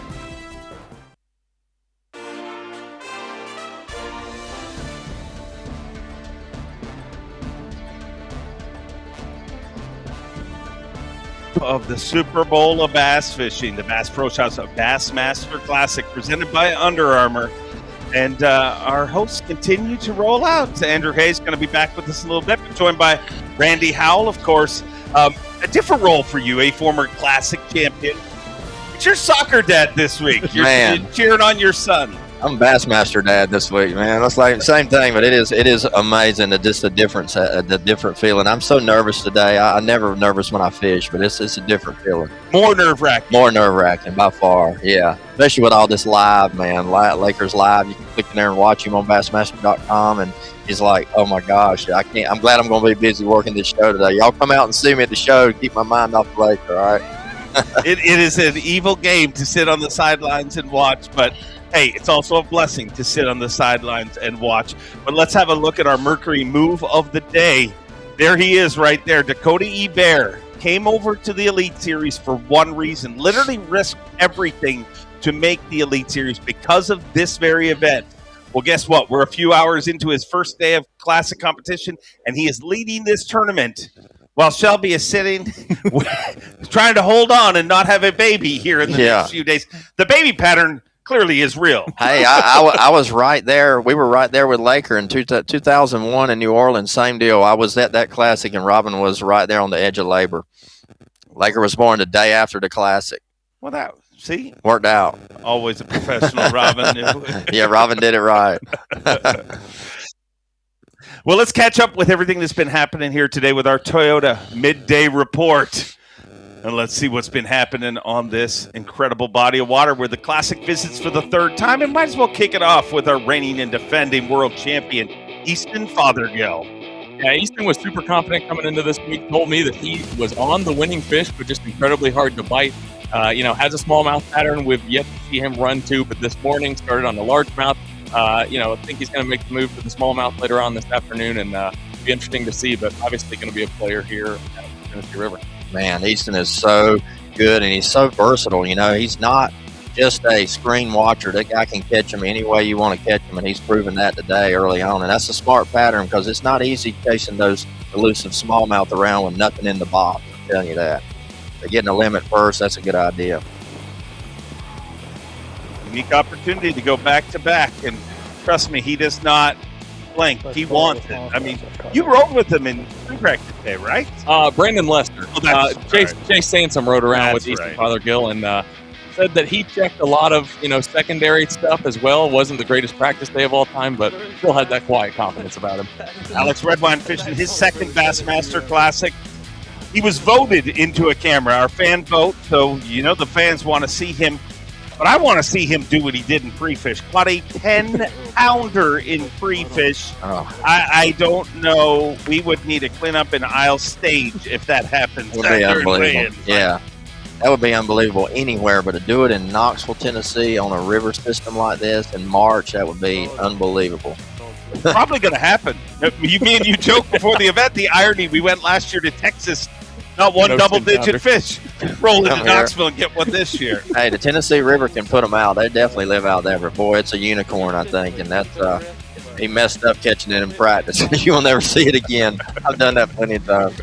Of the Super Bowl of bass fishing, the Bass Pro Shops of Bassmaster Classic, presented by Under Armour. And our hosts continue to roll out. Andrew Hayes going to be back with us in a little bit, but joined by Randy Howell, of course. A different role for you, a former Classic champion. It's your soccer dad this week. You're cheering on your son. I'm Bassmaster dad this week, man. That's like the same thing, but it is amazing. Just the different feeling. I'm so nervous today. I'm never nervous when I fish, but it's a different feeling. More nerve-wracking. More nerve-wracking by far, yeah. Especially with all this live, man. Lakers live. You can click in there and watch him on Bassmaster.com, and he's like, oh my gosh, I can't. I'm glad I'm going to be busy working this show today. Y'all come out and see me at the show to keep my mind off the Lakers, all right? It is an evil game to sit on the sidelines and watch, but hey, it's also a blessing to sit on the sidelines and watch. But let's have a look at our Mercury move of the day. There he is right there. Dakota Bear came over to the Elite Series for one reason, literally risked everything to make the Elite Series because of this very event. Well, guess what? We're a few hours into his first day of Classic competition, and he is leading this tournament while Shelby is sitting, trying to hold on and not have a baby here in the next few days. The baby pattern clearly is real. Hey, I was right there. We were right there with Laker in 2001 in New Orleans. Same deal. I was at that Classic, and Robin was right there on the edge of labor. Laker was born the day after the Classic. Well, that, see? Worked out. Always a professional, Robin. Yeah, Robin did it right. Well, let's catch up with everything that's been happening here today with our Toyota Midday Report. And let's see what's been happening on this incredible body of water where the Classic visits for the third time. And might as well kick it off with our reigning and defending world champion, Easton Fothergill. Yeah, Easton was super confident coming into this week. Told me that he was on the winning fish, but just incredibly hard to bite. Has a smallmouth pattern. We've yet to see him run to, but this morning started on the largemouth. I think he's going to make the move to the smallmouth later on this afternoon, and be interesting to see, but obviously going to be a player here at the Tennessee River. Man, Easton is so good, and he's so versatile. He's not just a screen watcher. That guy can catch him any way you want to catch him, and he's proven that today early on. And that's a smart pattern because it's not easy chasing those elusive smallmouth around with nothing in the box. I'm telling you that. But getting a limit first, that's a good idea. Unique opportunity to go back-to-back, and trust me, he does not blink. He wants it. I mean, you rode with him in spring practice today, right? Brandon Lester. Chase Sansom rode around with Easton Fothergill and said that he checked a lot of secondary stuff as well. Wasn't the greatest practice day of all time, but still had that quiet confidence about him. Alex Redwine fishing his second Bassmaster Classic. He was voted into a camera, our fan vote, so the fans want to see him. But I want to see him do what he did in pre-fish. Caught a 10-pounder in pre-fish. Oh. I don't know. We would need a cleanup in aisle stage if that happens. That would be unbelievable. Yeah, that would be unbelievable anywhere. But to do it in Knoxville, Tennessee on a river system like this in March, that would be unbelievable. Probably going to happen. Me and you joked before the event. The irony, we went last year to Texas. Not one double-digit fish. Roll into Knoxville and get one this year. Hey, the Tennessee River can put them out. They definitely live out there. But, boy, it's a unicorn, I think. And that's he messed up catching it in practice. You will never see it again. I've done that plenty of times.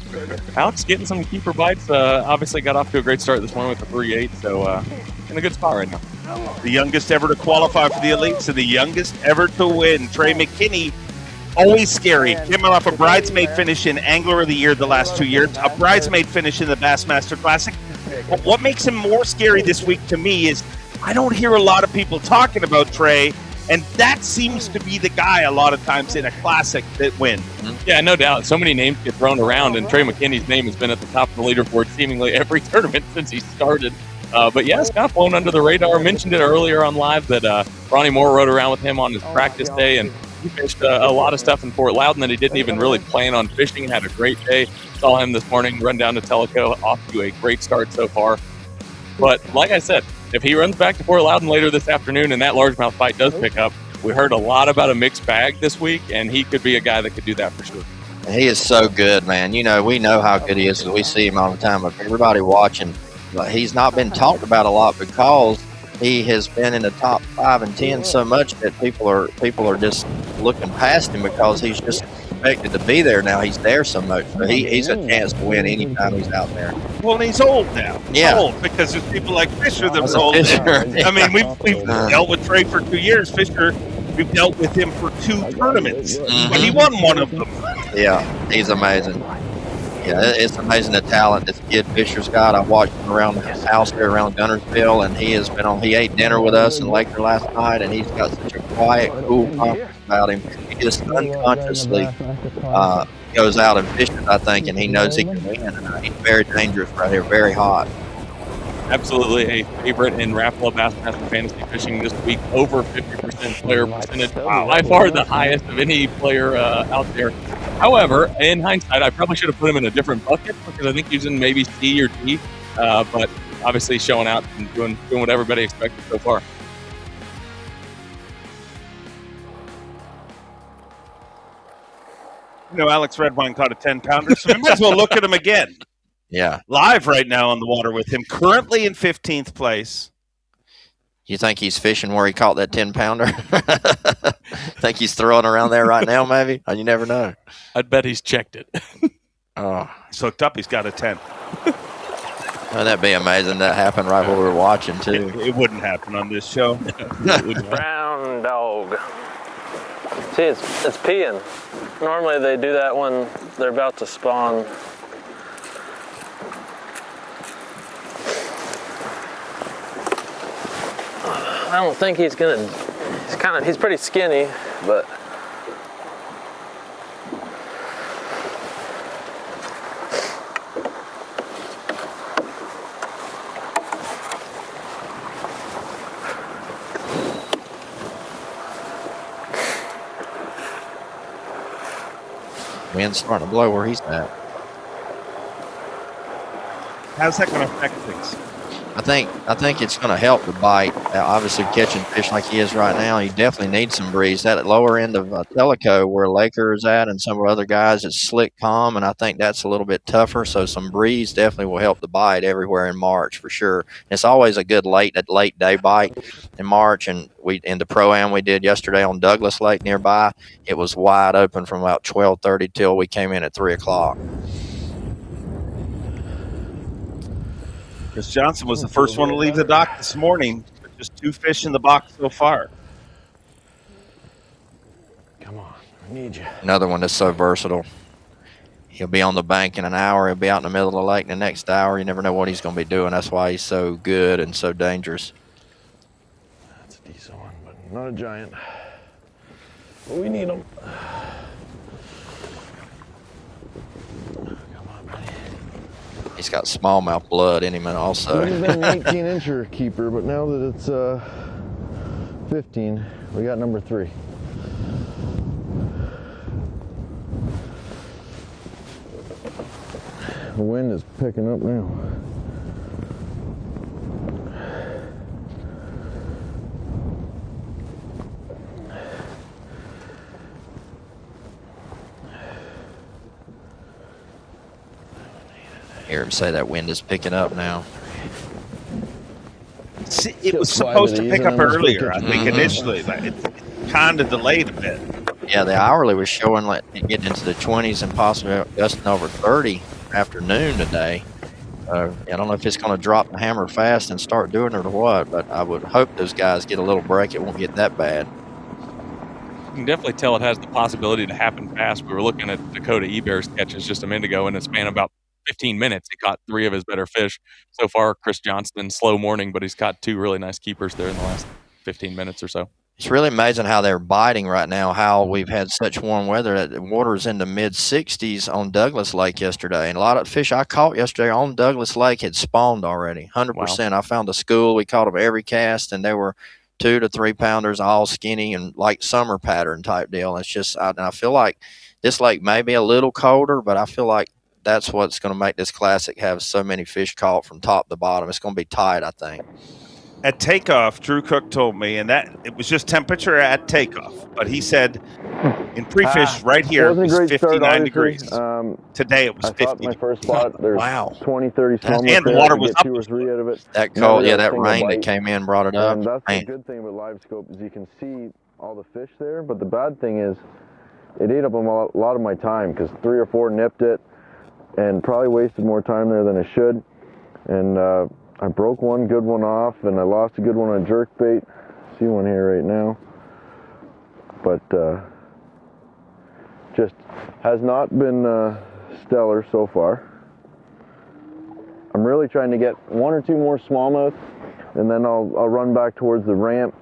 Alex getting some keeper bites. Obviously got off to a great start this morning with the 3-8. So in a good spot right now. The youngest ever to qualify for the Elites and the youngest ever to win. Trey McKinney Always scary. Came off a bridesmaid finish in Angler of the Year the last 2 years, a bridesmaid finish in the Bassmaster Classic. But what makes him more scary this week to me is I don't hear a lot of people talking about Trey, and that seems to be the guy a lot of times in a classic that wins. Yeah, no doubt. So many names get thrown around, and Trey McKinney's name has been at the top of the leaderboard seemingly every tournament since he started. But yeah, it's kind of flown under the radar. I mentioned it earlier on live that Ronnie Moore rode around with him on his practice day, and he fished a lot of stuff in Fort Loudoun that he didn't even really plan on fishing, and had a great day. Saw him this morning run down to Tellico, off to a great start so far. But like I said, if he runs back to Fort Loudoun later this afternoon and that largemouth bite does pick up, we heard a lot about a mixed bag this week, and he could be a guy that could do that for sure. He is so good, man. You know, we know how good he is because we see him all the time. But everybody watching, he's not been talked about a lot because he has been in the top 5 and 10 so much that people are just looking past him because he's just expected to be there now. He's there so much. So he's a chance to win anytime he's out there. Well, and he's old now. Yeah. Old because there's people like Fisher that are old. I mean, we've dealt with Trey for 2 years. Fisher, we've dealt with him for 2 tournaments. But he won one of them. Yeah, he's amazing. Yeah, it's amazing the talent this kid Fisher's got. I watched him around the house there around Gunnersville, and he ate dinner with us in Laker last night, and he's got such a quiet, cool confidence about him. He just unconsciously goes out and fishes, I think, and he knows he can win. And he's very dangerous right here, very hot. Absolutely a favorite in Rapala Bassmaster Fantasy Fishing this week, over 50% player percentage. Wow, by far the highest of any player out there. However, in hindsight, I probably should have put him in a different bucket because I think he's in maybe C or D, but obviously showing out and doing what everybody expected so far. You know, Alex Redwine caught a 10-pounder, so we might as well look at him again. Yeah. Live right now on the water with him, currently in 15th place. You think he's fishing where he caught that 10-pounder? Think he's throwing around there right now, maybe? You never know. I'd bet he's checked it. Oh, he's hooked up. He's got a 10. Wouldn't that be amazing? That happened right while we were watching, too. It wouldn't happen on this show. Brown dog. See, it's peeing. Normally they do that when they're about to spawn. I don't think he's pretty skinny, but Wind's starting to blow where he's at. How's that going to affect things? I think it's going to help the bite. Obviously, catching fish like he is right now, he definitely needs some breeze. That lower end of Tellico, where Laker is at, and some of the other guys, it's slick, calm, and I think that's a little bit tougher. So some breeze definitely will help the bite everywhere in March for sure. It's always a good late day bite in March, and in the Pro-Am we did yesterday on Douglas Lake nearby, it was wide open from about 12:30 till we came in at 3 o'clock. Chris Johnson was the first one to leave the dock this morning. Just 2 fish in the box so far. come on, I need you. Another one that's so versatile. He'll be on the bank in an hour. He'll be out in the middle of the lake in the next hour. You never know what he's going to be doing. That's why he's so good and so dangerous. That's a decent one, but not a giant. But we need him. He's got smallmouth blood in him also. He's been an 18-incher keeper, but now that it's 15, we got number 3. The wind is picking up now. Hear him say that wind is picking up now. See, it was supposed to pick up earlier, I think, initially. But it's kind of delayed a bit. Yeah, the hourly was showing like it getting into the 20s and possibly gusting over 30 afternoon today. I don't know if it's going to drop the hammer fast and start doing it or what, but I would hope those guys get a little break. It won't get that bad. can definitely tell it has the possibility to happen fast. We were looking at Dakota E-Bear's catches just a minute ago, and in a span of about 15 minutes, he caught 3 of his better fish. So far, Chris Johnston, slow morning, but he's caught 2 really nice keepers there in the last 15 minutes or so. It's really amazing how they're biting right now, how we've had such warm weather that the water is in the mid-60s on Douglas Lake yesterday. And a lot of fish I caught yesterday on Douglas Lake had spawned already, 100%. Wow. I found a school. We caught them every cast, and they were 2 to 3 pounders, all skinny and like summer pattern type deal. It's just, I feel like this lake may be a little colder, but I feel like that's what's going to make this classic have so many fish caught from top to bottom. It's going to be tight, I think. At takeoff, Drew Cook told me, and that it was just temperature at takeoff. But he said in pre-fish right here it was 59 degrees. Today it was 50. My first spot, there's wow. 20, 30 smallmouth and the water was up 2 or 3 out of it. That cold, that rain that came in brought it up. And that's the good thing about live scope is you can see all the fish there. But the bad thing is it ate up a lot of my time because 3 or 4 nipped it and probably wasted more time there than I should. And I broke one good one off, and I lost a good one on jerkbait. See one here right now. But just has not been stellar so far. I'm really trying to get 1 or 2 more smallmouth, and then I'll run back towards the ramp,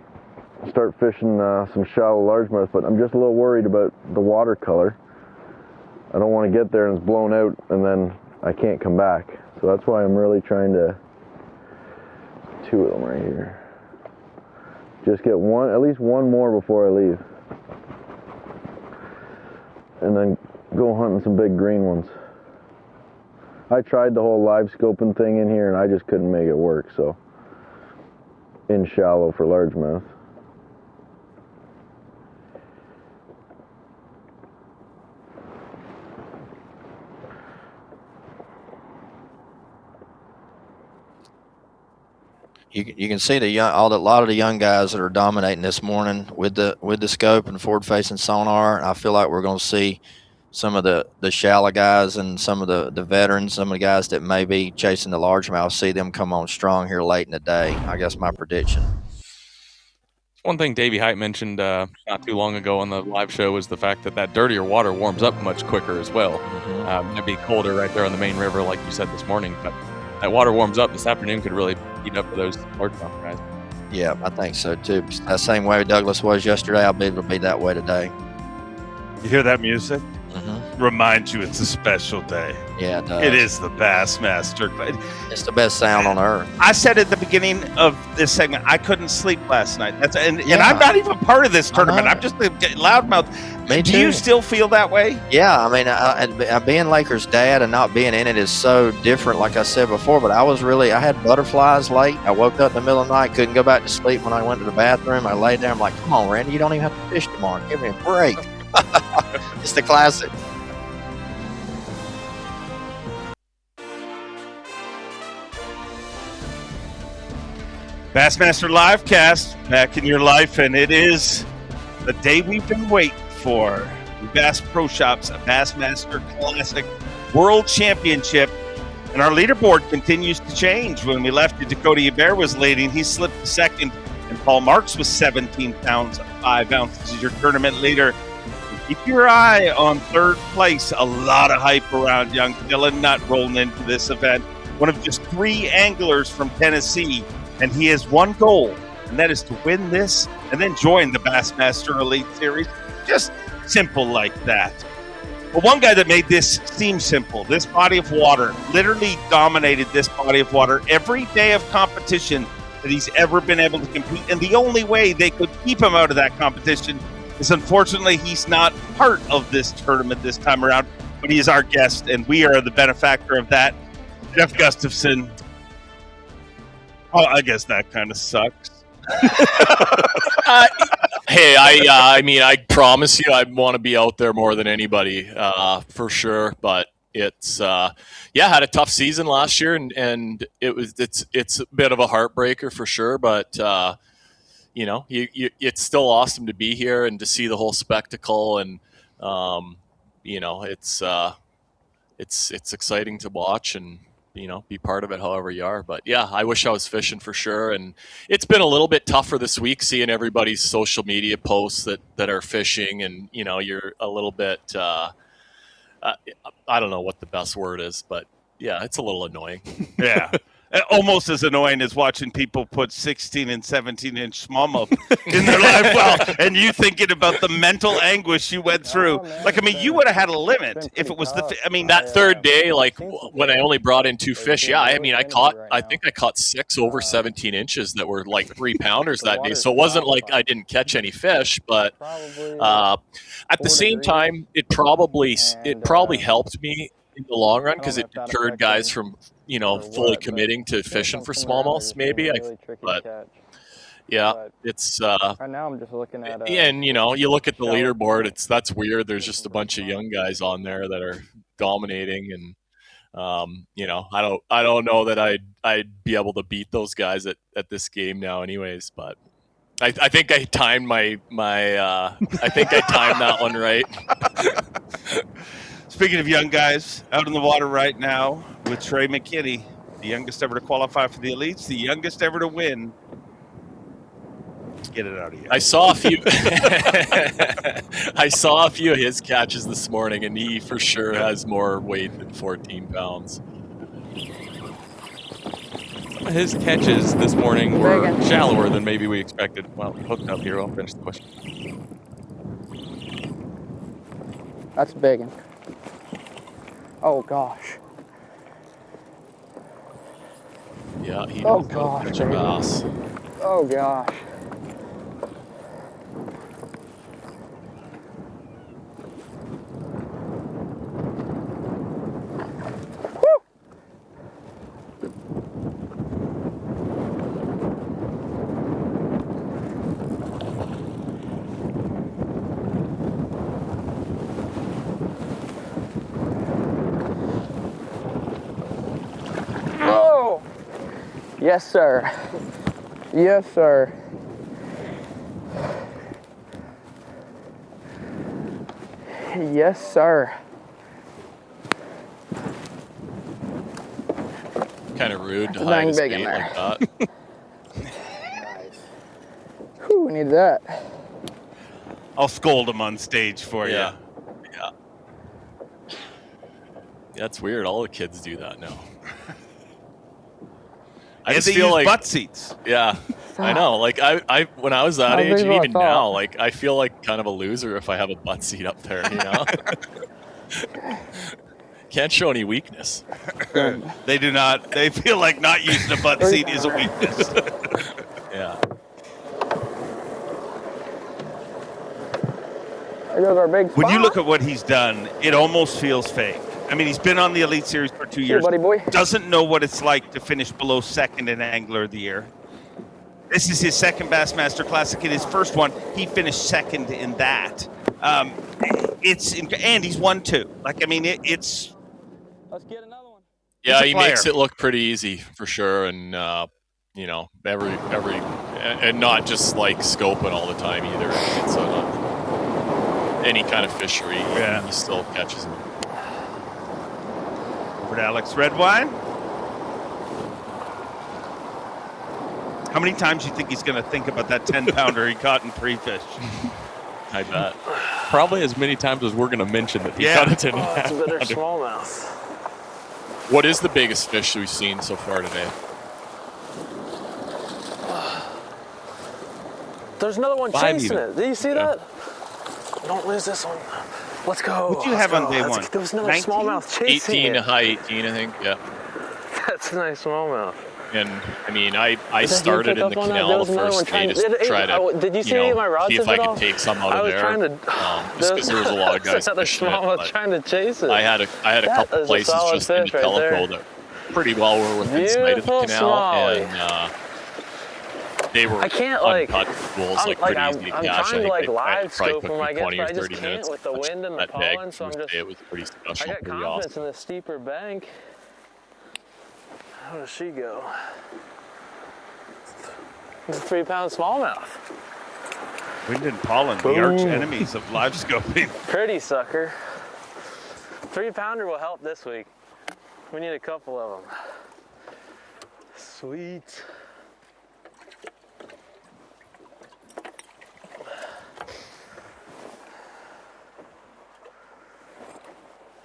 start fishing some shallow largemouth, but I'm just a little worried about the water color. I don't want to get there and it's blown out, and then I can't come back. So that's why I'm really trying to 2 of them right here. Just get at least one more before I leave. And then go hunting some big green ones. I tried the whole live scoping thing in here and I just couldn't make it work, so in shallow for largemouth. You can see a lot of the young guys that are dominating this morning with the scope and forward facing sonar. I feel like we're going to see some of the shallow guys and some of the veterans, some of the guys that may be chasing the largemouth, see them come on strong here late in the day. I guess my prediction. One thing Davey Height mentioned not too long ago on the live show was the fact that dirtier water warms up much quicker as well. It'd be colder right there on the main river, like you said this morning, but that water warms up this afternoon, could really heat up for those largemouth guys. Yeah, I think so too. That same way Douglas was yesterday, I believe it'll be that way today. You hear that music? Reminds you it's a special day. Yeah, it does. It is the Bassmaster. It's the best sound on earth. I said at the beginning of this segment, I couldn't sleep last night. And I'm not even part of this tournament. I'm just a loudmouth. Me too. Do you still feel that way? Yeah, I mean, being Lakers' dad and not being in it is so different, like I said before. But I had butterflies late. I woke up in the middle of the night, couldn't go back to sleep when I went to the bathroom. I laid there. I'm like, come on, Randy, you don't even have to fish tomorrow. Give me a break. It's the classic. Bassmaster Livecast back in your life, and it is the day we've been waiting for. The Bass Pro Shops Bassmaster Classic World Championship, and our leaderboard continues to change. When we left, Dakota E-Bear was leading. He slipped to second, and Paul Marks was 17 pounds 5 ounces as your tournament leader. Keep your eye on third place. A lot of hype around young Dylan Nutt rolling into this event. One of just 3 anglers from Tennessee, and he has one goal, and that is to win this and then join the Bassmaster Elite Series. Just simple like that. Well, one guy that made this seem simple, this body of water, literally dominated this body of water every day of competition that he's ever been able to compete, and the only way they could keep him out of that competition is, unfortunately, he's not part of this tournament this time around, but he is our guest, and we are the benefactor of that. Jeff Gustafson. Oh, I guess that kind of sucks. Hey, I mean, I promise you, I want to be out there more than anybody, for sure. But it's, had a tough season last year, and it's a bit of a heartbreaker for sure. But it's still awesome to be here and to see the whole spectacle, and it's exciting to watch, and be part of it however you are. But yeah, I wish I was fishing for sure. And it's been a little bit tougher this week seeing everybody's social media posts that are fishing, and you're a little bit I don't know what the best word is, but yeah, it's a little annoying. Yeah. Almost as annoying as watching people put 16 and 17-inch smallmouth in their live well, and you thinking about the mental anguish you went through. You would have had a limit if it was that third day, when I only brought in 2 fish. Yeah, I think I caught 6 over 17 inches that were like 3-pounders that day. So it wasn't like I didn't catch any fish, but at the same time, it probably helped me in the long run because it deterred guys from fully committing to fishing for smallmouths. Maybe, but yeah, it's right now I'm just looking at and you look at the leaderboard. That's weird. There's just a bunch of young guys on there that are dominating, and I don't know that I'd be able to beat those guys at this game now, anyways. But I think I timed I think I timed that one right. Speaking of young guys out in the water right now with Trey McKinney, the youngest ever to qualify for the elites, the youngest ever to win. Get it out of here. I saw a few. I saw a few of his catches this morning, and he for sure has more weight than 14 pounds. His catches this morning were shallower than maybe we expected. Well, hooked up here. I'll finish the question. That's a big one. Oh gosh. Yeah, he knows how to catch a bass. Oh gosh. Yes, sir. Yes, sir. Yes, sir. Kind of rude to hide his bait like that. Nice. Whew, we need that. I'll scold him on stage for you. Yeah. That's weird. All the kids do that now. I just feel like butt seats. Yeah, I know. Like I when I was that age, and even now, like I feel like kind of a loser if I have a butt seat up there. Can't show any weakness. They do not. They feel like not using a butt seat is a weakness. Yeah. There goes our big spot. When you look at what he's done, it almost feels fake. I mean, he's been on the Elite Series for 2 years. Buddy boy. Doesn't know what it's like to finish below second in Angler of the Year. This is his second Bassmaster Classic. In his first one, he finished second in that. And he's won 2. Like, I mean, it's. Let's get another one. Yeah, he makes it look pretty easy for sure, and every and not just like scoping all the time either. It's any kind of fishery. Yeah, he still catches them. Over to Alex Redwine. How many times do you think he's going to think about that 10-pounder he caught in pre-fish? I bet. Probably as many times as we're going to mention that he caught a 10-pounder. That's a better smallmouth. What is the biggest fish we've seen so far today? There's another one 5 chasing even. it. Did you see that? Don't lose this one. Let's go. What'd you have on day one? There was another 19? smallmouth chasing 18, it. high 18, I think. Yeah. That's a nice smallmouth. And I mean, I started in the canal the first day to try to, did you see my rod see if I tip it could off? take some out I of was there. trying to. Just because there was a lot of guys another fishing smallmouth it. trying to chase it. I had a couple places just in the Tellico that pretty well were within sight of the canal, and they were uncut pools, like pretty easy to catch. I'm trying to I live probably scope took them, I me guess, 20 but or I just 30 minutes can't with the wind and the that bag. pollen, so I'm just. It was pretty special, I got pretty confidence awesome. in the steeper bank. How does she go? It's a 3-pound smallmouth. Wind and pollen, the arch enemies of live scoping. Pretty sucker. 3-pounder will help this week. We need a couple of them. Sweet.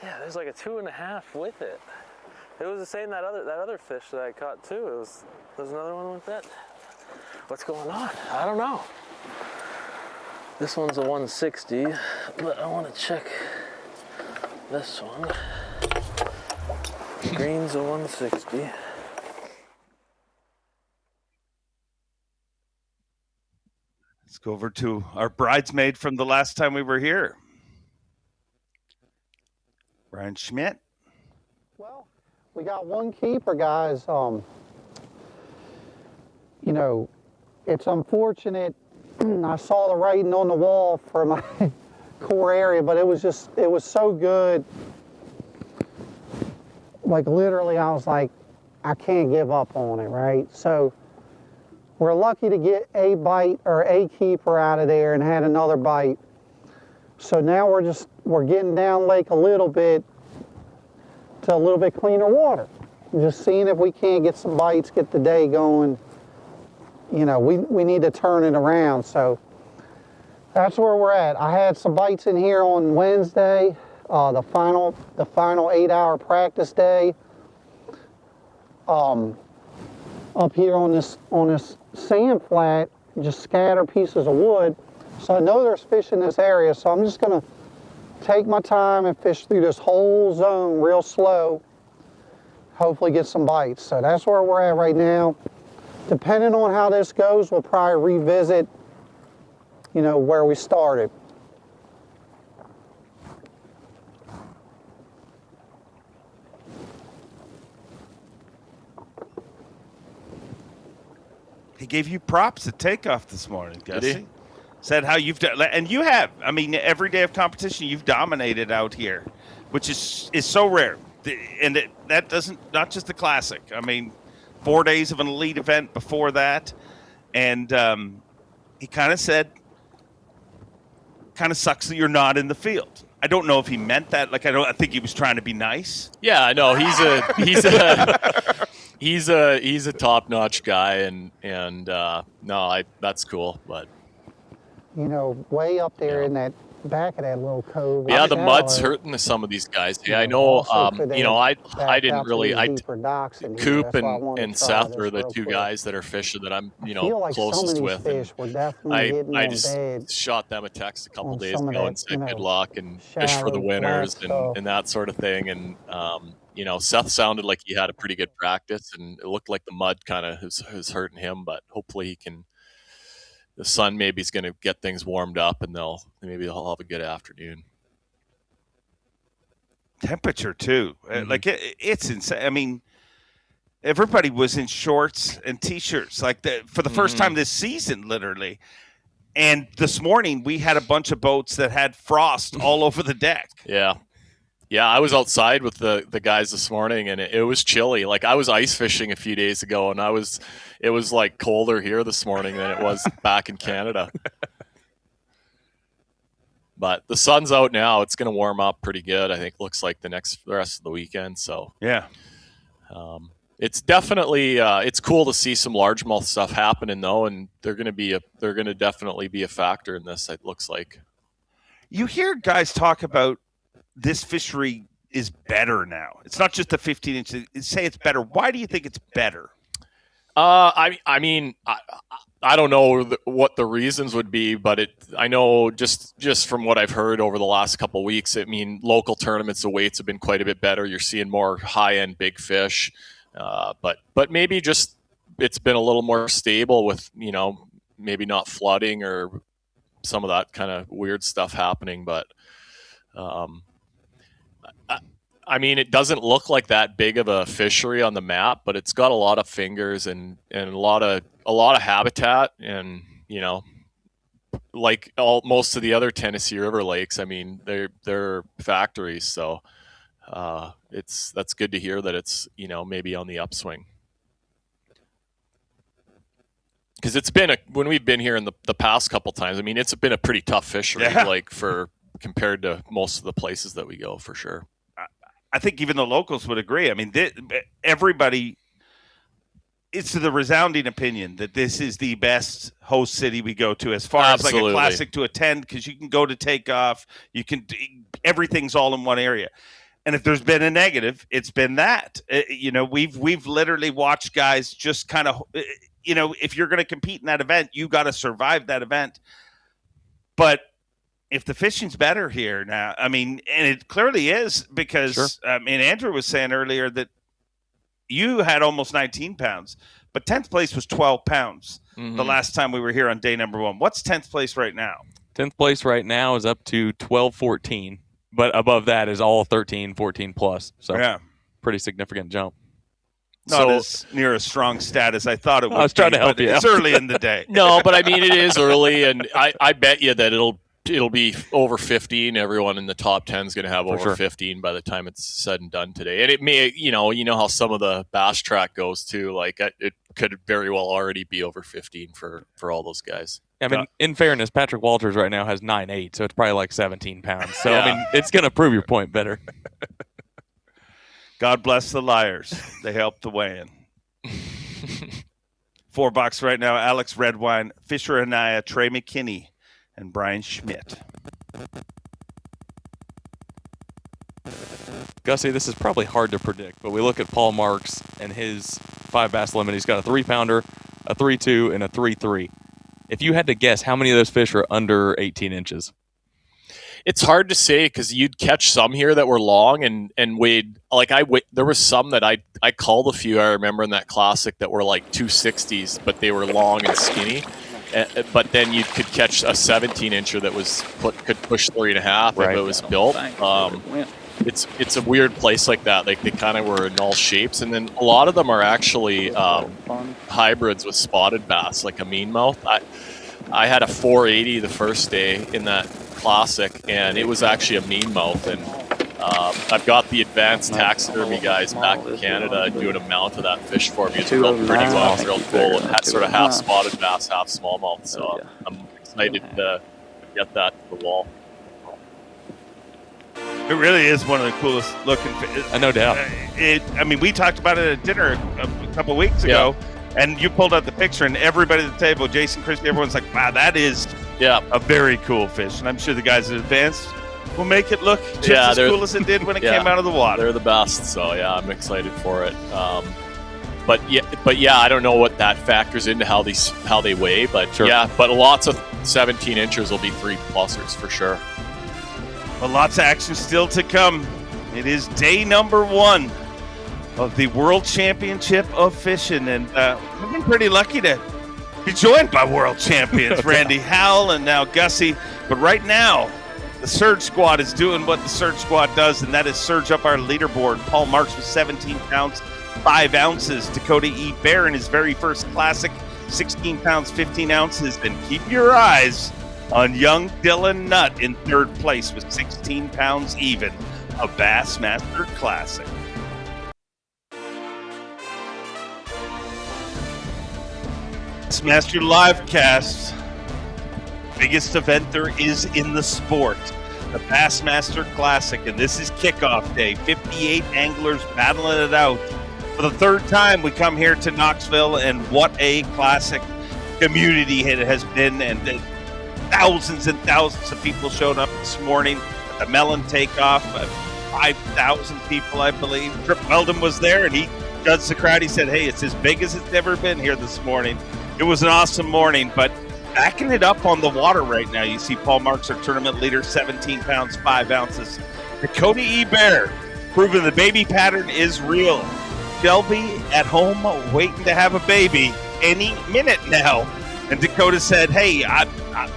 Yeah, there's like a 2.5 with it. It was the same that other fish that I caught too. There's another one with it. What's going on? I don't know. This one's a 160, but I want to check this one. Green's a 160. Let's go over to our bridesmaid from the last time we were here. Brian Schmidt. Well, we got one keeper, guys. You know, it's unfortunate. I saw the writing on the wall for my core area, but it was so good. Like literally, I was like, I can't give up on it, right? So we're lucky to get a bite or a keeper out of there and had another bite. So now we're getting down lake a little bit to a little bit cleaner water. Just seeing if we can't get some bites, get the day going. You know, we need to turn it around. So that's where we're at. I had some bites in here on Wednesday, the final 8-hour practice day. Up here on this sand flat, just scatter pieces of wood. So I know there's fish in this area, so I'm just gonna take my time and fish through this whole zone real slow. Hopefully get some bites. So that's where we're at right now. Depending on how this goes, we'll probably revisit, you know, where we started. He gave you props at takeoff this morning, Gussie. Did he? Said how you've done, and you have. I mean, every day of competition, you've dominated out here, which is so rare. And that doesn't, not just the Classic. I mean, 4 days of an elite event before that, and he kind of said, kind of sucks that you're not in the field. I don't know if he meant that. Like, I think he was trying to be nice. Yeah, I know he's a top-notch guy, and no, that's cool, but You know, way up there in that back of that little cove. yeah, the mud's hurting some of these guys. Yeah, I know. You know, I didn't really. Coop and Seth are the two guys that are fishing that I'm closest with. I just shot them a text a couple days ago and said good luck and fish for the winners and that sort of thing. And you know, Seth sounded like he had a pretty good practice, and it looked like the mud kind of is hurting him. But hopefully he can. The sun maybe is going to get things warmed up, and maybe they'll have a good afternoon. Temperature too, like it's insane. I mean, everybody was in shorts and t-shirts like for the first time this season, literally. And this morning we had a bunch of boats that had frost all over the deck. Yeah, I was outside with the guys this morning, and it was chilly. Like, I was ice fishing a few days ago, and it was like colder here this morning than it was back in Canada. But the sun's out now. It's going to warm up pretty good. I think looks like the rest of the weekend. So yeah, it's definitely it's cool to see some largemouth stuff happening though, and they're going to definitely be a factor in this. It looks like. You hear guys talk about this fishery is better now. It's not just the 15 inches. Say it's better. Why do you think it's better? I mean, I don't know what the reasons would be, but I know just from what I've heard over the last couple of weeks, I mean, local tournaments, the weights have been quite a bit better. You're seeing more high-end big fish, but maybe just it's been a little more stable with, you know, maybe not flooding or some of that kind of weird stuff happening, but I mean, it doesn't look like that big of a fishery on the map, but it's got a lot of fingers and a lot of habitat, and you know, like most of the other Tennessee River lakes. I mean, they're factories, so that's good to hear that it's, you know, maybe on the upswing. Because it's been when we've been here in the past couple times. I mean, it's been a pretty tough fishery, like compared to most of the places that we go, for sure. I think even the locals would agree. I mean, everybody, it's the resounding opinion that this is the best host city we go to as far as like a classic to attend, because you can go to takeoff, everything's all in one area. And if there's been a negative, it's been that. We've literally watched guys just kind of, if you're going to compete in that event, you got to survive that event. But if the fishing's better here now, I mean, and it clearly is, because Andrew was saying earlier that you had almost 19 pounds, but 10th place was 12 pounds the last time we were here on day number 1. What's 10th place right now? 10th place right now is up to 12-14, but above that is all 13, 14 plus. So pretty significant jump. Not as near a strong stat as I thought it would. I was trying to help you. It's early in the day. No, but I mean, it is early, and I bet you that it'll be over 15. Everyone in the top 10 is going to have over 15 by the time it's said and done today. And it may, you know how some of the bass track goes too. Like it could very well already be over 15 for all those guys. I mean, in fairness, Patrick Walters right now has 9.8, so it's probably like 17 pounds. So, I mean, it's going to prove your point better. God bless the liars. They helped the weigh-in. 4 bucks right now. Alex Redwine, Fisher Anaya, Trey McKinney, and Brian Schmidt. Gussie, this is probably hard to predict, but we look at Paul Marks and his 5 bass limit. He's got a 3-pounder, a 3.2, and a 3.3. If you had to guess, how many of those fish are under 18 inches? It's hard to say, because you'd catch some here that were long and weighed. There was some that I called a few, I remember, in that classic that were like 260s, but they were long and skinny. But then you could catch a 17-incher that could push 3.5 if it was built. It's a weird place like that. Like, they kind of were in all shapes, and then a lot of them are actually hybrids with spotted bass, like a meanmouth. I had a 480 the first day in that classic, and it was actually a meanmouth. And I've got the advanced taxidermy guys back in Canada doing a mount of that fish for me. It's real pretty well, it's real cool. It had sort of half spotted bass, half smallmouth. So I'm excited to get that to the wall. It really is one of the coolest looking fish. No doubt. We talked about it at dinner a couple of weeks ago, and you pulled out the picture, and everybody at the table, Jason, Christy, everyone's like, wow, that is a very cool fish. And I'm sure the guys at Advanced will make it look just as cool as it did when it came out of the water. They're the best, so I'm excited for it. But I don't know what that factors into how they weigh, but but lots of 17 inches will be 3-plussers for sure. Well, lots of action still to come. It is day number 1 of the World Championship of Fishing, and we've been pretty lucky to be joined by world champions Randy Howell and now Gussie. But right now, the Surge Squad is doing what the Surge Squad does, and that is surge up our leaderboard. Paul Marks with 17 pounds, 5 ounces. Dakota E. Bear in his very first classic, 16 pounds, 15 ounces. And keep your eyes on young Dylan Nutt in 3rd place with 16 pounds even, a Bassmaster Classic. Bassmaster Livecast. Biggest event there is in the sport, the Bassmaster Classic, and this is kickoff day. 58 anglers battling it out. For the 3rd time, we come here to Knoxville, and what a classic community it has been, and thousands and thousands of people showed up this morning at the Mellon takeoff. 5,000 people, I believe. Trip Weldon was there, and he judged the crowd. He said, hey, it's as big as it's ever been here this morning. It was an awesome morning, but backing it up on the water right now, you see Paul Marks, our tournament leader, 17 pounds, 5 ounces. Dakota E. Bear, proving the baby pattern is real. Shelby at home waiting to have a baby any minute now. And Dakota said, hey,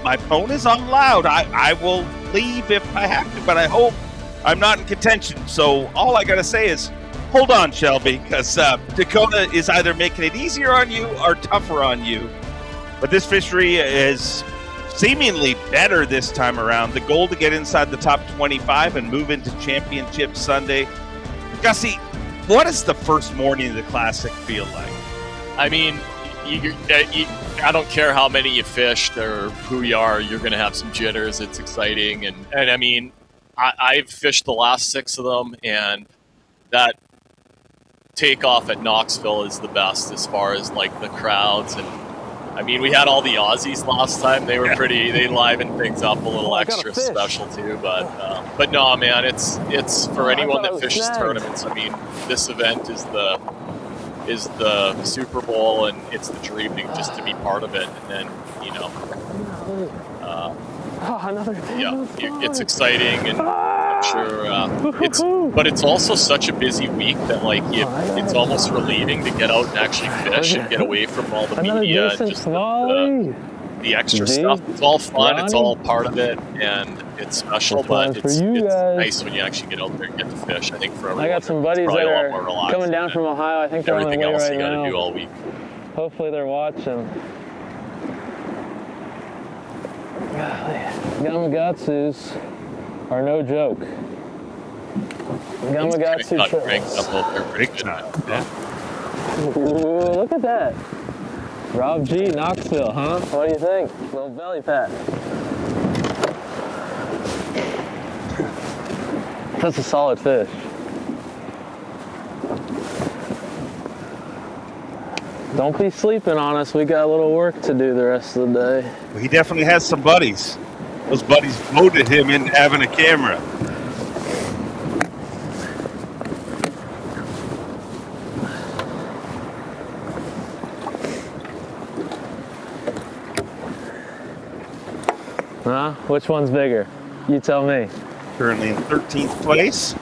my phone is on loud. I will leave if I have to, but I hope I'm not in contention. So all I got to say is, hold on, Shelby, because Dakota is either making it easier on you or tougher on you. But this fishery is seemingly better this time around. The goal to get inside the top 25 and move into Championship Sunday. Gussie, what does the first morning of the Classic feel like? I mean, I don't care how many you fished or who you are, you're going to have some jitters. It's exciting. And I mean, I've fished the last 6 of them, and that takeoff at Knoxville is the best as far as like the crowds. And I mean, we had all the Aussies last time. They were they livened things up a little extra special too. But no, man, it's for anyone that fishes tournaments. I mean, this event is the Super Bowl, and it's the dream just to be part of it. And then, you know, it's exciting, and I'm sure but it's also such a busy week that like it's almost relieving to get out and actually fish and get away from all the media, just the extra stuff. It's all fun, it's all part of it, and it's special, but it's nice when you actually get out there and get to fish. I think for everyone, I got some buddies that are coming down from Ohio. I think they're on their way right now. Do all week. Hopefully they're watching. Gamakatsus are no joke. Gamakatsu trips. Ooh, look at that. Rob G, Knoxville, huh? What do you think? Little belly pat. That's a solid fish. Don't be sleeping on us. We got a little work to do the rest of the day. Well, he definitely has some buddies. Those buddies voted him into having a camera. Huh? Which one's bigger? You tell me. Currently in 13th place.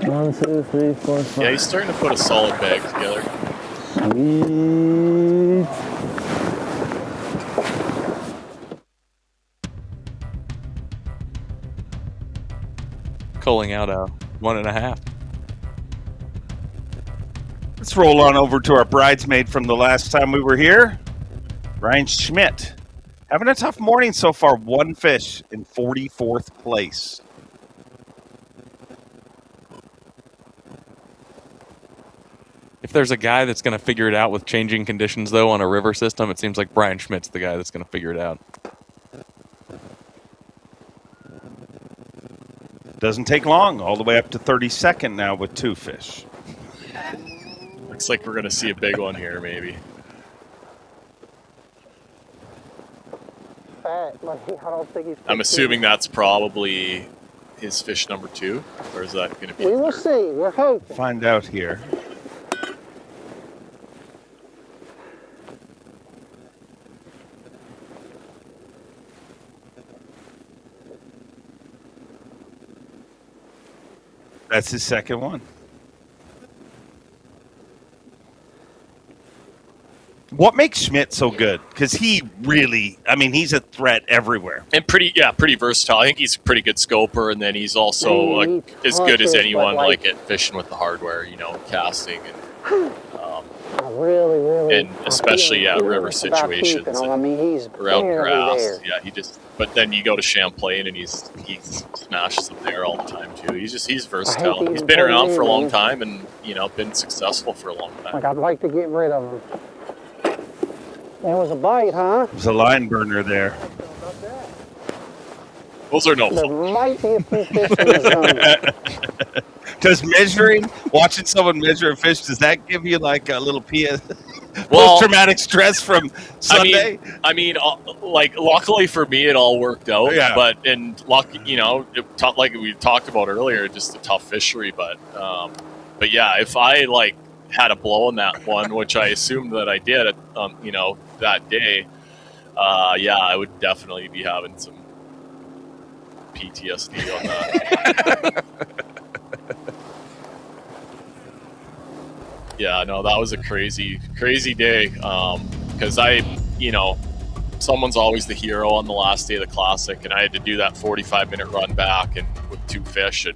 One, two, three, four, five. Yeah, he's starting to put a solid bag together. Sweet. Culling out a 1.5. Let's roll on over to our bridesmaid from the last time we were here, Brian Schmidt. Having a tough morning so far. One fish in 44th place. If there's a guy that's going to figure it out with changing conditions, though, on a river system, it seems like Brian Schmidt's the guy that's going to figure it out. Doesn't take long. All the way up to 32nd now with 2 fish. Looks like we're going to see a big one here, maybe. I'm assuming that's probably his fish number 2, or is that going to be? We will see. We're hoping. Find out here. That's his second one. What makes Schmidt so good? Because he really, I mean, he's a threat everywhere. And pretty versatile. I think he's a pretty good scoper, and then he's also as good as anyone like at fishing with the hardware, you know, casting and really, and especially river situations. I mean, he's around grass. there. Yeah, but then you go to Champlain and he smashes them there all the time too. He's versatile. He's been around for a long time and, you know, been successful for a long time. Like, I'd like to get rid of him. There was a bite, huh? There's a line burner there. Those are no There fun. might be a few fish in the zone. Does watching someone measure a fish, does that give you like a little post-traumatic stress from Sunday? I mean, like, luckily for me, it all worked out. Yeah. But you know, like we talked about earlier, just a tough fishery. But yeah, if I like had a blow in that one, which I assumed that I did, you know, that day, yeah, I would definitely be having some PTSD on that. Yeah, no, that was a crazy day. Because you know, someone's always the hero on the last day of the classic, and I had to do that 45-minute run back and with 2 fish,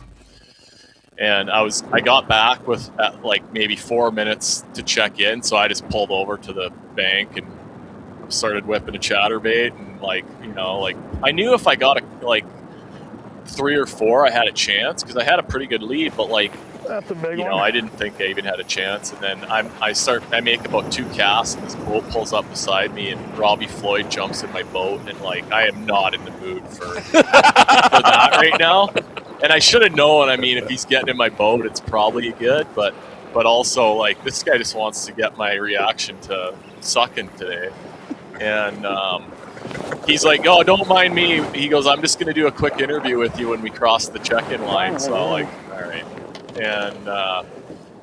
and I got back with like maybe 4 minutes to check in, so I just pulled over to the bank and started whipping a chatterbait, and like, you know, like I knew if I got like 3 or 4, I had a chance because I had a pretty good lead, but like That's a big you know, I didn't think I even had a chance. And then I make about 2 casts, and this boat pulls up beside me, and Robbie Floyd jumps in my boat, and like I am not in the mood for that right now. And I should have known. I mean, if he's getting in my boat, it's probably good, but also like this guy just wants to get my reaction to sucking today. And he's like, "Oh, don't mind me." He goes, "I'm just going to do a quick interview with you when we cross the check-in line." So I'm like, all right. And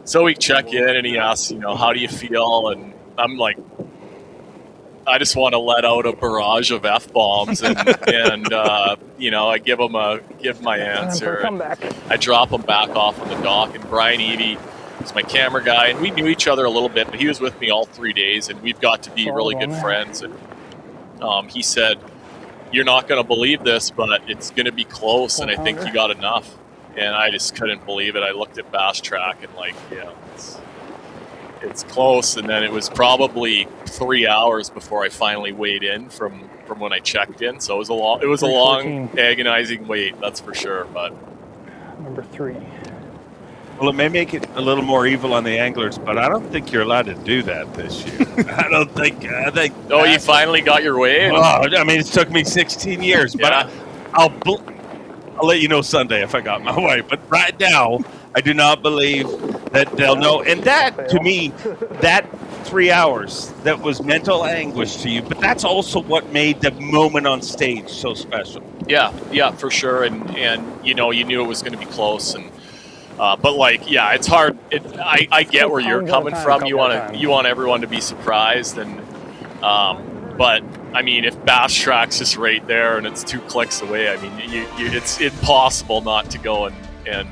so we check in, and he asks, you know, "How do you feel?" And I'm like, I just want to let out a barrage of F-bombs, and you know, I give my answer. Come back. I drop him back off on the dock, and Brian Evie is my camera guy, and we knew each other a little bit, but he was with me all 3 days, and we've got to be really good friends. And he said, "You're not going to believe this, but it's going to be close, and I think you got enough." And I just couldn't believe it. I looked at Bass Track and like, yeah, it's close. And then it was probably 3 hours before I finally weighed in from when I checked in. So it was a long, agonizing wait, that's for sure. But number 3. Well, it may make it a little more evil on the anglers, but I don't think you're allowed to do that this year. I think. Oh, you finally got your way? Oh, I mean, it took me 16 years, but I'll let you know Sunday if I got my way. But right now, I do not believe that they'll know. And that, to me, that 3 hours, that was mental anguish to you. But that's also what made the moment on stage so special. Yeah, for sure. And you know, you knew it was going to be close. And but like, yeah, it's hard. I get where you're coming from. You want everyone to be surprised, and but I mean, if Bass Track's just right there and it's 2 clicks away, I mean, it's impossible not to go and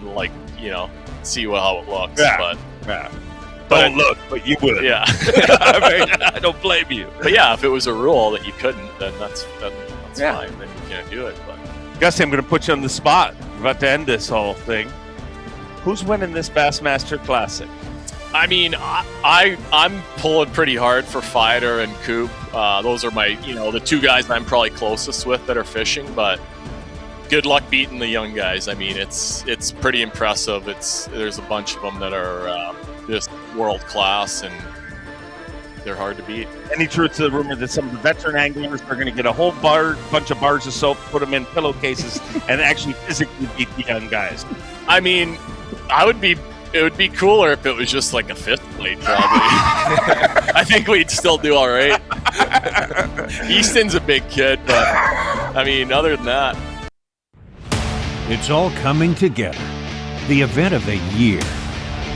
like, you know, see how it looks. Yeah. But don't look, but you would. Yeah. I mean, I don't blame you. But yeah, if it was a rule that you couldn't, then that's fine. Then you can't do it. But Gusty, I'm going to put you on the spot. We're about to end this whole thing. Who's winning this Bassmaster Classic? I mean, I'm pulling pretty hard for Fighter and Coop. Those are my, you know, the 2 guys I'm probably closest with that are fishing. But good luck beating the young guys. I mean, it's pretty impressive. There's a bunch of them that are just world class, and they're hard to beat. Any truth to the rumor that some of the veteran anglers are going to get a whole bunch of bars of soap, put them in pillowcases, and actually physically beat the young guys? I mean, it would be cooler if it was just like a fifth plate, probably. I think we'd still do all right. Easton's a big kid, but I mean, other than that. It's all coming together. The event of the year.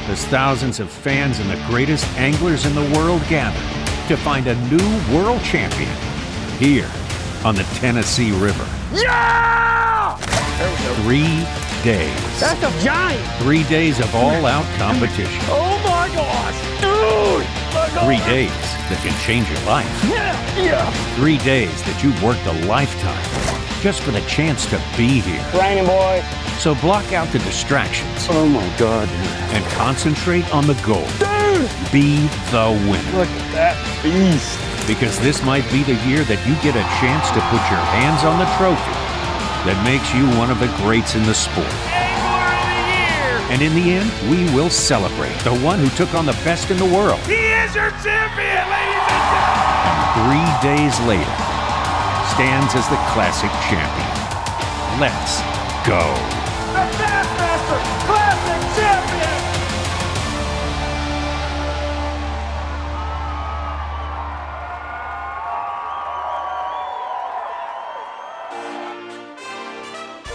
As thousands of fans and the greatest anglers in the world gather to find a new world champion here on the Tennessee River. Yeah! 3 days. That's a giant. 3 days of all-out competition. Oh my gosh, dude! My God. 3 days that can change your life. Yeah. 3 days that you've worked a lifetime just for the chance to be here. Raining, boy. So block out the distractions. Oh my God, and concentrate on the goal. Dude! Be the winner. Look at that beast. Because this might be the year that you get a chance to put your hands on the trophy that makes you one of the greats in the sport. Angler of the year! And in the end, we will celebrate the one who took on the best in the world. He is your champion, ladies and gentlemen! 3 days later, stands as the classic champion. Let's go. The Bassmaster Classic Champion!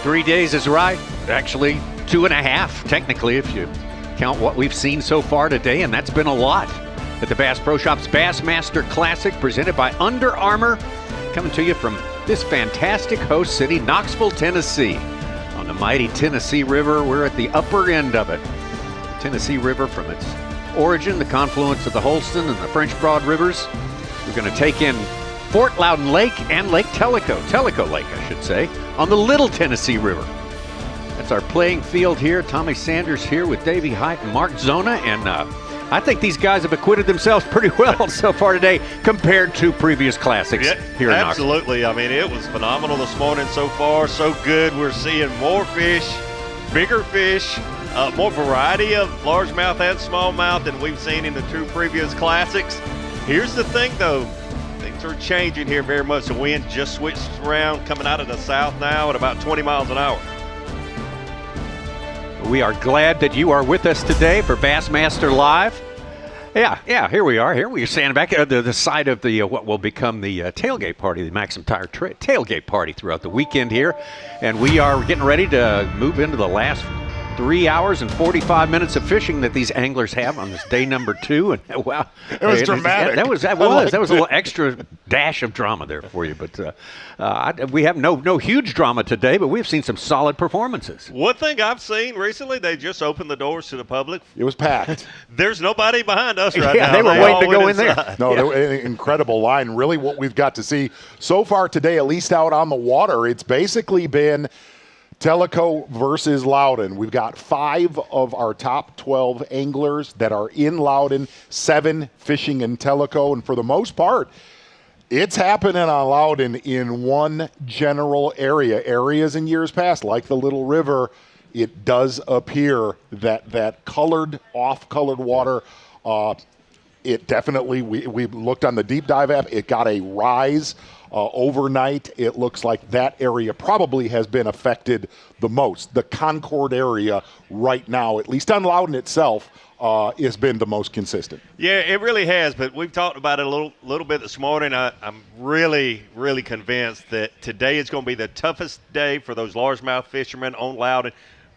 3 days is right. Actually, 2.5, technically, if you count what we've seen so far today, and that's been a lot. At the Bass Pro Shop's Bassmaster Classic, presented by Under Armour, coming to you from this fantastic host city, Knoxville, Tennessee. On the mighty Tennessee River, we're at the upper end of it. The Tennessee River, from its origin, the confluence of the Holston and the French Broad Rivers. We're going to take in Fort Loudoun Lake and Lake Tellico Lake, I should say, on the Little Tennessee River. That's our playing field here. Tommy Sanders here with Davey Height and Mark Zona, and I think these guys have acquitted themselves pretty well so far today compared to previous classics here in Knoxville. Absolutely. I mean, it was phenomenal this morning so far. So good. We're seeing more fish. bigger fish, more variety of largemouth and smallmouth than we've seen in the 2 previous classics. Here's the thing, though. Things are changing here very much. The wind just switched around, coming out of the south now at about 20 miles an hour. We are glad that you are with us today for Bassmaster Live. Yeah, here we are. Here we are standing back at the side of the what will become the tailgate party, the Maxim Tire tailgate party throughout the weekend here. And we are getting ready to move into the last 3 hours and 45 minutes of fishing that these anglers have on this day number 2. And wow, it was dramatic. That was a little extra dash of drama there for you. But we have no huge drama today, but we've seen some solid performances. One thing I've seen recently, they just opened the doors to the public. It was packed. There's nobody behind us right now. Yeah, they were waiting to go in there. No, they were an incredible line. Really what we've got to see so far today, at least out on the water, it's basically been Tellico versus Loudoun. We've got 5 of our top 12 anglers that are in Loudoun, 7 fishing in Tellico, and for the most part, it's happening on Loudoun in one general area. Areas in years past, like the Little River, it does appear that colored, off-colored water, it definitely, we looked on the deep dive app, it got a rise overnight. It looks like that area probably has been affected the most. The Concord area right now, at least on Loudoun itself, has been the most consistent. Yeah, it really has, but we've talked about it a little bit this morning. I'm really convinced that today is going to be the toughest day for those largemouth fishermen on Loudoun.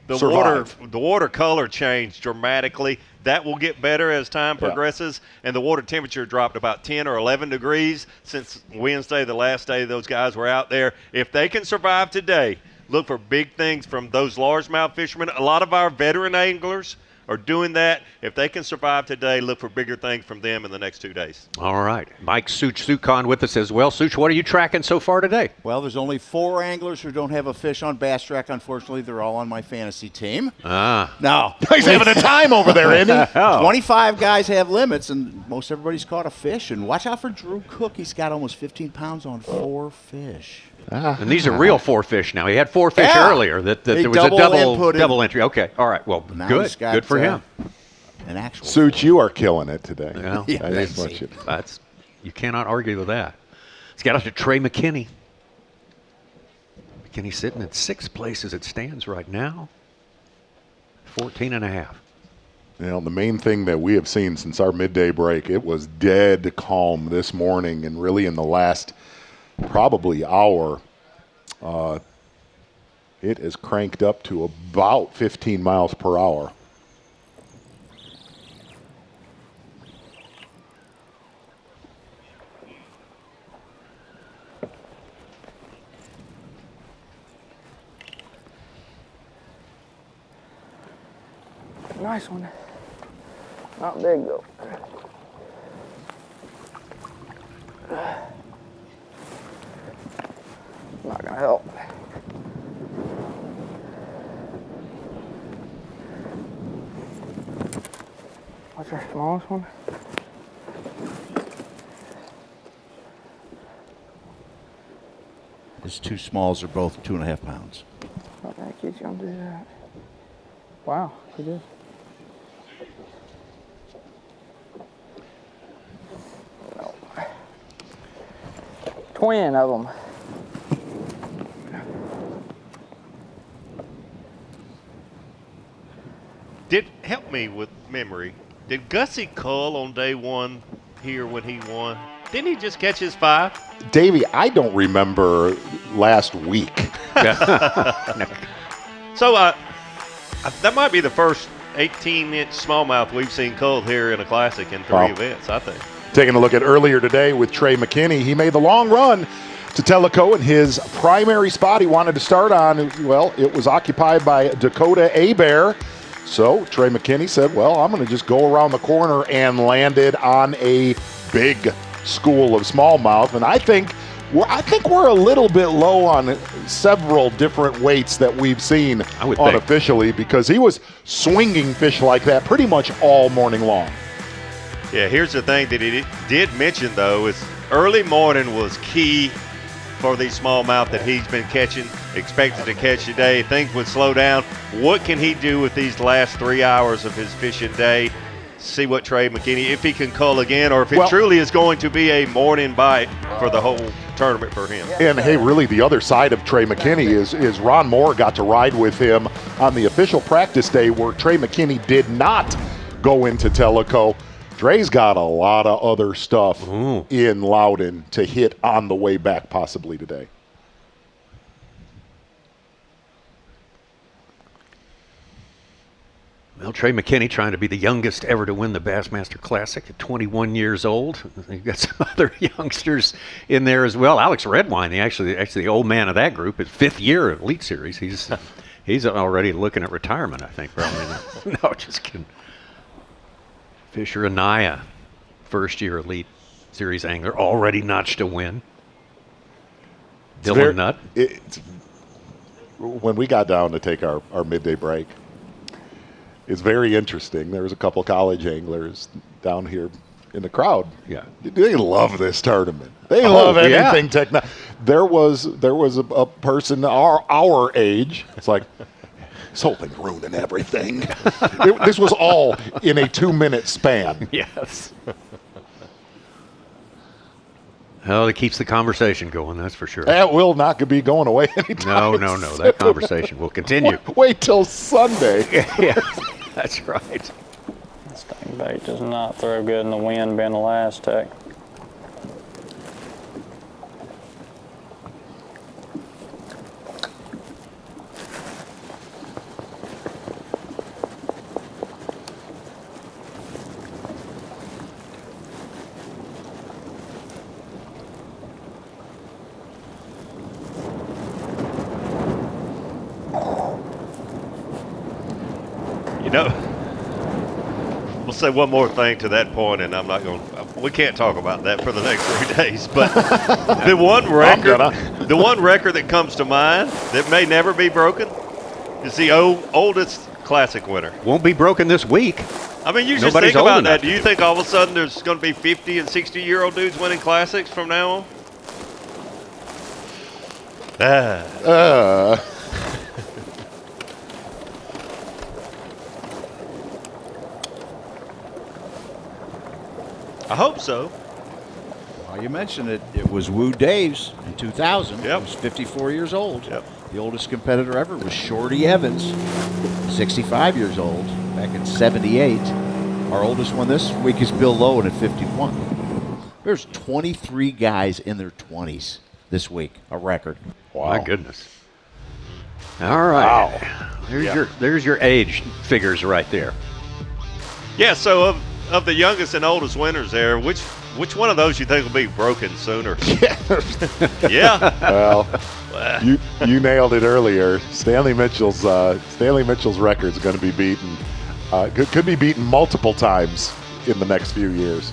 The water color changed dramatically. That will get better as time progresses, and the water temperature dropped about 10 or 11 degrees since Wednesday, the last day those guys were out there. If they can survive today, look for big things from those largemouth fishermen. A lot of our veteran anglers are doing that. If they can survive today, look for bigger things from them in the next 2 days. All right. Mike Such-Sukon with us as well. Such, what are you tracking so far today? Well, there's only 4 anglers who don't have a fish on Bass Track. Unfortunately, they're all on my fantasy team. No. He's having a time over there, isn't he? 25 guys have limits, and most everybody's caught a fish. And watch out for Drew Cook. He's got almost 15 pounds on 4 fish. And these are real 4 fish now. He had 4 fish earlier. That there was a double entry. Okay, all right. Well, good for him. An actual Such, you are killing it today. Well, you cannot argue with that. Let's get out to Trey McKinney. McKinney sitting in 6th place as it stands right now. 14.5. You know, the main thing that we have seen since our midday break, it was dead calm this morning, and really in the last probably hour, it is cranked up to about 15 miles per hour. Nice one. Not big though. Not gonna help. What's our smallest one? His 2 smalls are both 2.5 pounds. I don't think he's gonna do that. Wow, he did. No. Twin of them. Help me with memory. Did Gussie cull on day 1 here when he won? Didn't he just catch his 5? Davey, I don't remember last week. So that might be the first 18-inch smallmouth we've seen culled here in a classic in 3 events, I think. Taking a look at earlier today with Trey McKinney, he made the long run to Tellico, and his primary spot he wanted to start on, well, it was occupied by Dakota Abear. So Trey McKinney said, well, I'm going to just go around the corner, and landed on a big school of smallmouth. And I think we're a little bit low on several different weights that we've seen unofficially, because he was swinging fish like that pretty much all morning long. Yeah, here's the thing that he did mention, though, is early morning was key for these smallmouth that he's been catching. expected to catch today. Things would slow down. What can he do with these last 3 hours of his fishing day? See what Trey McKinney, if he can cull again, or if it truly is going to be a morning bite for the whole tournament for him. And hey, really the other side of Trey McKinney is Ron Moore got to ride with him on the official practice day where Trey McKinney did not go into Tellico. Trey's got a lot of other stuff in Loudoun to hit on the way back possibly today. Well, Trey McKinney trying to be the youngest ever to win the Bassmaster Classic at 21 years old. You've got some other youngsters in there as well. Alex Redwine, actually the old man of that group, is 5th year of Elite Series. He's already looking at retirement, I think, probably. No, just kidding. Fisher Anaya, 1st year Elite Series angler, already notched a win. Dylan Nutt. When we got down to take our midday break, it's very interesting. There was a couple college anglers down here in the crowd. Yeah, they love this tournament. They love anything techno. There was a person our age. It's like this whole thing ruining everything. This was all in a 2-minute span. Yes. Well, it keeps the conversation going, that's for sure. That will not be going away anytime No. That conversation will continue. Wait till Sunday. Yeah, that's right. This dang bait does not throw good in the wind being the last tech. You know, we'll say one more thing to that point, and I'm not going to, we can't talk about that for the next 3 days, but the one record that comes to mind that may never be broken is the oldest Classic winner. Won't be broken this week. I mean, you just think about that. Do you think all of a sudden there's going to be 50 and 60-year-old dudes winning Classics from now on? I hope so. Well, you mentioned it. It was Woo Daves in 2000. Yep. He was 54 years old. Yep. The oldest competitor ever was Shorty Evans, 65 years old, back in 78. Our oldest one this week is Bill Lowen at 51. There's 23 guys in their 20s this week, a record. Wow. My goodness. All right. Wow. There's your age figures right there. Yeah, so of the youngest and oldest winners there, which one of those you think will be broken sooner? Yeah. Well, you nailed it earlier. Stanley Mitchell's record is going to be beaten. Could be beaten multiple times in the next few years.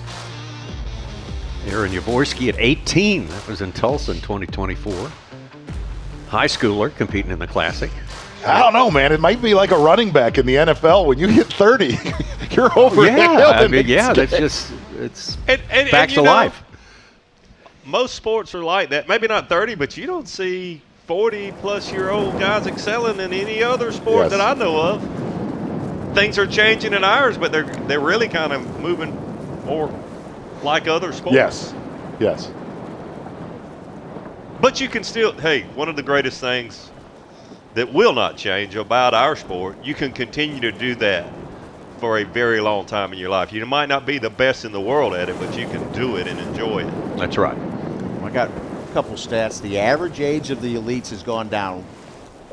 Aaron Yavorski at 18. That was in Tulsa in 2024. High schooler competing in the Classic. I don't know, man. It might be like a running back in the NFL. When you hit 30, you're over the hill. I mean, that's just it's back to life. Most sports are like that. Maybe not 30, but you don't see 40-plus-year-old guys excelling in any other sport that I know of. Things are changing in ours, but they're really kind of moving more like other sports. Yes. But you can still, one of the greatest things that will not change about our sport, you can continue to do that for a very long time in your life. You might not be the best in the world at it, but you can do it and enjoy it. That's right. I got a couple stats. The average age of the elites has gone down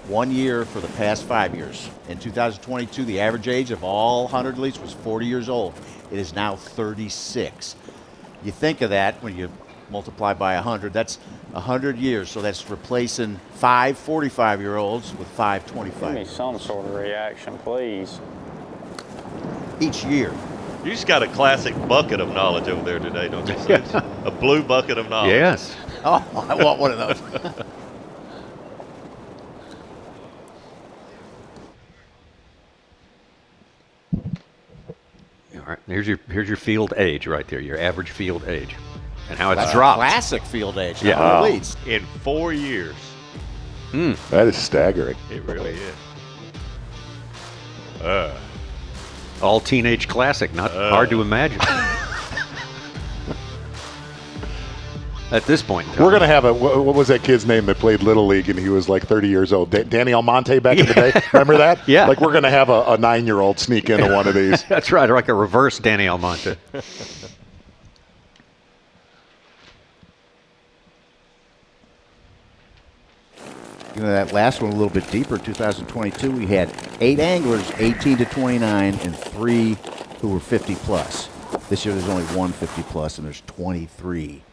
1 year for the past 5 years. In 2022, the average age of all 100 elites was 40 years old. It is now 36. You think of that when you multiply by 100, that's 100 years, so that's replacing 5 45-year-olds with 5 25. Give me some sort of reaction, please. Each year. You just got a classic bucket of knowledge over there today, don't you, Sage? A blue bucket of knowledge. Yes. Oh, I want one of those. All right, here's your field age right there, your average field age. And how it's That's dropped. Classic field age. Yeah. Elites. In 4 years, That is staggering. It really is. All teenage classic, not hard to imagine. At this point in time. We're going to have what was that kid's name that played Little League and he was like 30 years old? Danny Almonte back in the day? Remember that? Yeah. Like we're going to have a 9-year-old sneak into one of these. That's right, like a reverse Danny Almonte. You know, that last one a little bit deeper, 2022, we had 8 anglers, 18 to 29, and 3 who were 50 plus. This year there's only 1 50 plus, and there's 23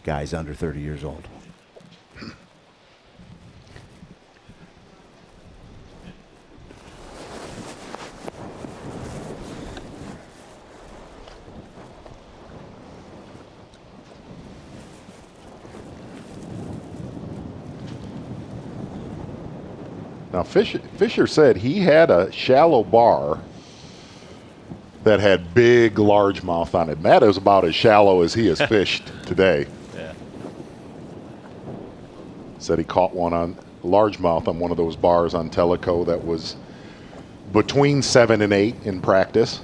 guys under 30 years old. Now, Fisher said he had a shallow bar that had big largemouth on it. And that is about as shallow as he has fished today. Yeah. Said he caught one on largemouth on one of those bars on Tellico that was between 7 and 8 in practice.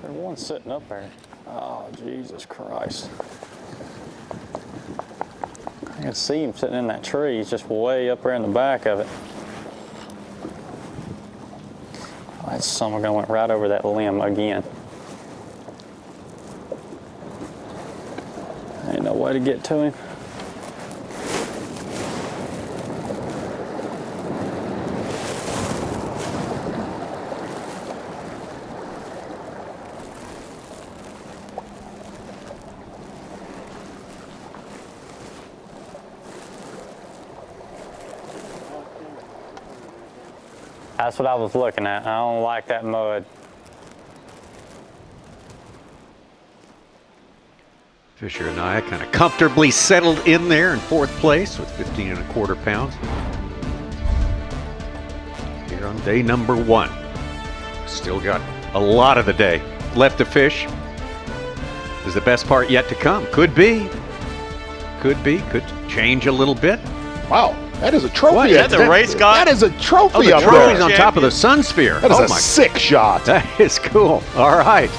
There's one sitting up there. Oh, Jesus Christ. I can see him sitting in that tree. He's just way up there in the back of it. Oh, that son of a gun went right over that limb again. Ain't no way to get to him. That's what I was looking at. I don't like that mud. Fisher and I kind of comfortably settled in there in 4th place with 15 1/4 pounds. Here on day number 1. Still got a lot of the day left to fish. Is the best part yet to come? Could be. Could change a little bit. Wow. That is a trophy. What? Is that the race guy? That is a trophy Oh, the up trophy's there. on top of the sun sphere. That is oh a my sick shot. That is cool. All right.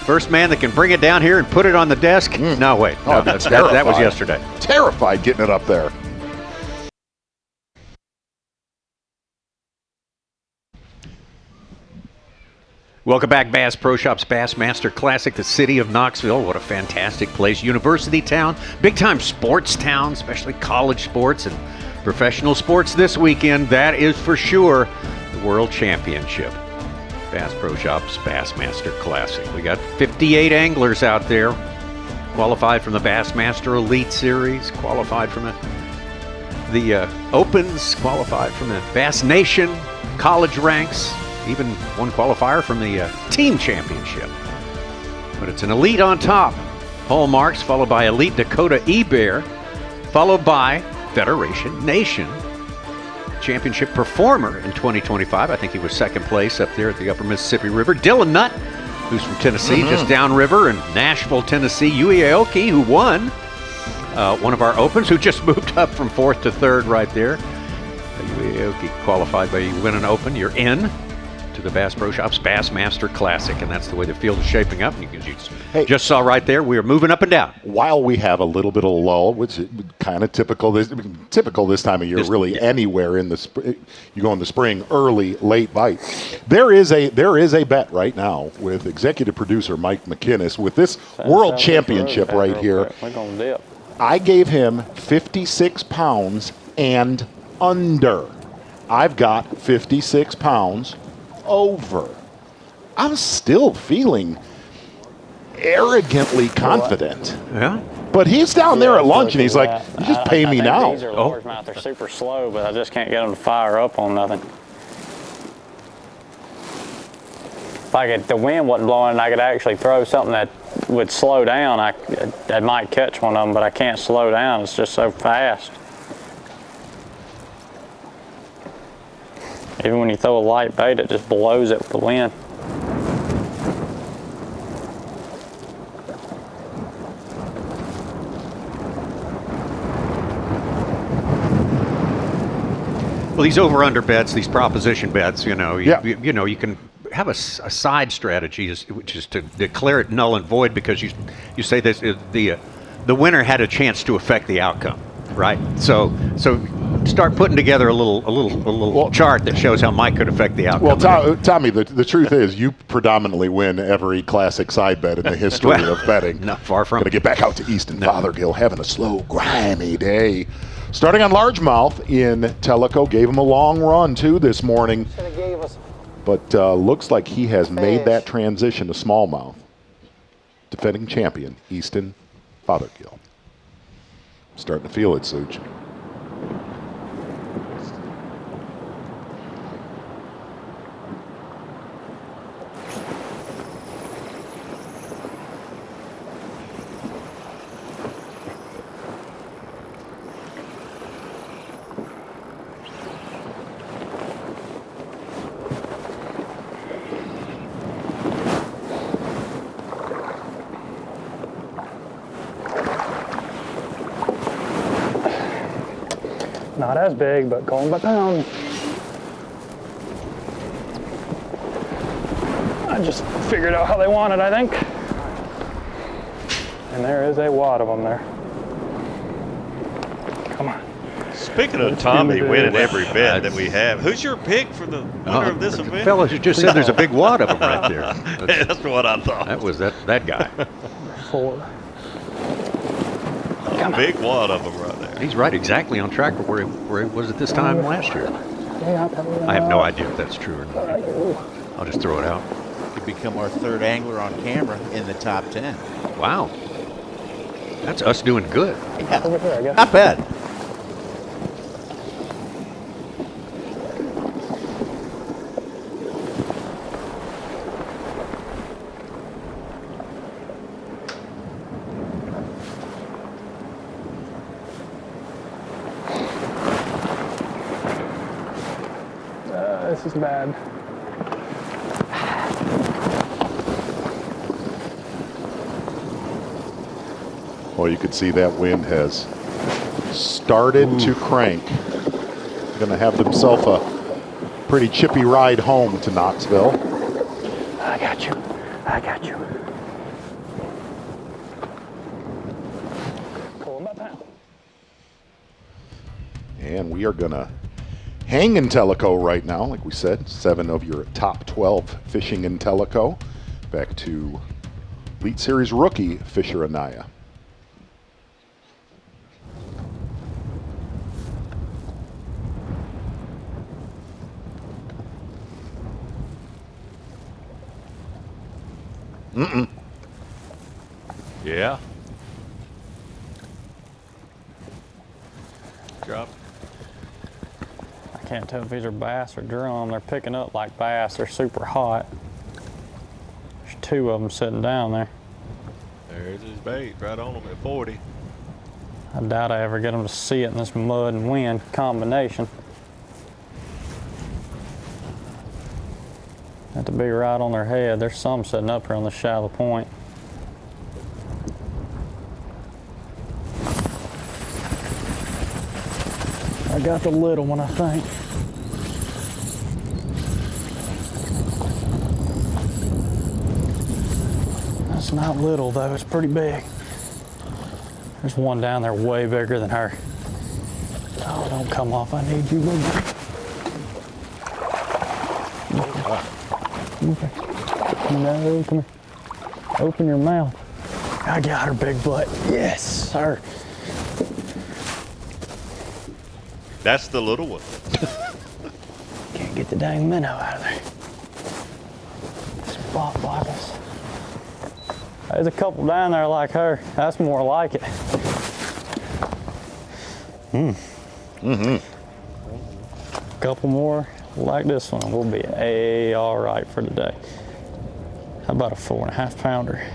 First man that can bring it down here and put it on the desk. No, wait. No, that's that was terrified. yesterday. Terrified getting it up there. Welcome back, Bass Pro Shops Bassmaster Classic, the city of Knoxville. What a fantastic place. University town, big-time sports town, especially college sports and professional sports this weekend. That is for sure the World Championship. Bass Pro Shops Bassmaster Classic. We got 58 anglers out there, qualified from the Bassmaster Elite Series, qualified from the Opens, qualified from the Bass Nation college ranks, even one qualifier from the team championship. But it's an elite on top. Hallmarks, followed by Elite Dakota E-Bear, followed by Federation Nation Championship Performer in 2025. I think he was 2nd place up there at the Upper Mississippi River. Dylan Nutt, who's from Tennessee, just downriver, and Nashville, Tennessee. Yui Aoki, who won one of our Opens, who just moved up from 4th to 3rd right there. Yui Aoki qualified by you win an Open, you're in to the Bass Pro Shops Bassmaster Classic, and that's the way the field is shaping up. You just saw right there, we are moving up and down. While we have a little bit of lull, which is kind of typical this time of year, anywhere in the spring. You go in the spring, early, late bite. There is a bet right now with executive producer Mike McKinnis with this World Championship right here. We're gonna dip. I gave him 56 pounds and under. I've got 56 pounds over. I'm still feeling arrogantly confident. Yeah. But he's down there at lunch and he's like, you just pay me now. These are largemouth. They're super slow, but I just can't get them to fire up on nothing. If the wind wasn't blowing and I could actually throw something that would slow down, I might catch one of them, but I can't slow down. It's just so fast. Even when you throw a light bait, it just blows it with the wind. Well, these over/under bets, these proposition bets, you know, Yeah. you can have a side strategy, which is to declare it null and void because you say this the winner had a chance to affect the outcome, right? So start putting together a little chart that shows how Mike could affect the outcome. Well, Tommy, the truth is you predominantly win every classic side bet in the history of betting. Not far from. Going to get back out to Easton Fothergill, having a slow, grimy day. Starting on largemouth in Tellico, gave him a long run too this morning. But looks like he has made that transition to smallmouth. Defending champion, Easton Fothergill. Starting to feel it, Such. Not as big, but going by pound. I just figured out how they want it, I think. And there is a wad of them there. Come on. Speaking of Tommy winning every bet that we have, who's your pick for the winner of this event? Fellas, you just said there's a big wad of them right there. That's what I thought. That was that guy. 4. A big wad of them right there. He's right exactly on track for where he was at this time last year. I have no idea if that's true or not. I'll just throw it out. Could become our third angler on camera in the top 10. Wow. That's us doing good. Yeah. Over here, I guess. Not bad. This is bad. Well, you could see that wind has started to crank. Going to have themselves a pretty chippy ride home to Knoxville. I got you. I got you. Pull him up now. And we are going to hang in Tellico right now, like we said. 7 of your top 12 fishing in Tellico. Back to Elite Series rookie Fisher Anaya. Yeah. Drop. I can't tell if these are bass or drum. They're picking up like bass. They're super hot. There's 2 of them sitting down there. There's his bait right on him at 40. I doubt I ever get them to see it in this mud and wind combination. Have to be right on their head. There's some sitting up here on the shallow point. I got the little one, I think. That's not little though, it's pretty big. There's one down there way bigger than her. Oh, don't come off, I need you, little girl. Okay. No, come here. Open your mouth. I got her, big butt. Yes, sir. That's the little one. Can't get the dang minnow out of there. Spot bottles. There's a couple down there like her. That's more like it. Couple more like this one. We'll be all right for today. How about a 4.5 pounder?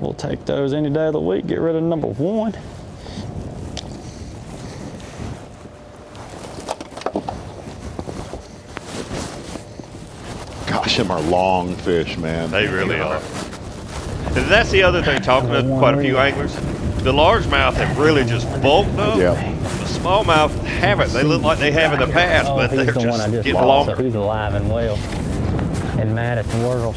We'll take those any day of the week. Get rid of number 1. Gosh, them are long fish, man. They really are. And that's the other thing, talking to quite a few anglers. The largemouth have really just bulked up. Yeah. The smallmouth haven't. They look like they have in the past, but they're he's the one I just just getting lost. longer. He's alive and well and mad at the world.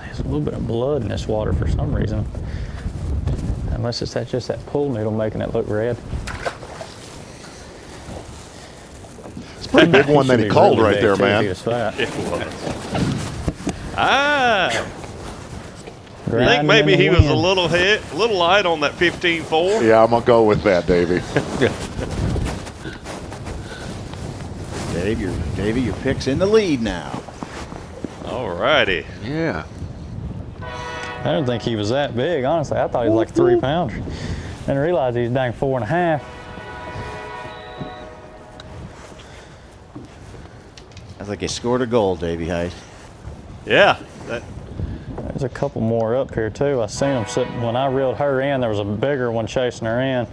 There's a little bit of blood in this water for some reason. Unless it's just that pool noodle making it look red. It's a pretty big one that he called really right there, big, too, man. if he was fat. It was. I think maybe he was a little light on that 15-4. Yeah, I'm gonna go with that, Davey. Davey, your pick's in the lead now. All righty. Yeah. I didn't think he was that big, honestly. I thought he was like 3 pounds. Didn't realize he was dang 4.5. I think he scored a goal, Davey Height. Yeah. There's a couple more up here too. I seen them sitting. When I reeled her in, there was a bigger one chasing her in.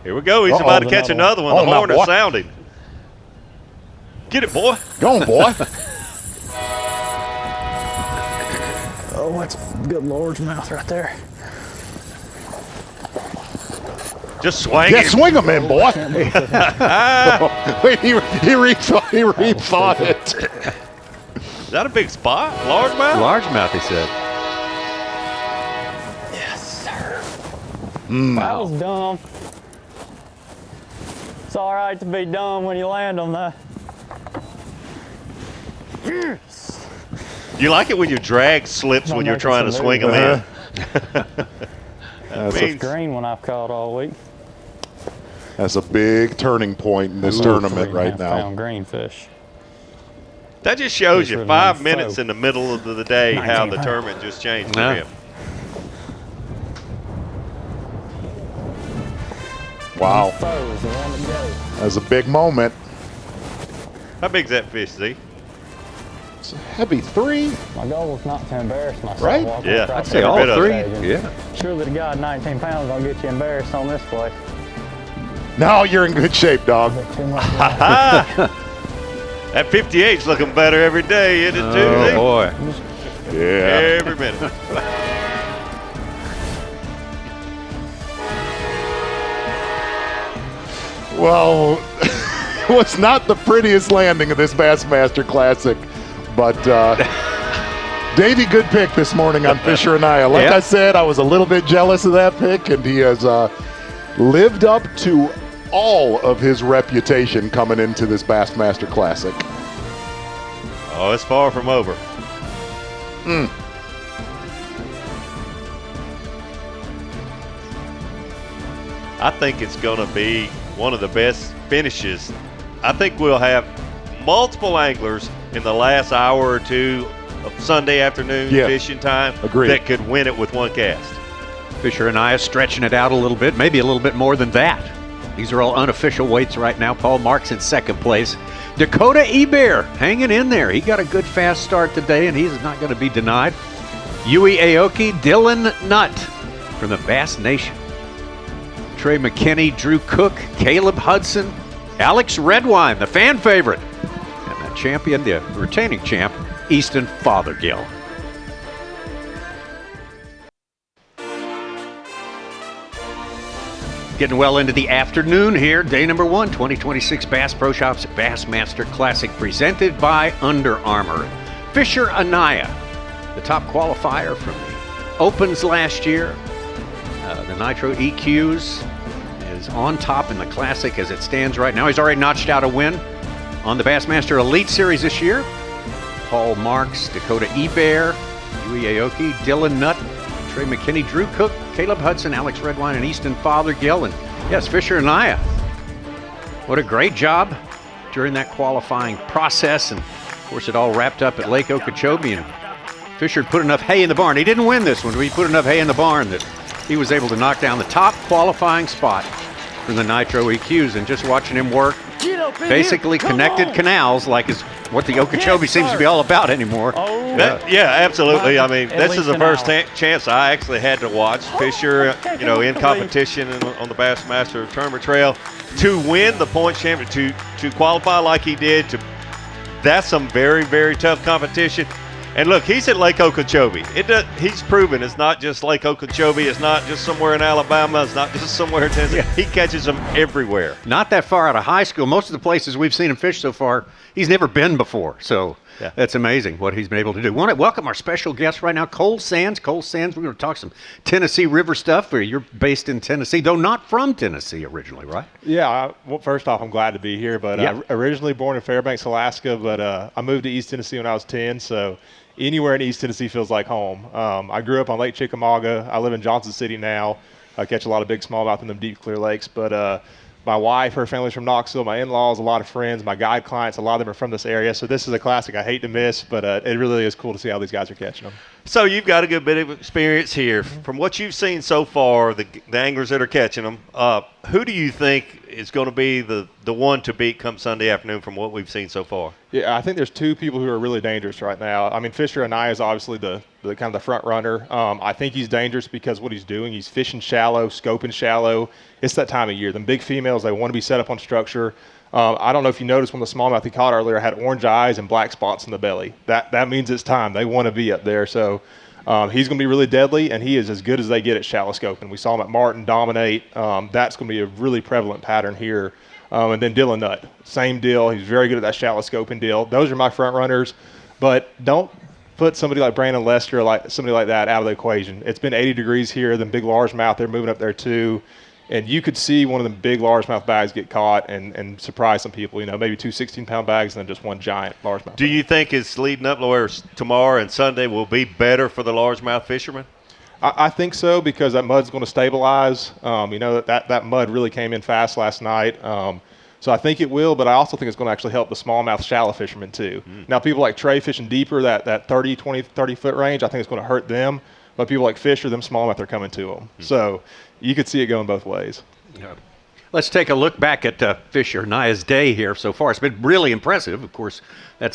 Here we go. He's about to catch another one. The horn is sounding. Get it, boy. Go on, boy. Oh, that's a good largemouth right there. Just swing Yeah, it. swing him in, boy. Wait, he rethought it. Is that a big spot? Largemouth? Largemouth, he said. Yes, sir. That was dumb. It's all right to be dumb when you land them, though. Yes. You like it when your drag slips when you're trying to swing them in. That's the green one I've caught all week. That's a big turning point in this tournament right 3.5 now. pound greenfish. That just shows you Really 5 nice minutes float. in the middle of the day how 19 the pounds. tournament just changed for Yeah. him. Wow. Foes, the one to go. That's a big moment. How big's that fish, Z? It's a heavy 3. My goal was not to embarrass myself. Right? walking Yeah, across I'd say the all stage. three. And Yeah. Surely to God, 19 pounds don't get you embarrassed on this place. Now you're in good shape, dog. Too much That 58's looking better every day, isn't it, too? Oh, Z? boy. Yeah. Every minute. Well, it was not the prettiest landing of this Bassmaster Classic, but Davey, good pick this morning on Fisher and I. Like I said, I was a little bit jealous of that pick, and he has lived up to all of his reputation coming into this Bassmaster Classic. Oh, it's far from over. I think it's going to be one of the best finishes. I think we'll have multiple anglers in the last hour or two of Sunday afternoon fishing time that could win it with one cast. Fisher and I are stretching it out a little bit, maybe a little bit more than that. These are all unofficial weights right now. Paul Marks in second place. Dakota Ebert hanging in there. He got a good fast start today, and he's not going to be denied. Yui Aoki, Dylan Nutt from the Bass Nation. Trey McKinney, Drew Cook, Caleb Hudson, Alex Redwine, the fan favorite, and the champion, the retaining champ, Easton Fothergill. Getting well into the afternoon here. Day number 1, 2026 Bass Pro Shops Bassmaster Classic presented by Under Armour. Fisher Anaya, the top qualifier from the Opens last year. The Nitro EQs is on top in the Classic as it stands right now. He's already notched out a win on the Bassmaster Elite Series this year. Paul Marks, Dakota Ebert, Yui Aoki, Dylan Nutt, Trey McKinney, Drew Cook, Caleb Hudson, Alex Redwine, and Easton Fothergill. And yes, Fisher and I. What a great job during that qualifying process. And of course, it all wrapped up at Lake Okeechobee. And Fisher put enough hay in the barn. He didn't win this one, but he put enough hay in the barn that he was able to knock down the top qualifying spot for the Nitro EQs. And just watching him work, basically connected canals like is what the Okeechobee seems to be all about anymore. Yeah, absolutely. I mean, this is the first chance I actually had to watch Fisher, in competition on the Bassmaster Tournament Trail to win the points championship, to qualify like he did. That's some very, very tough competition. And look, he's at Lake Okeechobee. He's proven it's not just Lake Okeechobee. It's not just somewhere in Alabama. It's not just somewhere in Tennessee. Yeah. He catches them everywhere. Not that far out of high school. Most of the places we've seen him fish so far, he's never been before. So that's amazing what he's been able to do. We want to welcome our special guest right now, Cole Sands. Cole Sands, we're going to talk some Tennessee River stuff. You're based in Tennessee, though not from Tennessee originally, right? Yeah. Well, first off, I'm glad to be here. But originally born in Fairbanks, Alaska, but I moved to East Tennessee when I was 10, so anywhere in East Tennessee feels like home. I grew up on Lake Chickamauga. I live in Johnson City now. I catch a lot of big smallmouth in them deep, clear lakes. But my wife, her family's from Knoxville. My in-laws, a lot of friends, my guide clients, a lot of them are from this area. So this is a classic I hate to miss, but it really is cool to see how these guys are catching them. So you've got a good bit of experience here. From what you've seen so far, the anglers that are catching them, who do you think is going to be the one to beat come Sunday afternoon from what we've seen so far? Yeah, I think there's two people who are really dangerous right now. I mean, Fisher and I is obviously the kind of the front runner. I think he's dangerous because what he's doing, he's fishing shallow, scoping shallow. It's that time of year. The big females, they want to be set up on structure. I don't know if you noticed when the smallmouth he caught earlier had orange eyes and black spots in the belly. That means it's time. They want to be up there. So he's going to be really deadly, and he is as good as they get at shallow scoping. We saw him at Martin dominate. That's going to be a really prevalent pattern here. And then Dylan Nutt, same deal. He's very good at that shallow scoping deal. Those are my front runners, but don't put somebody like Brandon Lester or like somebody like that out of the equation. It's been 80 degrees here. The big largemouth, they're moving up there too. And you could see one of the big largemouth bags get caught and surprise some people, maybe two 16-pound bags and then just one giant largemouth. Do you think it's leading up to tomorrow and Sunday will be better for the largemouth fishermen? I think so, because that mud's going to stabilize. That mud really came in fast last night. So I think it will, but I also think it's going to actually help the smallmouth shallow fishermen too. Now, people like Trey fishing deeper, that 30-foot range, I think it's going to hurt them. But people like Fisher, them smallmouth, are coming to them. So you could see it going both ways. Yeah. Let's take a look back at Fisher, Naya's day here so far. It's been really impressive. Of course, that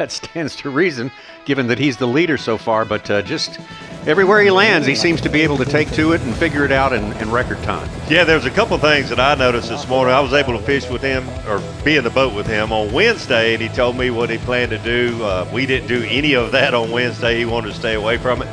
stands to reason, given that he's the leader so far. But just everywhere he lands, he seems to be able to take to it and figure it out in record time. Yeah, there's a couple things that I noticed this morning. I was able to fish with him or be in the boat with him on Wednesday, and he told me what he planned to do. We didn't do any of that on Wednesday. He wanted to stay away from it.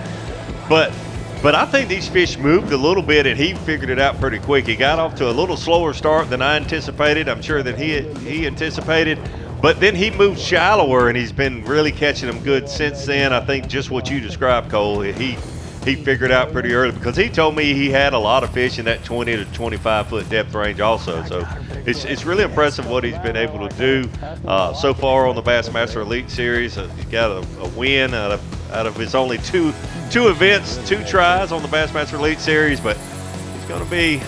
But I think these fish moved a little bit, and he figured it out pretty quick. He got off to a little slower start than I anticipated. I'm sure that he anticipated. But then he moved shallower, and he's been really catching them good since then. I think just what you described, Cole, he figured out pretty early, because he told me he had a lot of fish in that 20 to 25-foot depth range also. So it's really impressive what he's been able to do so far on the Bassmaster Elite Series. He's got a win out of his only two events, 2 tries on the Bassmaster Elite Series, but it's going to be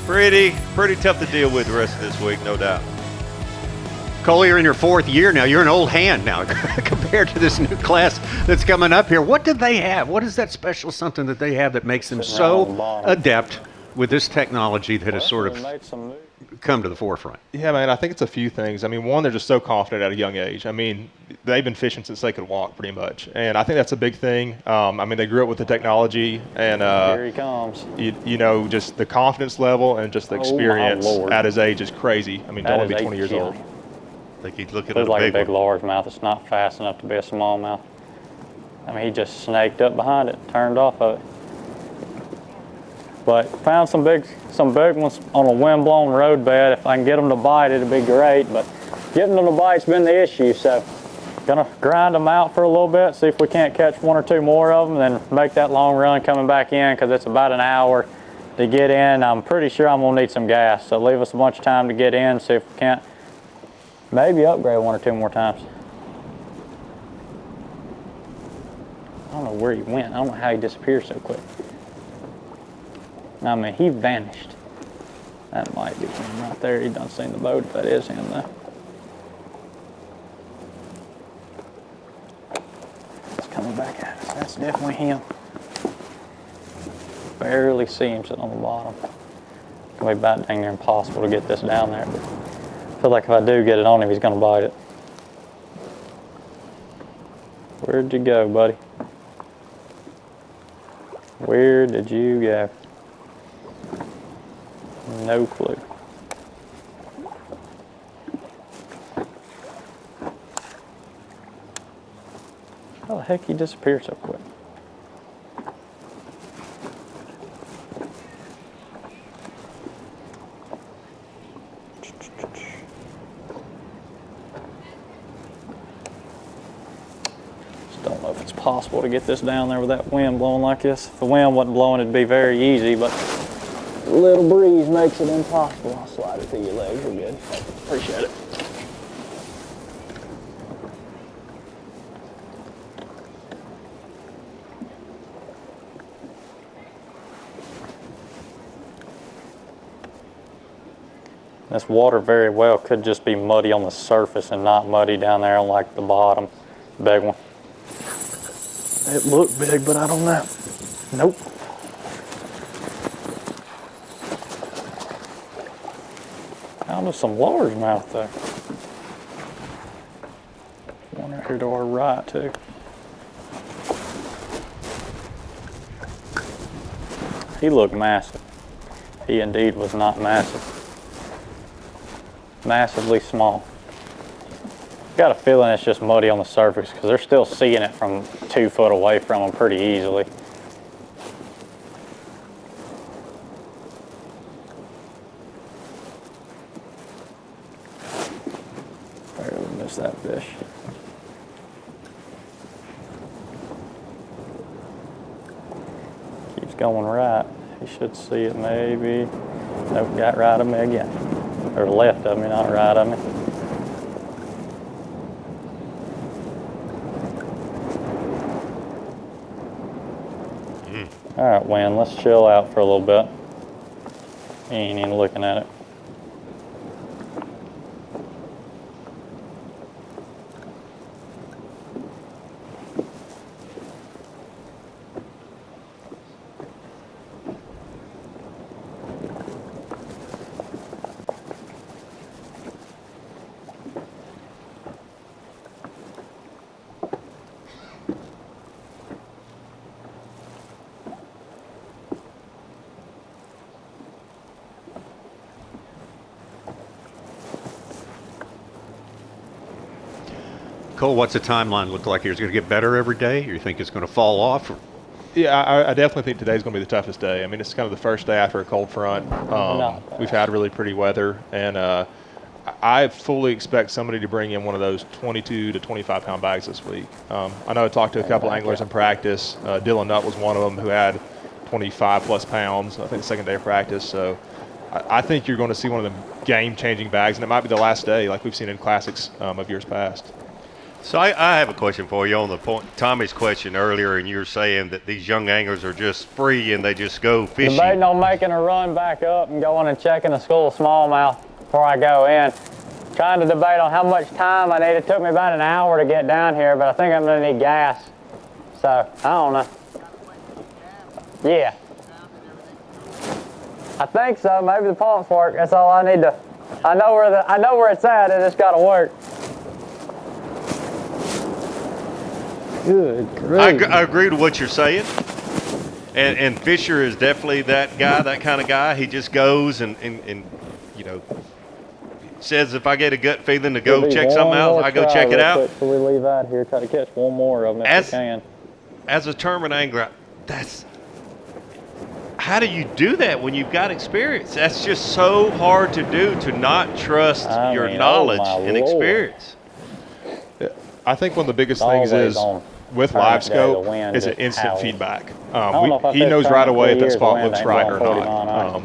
pretty tough to deal with the rest of this week, no doubt. Cole, you're in your 4th year now. You're an old hand now compared to this new class that's coming up here. What do they have? What is that special something that they have that makes them so adept with this technology that has sort of come to the forefront? Yeah, man, I think it's a few things. I mean, one, they're just so confident at a young age. I mean, they've been fishing since they could walk, pretty much. And I think that's a big thing. I mean, they grew up with the technology, and here he comes. Just the confidence level and just the experience at his age is crazy. I mean, don't want to be 20 years old. I think he's looking at a big largemouth. It's not fast enough to be a smallmouth. I mean, he just snaked up behind it, turned off of it. But found some big ones on a wind-blown road bed. If I can get them to bite, it'd be great. But getting them to bite's been the issue. So gonna grind them out for a little bit, see if we can't catch 1 or 2 more of them, then make that long run coming back in, because it's about an hour to get in. I'm pretty sure I'm gonna need some gas. So leave us a bunch of time to get in, see if we can't maybe upgrade 1 or 2 more times. I don't know where he went. I don't know how he disappeared so quick. I mean, he vanished. That might be him right there. He done seen the boat, if that is him, though. It's coming back at us. That's definitely him. Barely see him sitting on the bottom. It's going to be about dang near impossible to get this down there. But I feel like if I do get it on him, he's going to bite it. Where'd you go, buddy? Where did you go? No clue. How the heck he disappeared so quick? Don't know if it's possible to get this down there with that wind blowing like this. If the wind wasn't blowing, it'd be very easy, but a little breeze makes it impossible. I'll slide it through your legs. You're good. Appreciate it. This water very well could just be muddy on the surface and not muddy down there on like the bottom. Big one. It looked big, but I don't know. Nope. Found us some largemouth though. One right here to our right too. He looked massive. He indeed was not massive. Massively small. Got a feeling it's just muddy on the surface because they're still seeing it from 2 foot away from them pretty easily. Barely missed that fish. Keeps going right. He should see it maybe. Nope, got right of me again. Or left of me, not right of me. All right, Wayne, let's chill out for a little bit. He ain't even looking at it. Cole, what's the timeline look like here? Is it going to get better every day? Or you think it's going to fall off? Or? Yeah, I definitely think today's going to be the toughest day. I mean, it's kind of the first day after a cold front. We've had really pretty weather, and I fully expect somebody to bring in one of those 22 to 25 pound bags this week. I know I talked to a couple anglers in practice. Dylan Nutt was one of them who had 25 plus pounds, I think the second day of practice. So I think you're going to see one of the game-changing bags, and it might be the last day like we've seen in classics of years past. So I have a question for you on the point, Tommy's question earlier, and you were saying that these young anglers are just free and they just go fishing. Debating on making a run back up and going and checking the school of smallmouth before I go in. Trying to debate on how much time I need. It took me about an hour to get down here, but I think I'm gonna need gas. So, I don't know. Yeah. I think so, maybe the pumps work. That's all I need to, I know where it's at, it just gotta work. Good grief. I agree with what you're saying. And Fisher is definitely that guy, that kind of guy. He just goes and you know, says if I get a gut feeling to go check something out, I go check it out. So we leave out here, try to catch one more of them if we can. As a tournament angler, how do you do that when you've got experience? That's just so hard to do, to not trust your knowledge and experience. I think one of the biggest things is with live scope is an instant feedback. He knows right away if that spot looks right or not.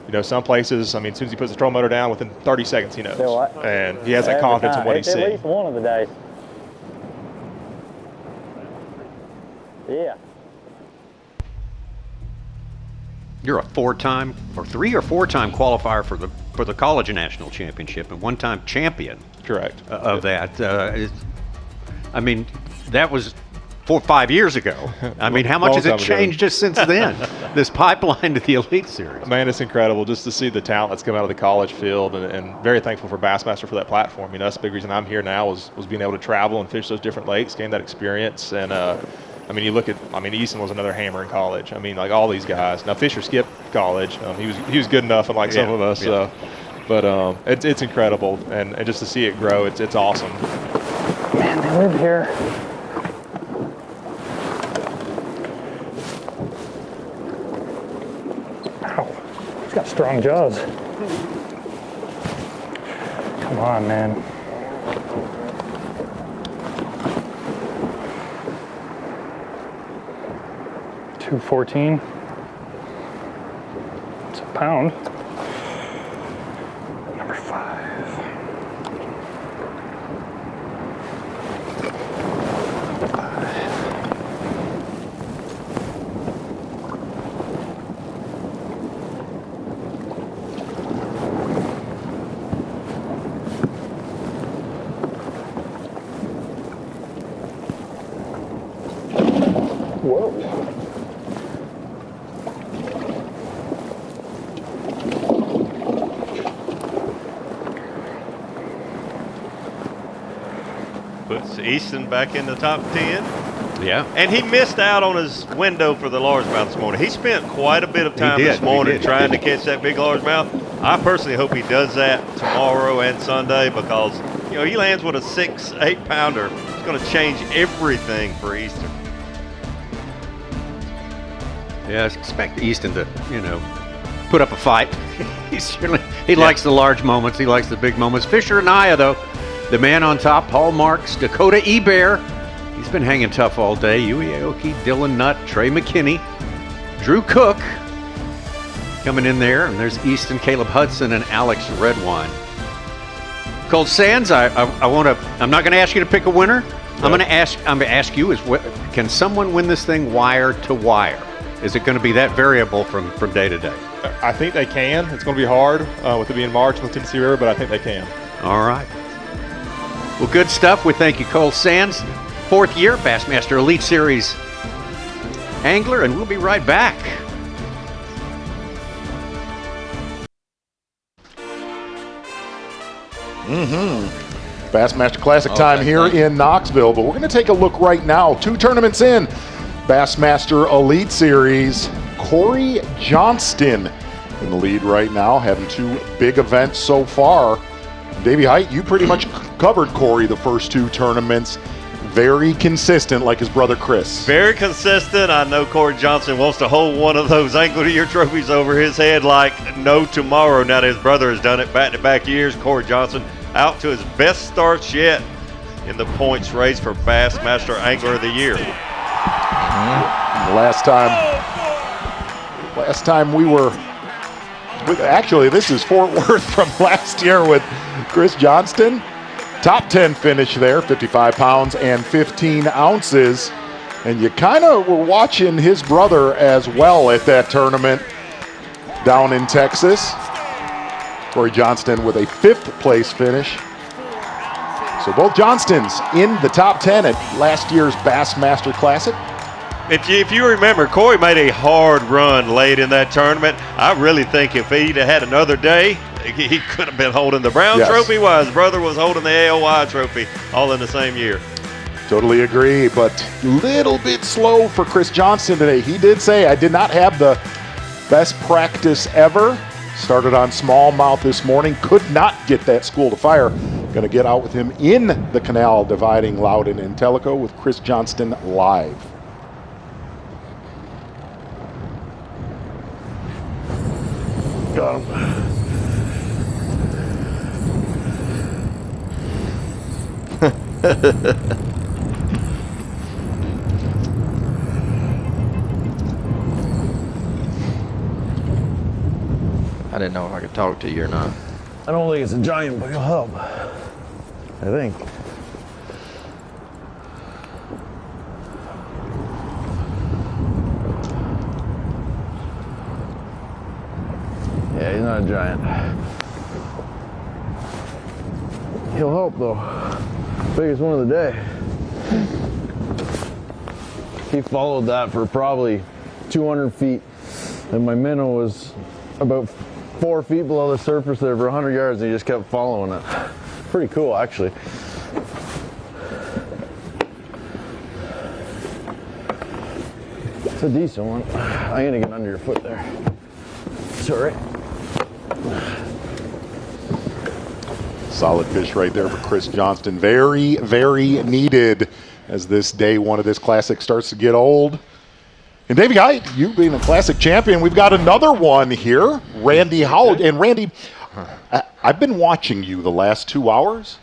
You know, some places, I mean, as soon as he puts the trolling motor down, within 30 seconds he knows. And he has that confidence in what he's seeing. At least one of the days. Yeah. You're a 3 or 4 time qualifier for the college national championship and 1-time champion. Correct. Of that. I mean, that was 4 or 5 years ago. I mean, how much has it changed just since then? This pipeline to the Elite Series. Man, it's incredible just to see the talent that's come out of the college field, and very thankful for Bassmaster for that platform. You know, that's the big reason I'm here now was being able to travel and fish those different lakes, gain that experience. And I mean, you look at, Easton was another hammer in college. I mean, like all these guys. Now Fisher skipped college. He was good enough, unlike some of us. Yeah. But it's incredible, and just to see it grow, it's awesome. Man, they live here Strong jaws. Come on, man. $2.14. It's a pound. Number 5. Whoa. Puts Easton back in the top 10. Yeah. And he missed out on his window for the largemouth this morning. He spent quite a bit of time this morning trying to catch that big largemouth. I personally hope he does that tomorrow and Sunday because, you know, he lands with a 6-8 pounder. It's going to change everything for Easton. Yeah, I expect Easton to, you know, put up a fight. He likes the large moments. He likes the big moments. Fisher and Aya, though, the man on top, Paul Marks, Dakota Ebear. He's been hanging tough all day. Yui Aoki, Dylan Nutt, Trey McKinney, Drew Cook coming in there. And there's Easton, Caleb Hudson, and Alex Redwine. Cold Sands, I'm not going to ask you to pick a winner. I'm going to ask you can someone win this thing wire to wire? Is it going to be that variable from day to day? I think they can. It's going to be hard with it being March in the Tennessee River, but I think they can. All right. Well, good stuff. We thank you, Cole Sands, 4th year Bassmaster Elite Series angler, and we'll be right back. Bassmaster Classic time here in Knoxville, but we're going to take a look right now. 2 tournaments in. Bassmaster Elite Series, Corey Johnston in the lead right now, having 2 big events so far. Davey Height, you pretty much covered Corey the first 2 tournaments. Very consistent, like his brother Chris. Very consistent. I know Corey Johnson wants to hold one of those Angler of the Year trophies over his head like no tomorrow. Now that his brother has done it back-to-back years, Corey Johnson out to his best starts yet in the points race for Bassmaster Angler of the Year. Last time we were, actually this is Fort Worth from last year with Chris Johnston. Top 10 finish there, 55 pounds and 15 ounces. And you kind of were watching his brother as well at that tournament down in Texas. Corey Johnston with a 5th place finish. So both Johnstons in the top 10 at last year's Bassmaster Classic. If you remember, Corey made a hard run late in that tournament. I really think if he'd had another day, he could have been holding the Brown Trophy while his brother was holding the AOY Trophy all in the same year. Totally agree, but little bit slow for Chris Johnston today. He did say, I did not have the best practice ever. Started on smallmouth this morning, could not get that school to fire. Going to get out with him in the canal dividing Loudoun and Tellico with Chris Johnston live. Got him. I didn't know if I could talk to you or not. I don't think it's a giant, but it'll help. I think. Yeah, he's not a giant. He'll help though. Biggest one of the day. He followed that for probably 200 feet, and my minnow was about 4 feet below the surface there for 100 yards, and he just kept following it. Pretty cool, actually. It's a decent one. I'm gonna get under your foot there. It's all right. Solid fish right there for Chris Johnston. Very, very needed as this day one of this classic starts to get old. And Davey Guy, you being a classic champion, we've got another one here, Randy Howell. And Randy, I've been watching you the last 2 hours.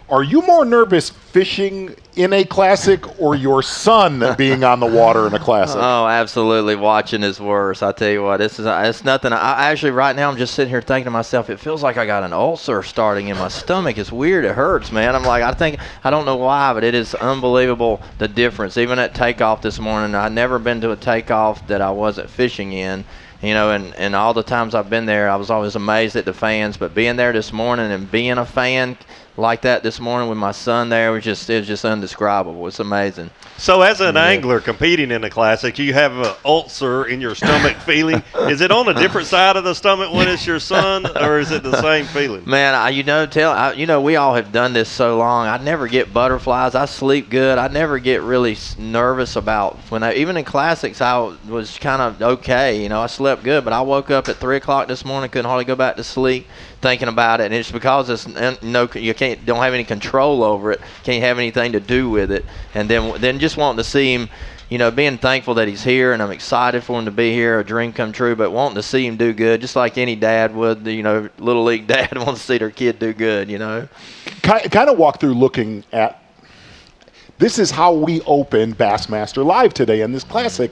Are you more nervous fishing in a classic or your son being on the water in a classic? Oh, absolutely. Watching is worse. I tell you what, it's nothing. I actually, right now, I'm just sitting here thinking to myself, it feels like I got an ulcer starting in my stomach. It's weird. It hurts, man. I'm like, I don't know why, but it is unbelievable, the difference. Even at takeoff this morning, I'd never been to a takeoff that I wasn't fishing in. You know, and all the times I've been there, I was always amazed at the fans. But being there this morning and being a fan like that this morning with my son there it was just indescribable. It's amazing. So as an angler competing in the classic, you have an ulcer in your stomach feeling. Is it on a different side of the stomach when it's your son, or is it the same feeling? Man, we all have done this so long. I never get butterflies. I sleep good. I never get really nervous about even in classics. I was kind of okay. You know, I slept good, but I woke up at 3 o'clock this morning, couldn't hardly go back to sleep thinking about it, and it's because you don't have any control over it, can't have anything to do with it, and then just wanting to see him, you know, being thankful that he's here, and I'm excited for him to be here, a dream come true, but wanting to see him do good, just like any dad would, you know, little league dad wants to see their kid do good, you know. Kind of walk through looking at, this is how we open Bassmaster Live today in this classic.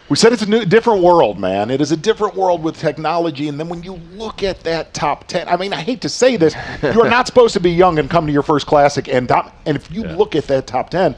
We said it's a different world, man. It is a different world with technology. And then when you look at that top 10, I mean, I hate to say this, you are not supposed to be young and come to your first classic. And if you look at that top 10,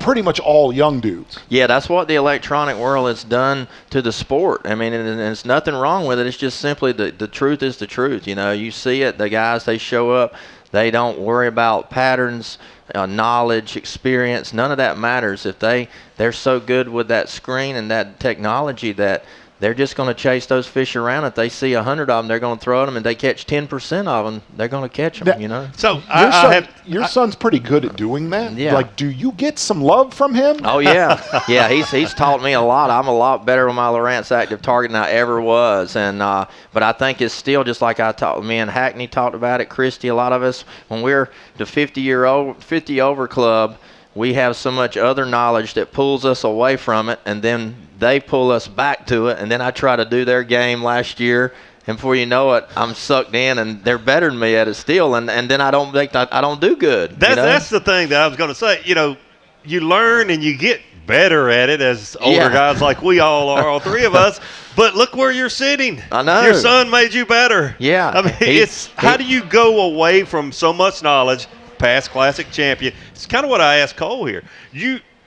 pretty much all young dudes. Yeah, that's what the electronic world has done to the sport. I mean, and there's nothing wrong with it. It's just simply the truth is the truth. You know, you see it. The guys, they show up. They don't worry about patterns, knowledge, experience. None of that matters. If they're so good with that screen and that technology that they're just going to chase those fish around. If they see 100 of them, they're going to throw them, and they catch 10% of them, they're going to catch them, you know. So your son's pretty good at doing that. Yeah. Like, do you get some love from him? Oh, yeah. Yeah, he's taught me a lot. I'm a lot better with my Lowrance active target than I ever was. And but I think it's still just like me and Hackney talked about it, Christy, a lot of us, when we're the 50 over club, we have so much other knowledge that pulls us away from it, and then they pull us back to it, and then I try to do their game last year, and before you know it, I'm sucked in, and they're better than me at it still, and then I don't do good. That's the thing that I was going to say. You know, you learn and you get better at it as older guys like we all are, all three of us. But look where you're sitting. I know. Your son made you better. Yeah. I mean, how do you go away from so much knowledge, past classic champion? It's kind of what I asked Cole here.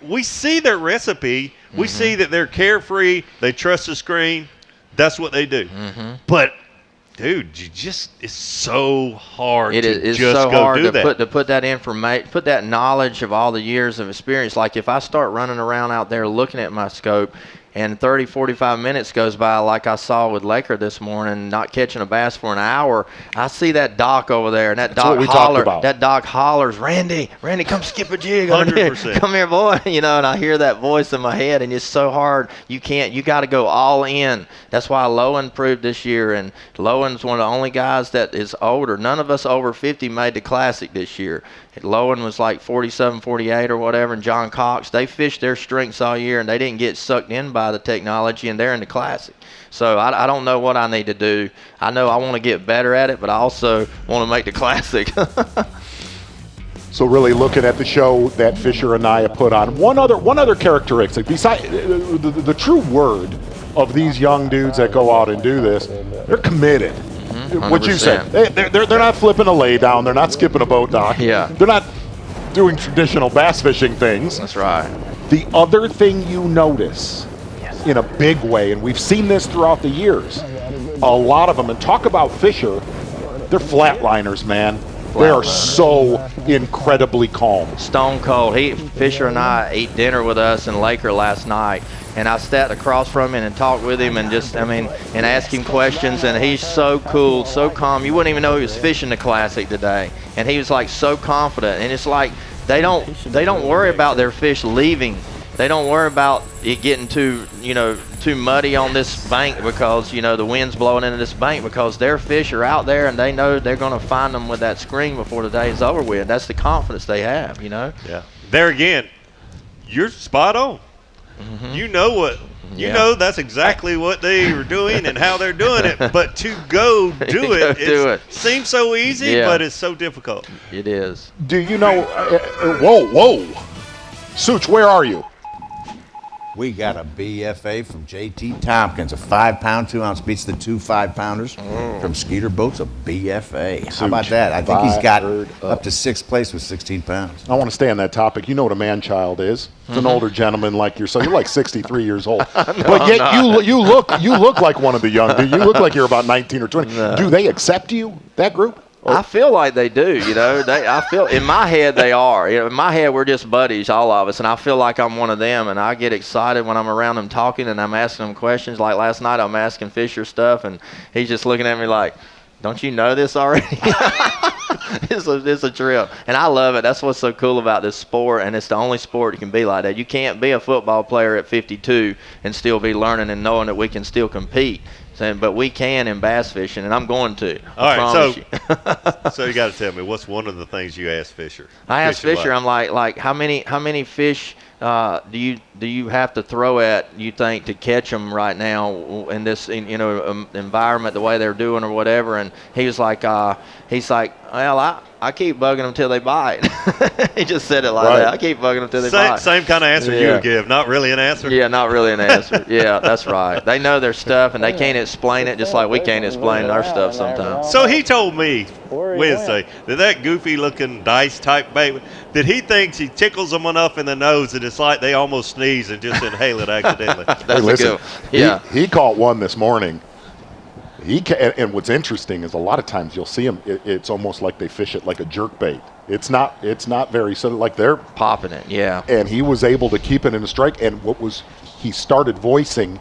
We see their recipe. We see that they're carefree. They trust the screen. That's what they do. But, dude, it's so hard It's just so go hard do that. to put that information, put that knowledge of all the years of experience. Like if I start running around out there looking at my scope, and 30, 45 minutes goes by like I saw with Laker this morning, not catching a bass for an hour, I see that dock over there, and that dock hollers, Randy, come skip a jig. 100%. Come here, boy. You know, and I hear that voice in my head, and it's so hard. You got to go all in. That's why Loudoun proved this year, and Loudoun's one of the only guys that is older. None of us over 50 made the Classic this year. Loudoun was like 47, 48 or whatever, and John Cox, they fished their strengths all year, and they didn't get sucked in by the technology, and they're in the Classic. So I don't know what I need to do. I know I want to get better at it, but I also want to make the Classic. So really looking at the show that Fisher and I put on, one other characteristic, besides the true word of these young dudes that go out and do this, they're committed. What you said, they're not flipping a lay down, they're not skipping a boat dock, they're not doing traditional bass fishing things. That's right. The other thing you notice in a big way, and we've seen this throughout the years, a lot of them, and talk about Fisher, they're flatliners, man. They are so incredibly calm. Stone cold. Fisher and I ate dinner with us in Laker last night, and I sat across from him and talked with him and and asked him questions, and he's so cool, so calm. You wouldn't even know he was fishing the Classic today, and he was like so confident. And it's like they don't worry about their fish leaving. They don't worry about it getting too muddy on this bank because, the wind's blowing into this bank, because their fish are out there and they know they're going to find them with that screen before the day is over with. That's the confidence they have, Yeah. There again, you're spot on. You know what? You know that's exactly what they are doing and how they're doing it. But to go do it, seems so easy, but it's so difficult. It is. Do you know? Whoa. Such, where are you? We got a BFA from JT Tompkins, a 5-pound, 2-ounce, beats the 2 5-pounders from Skeeter Boats, a BFA. How about that? I think he's got up to 6th place with 16 pounds. I want to stay on that topipic. You know what a man-child is. It's an older gentleman like yourself. You're like 63 years old. But yet you look like one of the young. You look like you're about 19 or 20. No. Do they accept you, that group? I feel like they do, I feel in my head they are. In my head we're just buddies, all of us, and I feel like I'm one of them, and I get excited when I'm around them talking and I'm asking them questions. Like last night I'm asking Fisher stuff, and he's just looking at me like, don't you know this already? It's a trip, and I love it. That's what's so cool about this sport, and it's the only sport you can be like that. You can't be a football player at 52 and still be learning and knowing that we can still compete. But we can in bass fishing, and I'm going to. All right, so you got to tell me, what's one of the things you asked Fisher? I asked Fisher, I'm like, how many fish do you have to throw at, you think, to catch them right now in this environment, the way they're doing or whatever? And he was like, well, I keep bugging them till they bite. He just said it like that. I keep bugging them till they bite. Same kind of answer you would give. Not really an answer. Yeah, not really an answer. Yeah, that's right. They know their stuff, and they can't explain it just like we can't explain our stuff sometimes. So he told me Wednesday that goofy-looking dice-type bait, that he thinks he tickles them enough in the nose that it's like they almost sneeze and just inhale it accidentally. Hey, listen, he caught one this morning. And what's interesting is a lot of times you'll see them. It's almost like they fish it like a jerk bait. It's not very subtle. Like they're popping it, yeah. And he was able to keep it in a strike. And he started voicing.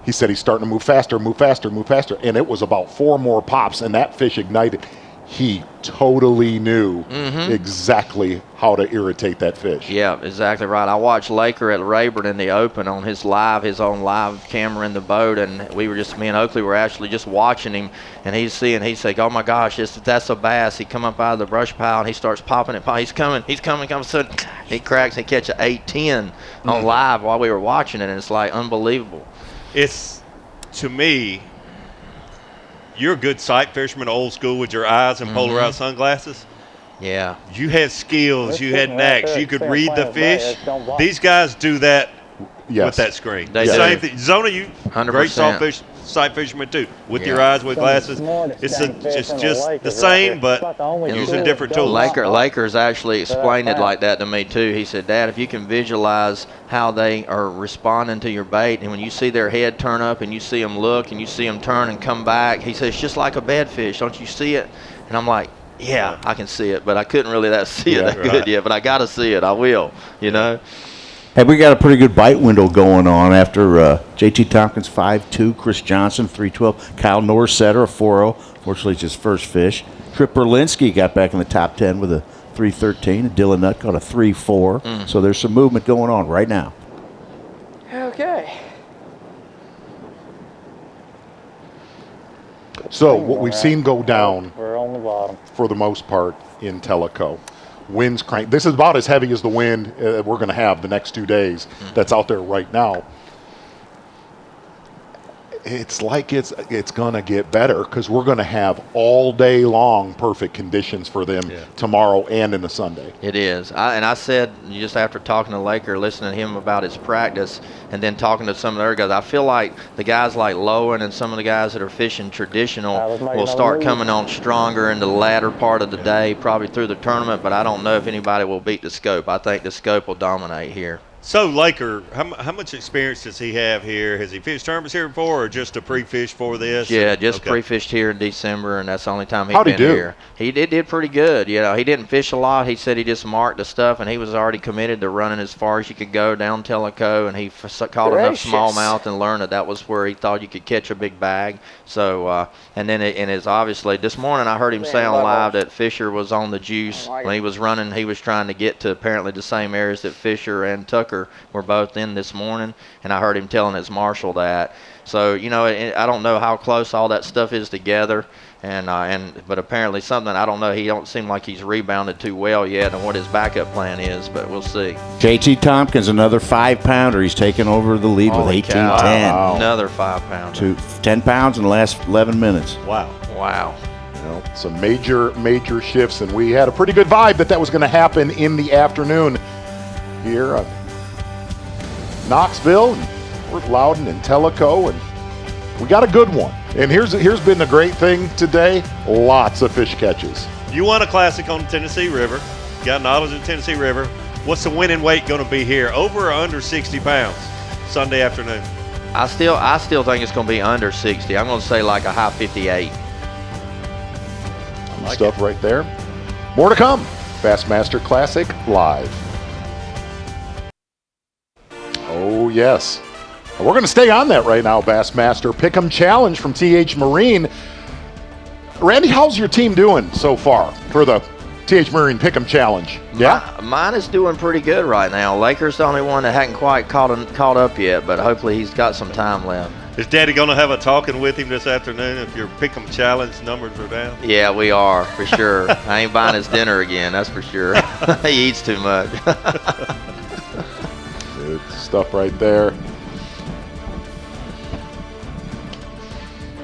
He said he's starting to move faster, and it was about 4 more pops, and that fish ignited. He totally knew exactly how to irritate that fish. Yeah, exactly right. I watched Laker at Rayburn in the open on his own live camera in the boat, and me and Oakley were actually just watching him, and he's like, oh my gosh, that's a bass. He come up out of the brush pile and he starts popping it. He's coming. So he cracks. He catch an 8-10 on live while we were watching it, and it's like unbelievable. It's, to me, you're a good sight fisherman, old school, with your eyes and polarized sunglasses. Yeah. You had skills. You had knacks. You could read the fish. These guys do that with that screen. Same thing. Zona, you 100%. Great sight fisherman too. With your eyes with glasses. It's just the same, but using different tools. Laker's actually explained it like that to me too. He said, Dad, if you can visualize how they are responding to your bait, and when you see their head turn up and you see them look and you see them turn and come back, he says, it's just like a bedfish. Don't you see it? And I'm like, yeah, I can see it, but I couldn't really see it that good yet. But I got to see it. I will, Hey, we got a pretty good bite window going on after JT Tompkins 5.2, Chris Johnson 3.12, Kyle Norsetter a 4.0. Fortunately, it's his first fish. Trip Berlinski got back in the top 10 with a 3.13, and Dylan Nutt got a 3.4. So there's some movement going on right now. Okay. So what we've seen go down, we're on the bottom for the most part in Tellico. Winds crank. This is about as heavy as the wind we're going to have the next 2 days that's out there right now. It's like it's going to get better because we're going to have all day long perfect conditions for them tomorrow and in the Sunday. It is. I said, just after talking to Laker, listening to him about his practice, and then talking to some of the other guys, I feel like the guys like Lowen and some of the guys that are fishing traditional will start coming on stronger in the latter part of the day, probably through the tournament, but I don't know if anybody will beat the scope. I think the scope will dominate here. So, Laker, how much experience does he have here? Has he fished tournaments here before, or just a pre-fish for this? Yeah, just pre-fished here in December, and that's the only time he's been here. He did pretty good. He didn't fish a lot. He said he just marked the stuff, and he was already committed to running as far as you could go down Tellico, and he caught enough smallmouth and learned that was where he thought you could catch a big bag. So, and then it's obviously, this morning I heard him say on live that Fisher was on the juice. When he was running, he was trying to get to apparently the same areas that Fisher and Tucker were both in this morning, and I heard him telling his marshal that. So, I don't know how close all that stuff is together, But apparently something, I don't know, he don't seem like he's rebounded too well yet and what his backup plan is, but we'll see. JT Tompkins, another 5-pounder. He's taken over the lead with 18-10. Wow. Another 5-pounder. 10 pounds in the last 11 minutes. Wow. Wow. Some major shifts, and we had a pretty good vibe that was going to happen in the afternoon here on Knoxville, and we're Loudoun and Tellico, and we got a good one. And here's been the great thing today: lots of fish catches. You won a classic on the Tennessee River. Got knowledge of the Tennessee River. What's the winning weight going to be here? Over or under 60 pounds Sunday afternoon? I still think it's going to be under 60. I'm going to say like a high 58. Stuff right there. More to come. Bassmaster Classic live. Oh, yes. We're going to stay on that right now, Bassmaster. Pick'em Challenge from TH Marine. Randy, how's your team doing so far for the TH Marine Pick'em Challenge? Yeah? Mine is doing pretty good right now. Laker's the only one that hadn't quite caught up yet, but hopefully he's got some time left. Is Daddy going to have a talking with him this afternoon if your Pick'em Challenge numbers are down? Yeah, we are, for sure. I ain't buying his dinner again, that's for sure. He eats too much. Good stuff right there.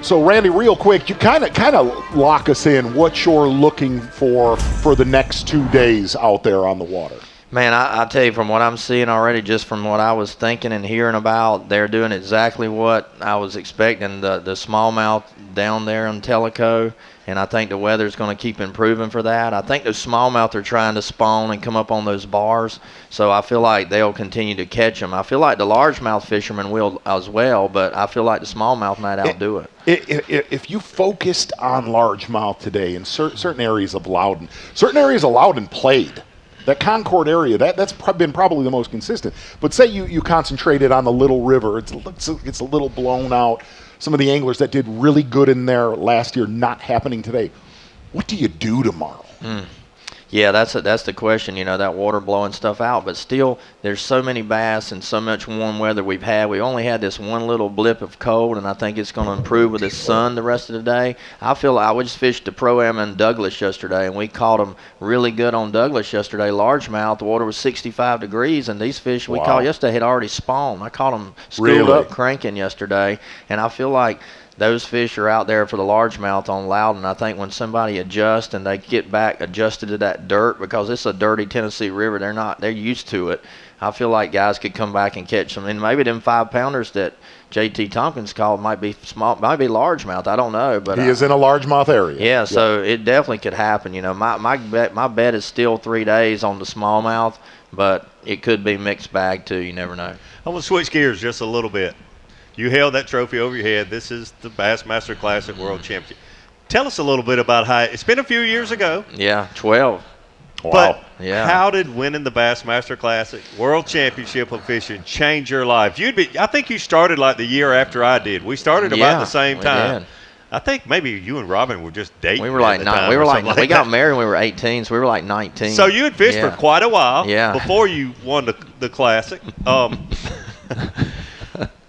So, Randy, real quick, you kind of lock us in what you're looking for the next 2 days out there on the water. Man, I tell you, from what I'm seeing already, just from what I was thinking and hearing about, they're doing exactly what I was expecting. The smallmouth down there in Tellico, and I think the weather's going to keep improving for that. I think the smallmouth are trying to spawn and come up on those bars, so I feel like they'll continue to catch them. I feel like the largemouth fishermen will as well, but I feel like the smallmouth might outdo it. If you focused on largemouth today in certain areas of Loudoun, played. That Concord area, that's been probably the most consistent. But say you concentrated on the Little River, it's a little blown out. Some of the anglers that did really good in there last year not happening today. What do you do tomorrow? Yeah, that's the question, that water blowing stuff out. But still, there's so many bass and so much warm weather we've had. We only had this one little blip of cold, and I think it's going to improve with the sun the rest of the day. We just fished the Pro-Am in Douglas yesterday, and we caught them really good on Douglas yesterday. Largemouth, the water was 65 degrees, and these fish we caught yesterday had already spawned. I caught them schooled up cranking yesterday, and I feel like those fish are out there for the largemouth on Loudoun. I think when somebody adjusts and they get back adjusted to that dirt, because it's a dirty Tennessee River, they're used to it. I feel like guys could come back and catch them. And maybe them 5-pounders that JT Tompkins called might be largemouth. I don't know, but he is in a largemouth area. Yeah, so it definitely could happen. My bet is still 3 days on the smallmouth, but it could be mixed bag too. You never know. I'm gonna switch gears just a little bit. You held that trophy over your head. This is the Bassmaster Classic World Championship. Tell us a little bit about how it's been a few years ago. Yeah, 12. Wow. But yeah. How did winning the Bassmaster Classic World Championship of Fishing change your life? I think you started like the year after I did. We started about the same time. I think maybe you and Robin were just dating. We were like we got married when we were 18, so we were like 19. So you had fished for quite a while Yeah. before you won the Classic.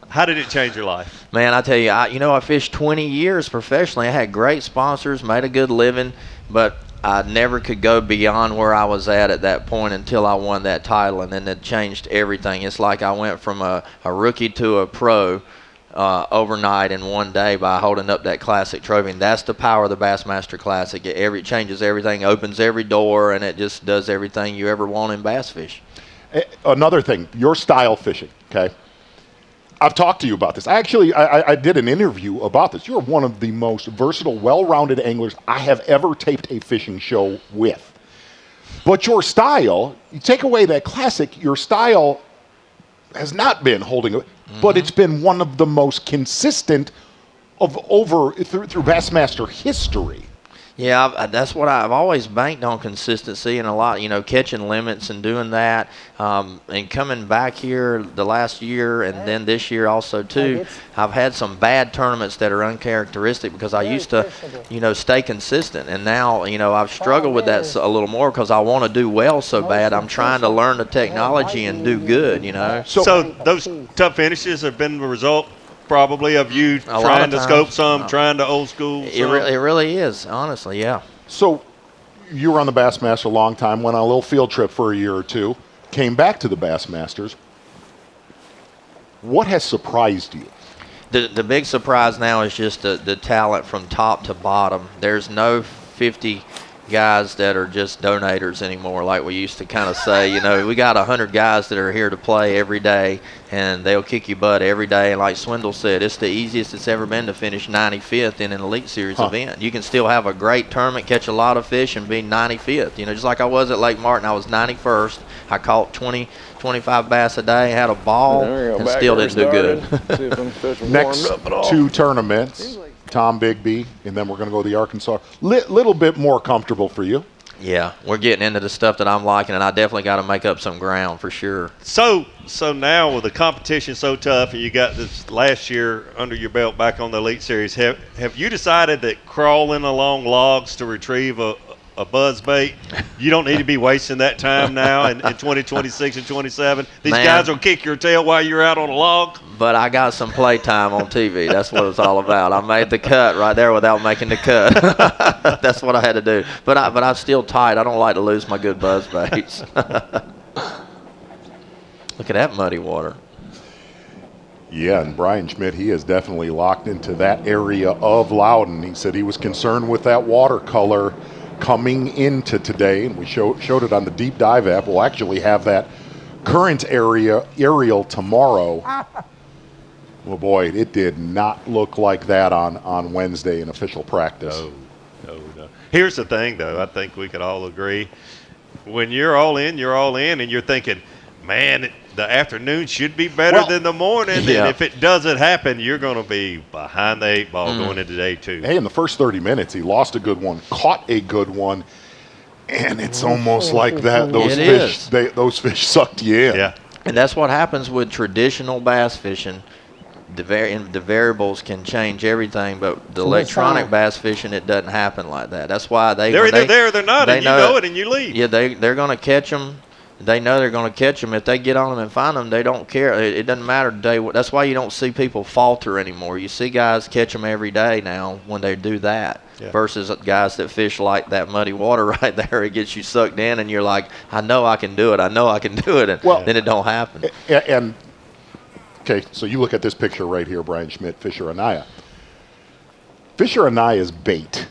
How did it change your life? Man, I tell you, I fished 20 years professionally. I had great sponsors, made a good living, but I never could go beyond where I was at that point until I won that title, and then it changed everything. It's like I went from a rookie to a pro overnight in one day by holding up that Classic trophy. And that's the power of the Bassmaster Classic. It changes everything, opens every door, and it just does everything you ever want in bass fish. Another thing, your style fishing, okay? I've talked to you about this. I did an interview about this. You're one of the most versatile, well-rounded anglers I have ever taped a fishing show with. But your style, you take away that Classic, your style has not been holding it, but it's been one of the most consistent through Bassmaster history. Yeah, that's what I've always banked on, consistency and a lot, catching limits and doing that. And coming back here the last year and then this year also too, I've had some bad tournaments that are uncharacteristic because I used to, stay consistent. And now, I've struggled with that a little more because I want to do well so bad. I'm trying to learn the technology and do good, So those tough finishes have been the result probably of you trying to scope some, trying to old school. It really is, honestly, yeah. So you were on the Bassmaster a long time, went on a little field trip for a year or two, came back to the Bassmasters. What has surprised you? The big surprise now is just the talent from top to bottom. There's no 50 guys that are just donators anymore, like we used to kind of say. You know, we got 100 guys that are here to play every day, and they'll kick your butt every day. And like Swindle said, it's the easiest it's ever been to finish 95th in an Elite Series event. You can still have a great tournament, catch a lot of fish, and be 95th. You know, just like I was at Lake Martin, I was 91st. I caught 20, 25 bass a day, had a ball, and still didn't do good. Next two tournaments, Tom Bigby, and then we're going to go to the Arkansas. Little bit more comfortable for you. Yeah, we're getting into the stuff that I'm liking, and I definitely got to make up some ground for sure. So now with the competition so tough, and you got this last year under your belt back on the Elite Series, have you decided that crawling along logs to retrieve a buzz bait, you don't need to be wasting that time now in 2026 and 27? These guys will kick your tail while you're out on a log. But I got some play time on TV. That's what it's all about. I made the cut right there without making the cut. That's what I had to do. But I'm still tight. I don't like to lose my good buzz baits. Look at that muddy water. Yeah, and Brian Schmidt, he is definitely locked into that area of Loudoun. He said he was concerned with that watercolor coming into today, and we showed it on the Deep Dive app. We'll actually have that current aerial tomorrow. Well, boy, it did not look like that on Wednesday in official practice. No. Here's the thing, though. I think we could all agree. When you're all in, and you're thinking, man, the afternoon should be better than the morning. Yeah. And if it doesn't happen, you're going to be behind the 8 ball going into day 2. Hey, in the first 30 minutes, he lost a good one, caught a good one, and it's almost like that. Those fish sucked you in. Yeah. And that's what happens with traditional bass fishing. The variables can change everything, but the electronic bass fishing, it doesn't happen like that. That's why they're either there or they're not, and you know it, and you leave. Yeah, they're going to catch them. They know they're going to catch them. If they get on them and find them, they don't care. It doesn't matter today. That's why you don't see people falter anymore. You see guys catch them every day now when they do that, versus guys that fish like that muddy water right there. It gets you sucked in, and you're like, I know I can do it. I know I can do it, and then it don't happen. And okay, so you look at this picture right here, Brian Schmidt, Fisher Anaya. Fisher Anaya's bait,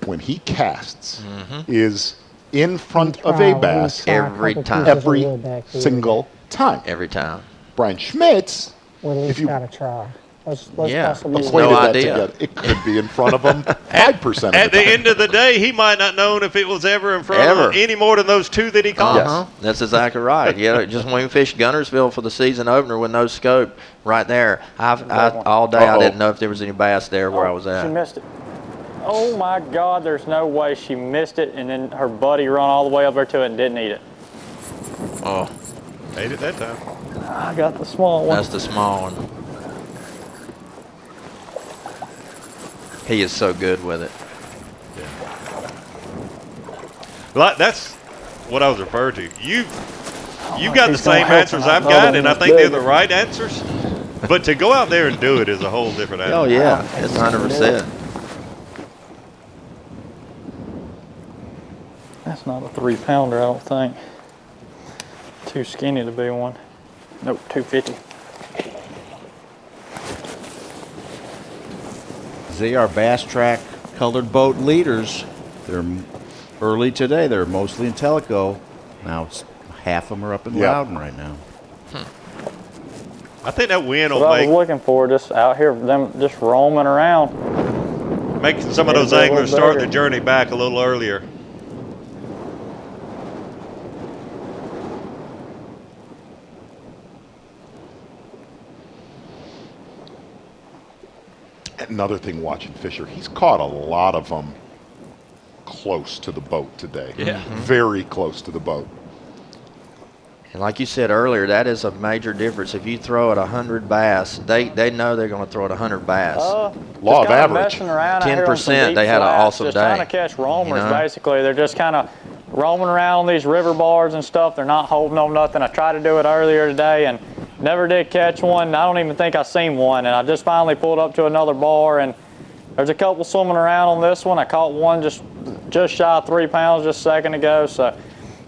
when he casts, is in front of a bass every time. Every single time. Every time. Brian Schmidt's, if you got to try. Let's possibly equated that together. It could be in front of them 5% of At the the time. end of the day, he might not known if it was ever in front of him any more than those 2 that he caught. That's exactly right. Yeah, just when we fished Guntersville for the season opener with no scope, right there, all day I didn't know if there was any bass there where I was at. She missed it. Oh my God, there's no way she missed it, and then her buddy run all the way over to it and didn't eat it. Oh. Ate it that time. I got the small one. That's the small one. He is so good with it. Well, that's what I was referring to. You've got the same answers I've got, and I think they're the right answers. But to go out there and do it is a whole different answer. Oh, yeah. It's 100%. That's not a 3-pounder, I don't think. Too skinny to be one. Nope, 250. They are Bass Track colored boat leaders. They're early today. They're mostly in Tellico. Now half of them are up in Loudoun right now. I think that wind What will I make was looking for, just out here, them just roaming around. making some of those anglers start the journey back a little earlier. Another thing watching Fisher, he's caught a lot of them close to the boat today. Yeah. Very close to the boat. And like you said earlier, that is a major difference. If you throw at 100 bass, they know they're going to throw at 100 bass. Law of average. 10%, they had an awesome day. Just trying to catch roamers, basically. They're just kind of roaming around on these river bars and stuff. They're not holding on nothing. I tried to do it earlier today, and Never did catch one. I don't even think I seen one, and I just finally pulled up to another bar, and there's a couple swimming around on this one. I caught one just shy of 3 pounds just a second ago, so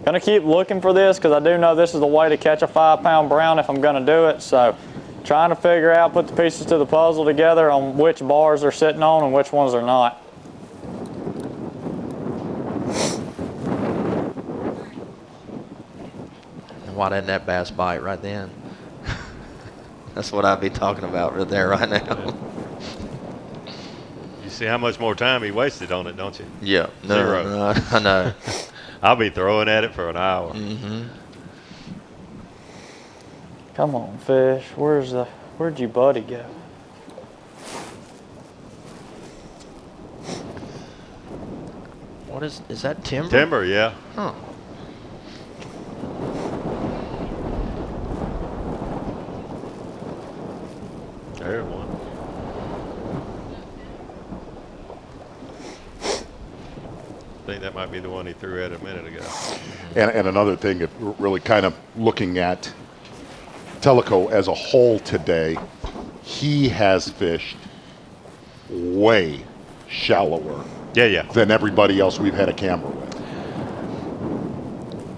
gonna keep looking for this because I do know this is the way to catch a 5-pound brown if I'm gonna do it. So trying to figure out, put the pieces to the puzzle together on which bars they're sitting on and which ones they're not. Why didn't that bass bite right then? That's what I'd be talking about right there right now. You see how much more time he wasted on it, don't you? Yeah. No, 0. no, I know. I'll be throwing at it for an hour. Mm-hmm. Come on, fish. Where'd your buddy go? What is that timber? Timber, yeah. Huh. There's one. I think that might be the one he threw at a minute ago. And another thing, if we're really kind of looking at Tellico as a whole today, he has fished way shallower than everybody else we've had a camera with.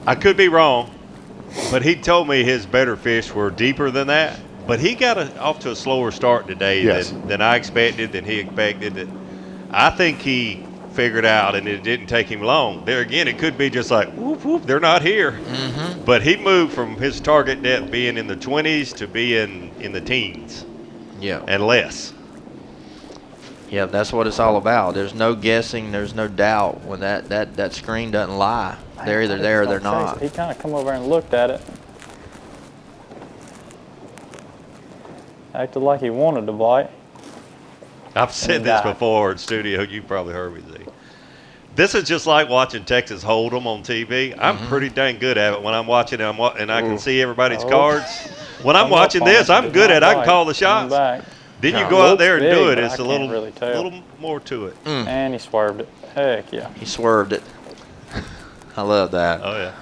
I could be wrong, but he told me his better fish were deeper than that. But he got off to a slower start today than I expected, than he expected. That I think he figured out, and it didn't take him long. There again, it could be just like, whoop, whoop, they're not here. Mm-hmm. But he moved from his target depth being in the 20s to being in the teens. Yeah. And less. Yeah, that's what it's all about. There's no guessing. There's no doubt when that screen doesn't lie. They're either there or they're not. He kind of come over and looked at it. Acted like he wanted to bite. I've said this before in studio. You probably heard me say. This is just like watching Texas Hold'em on TV. I'm pretty dang good at it when I'm watching it, and I can see everybody's cards. When I'm watching this, I'm good at it. I can call the shots. Then you go out there and do it. It's a little more to it. And he swerved it. Heck yeah. He swerved it. I love that. Oh, yeah.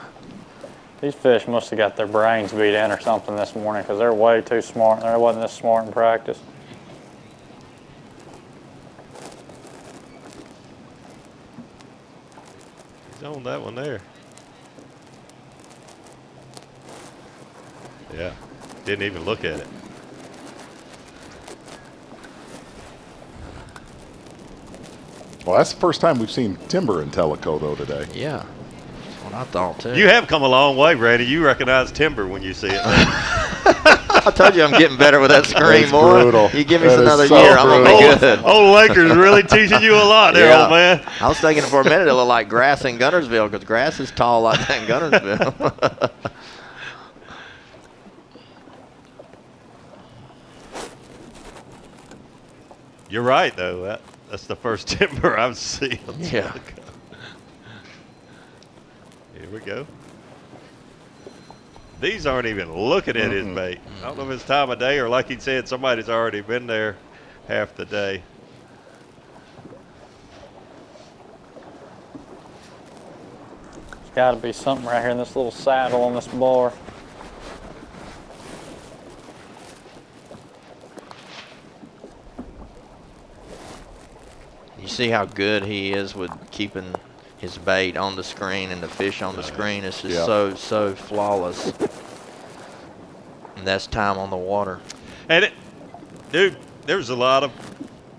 These fish must have got their brains beat in or something this morning because they're way too smart. They wasn't this smart in practice. He's on that one there. Yeah. Didn't even look at it. Well, that's the first time we've seen timber in Tellico, though, today. Yeah. That's what I thought, too. You have come a long way, Brady. You recognize timber when you see it. I told you I'm getting better with that screen, boy. Brutal. You give me another year, I'm going to be good. Old Lakers really teaching you a lot there, old man. I was thinking for a minute it looked like grass in Guntersville because grass is tall like that in Guntersville. You're right, though. That's the first timber I've seen. Yeah. Here we go. These aren't even looking at his bait. I don't know if it's time of day or, like he said, somebody's already been there half the day. There's got to be something right here in this little saddle on this bar. You see how good he is with keeping his bait on the screen and the fish on the screen. It's just so flawless. And that's time on the water. And, dude, there's a lot of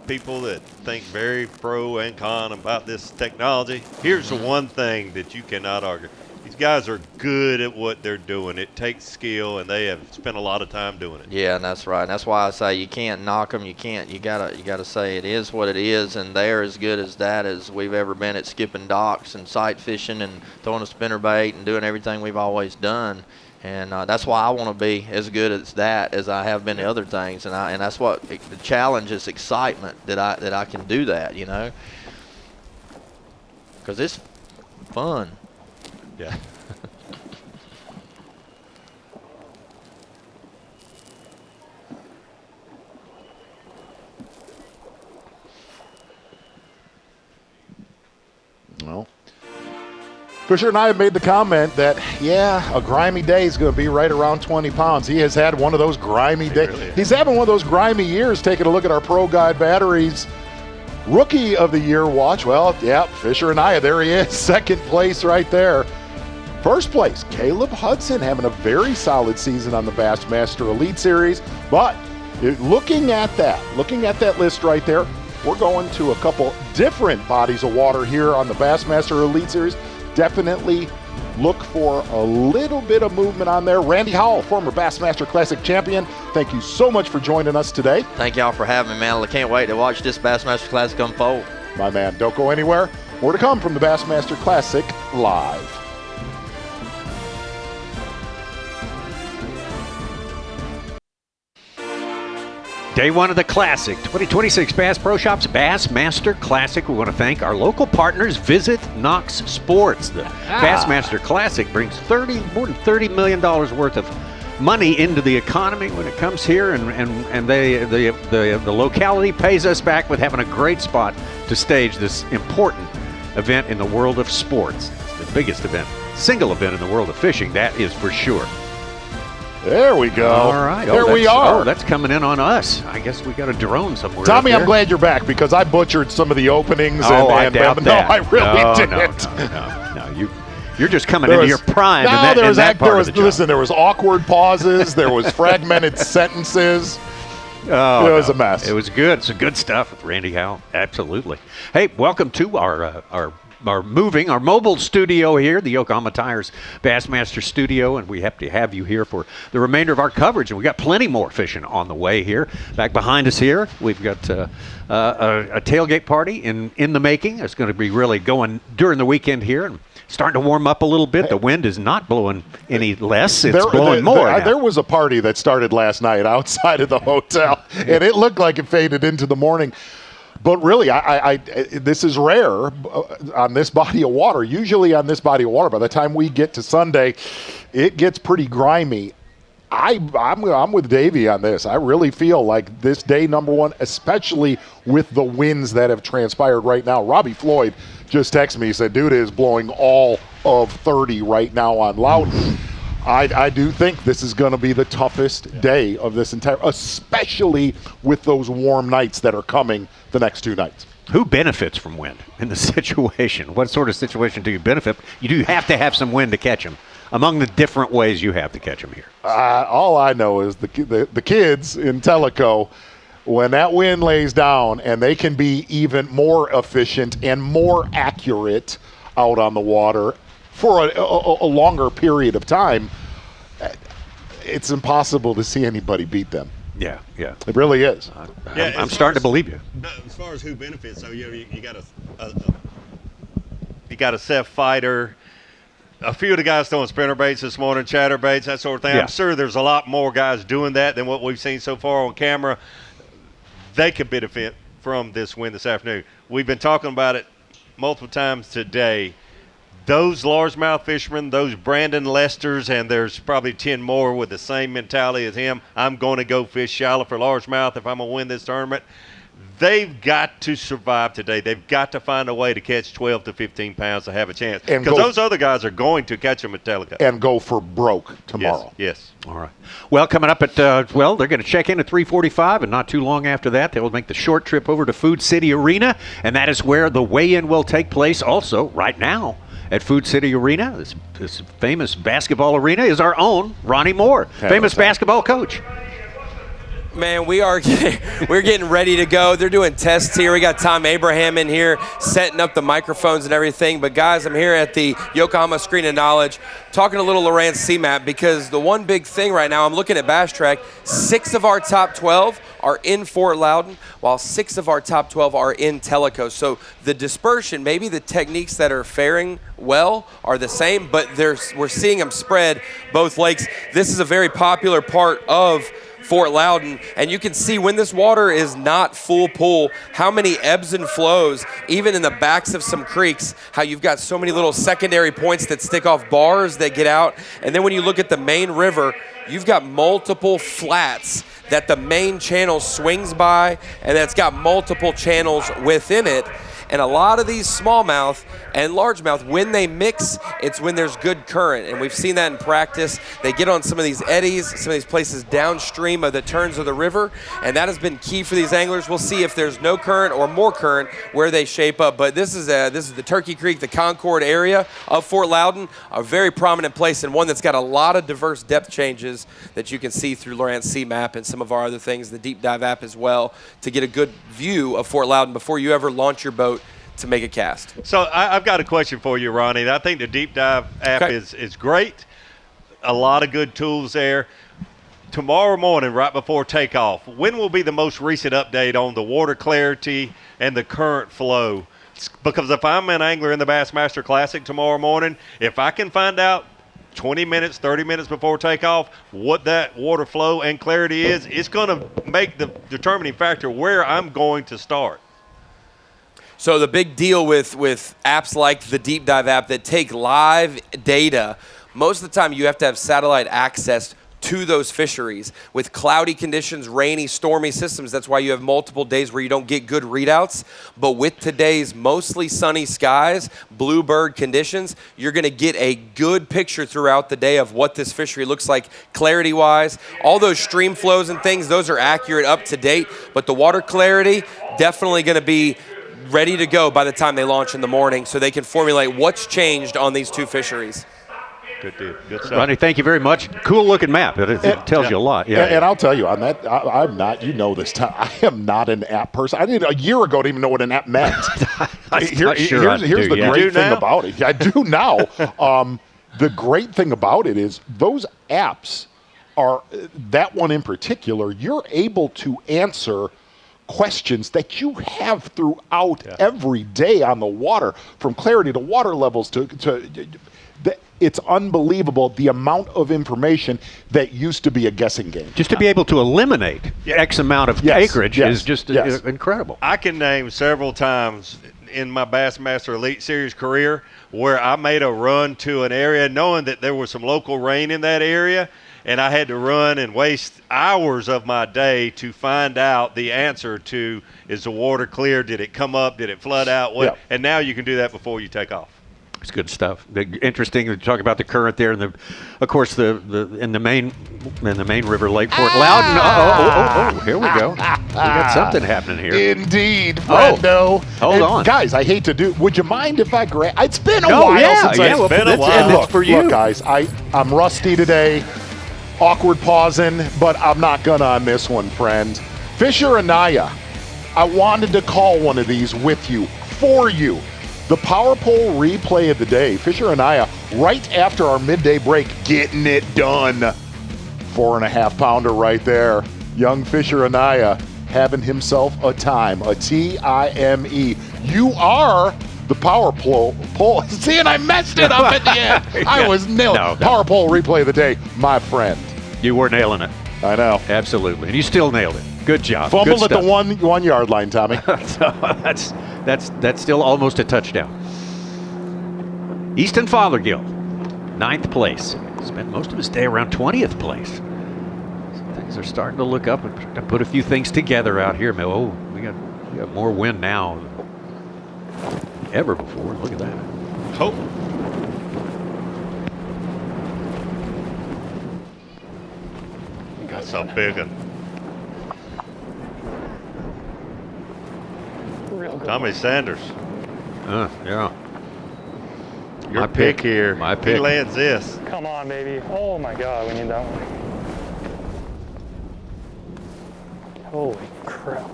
people that think very pro and con about this technology. Here's the one thing that you cannot argue. These guys are good at what they're doing. It takes skill, and they have spent a lot of time doing it. Yeah, and that's right. And that's why I say you can't knock them. You gotta say it is what it is, and they're as good as that as we've ever been at skipping docks and sight fishing and throwing a spinnerbait and doing everything we've always done. And that's why I want to be as good as that as I have been the other things. And that's what the challenge is, excitement that I can do that, you know, because it's fun. Yeah. Well, Fisher and I have made the comment that, yeah, a grimy day is going to be right around 20 pounds. He has had one of those grimy days. Really He's having one of those grimy years. Taking a look at our Pro Guide batteries. Rookie of the Year watch. Well, yeah, Fisher and I, there he is. Second place right there. First place, Caleb Hudson having a very solid season on the Bassmaster Elite Series. But looking at that list right there, we're going to a couple different bodies of water here on the Bassmaster Elite Series. Definitely look for a little bit of movement on there. Randy Howell, former Bassmaster Classic champion, thank you so much for joining us today. Thank y'all for having me, man. I can't wait to watch this Bassmaster Classic unfold. My man, don't go anywhere. More to come from the Bassmaster Classic Live. Day one of the Classic, 2026 Bass Pro Shops Bassmaster Classic. We want to thank our local partners. Visit Knox Sports. The Bassmaster Classic brings more than $30 million worth of money into the economy when it comes here, and the locality pays us back with having a great spot to stage this important event in the world of sports. It's the biggest event, single event in the world of fishing, that is for sure. There we go. All right. There we are. Oh, that's coming in on us. I guess we got a drone somewhere. Tommy, I'm glad you're back because I butchered some of the openings. I doubt that. No, I really didn't. No. You're just coming into your prime. There was awkward pauses. There was fragmented sentences. Oh, it was a mess. It was good. It's good stuff with Randy Howell. Absolutely. Hey, welcome to our mobile studio here, the Yokohama Tires Bassmaster Studio, and we happy to have you here for the remainder of our coverage. And we got plenty more fishing on the way here. Back behind us here, we've got a tailgate party in the making. It's going to be really going during the weekend here, and starting to warm up a little bit. The wind is not blowing any less. It's blowing more. There was a party that started last night outside of the hotel, and it looked like it faded into the morning. But really, this is rare on this body of water. Usually on this body of water, by the time we get to Sunday, it gets pretty grimy. I'm with Davey on this. I really feel like this day number one, especially with the winds that have transpired right now. Robbie Floyd just texted me. He said, dude, it is blowing all of 30 right now on Loudoun. I do think this is going to be the toughest day of this entire, especially with those warm nights that are coming the next 2 nights. Who benefits from wind in the situation? What sort of situation do you benefit? You do have to have some wind to catch them. Among the different ways you have to catch them here. All I know is the kids in Tellico, when that wind lays down and they can be even more efficient and more accurate out on the water for a longer period of time, it's impossible to see anybody beat them. Yeah. It really is. I'm starting to believe you. As far as who benefits, so you got a Seth Fighter. A few of the guys throwing spinner baits this morning, chatter baits, that sort of thing. Yeah. I'm sure there's a lot more guys doing that than what we've seen so far on camera. They could benefit from this win this afternoon. We've been talking about it multiple times today. Those largemouth fishermen, those Brandon Lesters, and there's probably 10 more with the same mentality as him. I'm going to go fish shallow for largemouth if I'm going to win this tournament. They've got to survive today. They've got to find a way to catch 12 to 15 pounds to have a chance. Because those other guys are going to catch them at Tellico. And go for broke tomorrow. Yes. All right. Well, coming up at, they're going to check in at 3:45, and not too long after that, they will make the short trip over to Food City Arena, and that is where the weigh-in will take place also right now. At Food City Arena, this famous basketball arena, is our own Ronnie Moore, famous basketball coach. Man, we're getting ready to go. They're doing tests here. We got Tom Abraham in here setting up the microphones and everything. But, guys, I'm here at the Yokohama Screen of Knowledge talking to little Lowrance CMAP because the one big thing right now, I'm looking at Bass Track, 6 of our top 12 are in Fort Loudoun, while 6 of our top 12 are in Tellico. So the dispersion, maybe the techniques that are faring well are the same, but we're seeing them spread both lakes. This is a very popular part of Fort Loudoun, and you can see when this water is not full pool, how many ebbs and flows, even in the backs of some creeks, how you've got so many little secondary points that stick off bars that get out. And then when you look at the main river, you've got multiple flats that the main channel swings by, and that's got multiple channels within it. And a lot of these smallmouth and largemouth, when they mix, it's when there's good current. And we've seen that in practice. They get on some of these eddies, some of these places downstream of the turns of the river, and that has been key for these anglers. We'll see if there's no current or more current where they shape up. But this is the Turkey Creek, the Concord area of Fort Loudoun, a very prominent place and one that's got a lot of diverse depth changes that you can see through Lowrance Sea Map and some of our other things, the Deep Dive app as well, to get a good view of Fort Loudoun before you ever launch your boat to make a cast. So I've got a question for you, Ronnie. I think the Deep Dive app is great. A lot of good tools there. Tomorrow morning, right before takeoff, when will be the most recent update on the water clarity and the current flow? Because if I'm an angler in the Bassmaster Classic tomorrow morning, if I can find out 20 minutes, 30 minutes before takeoff what that water flow and clarity is, it's going to make the determining factor where I'm going to start. So the big deal with apps like the Deep Dive app that take live data, most of the time you have to have satellite access to those fisheries. With cloudy conditions, rainy, stormy systems, that's why you have multiple days where you don't get good readouts. But with today's mostly sunny skies, bluebird conditions, you're going to get a good picture throughout the day of what this fishery looks like clarity-wise. All those stream flows and things, those are accurate, up to date. But the water clarity, definitely going to be ready to go by the time they launch in the morning so they can formulate what's changed on these two fisheries. Good deal. Good stuff. Ronnie, thank you very much. Cool looking map. It tells you a lot. Yeah. And I'll tell you, on that, I'm not, you know this, I am not an app person. I did a year ago to even know what an app meant. Here's the great thing about it. I do now. The great thing about it is those apps are, that one in particular, you're able to answer questions that you have throughout every day on the water, from clarity to water levels to it's unbelievable the amount of information that used to be a guessing game. Just to be able to eliminate X amount of acreage is just incredible. I can name several times in my Bassmaster Elite Series career where I made a run to an area knowing that there was some local rain in that area, and I had to run and waste hours of my day to find out the answer to, is the water clear, did it come up, did it flood out, what? And now you can do that before you take off. It's good stuff. Interesting to talk about the current there, and of course in the main river, Lake Fort Loudoun. Here we go. We got something happening here. Indeed, Brendo. Hold on, guys. I hate to do. Would you mind if I grab? It's been a while since I've been a while. And it's for you, look, guys. I'm rusty today. Awkward pausing, but I'm not gonna on this one, friend. Fisher Anaya, I wanted to call one of these with you, for you. The power pole replay of the day. Fisher Anaya, right after our midday break, getting it done. 4.5 pounder right there. Young Fisher Anaya having himself a time, a T-I-M-E. You are the power pole. See, and I messed it up at the end. I was nailing power pole replay of the day, my friend. You were nailing it. I know. Absolutely. And you still nailed it. Good job. Fumbled at the one yard line, Tommy. So that's still almost a touchdown. Easton Fothergill, 9th place. Spent most of his day around 20th place. So things are starting to look up and put a few things together out here. Oh, we got more wind now than ever before. Look at that. Oh. That's a big one. Tommy Sanders. Yeah. Your pick here. My pick. He lands this. Come on, baby. Oh my God, we need that one. Holy crap.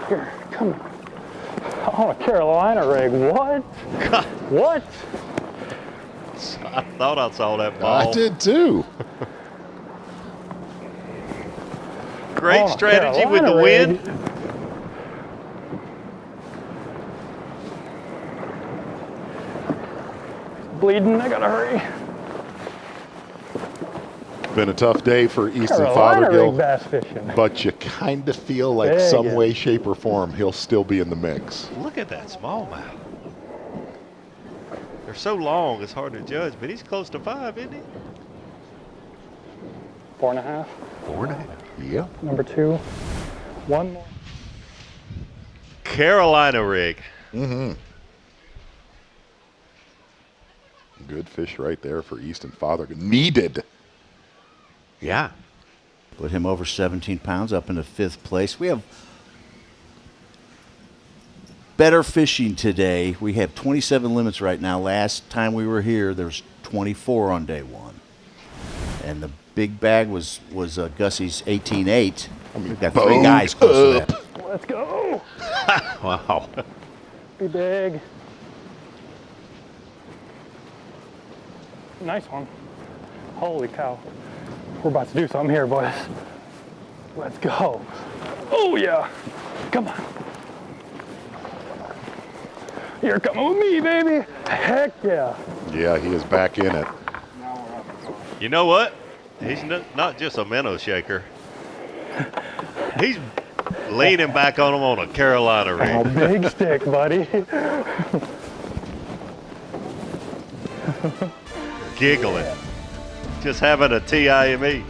Here, come on. Oh, a Carolina rig. What? What? I thought I saw that ball. I did too. Great strategy with the wind. Bleeding, I gotta hurry. Been a tough day for Easton Carolina Fothergill, rig bass fishing. but you kind of feel like Big, some yeah. way, shape, or form he'll still be in the mix. Look at that smallmouth. They're so long, it's hard to judge, but he's close to 5, isn't he? 4.5. 4.5. Yeah. Number 2. One more. Carolina rig. Mm-hmm. Good fish right there for Easton Fothergill. Needed. Yeah. Put him over 17 pounds up into 5th place. We have better fishing today. We have 27 limits right now. Last time we were here, there was 24 on day 1. And the big bag was Gussie's 18.8. We've got 3 guys close to that. Let's go. Wow. Be big. Nice one. Holy cow. We're about to do something here, boys. Let's go. Oh, yeah. Come on. You're coming with me, baby. Heck yeah. Yeah, he is back in it. You know what? He's not just a minnow shaker. He's leaning back on him on a Carolina rig. Oh, big stick, buddy. Giggling. Just having a TIME.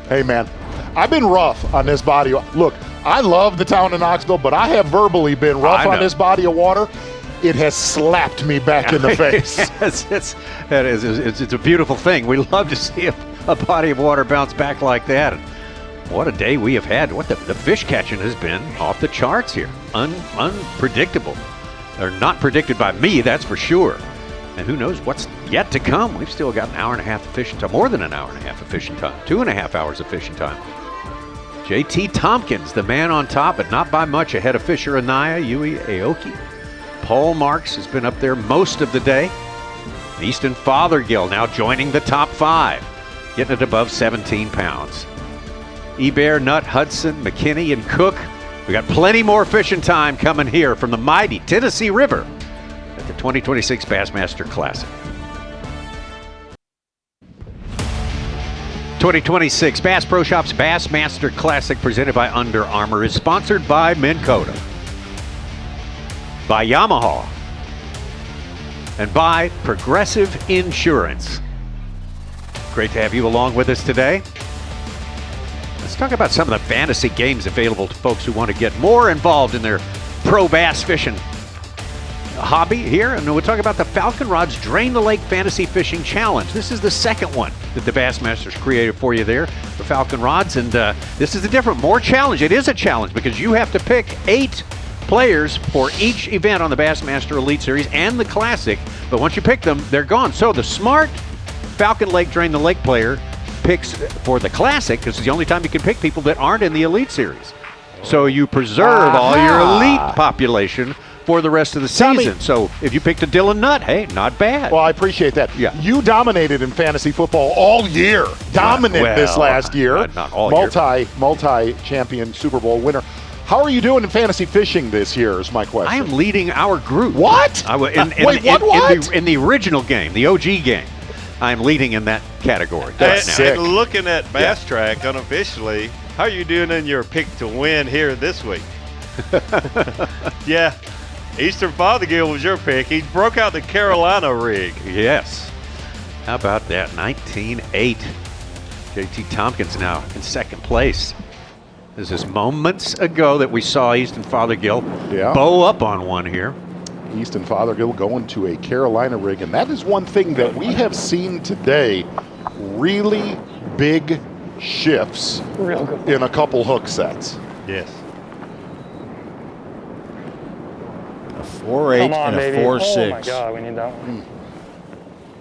Hey, man, I've been rough on this body. Look, I love the town of Knoxville, but I have verbally been rough on this body of water. It has slapped me back in the face. It's a beautiful thing. We love to see a body of water bounce back like that. And what a day we have had. What the fish catching has been off the charts here. Unpredictable. They're not predicted by me, that's for sure. And who knows what's yet to come. We've still got an hour and a half of fishing time, more than an hour and a half of fishing time, 2.5 hours of fishing time. JT Tompkins, the man on top, but not by much, ahead of Fisher Anaya, Yui Aoki. Paul Marks has been up there most of the day. Easton Fothergill now joining the top 5, getting it above 17 pounds. Eber, Nutt, Hudson, McKinney, and Cook. We got plenty more fishing time coming here from the mighty Tennessee River at the 2026 Bassmaster Classic. 2026 Bass Pro Shops Bassmaster Classic presented by Under Armour is sponsored by Minn Kota, by Yamaha, and by Progressive Insurance. Great to have you along with us today. Let's talk about some of the fantasy games available to folks who want to get more involved in their pro bass fishing hobby here. And we'll talk about the Falcon Rods Drain the Lake Fantasy Fishing Challenge. This is the second one that the Bassmasters created for you there, the Falcon Rods. And this is a different, more challenge. It is a challenge because you have to pick 8 players for each event on the Bassmaster Elite Series and the Classic. But once you pick them, they're gone. So the smart Falcon Lake Drain the Lake player picks for the Classic, because it's the only time you can pick people that aren't in the Elite Series. So you preserve all your elite population for the rest of the season. So if you picked a Dylan Nutt, hey, not bad. Well, I appreciate that. Yeah. You dominated in fantasy football all year. Dominant this last year. Not all year. Multi-champion Super Bowl winner. How are you doing in fantasy fishing this year is my question. I am leading our group. What? In the original game, the OG game, I'm leading in that category. And looking at Bass Track unofficially, how are you doing in your pick to win here this week? Yeah, Eastern Fothergill was your pick. He broke out the Carolina rig. Yes. How about that? 19-8. JT Tompkins now in second place. This is moments ago that we saw Easton Fothergill bow up on one here. Easton Fothergill going to a Carolina rig, and that is one thing that we have seen today, really big shifts in a couple hook sets. Yes. A 4.8 and a 4.6. Oh my God, we need that one.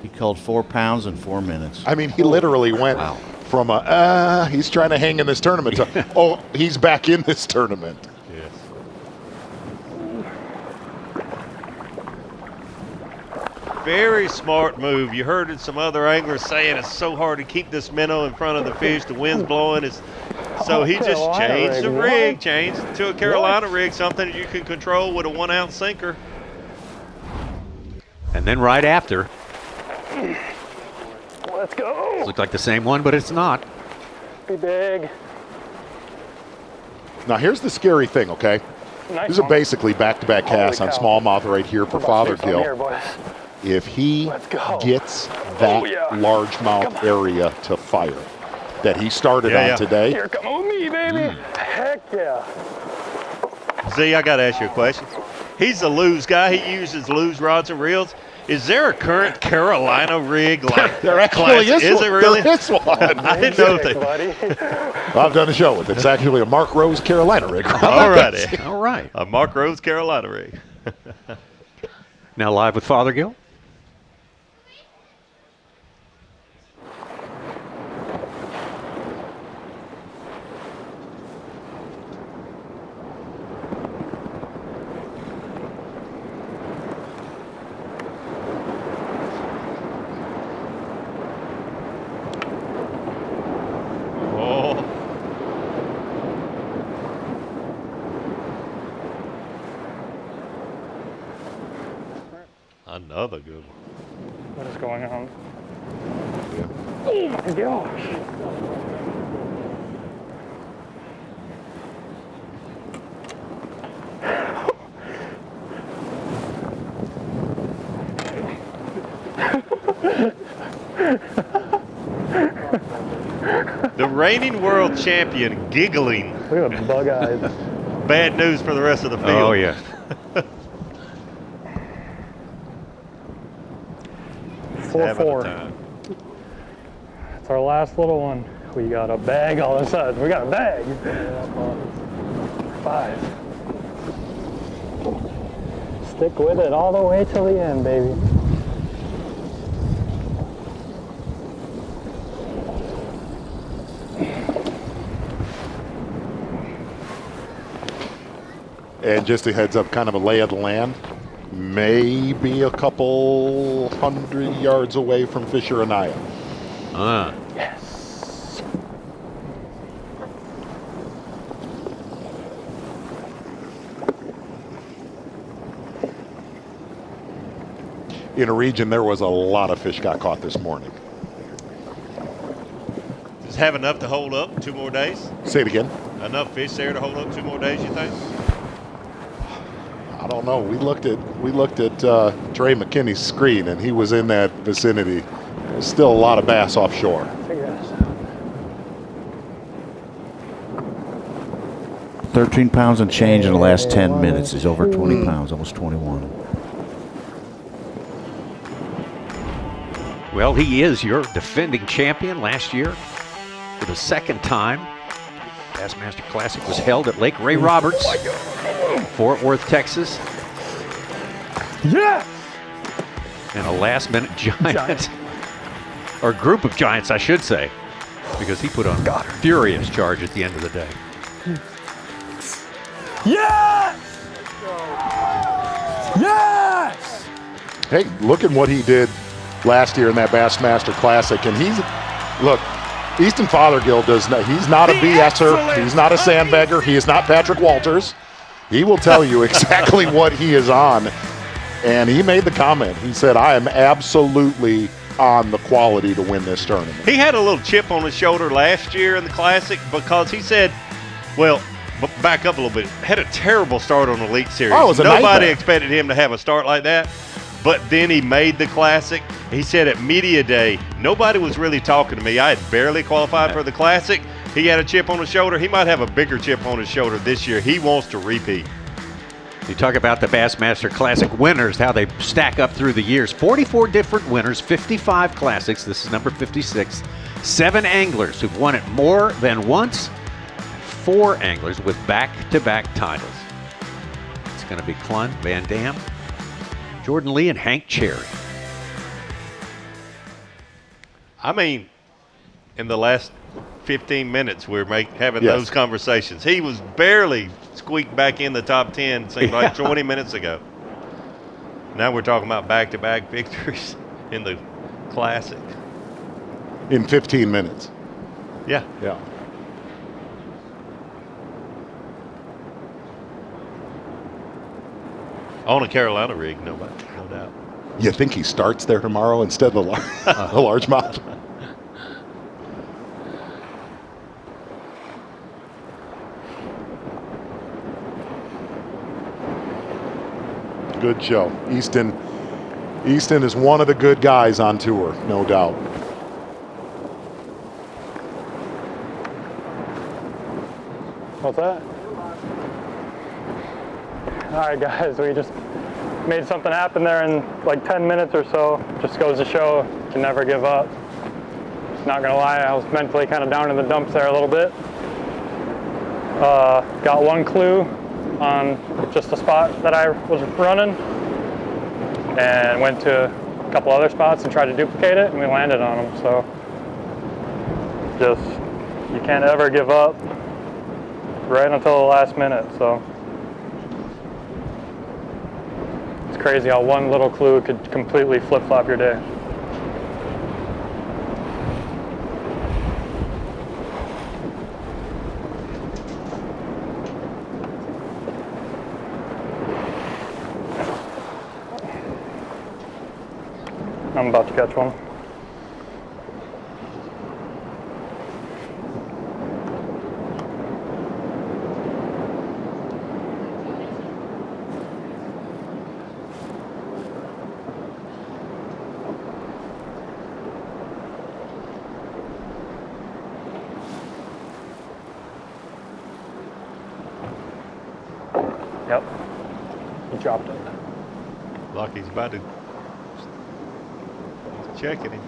He called 4 pounds in 4 minutes. I mean, he literally went from he's trying to hang in this tournament to, he's back in this tournament. Yes. Very smart move. You heard some other anglers saying it's so hard to keep this minnow in front of the fish. The wind's blowing. So he just changed the rig, changed it to a Carolina rig, something that you can control with a 1-ounce sinker. And then right after, Let's go. Looked like the same one, but it's not. Be big. Now here's the scary thing, okay? Nice These are one. basically back-to-back casts on cow. smallmouth right here for Fothergill. Here, boys. If he go. gets that largemouth area to fire that he started on today. Here, come on with me, baby. Heck yeah. See, I got to ask you a question. He's a Lou's guy. He uses Lou's rods and reels. Is there a current Carolina rig like there actually is Is one. it really? There is one. I didn't know that. Well, I've done a show with it. It's actually a Mark Rose Carolina rig. All righty. All right. A Mark Rose Carolina rig. Now live with Fothergill. Another good one. What is going on? Oh my gosh. The reigning world champion giggling. Look at the bug eyes. Bad news for the rest of the field. Oh, yeah. 4-4. It's our last little one. We got a bag all of a sudden. We got a bag. 5. Stick with it all the way till the end, baby. And just a heads up, kind of a lay of the land. Maybe a couple 100 yards away from Fisher and Aya. Yes. In a region, there was a lot of fish got caught this morning. Just have enough to hold up 2 more days? Say it again. Enough fish there to hold up 2 more days, you think? I don't know. We looked at Trey McKinney's screen, and he was in that vicinity. There's still a lot of bass offshore. Figure this out. 13 pounds and change in the last 10 minutes. He's over 20 pounds, almost 21. Well, he is your defending champion last year for the second time. Bassmaster Classic was held at Lake Ray Roberts, Fort Worth, Texas. Yeah! And a last-minute giant, or group of giants, I should say, because he put on a furious charge at the end of the day. Yes! Yes! Hey, look at what he did last year in that Bassmaster Classic, and look, Easton Fothergill he's not a BSer, he's not a sandbagger, he is not Patrick Walters. He will tell you exactly what he is on. And he made the comment, he said, I am absolutely on the quality to win this tournament. He had a little chip on his shoulder last year in the Classic because he said, well, back up a little bit, had a terrible start on the Elite Series. Oh, it was a Nobody nightmare. expected him to have a start like that. But then he made the Classic. He said at Media Day, nobody was really talking to me. I had barely qualified for the Classic. He had a chip on his shoulder. He might have a bigger chip on his shoulder this year. He wants to repeat. You talk about the Bassmaster Classic winners, how they stack up through the years. 44 different winners, 55 classics. This is number 56. 7 anglers who've won it more than once. 4 anglers with back-to-back titles. It's going to be Clun, Van Dam, Jordan Lee, and Hank Cherry. I mean, in the last 15 minutes, we're having Yes. those conversations. He was barely squeaked back in the top 10, seemed like 20 minutes ago. Now we're talking about back-to-back victories in the Classic. In 15 minutes. Yeah. Yeah. On a Carolina rig, no doubt. You think he starts there tomorrow instead of the largemouth? good show. Easton is one of the good guys on tour, no doubt. What's that? All right, guys, we just made something happen there in like 10 minutes or so. Just goes to show you can never give up. Not gonna lie, I was mentally kind of down in the dumps there a little bit. Got one clue on just the spot that I was running and went to a couple other spots and tried to duplicate it, and we landed on them. So just, you can't ever give up right until the last minute. So it's crazy how one little clue could completely flip-flop your day. I'm about to catch one. Yep, he dropped it. Lucky's about to. Checking him.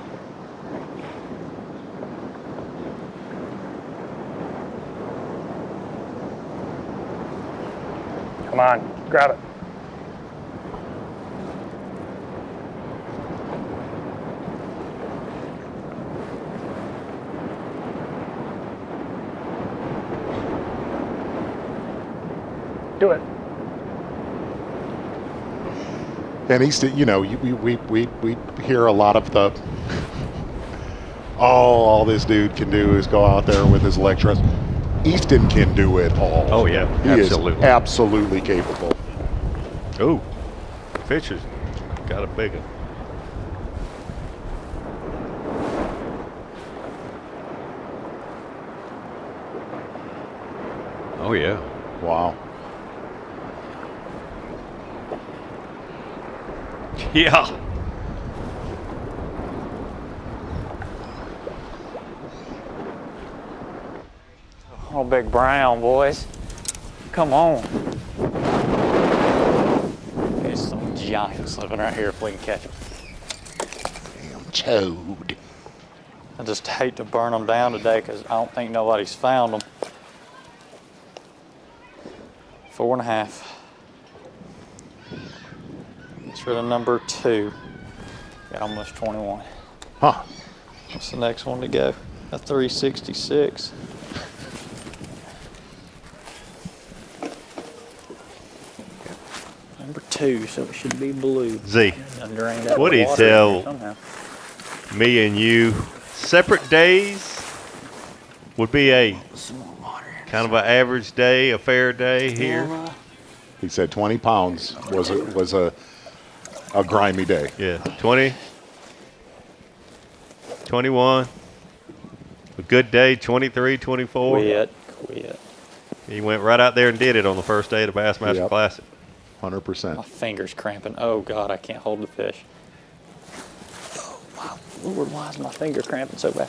Come on, grab it. Do it. And Easton, you know, we hear a lot of the, all this dude can do is go out there with his leg thrust. Easton can do it all. Oh yeah, he absolutely. is absolutely capable. Ooh, Fisher's got a big one. Oh yeah. Wow. Yeah. Oh, big brown, boys. Come on. There's some giants living right here if we can catch them. Damn toad. I just hate to burn them down today because I don't think nobody's found them. 4.5. It's for the number 2. Got almost 21. Huh. What's the next one to go? A 366. Number 2, so it should be blue. Z, what do you tell me and you? Separate days would be a kind of an average day, a fair day here. He said 20 pounds was a grimy day. Yeah, 20, 21. A good day, 23, 24. Quit. He went right out there and did it on the first day of the Bassmaster Classic. 100%. My finger's cramping. Oh, God, I can't hold the fish. Oh, my Lord, why is my finger cramping so bad?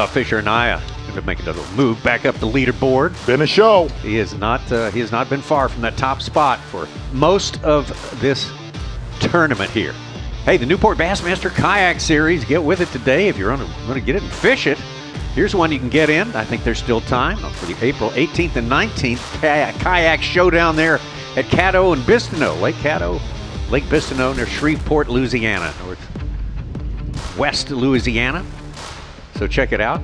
Fisher and I going to make another move back up the leaderboard. Been a show. He has not been far from that top spot for most of this tournament here. Hey, the Newport Bassmaster Kayak Series, get with it today if you're going to get it and fish it. Here's one you can get in. I think there's still time for the April 18th and 19th kayak showdown there at Caddo and Bistineau. Lake Caddo, Lake Bistineau near Shreveport, Louisiana, northwest Louisiana. So check it out.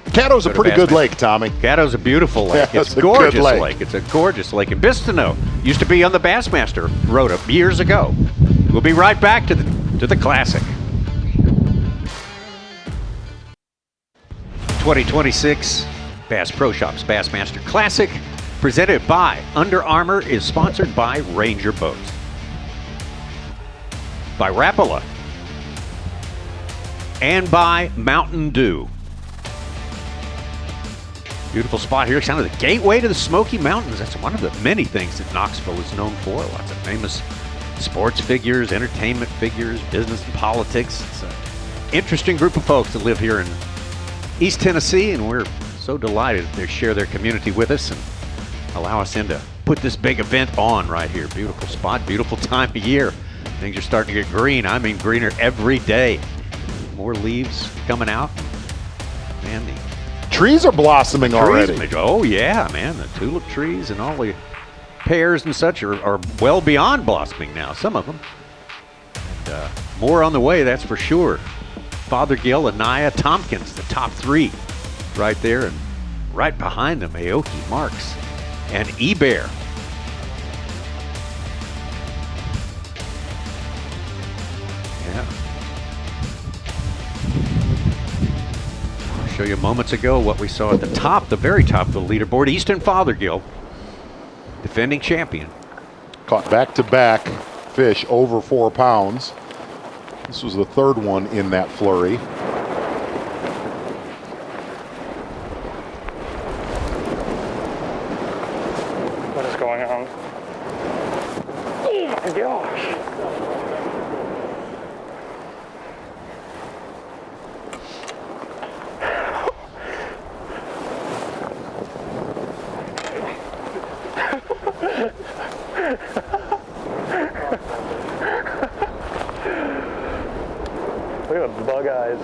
Caddo's a pretty good lake, Tommy. Caddo's a beautiful lake. Yeah, it's a gorgeous lake. It's a gorgeous lake. And Bistineau used to be on the Bassmaster Rota years ago. We'll be right back to the Classic. 2026 Bass Pro Shops Bassmaster Classic, presented by Under Armour, is sponsored by Ranger Boats, by Rapala, and by Mountain Dew. Beautiful spot here, kind of the gateway to the Smoky Mountains. That's one of the many things that Knoxville is known for. Lots of famous sports figures, entertainment figures, business and politics. It's an interesting group of folks that live here in East Tennessee, and we're so delighted that they share their community with us and allow us in to put this big event on right here. Beautiful spot, beautiful time of year. Things are starting to get green. I mean greener every day. More leaves coming out. Man, the trees are blossoming already. Oh yeah, man, the tulip trees and all the pears and such are well beyond blossoming now, some of them. And more on the way, that's for sure. Fothergill, Anaya, Tompkins, the top three right there, and right behind them, Aoki, Marks, and E-Bear. Yeah. I'll show you moments ago what we saw at the top, the very top of the leaderboard. Easton Fothergill, defending champion. Caught back-to-back fish over 4 pounds. This was the third one in that flurry. What is going on? Oh my gosh. Look at the bug eyes.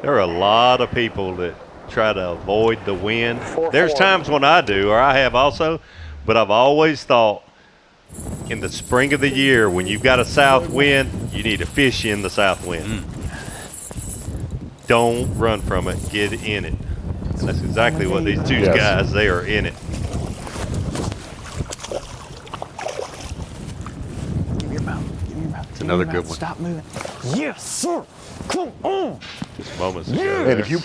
There are a lot of people that try to avoid the wind. There's times when I do, or I have also, but I've always thought in the spring of the year when you've got a south wind, you need to fish in the south wind. Don't run from it, get in it. And that's exactly what these two guys, they are in it. It's another good one. Stop moving. Yes, sir. Come on. Just moments ago. And if you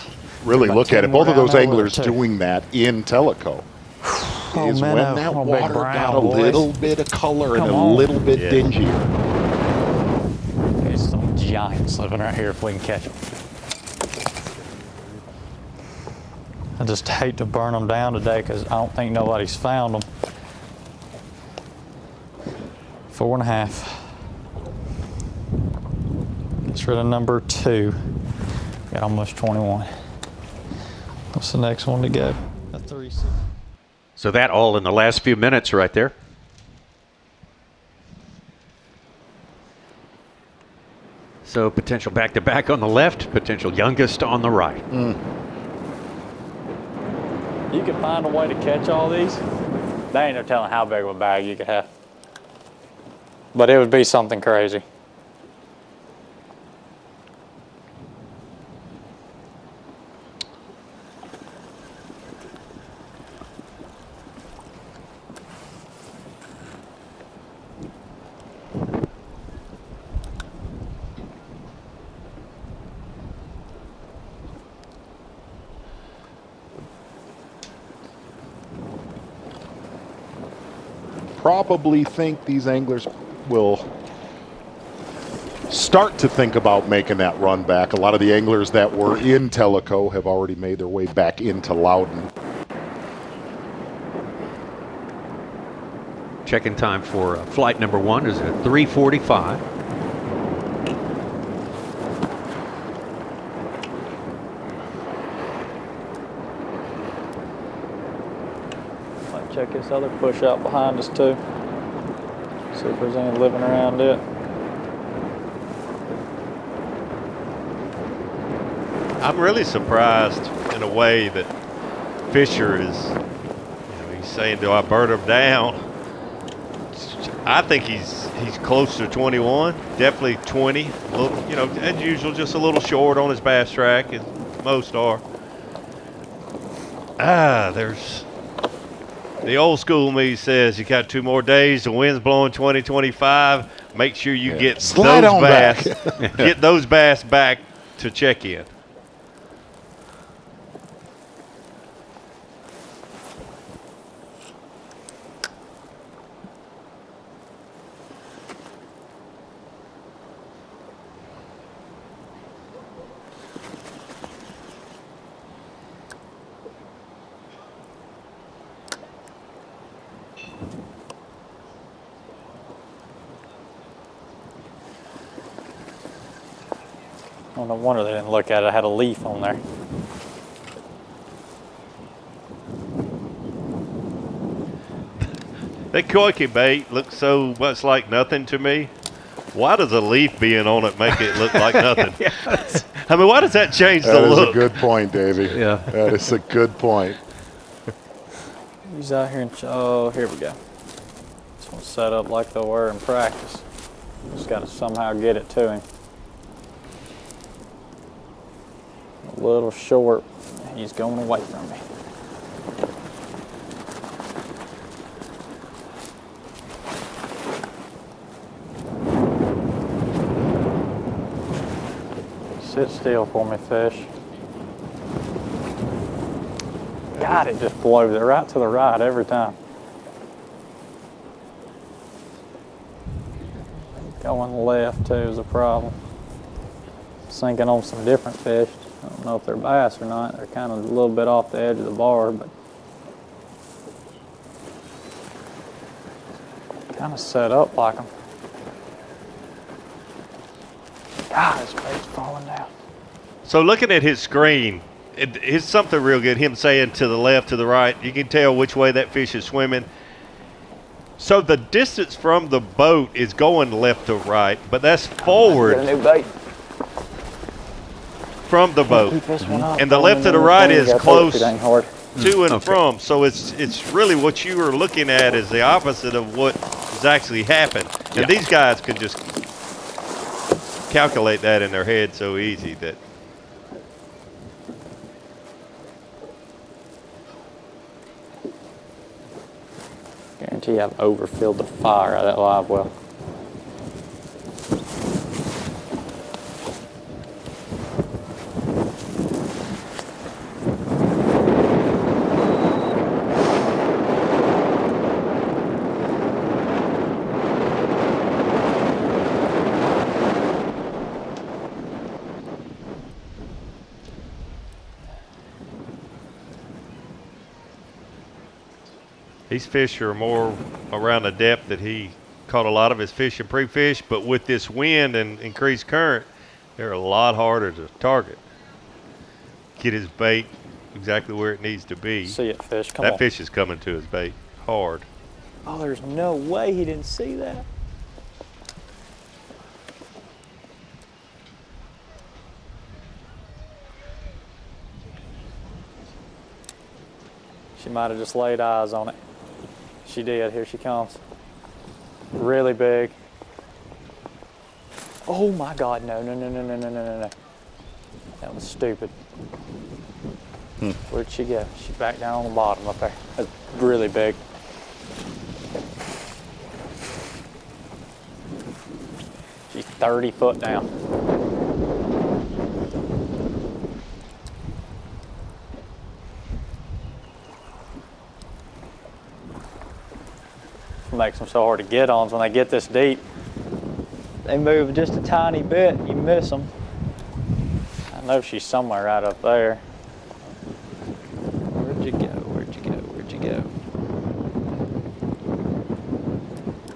really look at it, both of those anglers doing that in Tellico is when that water got a little bit of color and a little bit dingier. There's some giants living right here if we can catch them. I just hate to burn them down today because I don't think nobody's found them. 4.5. Gets rid of number 2. Got almost 21. What's the next one to go? A 36. So that all in the last few minutes right there. So potential back-to-back on the left, potential youngest on the right. You could find a way to catch all these. They ain't no telling how big of a bag you could have. But it would be something crazy. Probably think these anglers will start to think about making that run back. A lot of the anglers that were in Tellico have already made their way back into Loudoun. Check-in time for flight number 1 is at 3:45. Check this other push out behind us too. See if there's any living around it. I'm really surprised in a way that Fisher is, he's saying, do I burn him down? I think he's close to 21, definitely 20. A little, as usual, just a little short on his bass track, as most are. There's the old school me says you got 2 more days. The wind's blowing 20, 25. Make sure you get Slide those on bass, back. get those bass back to check in. Well, no wonder they didn't look at it. I had a leaf on there. That koike bait looks so much like nothing to me. Why does a leaf being on it make it look like nothing? I mean, why does that change the look? That is a good point, Davey. Yeah. That is a good point. He's out here and oh, here we go. This one's set up like they were in practice. Just got to somehow get it to him. A little short. He's going away from me. Sit still for me, fish. God, it just blows it right to the right every time. Going left too is a problem. Sinking on some different fish. I don't know if they're bass or not. They're kind of a little bit off the edge of the bar, but kind of set up like them. God, this bait's falling down. So looking at his screen, it's something real good. Him saying to the left, to the right, you can tell which way that fish is swimming. So the distance from the boat is going left to right, but that's forward from the boat. And the left to the right is close to and from. So it's really what you are looking at is the opposite of what has actually happened. And these guys can just calculate that in their head so easy that guarantee I've overfilled the fire out of that live well. these fish are more around the depth that he caught a lot of his fish and pre-fish, but with this wind and increased current, they're a lot harder to target. Get his bait exactly where it needs to be. See it, fish. Come on. That fish is coming to his bait hard. Oh, there's no way he didn't see that. She might have just laid eyes on it. She did. Here she comes. Really big. Oh my God, no. That was stupid. Where'd she go? She's back down on the bottom up there. That's really big. She's 30 foot down. Makes them so hard to get on when they get this deep. They move just a tiny bit, you miss them. I know she's somewhere right up there. Where'd you go? Where'd you go? Where'd you go?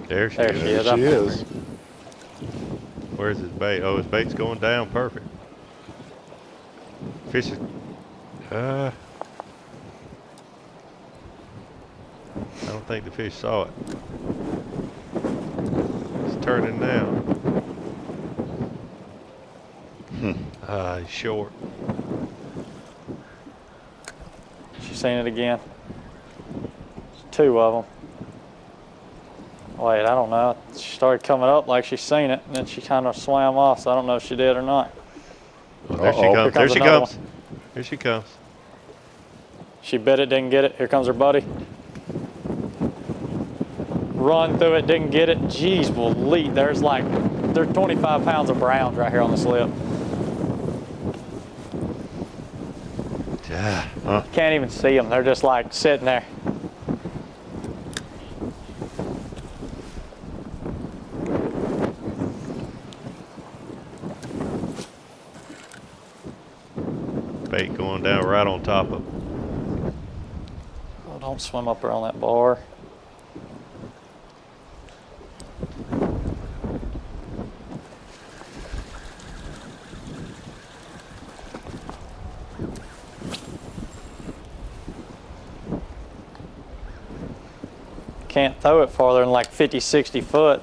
There she is. There she is. Where's his bait? Oh, his bait's going down. Perfect. Fish is. I don't think the fish saw it. It's turning now. He's short. She seen it again. There's two of them. Wait, I don't know. She started coming up like she seen it, and then she kind of swam off, so I don't know if she did or not. There she comes. There she comes. Here she comes. She bit it, didn't get it. Here comes her buddy. Run through it, didn't get it. Jeez, well, there's 25 pounds of browns right here on the slip. Can't even see them. They're just like sitting there. Bait going down right on top of them. Oh, don't swim up around that bar. can't throw it farther than like 50, 60 foot.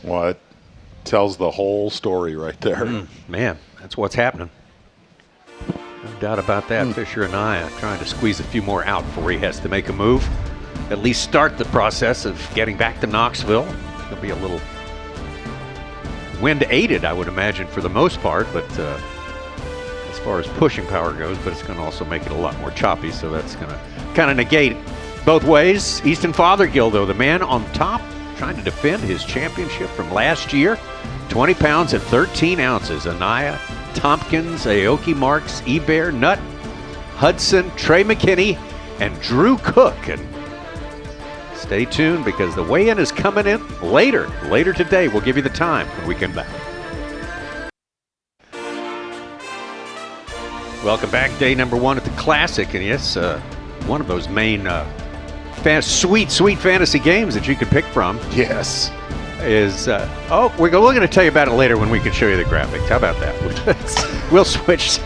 Well, it tells the whole story right there. Man, that's what's happening. No doubt about that. Fisher and I are trying to squeeze a few more out before he has to make a move. At least start the process of getting back to Knoxville. It'll be a little wind aided, I would imagine, for the most part, but as far as pushing power goes, but it's going to also make it a lot more choppy, so that's going to kind of negate it both ways. Easton Fothergill, though, the man on top, trying to defend his championship from last year. 20 pounds and 13 ounces. Anaya, Tompkins, Aoki Marks, Eber, Nutt, Hudson, Trey McKinney, and Drew Cook. And stay tuned because the weigh-in is coming in later today. We'll give you the time when we come back. Welcome back. Day number 1 at the Classic. And yes, one of those main sweet fantasy games that you could pick from. Yes. Is we're going to tell you about it later when we can show you the graphics. How about that? We'll switch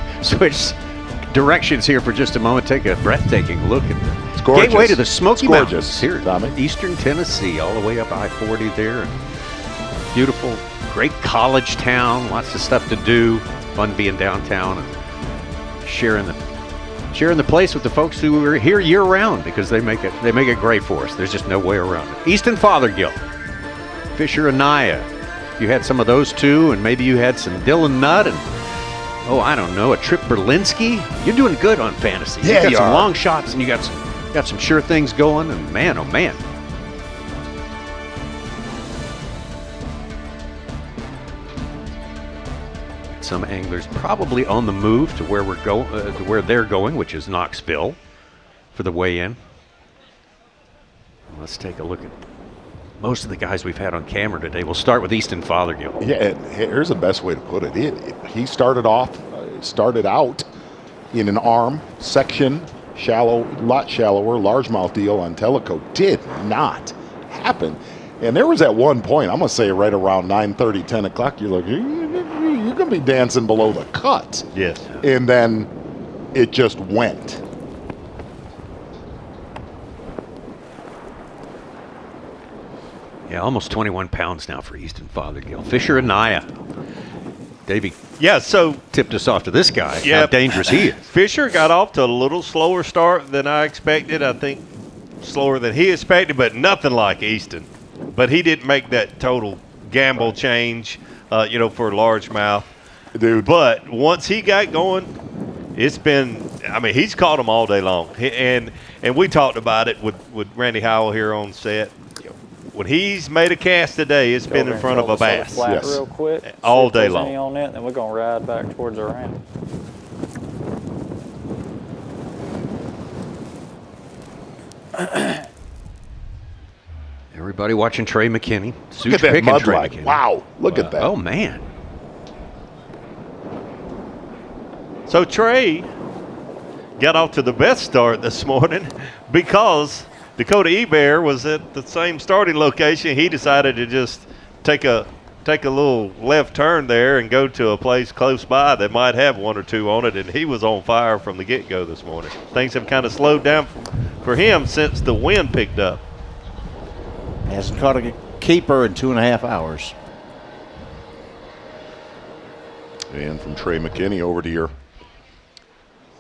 directions here for just a moment. Take a breathtaking look at the gateway to the Smoky Mountains here in Eastern Tennessee, all the way up I-40 there. And beautiful, great college town. Lots of stuff to do. Fun being downtown and sharing the place with the folks who are here year round because they make it great for us. There's just no way around it. Easton Fothergill, Fisher Anaya. You had some of those two, and maybe you had some Dylan Nutt and I don't know, a Trip Berlinski. You're doing good on fantasy. Yeah, you got some long shots and you got some sure things going, and man, oh man. Some anglers probably on the move to where we're going, to where they're going, which is Knoxville, for the weigh-in. Let's take a look at most of the guys we've had on camera today. We'll start with Easton Fothergill. Yeah, here's the best way to put it. He started out in an arm section, lot shallower, largemouth deal on Tellico. Did not happen. And there was at one point, I'm going to say right around 9:30, 10 o'clock, you're like, you're going to be dancing below the cut. Yes. And then it just went. Yeah, almost 21 pounds now for Easton Fothergill. Fisher Anaya. Davey tipped us off to this guy, how dangerous he is. Fisher got off to a little slower start than I expected. I think slower than he expected, but nothing like Easton. But he didn't make that total gamble change, for largemouth. Dude. But once he got going, it's been, he's caught them all day long. And we talked about it with Randy Howell here on set. When he's made a cast today, it's been in front of a bass. Flat real quick. All day long. Any on it, then we're gonna ride back towards our ramp. Everybody watching Trey McKinney. Look at that mud lag. Wow, look at that. Oh, man. So Trey got off to the best start this morning because Dakota Eber was at the same starting location. He decided to just take a little left turn there and go to a place close by that might have one or two on it, and he was on fire from the get-go this morning. Things have kind of slowed down for him since the wind picked up. Hasn't caught a keeper in 2.5 hours. And from Trey McKinney over to your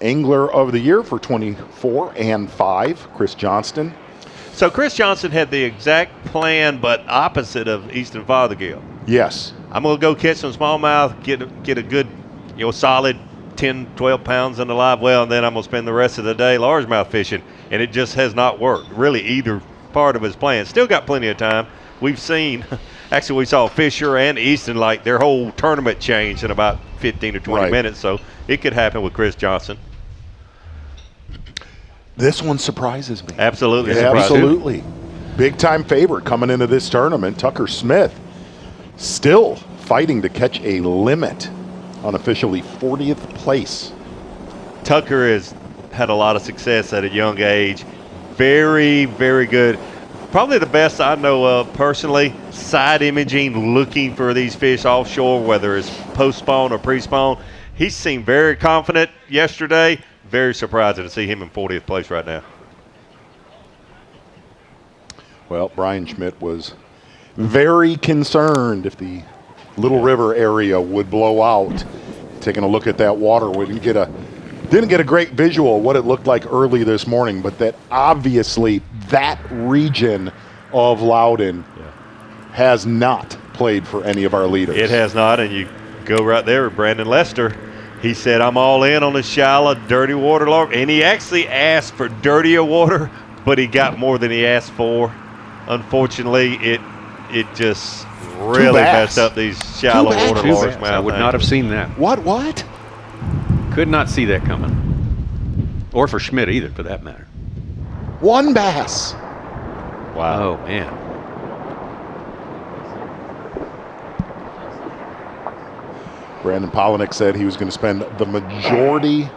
Angler of the Year for 24 and 5, Chris Johnston. So Chris Johnson had the exact plan, but opposite of Easton Fothergill. Yes. I'm going to go catch some smallmouth, get a good solid 10, 12 pounds in the live well, and then I'm going to spend the rest of the day largemouth fishing, and it just has not worked. Really, either part of his plan. Still got plenty of time. We've seen, actually, we saw Fisher and Easton, like their whole tournament changed in about 15 to 20 minutes, so it could happen with Chris Johnson. This one surprises me. Absolutely. Yeah, absolutely. Big time favorite coming into this tournament. Tucker Smith still fighting to catch a limit on officially 40th place. Tucker has had a lot of success at a young age. Very, very good. Probably the best I know of personally, side imaging, looking for these fish offshore, whether it's post-spawn or pre-spawn. He seemed very confident yesterday. Very surprising to see him in 40th place right now. Well, Brian Schmidt was very concerned if the Little River area would blow out. Taking a look at that water, we didn't get a great visual of what it looked like early this morning, but that obviously that region of Loudoun has not played for any of our leaders. It has not, and you go right there with Brandon Lester. He said, I'm all in on the shallow, dirty water log, and he actually asked for dirtier water, but he got more than he asked for. Unfortunately, it just really messed up these shallow water largemouth. I would not have seen that. What? Could not see that coming. Or for Schmidt either, for that matter. One bass. Wow. Oh, man. Brandon Polinick said he was going to spend the majority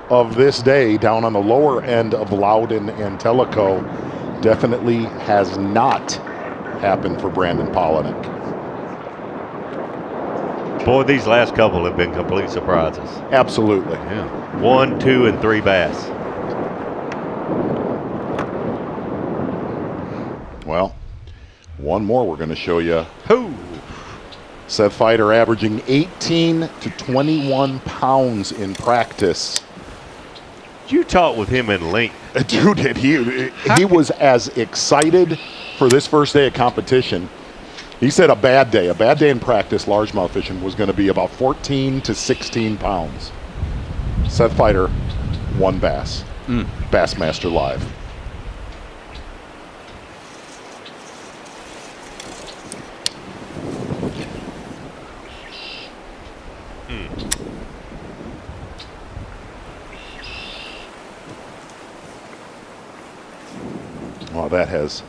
of this day down on the lower end of Loudoun and Tellico. Definitely has not happened for Brandon Polinick. Boy, these last couple have been complete surprises. Absolutely. Yeah. 1, 2, and 3 bass. Well, one more we're going to show you. Seth Fighter averaging 18 to 21 pounds in practice. You talked with him in length. Dude, he was as excited for this first day of competition. He said a bad day in practice, largemouth fishing, was going to be about 14 to 16 pounds. Seth Fighter, one bass. Bassmaster Live. Well, that has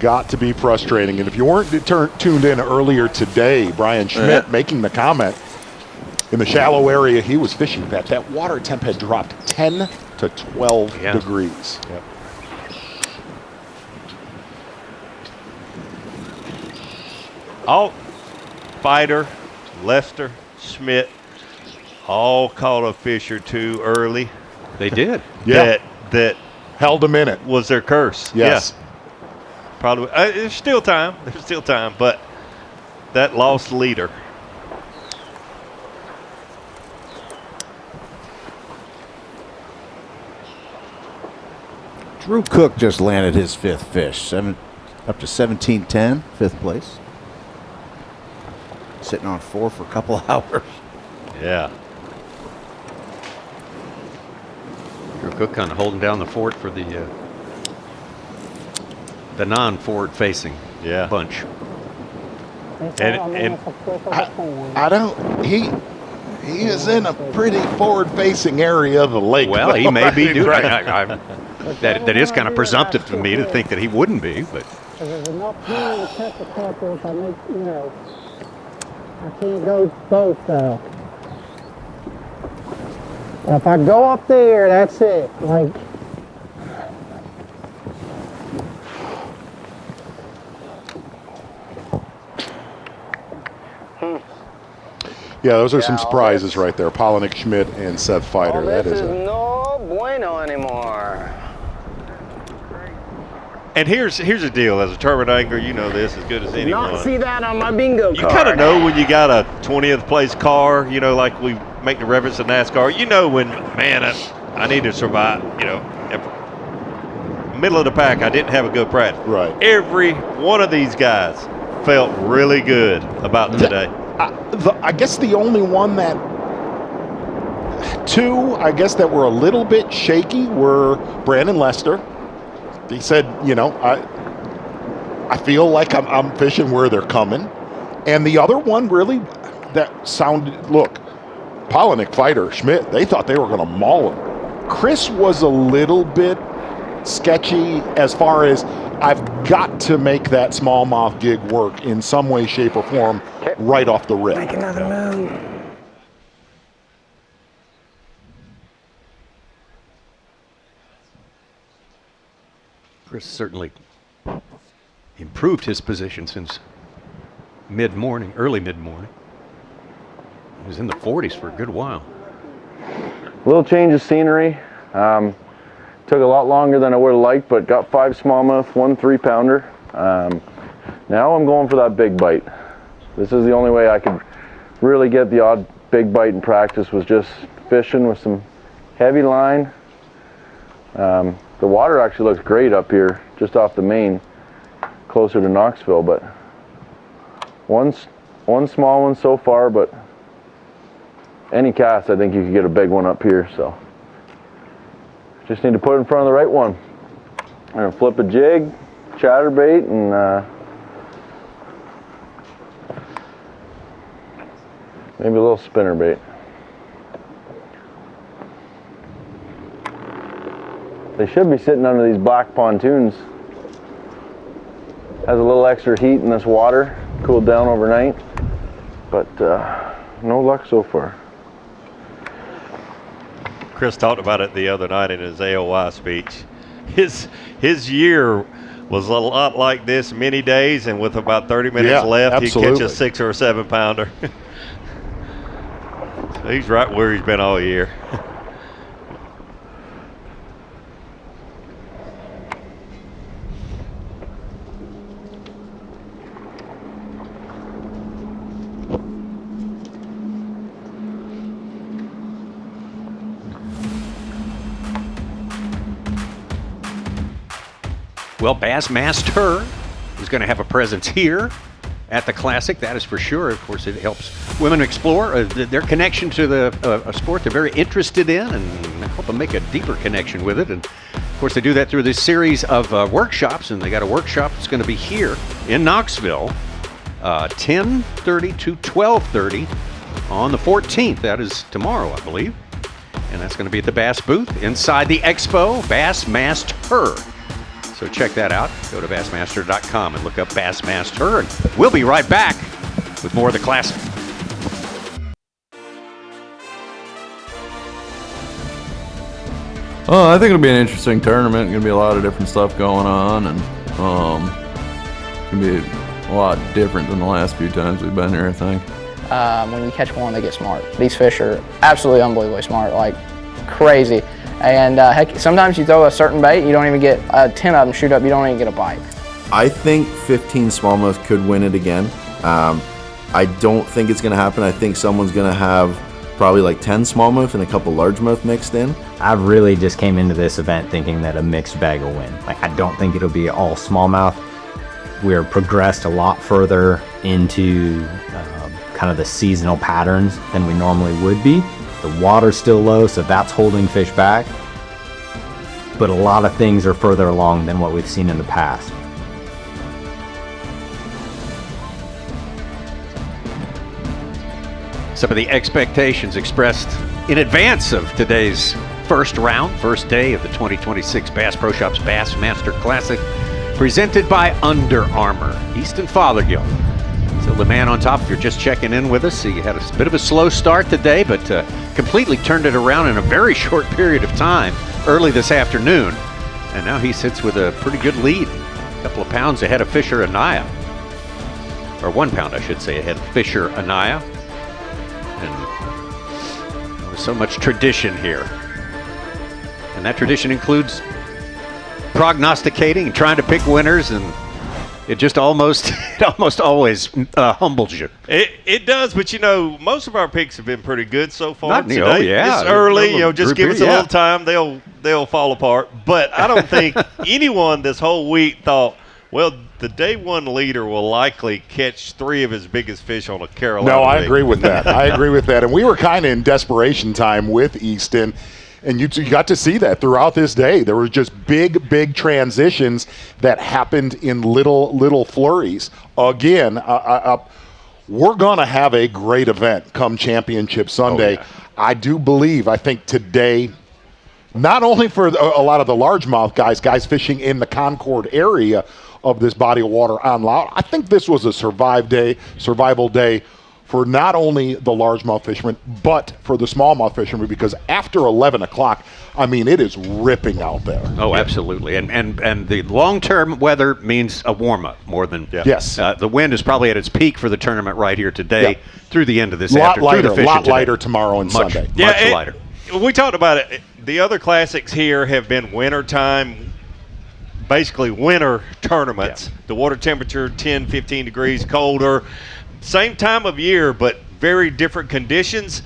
got to be frustrating. And if you weren't tuned in earlier today, Brian Schmidt making the comment in the shallow area he was fishing that water temp had dropped 10 to 12 degrees. Yep. All Fighter, Lester, Schmidt, all caught a fish or two early. They did. That held a minute. Was their curse. Yes. Yeah. Probably. There's still time. But that lost leader. Drew Cook just landed his 5th fish, up to 17-10, 5th place. Sitting on 4 for a couple hours. Yeah. Drew Cook kind of holding down the fort for the non-forward facing bunch. And I don't. He is in a pretty forward-facing area of the lake. Well, he may be doing that is kind of presumptive to me to think that he wouldn't be, but. There's enough time to catch a couple if I make, I can't go both though. If I go up there, that's it. Like. Yeah, those are some surprises right there. Polinick, Schmidt, and Seth Fighter. This is no bueno anymore. And here's the deal. As a tournament angler, you know this as good as anyone. Not see that on my bingo card. You kind of know when you got a 20th place car, like we make the reference to NASCAR. You know when, man, I need to survive, middle of the pack, I didn't have a good practice. Right. Every one of these guys felt really good about today. I guess the only one that two, I guess, that were a little bit shaky were Brandon Lester. He said, I feel like I'm fishing where they're coming. And the other one really that sounded, look, Polinick, Fighter, Schmidt, they thought they were going to maul him. Chris was a little bit sketchy as far as I've got to make that smallmouth gig work in some way, shape, or form right off the rip. Make another move. Chris certainly improved his position since mid-morning, early mid-morning. He was in the 40s for a good while. A little change of scenery. Took a lot longer than I would have liked, but got 5 smallmouth, 1 3-pounder. Now I'm going for that big bite. This is the only way I could really get the odd big bite in practice, was just fishing with some heavy line. The water actually looks great up here, just off the main, closer to Knoxville, but one small one so far, but any cast, I think you could get a big one up here, so. Just need to put it in front of the right one. I'm gonna flip a jig, chatterbait, and maybe a little spinnerbait. They should be sitting under these black pontoons. Has a little extra heat in this water, cooled down overnight, but no luck so far. Chris talked about it the other night in his AOY speech. His year was a lot like this many days, and with about 30 minutes left, he'd catch a 6 or a 7-pounder. So he's right where he's been all year. Well, Bassmaster is going to have a presence here at the Classic, that is for sure. Of course, it helps women explore their connection to a sport they're very interested in and help them make a deeper connection with it. And, of course, they do that through this series of workshops, and they got a workshop that's going to be here in Knoxville, 10:30 to 12:30 on the 14th. That is tomorrow, I believe. And that's going to be at the Bass booth inside the Expo, Bassmaster. So check that out. Go to Bassmaster.com and look up Bassmaster. And we'll be right back with more of the Classic. Oh, I think it'll be an interesting tournament. Going to be a lot of different stuff going on, and it's going to be a lot different than the last few times we've been here, I think. When you catch one, they get smart. These fish are absolutely unbelievably smart, like crazy. And heck, sometimes you throw a certain bait, you don't even get 10 of them shoot up, you don't even get a bite. I think 15 smallmouth could win it again. I don't think it's going to happen. I think someone's going to have probably like 10 smallmouth and a couple largemouth mixed in. I really just came into this event thinking that a mixed bag will win. Like, I don't think it'll be all smallmouth. We're progressed a lot further into kind of the seasonal patterns than we normally would be. The water's still low, so that's holding fish back. But a lot of things are further along than what we've seen in the past. Some of the expectations expressed in advance of today's first round, first day of the 2026 Bass Pro Shops Bassmaster Classic, presented by Under Armour, Easton Fothergill. So the man on top, if you're just checking in with us, he had a bit of a slow start today, but completely turned it around in a very short period of time early this afternoon. And now he sits with a pretty good lead, a couple of pounds ahead of Fisher Anaya. Or 1 pound, I should say, ahead of Fisher Anaya. And there's so much tradition here. And that tradition includes prognosticating and trying to pick winners, and it just almost always humbles you. It does, but you know, most of our picks have been pretty good so far today. Oh, yeah. It's early, just give us a little time, they'll fall apart. But I don't think anyone this whole week thought Well, the day one leader will likely catch 3 of his biggest fish on a Carolina. No, I rig. agree with that. I agree with that. And we were kind of in desperation time with Easton. And you got to see that throughout this day. There were just big transitions that happened in little flurries. Again, we're going to have a great event come Championship Sunday. Oh, yeah. I think today, not only for a lot of the largemouth guys fishing in the Concord area of this body of water on Loudoun, I think this was a survival day for not only the largemouth fishermen, but for the smallmouth fishermen, because after 11 o'clock, I mean, it is ripping out there. Oh, absolutely. And the long-term weather means a warm-up more than... Yes. The wind is probably at its peak for the tournament right here today through the end of this lot afternoon. lighter tomorrow and Sunday. Much lighter. We talked about it. The other classics here have been wintertime, basically winter tournaments. Yeah. The water temperature 10, 15 degrees colder. Same time of year, but very different conditions.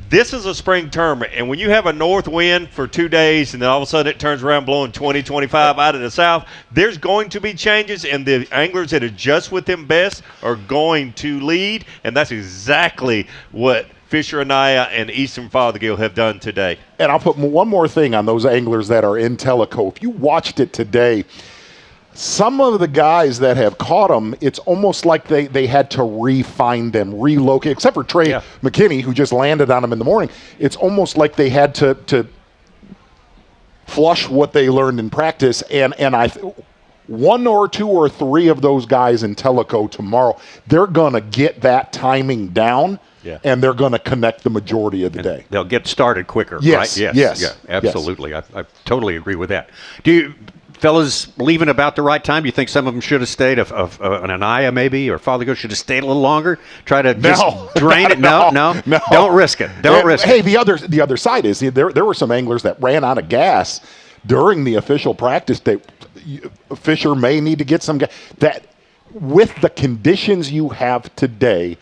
This is a spring tournament, and when you have a north wind for 2 days and then all of a sudden it turns around blowing 20, 25 out of the south, there's going to be changes, and the anglers that adjust with them best are going to lead, and that's exactly what Fisher Anaya and Eastern Fothergill have done today. And I'll put one more thing on those anglers that are in Tellico. If you watched it today, some of the guys that have caught them, it's almost like they had to refine them, relocate, except for Trey McKinney, who just landed on them in the morning. It's almost like they had to flush what they learned in practice. And one or two or three of those guys in Tellico tomorrow, they're going to get that timing down. Yeah. And they're going to connect the majority of the day. They'll get started quicker, yes, right? Yes. Yeah, absolutely. I totally agree with that. Do you fellas leaving about the right time? Do you think some of them should have stayed, of an Anaya maybe, or Fothergill should have stayed a little longer? Try to just drain it? No. Don't risk it. Don't risk it. Hey, the other side is there were some anglers that ran out of gas during the official practice day. Fisher may need to get some gas. That with the conditions you have today,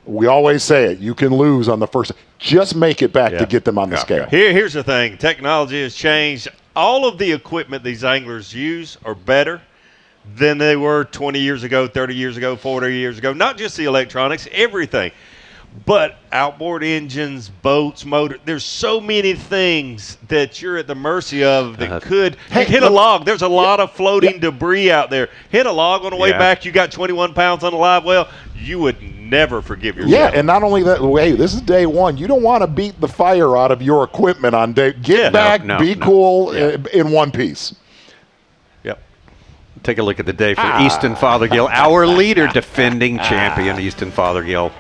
we always say it, you can lose on the first. Just make it back to get them on the scale. Here's the thing. Technology has changed. All of the equipment these anglers use are better than they were 20 years ago, 30 years ago, 40 years ago. Not just the electronics, everything. But outboard engines, boats, motor, there's so many things that you're at the mercy of that could hit a log. There's a lot of floating debris out there. Hit a log on the way back, you got 21 pounds on the live well, you would never forgive yourself. Yeah, and not only that, hey, this is day one. You don't want to beat the fire out of your equipment on day. Get back, be cool in one piece. Yep. Take a look at the day for Easton Fothergill, our leader, defending champion, Easton Fothergill.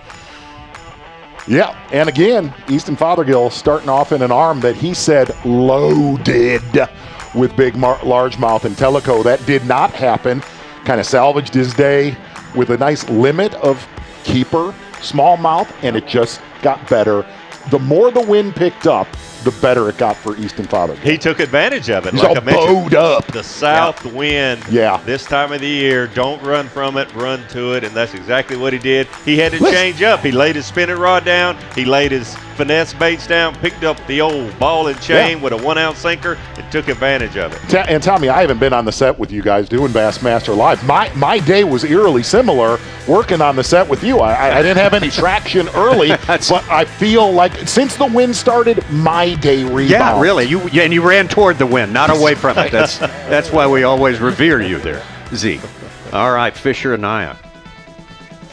Yeah, and again, Easton Fothergill starting off in an arm that he said loaded with big largemouth and Tellico. That did not happen. Kind of salvaged his day with a nice limit of keeper, smallmouth, and it just got better. The more the wind picked up, the better it got for Easton Fothergill. He took advantage of it. He's like all I mentioned, bowed up. The south wind this time of the year, don't run from it, run to it, and that's exactly what he did. He had to change up. He laid his spinning rod down. He laid his finesse baits down, picked up the old ball and chain with a 1 ounce sinker, and took advantage of it. And Tommy, I haven't been on the set with you guys doing Bassmaster Live. My day was eerily similar working on the set with you. I didn't have any traction early, but I feel like since the wind started, my day rebounded. Yeah, really. You ran toward the wind, not away from it. That's why we always revere you there, Z. All right, Fisher Anaya.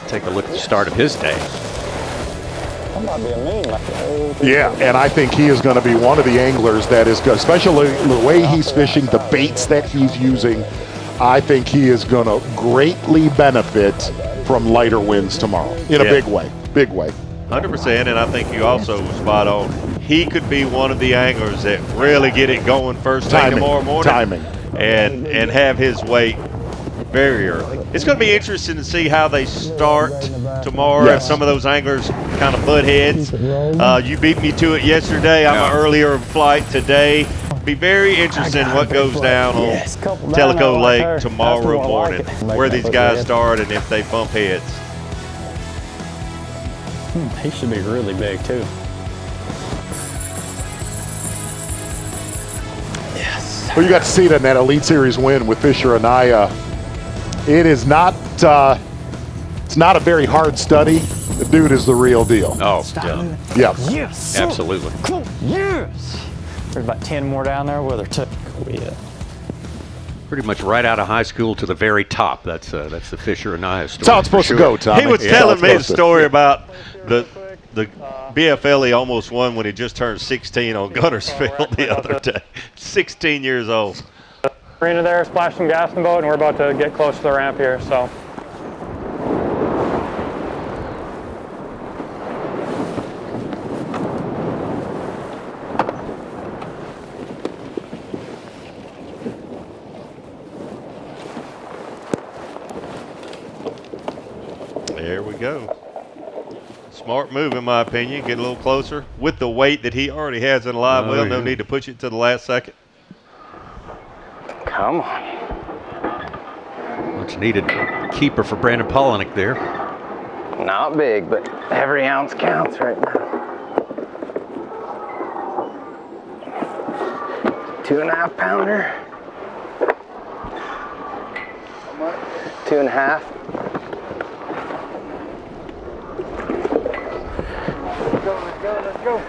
Take a look at the start of his day. Yeah, and I think he is going to be one of the anglers that is good, especially the way he's fishing, the baits that he's using. I think he is going to greatly benefit from lighter winds tomorrow in a big way. 100%, and I think you also were spot on. He could be one of the anglers that really get it going first thing tomorrow morning. And have his weight very early. It's going to be interesting to see how they start tomorrow. Yes. Some of those anglers kind of butt heads. You beat me to it yesterday. I'm an earlier flight today. Be very interesting what goes down on Tellico Lake tomorrow morning, where these guys start and if they bump heads. He should be really big too. Well, you got to see that in that Elite Series win with Fisher Anaya. It is not. It's not a very hard study. The dude is the real deal. Oh, yeah. Yes. Absolutely. Cool. Yes. There's about 10 more down there where they're took. Pretty much right out of high school to the very top. That's the Fisher and I story. That's how it's supposed to go, Tommy. He was telling me the story about the BFL he almost won when he just turned 16 on Guntersville the other day. 16 years old. Marina there, splash some gas in the boat, and we're about to get close to the ramp here, so. There we go. Smart move, in my opinion. Get a little closer. With the weight that he already has in the live well, no need to push it to the last second. Come on. Much needed keeper for Brandon Polinick there. Not big, but every ounce counts right now. 2.5 pounder. 2.5. Let's go.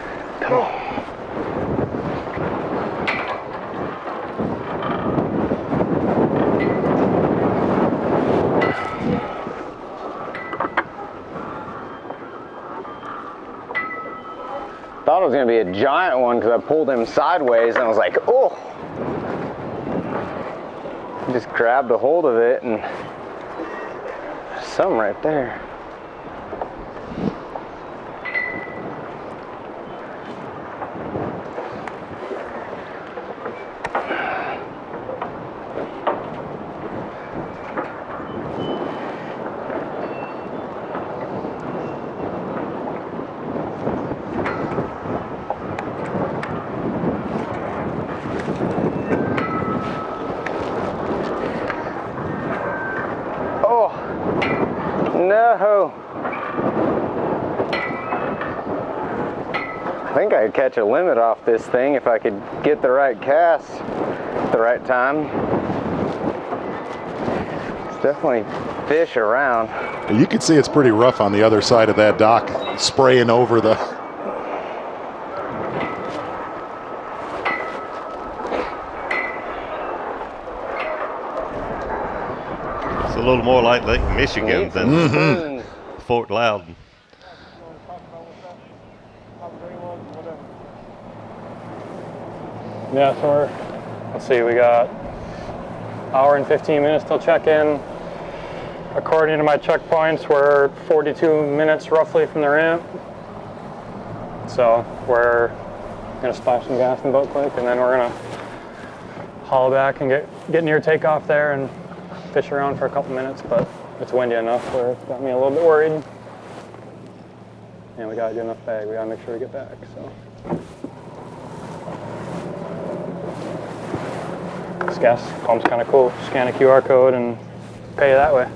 Come on. Thought it was going to be a giant one because I pulled him sideways and I was like, oh. Just grabbed a hold of it and there's some right there. No. I think I could catch a limit off this thing if I could get the right cast at the right time. There's definitely fish around. You can see it's pretty rough on the other side of that dock, spraying over the... It's a little more like Lake Michigan than Fort Loudon. Yeah, so let's see, we got hour and 15 minutes till check-in. According to my checkpoints, we're 42 minutes roughly from the ramp. So we're gonna splash some gas in the boat quick, and then we're gonna haul back and get near takeoff there and fish around for a couple minutes, but it's windy enough where it's got me a little bit worried. And we gotta do enough bag, we gotta make sure we get back, so. This gas pump's kind of cool. Scan a QR code and pay that way.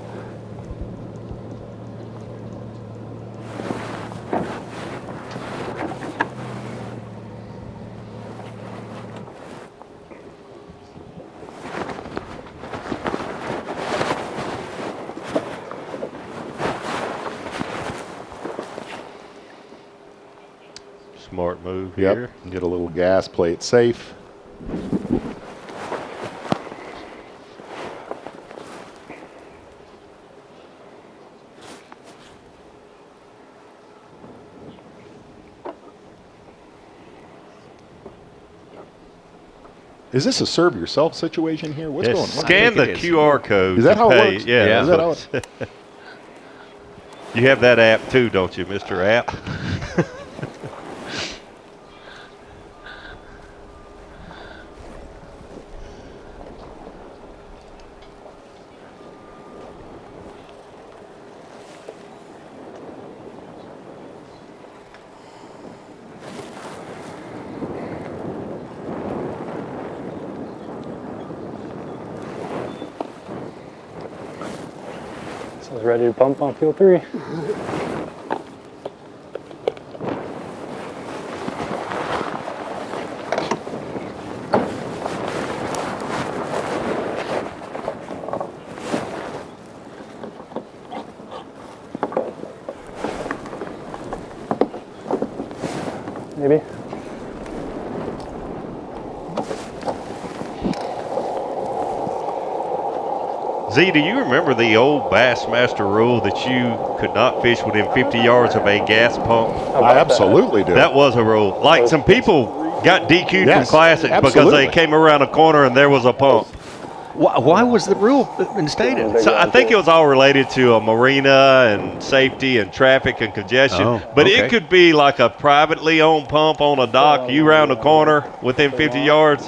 Smart move Yep. here. Get a little gas, play it safe. Is this a serve yourself situation here? What's going on? Scan the QR code. Is that to how pay. it works? Yeah. Is that how it... You have that app too, don't you, Mr. App? So it's ready to pump on fuel 3. Z, do you remember the old Bassmaster rule that you could not fish within 50 yards of a gas pump? I absolutely do. That was a rule. Like some people got DQ'd from Classics because they came around a corner and there was a pump. Why was the rule instated? So I think it was all related to a marina and safety and traffic and congestion. But it could be like a privately owned pump on a dock. You round a corner within 50 yards.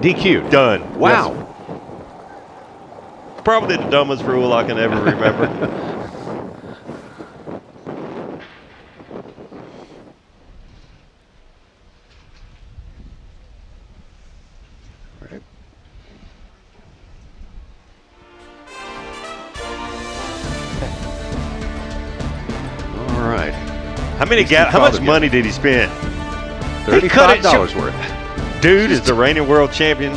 DQ. Done. Wow. Yes. Probably the dumbest rule I can ever remember. All right. How much money did he spend? $35 worth. Dude is the reigning world champion,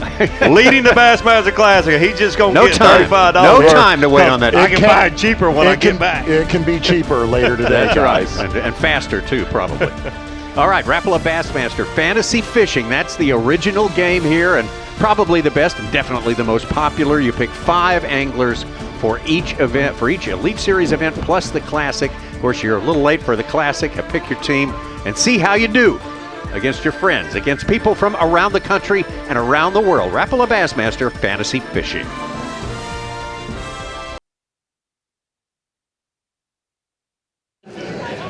leading the Bassmaster Classic. He's just going to get time. $35. No time to wait on that. I can buy it cheaper when I get back. It can be cheaper later today, guys. And faster, too, probably. All right, Rapala Bassmaster Fantasy Fishing. That's the original game here, and probably the best and definitely the most popular. You pick 5 anglers for each event, for each Elite Series event, plus the Classic. Of course, you're a little late for the Classic. Pick your team and see how you do against your friends, against people from around the country and around the world. Rapala Bassmaster Fantasy Fishing.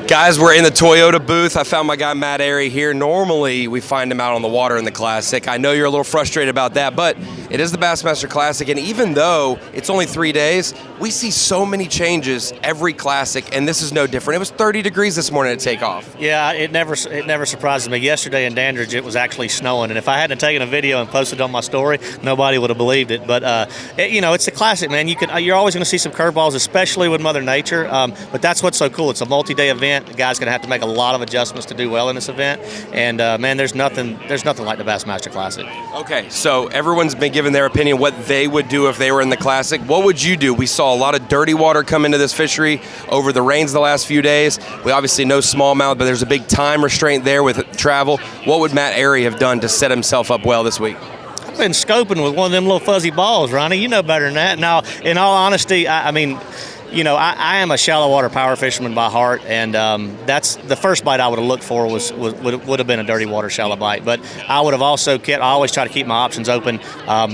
Guys, we're in the Toyota booth. I found my guy Matt Airy here. Normally, we find him out on the water in the Classic. I know you're a little frustrated about that, but it is the Bassmaster Classic, and even though it's only 3 days, we see so many changes every Classic, and this is no different. It was 30 degrees this morning at takeoff. Yeah, it never surprises me. Yesterday in Dandridge, it was actually snowing, and if I hadn't taken a video and posted it on my story, nobody would have believed it. But it's a Classic, man. You're always going to see some curveballs, especially with Mother Nature. But that's what's so cool. It's a multi-day event. The guy's going to have to make a lot of adjustments to do well in this event, and man, there's nothing like the Bassmaster Classic. Okay, so everyone's been giving their opinion what they would do if they were in the Classic. What would you do? We saw a lot of dirty water come into this fishery over the rains the last few days. We obviously know smallmouth, but there's a big time restraint there with travel. What would Matt Airy have done to set himself up well this week? I've been scoping with one of them little fuzzy balls, Ronnie. You know better than that. Now, in all honesty, I am a shallow water power fisherman by heart, and that's the first bite I would have looked for would have been a dirty water shallow bite. But I would have also I always try to keep my options open.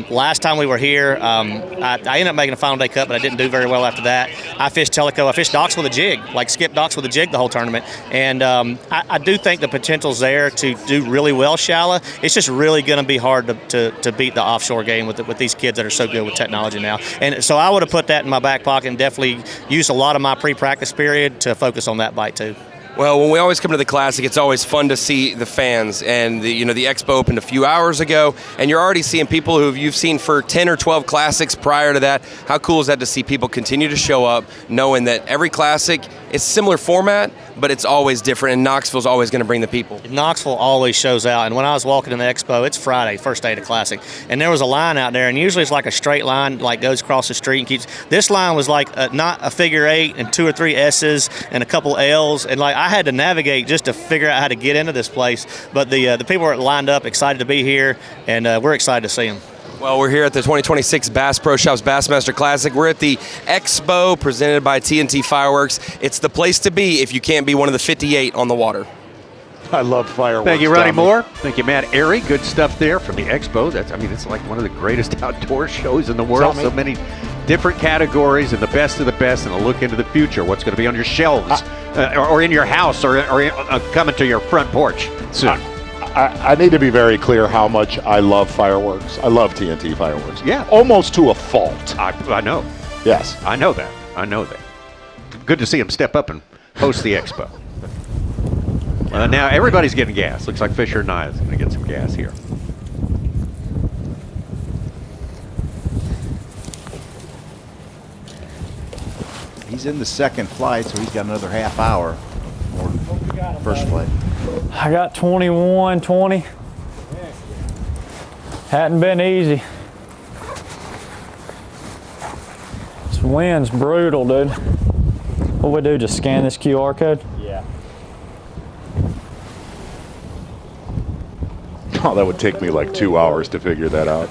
Last time we were here, I ended up making a final day cut, but I didn't do very well after that. I fished Tellico. I fished docks with a jig, like skip docks with a jig the whole tournament, and I do think the potential's there to do really well shallow. It's just really going to be hard to beat the offshore game with these kids that are so good with technology now. And so I would have put that in my back pocket and definitely used a lot of my pre-practice period to focus on that bite too. Well, when we always come to the Classic, it's always fun to see the fans. And the Expo opened a few hours ago, and you're already seeing people who you've seen for 10 or 12 Classics prior to that. How cool is that to see people continue to show up, knowing that every Classic is similar format, but it's always different, and Knoxville's always going to bring the people. Knoxville always shows out, and when I was walking in the Expo, it's Friday, first day of the Classic, and there was a line out there, and usually it's like a straight line, like goes across the street and keeps. This line was like not a figure 8 and 2 or 3 S's and a couple L's, and like I had to navigate just to figure out how to get into this place. But the people were lined up, excited to be here, and we're excited to see them. Well, we're here at the 2026 Bass Pro Shops Bassmaster Classic. We're at the Expo presented by TNT Fireworks. It's the place to be if you can't be one of the 58 on the water. I love fireworks. Thank you, Ronnie Moore. Thank you, Matt Airy. Good stuff there from the Expo. It's like one of the greatest outdoor shows in the world. So many different categories and the best of the best, and a look into the future. What's going to be on your shelves or in your house or coming to your front porch soon. I need to be very clear how much I love fireworks. I love TNT Fireworks. Yeah. Almost to a fault. I know. Yes. I know that. Good to see him step up and host the Expo. Now everybody's getting gas. Looks like Fisher and I is going to get some gas here. He's in the second flight, so he's got another half hour more than first flight. I got 21:20. Hadn't been easy. This wind's brutal, dude. What we do, just scan this QR code? Yeah. Oh, that would take me like 2 hours to figure that out.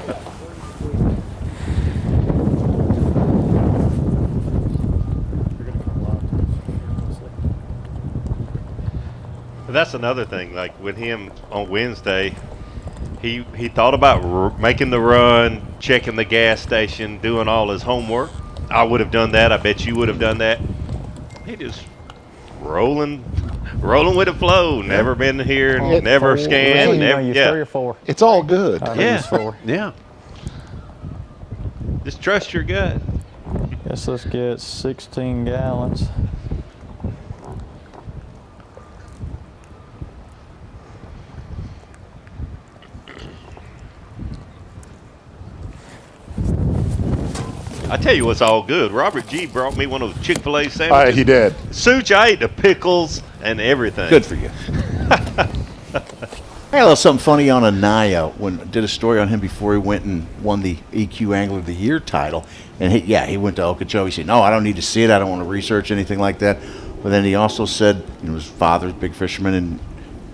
But that's another thing. Like with him on Wednesday, he thought about making the run, checking the gas station, doing all his homework. I would have done that. I bet you would have done that. He just rolling with the flow. Never been here, never scanned. Never, 3 or 4. It's all good. Yeah. Just trust your gut. Guess let's get 16 gallons. I tell you what's all good. Robert G. brought me one of those Chick-fil-A sandwiches. He did. Such, I ate the pickles and everything. Good for you. I had a little something funny on Anaya when I did a story on him before he went and won the EQ Angler of the Year title. And he went to Okeechobee. He said, no, I don't need to see it. I don't want to research anything like that. But then he also said, his father's a big fisherman and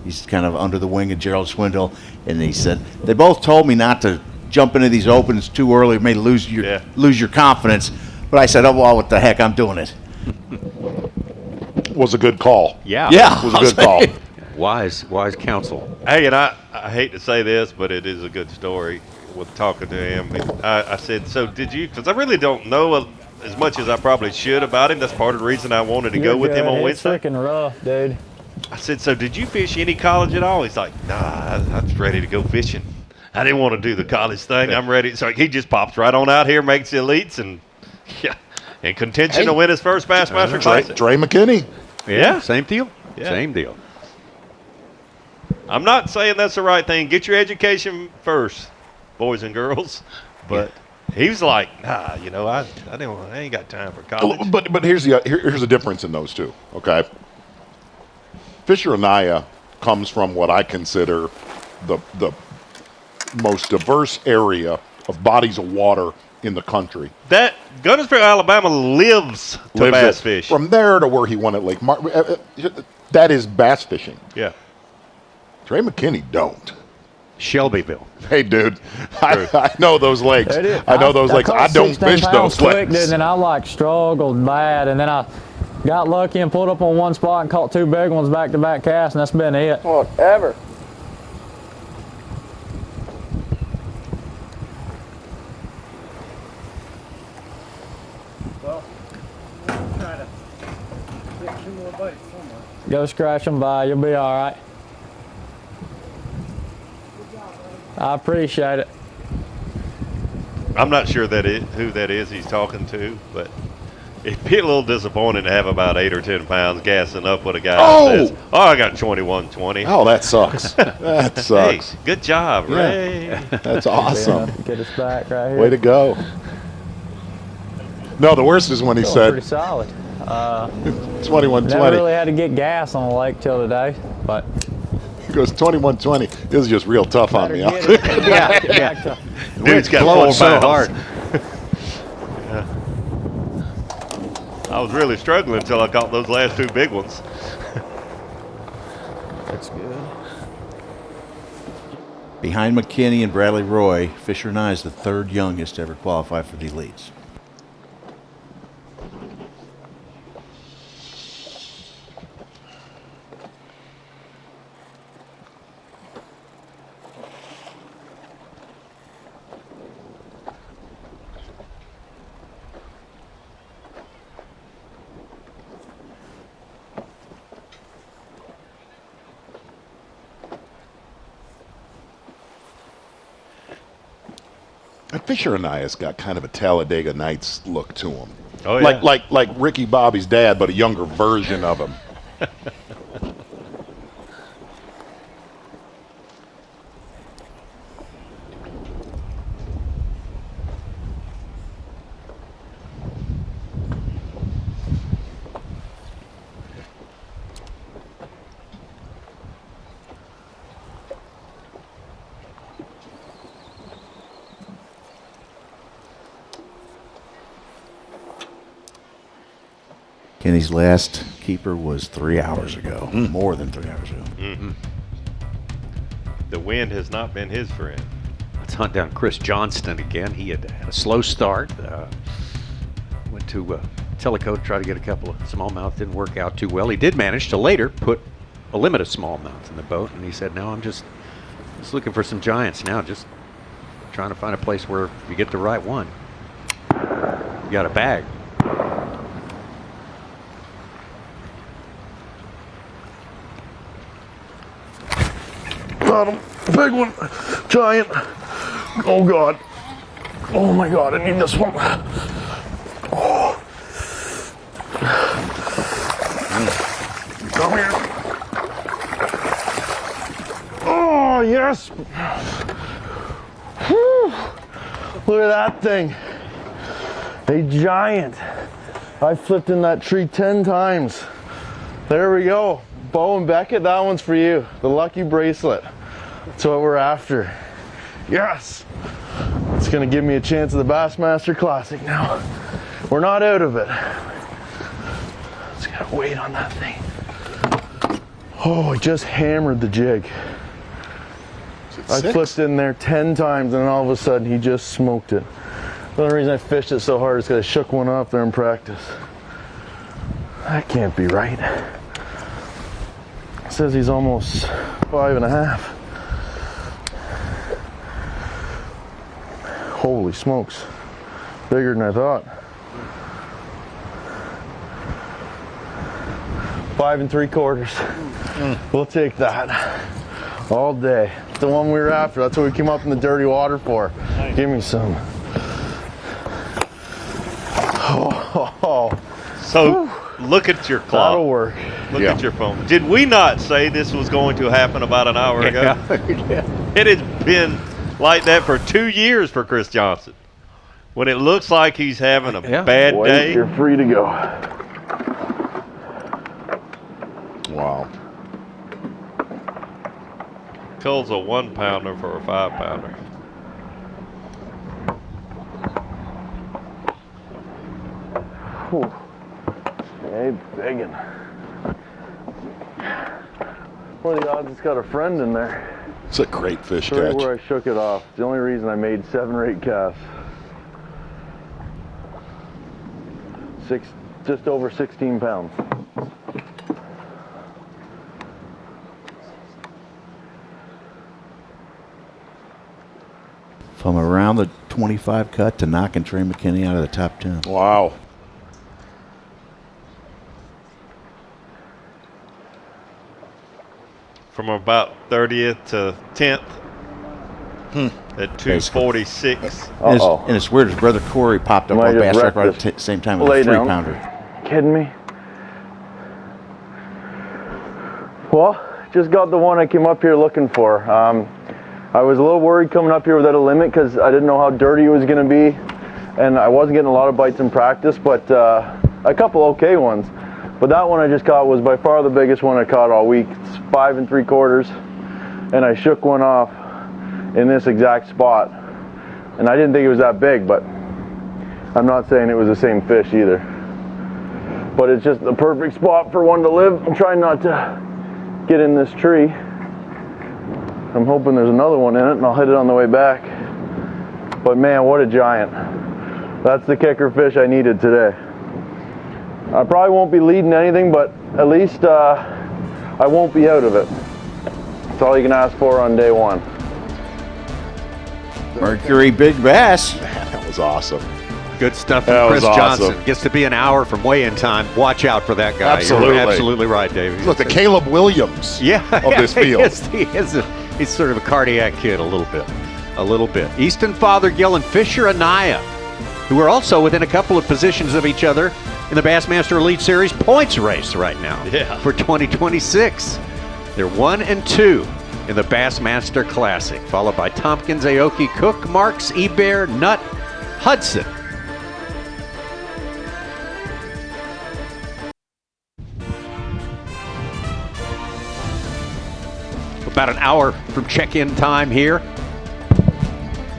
he's kind of under the wing of Gerald Swindle. And he said, they both told me not to jump into these opens too early. It may lose your confidence. But I said, oh, well, what the heck, I'm doing it. Was a good call. Yeah. Was a good call. Wise counsel. Hey, and I hate to say this, but it is a good story with talking to him. I said, so did you, because I really don't know as much as I probably should about him. That's part of the reason I wanted to go with him on Wednesday. It's freaking rough, dude. I said, so did you fish any college at all? He's like, nah, I was ready to go fishing. I didn't want to do the college thing. I'm ready. So he just pops right on out here, makes the elites, and in contention to win his first Bassmaster Classic. Dre McKinney. Yeah. Same deal. Yeah. Same deal. I'm not saying that's the right thing. Get your education first, boys and girls. But he was like, nah, I ain't got time for college. But here's the difference in those two. Okay. Fisher Anaya comes from what I consider the most diverse area of bodies of water in the country. That Guntersville, Alabama lives to bass fish. From there to where he won at Lake Martin, that is bass fishing. Yeah. Dre McKinney don't. Shelbyville. Hey, dude, I know those lakes. I know those lakes. I don't fish those lakes. And then I struggled bad, and then I got lucky and pulled up on one spot and caught 2 big ones back-to-back casts, and that's been it. Whatever. Go scratch them by. You'll be all right. I appreciate it. I'm not sure who that is he's talking to, but it'd be a little disappointing to have about 8 or 10 pounds gassing up with a guy that says, I got 21.20. Oh, that sucks. That sucks. Hey, good job, Ray. That's awesome. Get us back right here. Way to go. No, the worst is when he said pretty solid. 21.20. Never really had to get gas on the lake till today, but he goes 21.20. This is just real tough on me. Yeah. Dude's got blowing 4 so pounds. hard. I was really struggling until I caught those last 2 big ones. That's good. Behind McKinney and Bradley Roy, Fisher and I is the 3rd youngest to ever qualify for the elites. Fisher and I has got kind of a Talladega Nights look to him. Oh, yeah. Like Ricky Bobby's dad, but a younger version of him. Kenny's last keeper was 3 hours ago, more than 3 hours ago. Mm-hmm. The wind has not been his friend. Let's hunt down Chris Johnston again. He had a slow start. Went to Tellico to try to get a couple of smallmouth. Didn't work out too well. He did manage to later put a limit of smallmouth in the boat, and he said, no, I'm just looking for some giants now, just trying to find a place where you get the right one. You got a bag. Got him. Big one. Giant. Oh, God. Oh, my God. I need this one. Oh. Come here. Oh, yes. Whew. Look at that thing. A giant. I flipped in that tree 10 times. There we go. Bo and Beckett, that one's for you. The lucky bracelet. That's what we're after. Yes! It's gonna give me a chance at the Bassmaster Classic now. We're not out of it. Just gotta wait on that thing. Oh, I just hammered the jig. I flipped in there 10 times and then all of a sudden he just smoked it. The only reason I fished it so hard is because I shook one off there in practice. That can't be right. It says he's almost 5.5. Holy smokes. Bigger than I thought. 5 3/4. We'll take that all day. The one we were after. That's what we came up in the dirty water for. Nice. Give me some. So look at your clock. That'll work. Look at your phone. Did we not say this was going to happen about an hour ago? Yeah. It has been like that for 2 years for Chris Johnson. When it looks like he's having a bad day. You're free to go. Wow. Cole's a 1-pounder for a 5-pounder. Whew. Hey, biggin'. What are the odds it's got a friend in there? It's a great fish Right catch. where I shook it off. The only reason I made 7 or 8 casts. Just over 16 pounds. From around the 25 cut to knocking Trey McKinney out of the top 10. Wow. From about 30th to 10th at 246. And it's weird, his brother Corey popped up on Bass Record at the same time with a 3-pounder. Kidding me? Well, just got the one I came up here looking for. I was a little worried coming up here without a limit because I didn't know how dirty it was going to be, and I wasn't getting a lot of bites in practice, but a couple okay ones. But that one I just caught was by far the biggest one I caught all week. It's 5 3/4, and I shook one off in this exact spot. And I didn't think it was that big, but I'm not saying it was the same fish either. But it's just the perfect spot for one to live. I'm trying not to get in this tree. I'm hoping there's another one in it and I'll hit it on the way back. But man, what a giant. That's the kicker fish I needed today. I probably won't be leading anything, but at least I won't be out of it. That's all you can ask for on day one. Mercury Big Bass. Man, that was awesome. Good stuff from Chris Johnson. Gets to be an hour from weigh-in time. Watch out for that guy. Absolutely. You're absolutely right, Dave. Look, the Caleb Williams of this field. He's sort of a cardiac kid a little bit. Easton Fothergill and Fisher Anaya, who are also within a couple of positions of each other in the Bassmaster Elite Series points race right now for 2026. They're 1 and 2 in the Bassmaster Classic, followed by Tompkins, Aoki, Cook, Marks, Ebert, Nutt, Hudson. About an hour from check-in time here.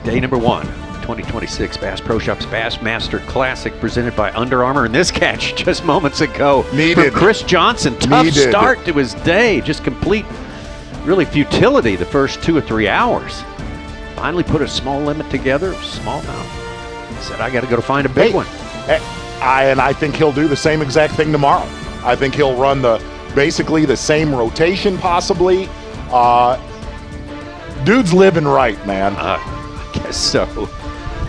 Day number 1, 2026 Bass Pro Shops Bassmaster Classic presented by Under Armour. And this catch just moments ago from Chris Johnson. Tough start to his day. Just complete, really futility the first 2 or 3 hours. Finally put a small limit together, smallmouth. Said, I got to go to find a big one. And I think he'll do the same exact thing tomorrow. I think he'll run the basically the same rotation possibly. Dude's living right, man. I guess so.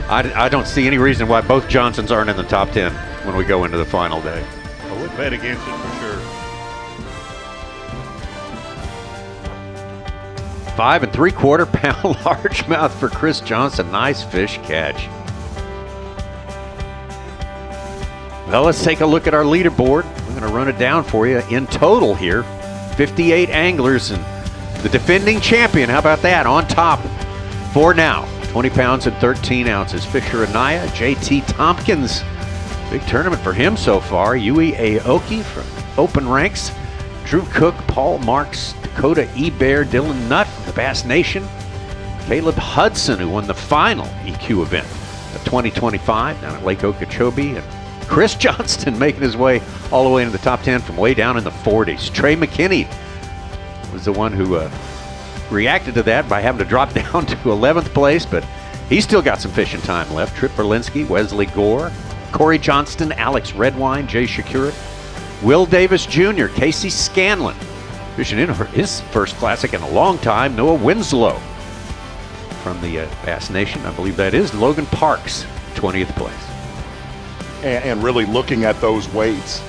I don't see any reason why both Johnsons aren't in the top 10 when we go into the final day. I would bet against it for sure. 5 3/4 pound largemouth for Chris Johnson. Nice fish catch. Well, let's take a look at our leaderboard. We're going to run it down for you. In total here, 58 anglers, and the defending champion, how about that, on top for now. 20 pounds and 13 ounces. Fisher Anaya, JT Tompkins. Big tournament for him so far. Yui Aoki from Open Ranks. Drew Cook, Paul Marks, Dakota Ebear, Dylan Nutt from the Bass Nation. Caleb Hudson, who won the final EQ event of 2025 down at Lake Okeechobee. And Chris Johnston making his way all the way into the top 10 from way down in the 40s. Trey McKinney was the one who reacted to that by having to drop down to 11th place, but he's still got some fishing time left. Trip Berlinski, Wesley Gore, Corey Johnston, Alex Redwine, Jay Shakura, Will Davis Jr., Casey Scanlon, fishing in his first classic in a long time. Noah Winslow from the Bass Nation, I believe that is. Logan Parks, 20th place. And really looking at those weights,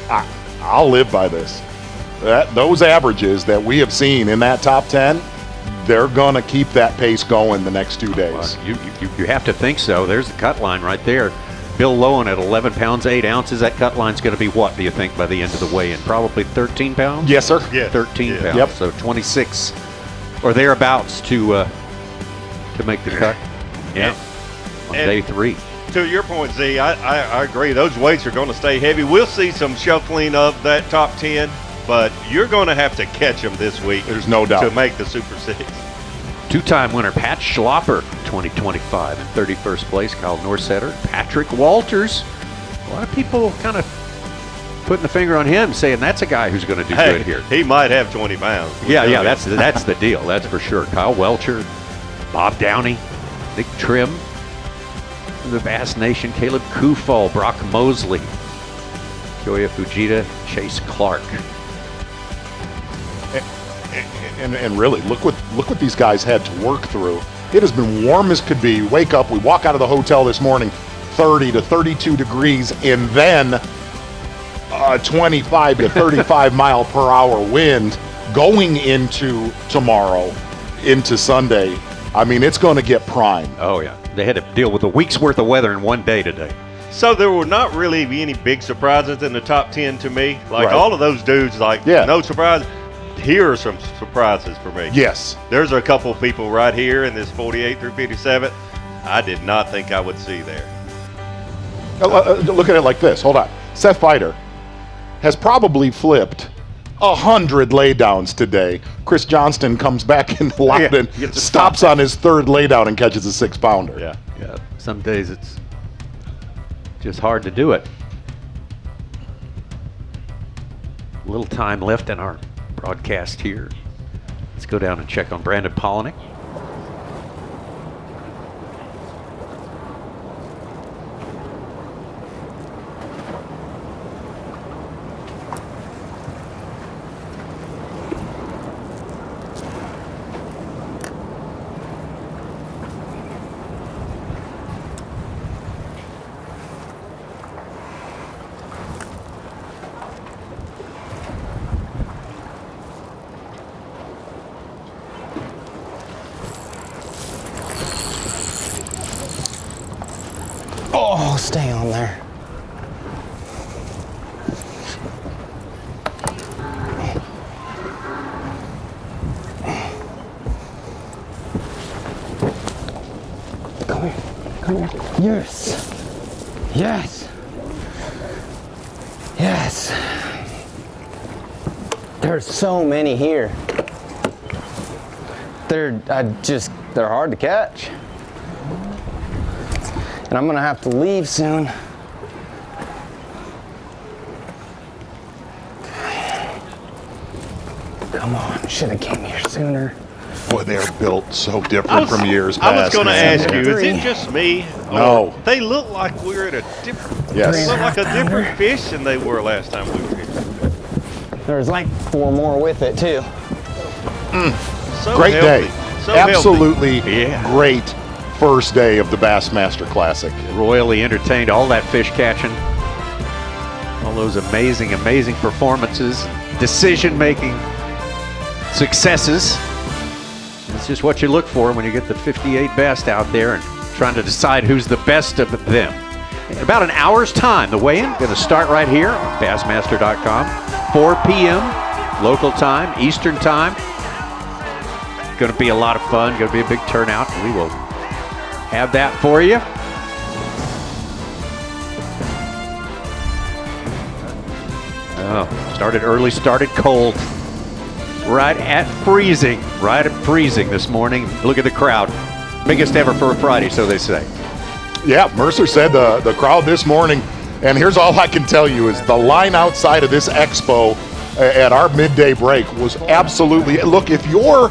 I'll live by this. Those averages that we have seen in that top 10, they're going to keep that pace going the next 2 days. Well, you have to think so. There's the cut line right there. Bill Lowen at 11 pounds, 8 ounces. That cut line's going to be what, do you think, by the end of the weigh-in? Probably 13 pounds? Yes, sir. Yeah. 13 pounds. Yep. So 26 or thereabouts to make the cut. Yeah. On day 3. To your point, Z, I agree. Those weights are going to stay heavy. We'll see some shuffling of that top 10, but you're going to have to catch them this week. There's no doubt. To make the Super 6. Two-time winner Pat Schlopper, 2025 in 31st place. Kyle Norsetter, Patrick Walters. A lot of people kind of putting the finger on him, saying that's a guy who's going to do good here. He might have 20 pounds. Yeah, that's the deal. That's for sure. Kyle Welcher, Bob Downey, Nick Trim, the Bass Nation, Caleb Kufal, Brock Mosley, Kyoya Fujita, Chase Clark. And really, look what these guys had to work through. It has been warm as could be. Wake up, we walk out of the hotel this morning, 30 to 32 degrees, and then 25 to 35 mile per hour wind going into tomorrow, into Sunday. I mean, it's going to get prime. Oh, yeah. They had to deal with a week's worth of weather in one day today. So there will not really be any big surprises in the top 10 to me. Like Right. all of those dudes, no surprise. Here are some surprises for me. Yes. There's a couple people right here in this 48 through 57 I did not think I would see there. Look at it like this. Hold on. Seth Feider has probably flipped 100 laydowns today. Chris Johnston comes back in Loudoun, stops on his third laydown and catches a 6-pounder. Yeah. Some days it's just hard to do it. A little time left in our broadcast here. Let's go down and check on Brandon Polinick. Oh, stay on there. Come here. Come here. Yes. Yes. Yes. There's so many here. They're hard to catch. And I'm gonna have to leave soon. Come on, should have came here sooner. Boy, they're built so different from years past. I was going to man. ask you, is it just me? No. They look like we're at a different. Yes. They look like a different fish than they were last time we were here. There's like 4 more with it too. So Great healthy. day. So Absolutely Yeah. great first day of the Bassmaster Classic. Royally entertained, all that fish catching, all those amazing, amazing performances, decision making, successes. It's just what you look for when you get the 58 best out there and trying to decide who's the best of them. In about an hour's time, the weigh-in going to start right here on Bassmaster.com, 4 p.m. local time, Eastern time. Going to be a lot of fun, going to be a big turnout. We will have that for you. Oh, started early, started cold. Right at freezing this morning. Look at the crowd. Biggest ever for a Friday, so they say. Yeah, Mercer said the crowd this morning, and here's all I can tell you is the line outside of this expo at our midday break was absolutely, look, if you're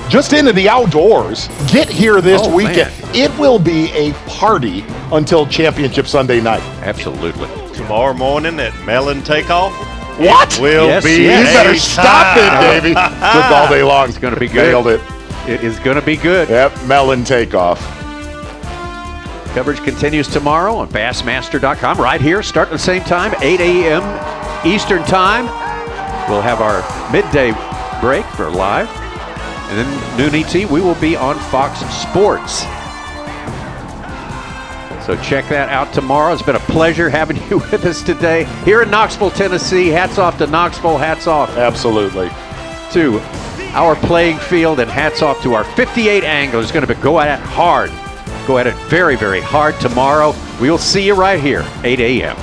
just into the outdoors, get here this weekend. Man. It will be a party until Championship Sunday night. Absolutely. Tomorrow morning at Melon Takeoff. What? It will be. You better stop it, Davey. Took all day long. It's going to be good. Nailed it. It is going to be good. Yep, Melon Takeoff. Coverage continues tomorrow on Bassmaster.com. Right here, starting at the same time, 8 a.m. Eastern time. We'll have our midday break for live. And then noon ET, we will be on Fox Sports. So check that out tomorrow. It's been a pleasure having you with us today here in Knoxville, Tennessee. Hats off to Knoxville. Hats off. Absolutely. To our playing field, and hats off to our 58 anglers. Going to go at it hard. Go at it very, very hard tomorrow. We'll see you right here, 8 a.m.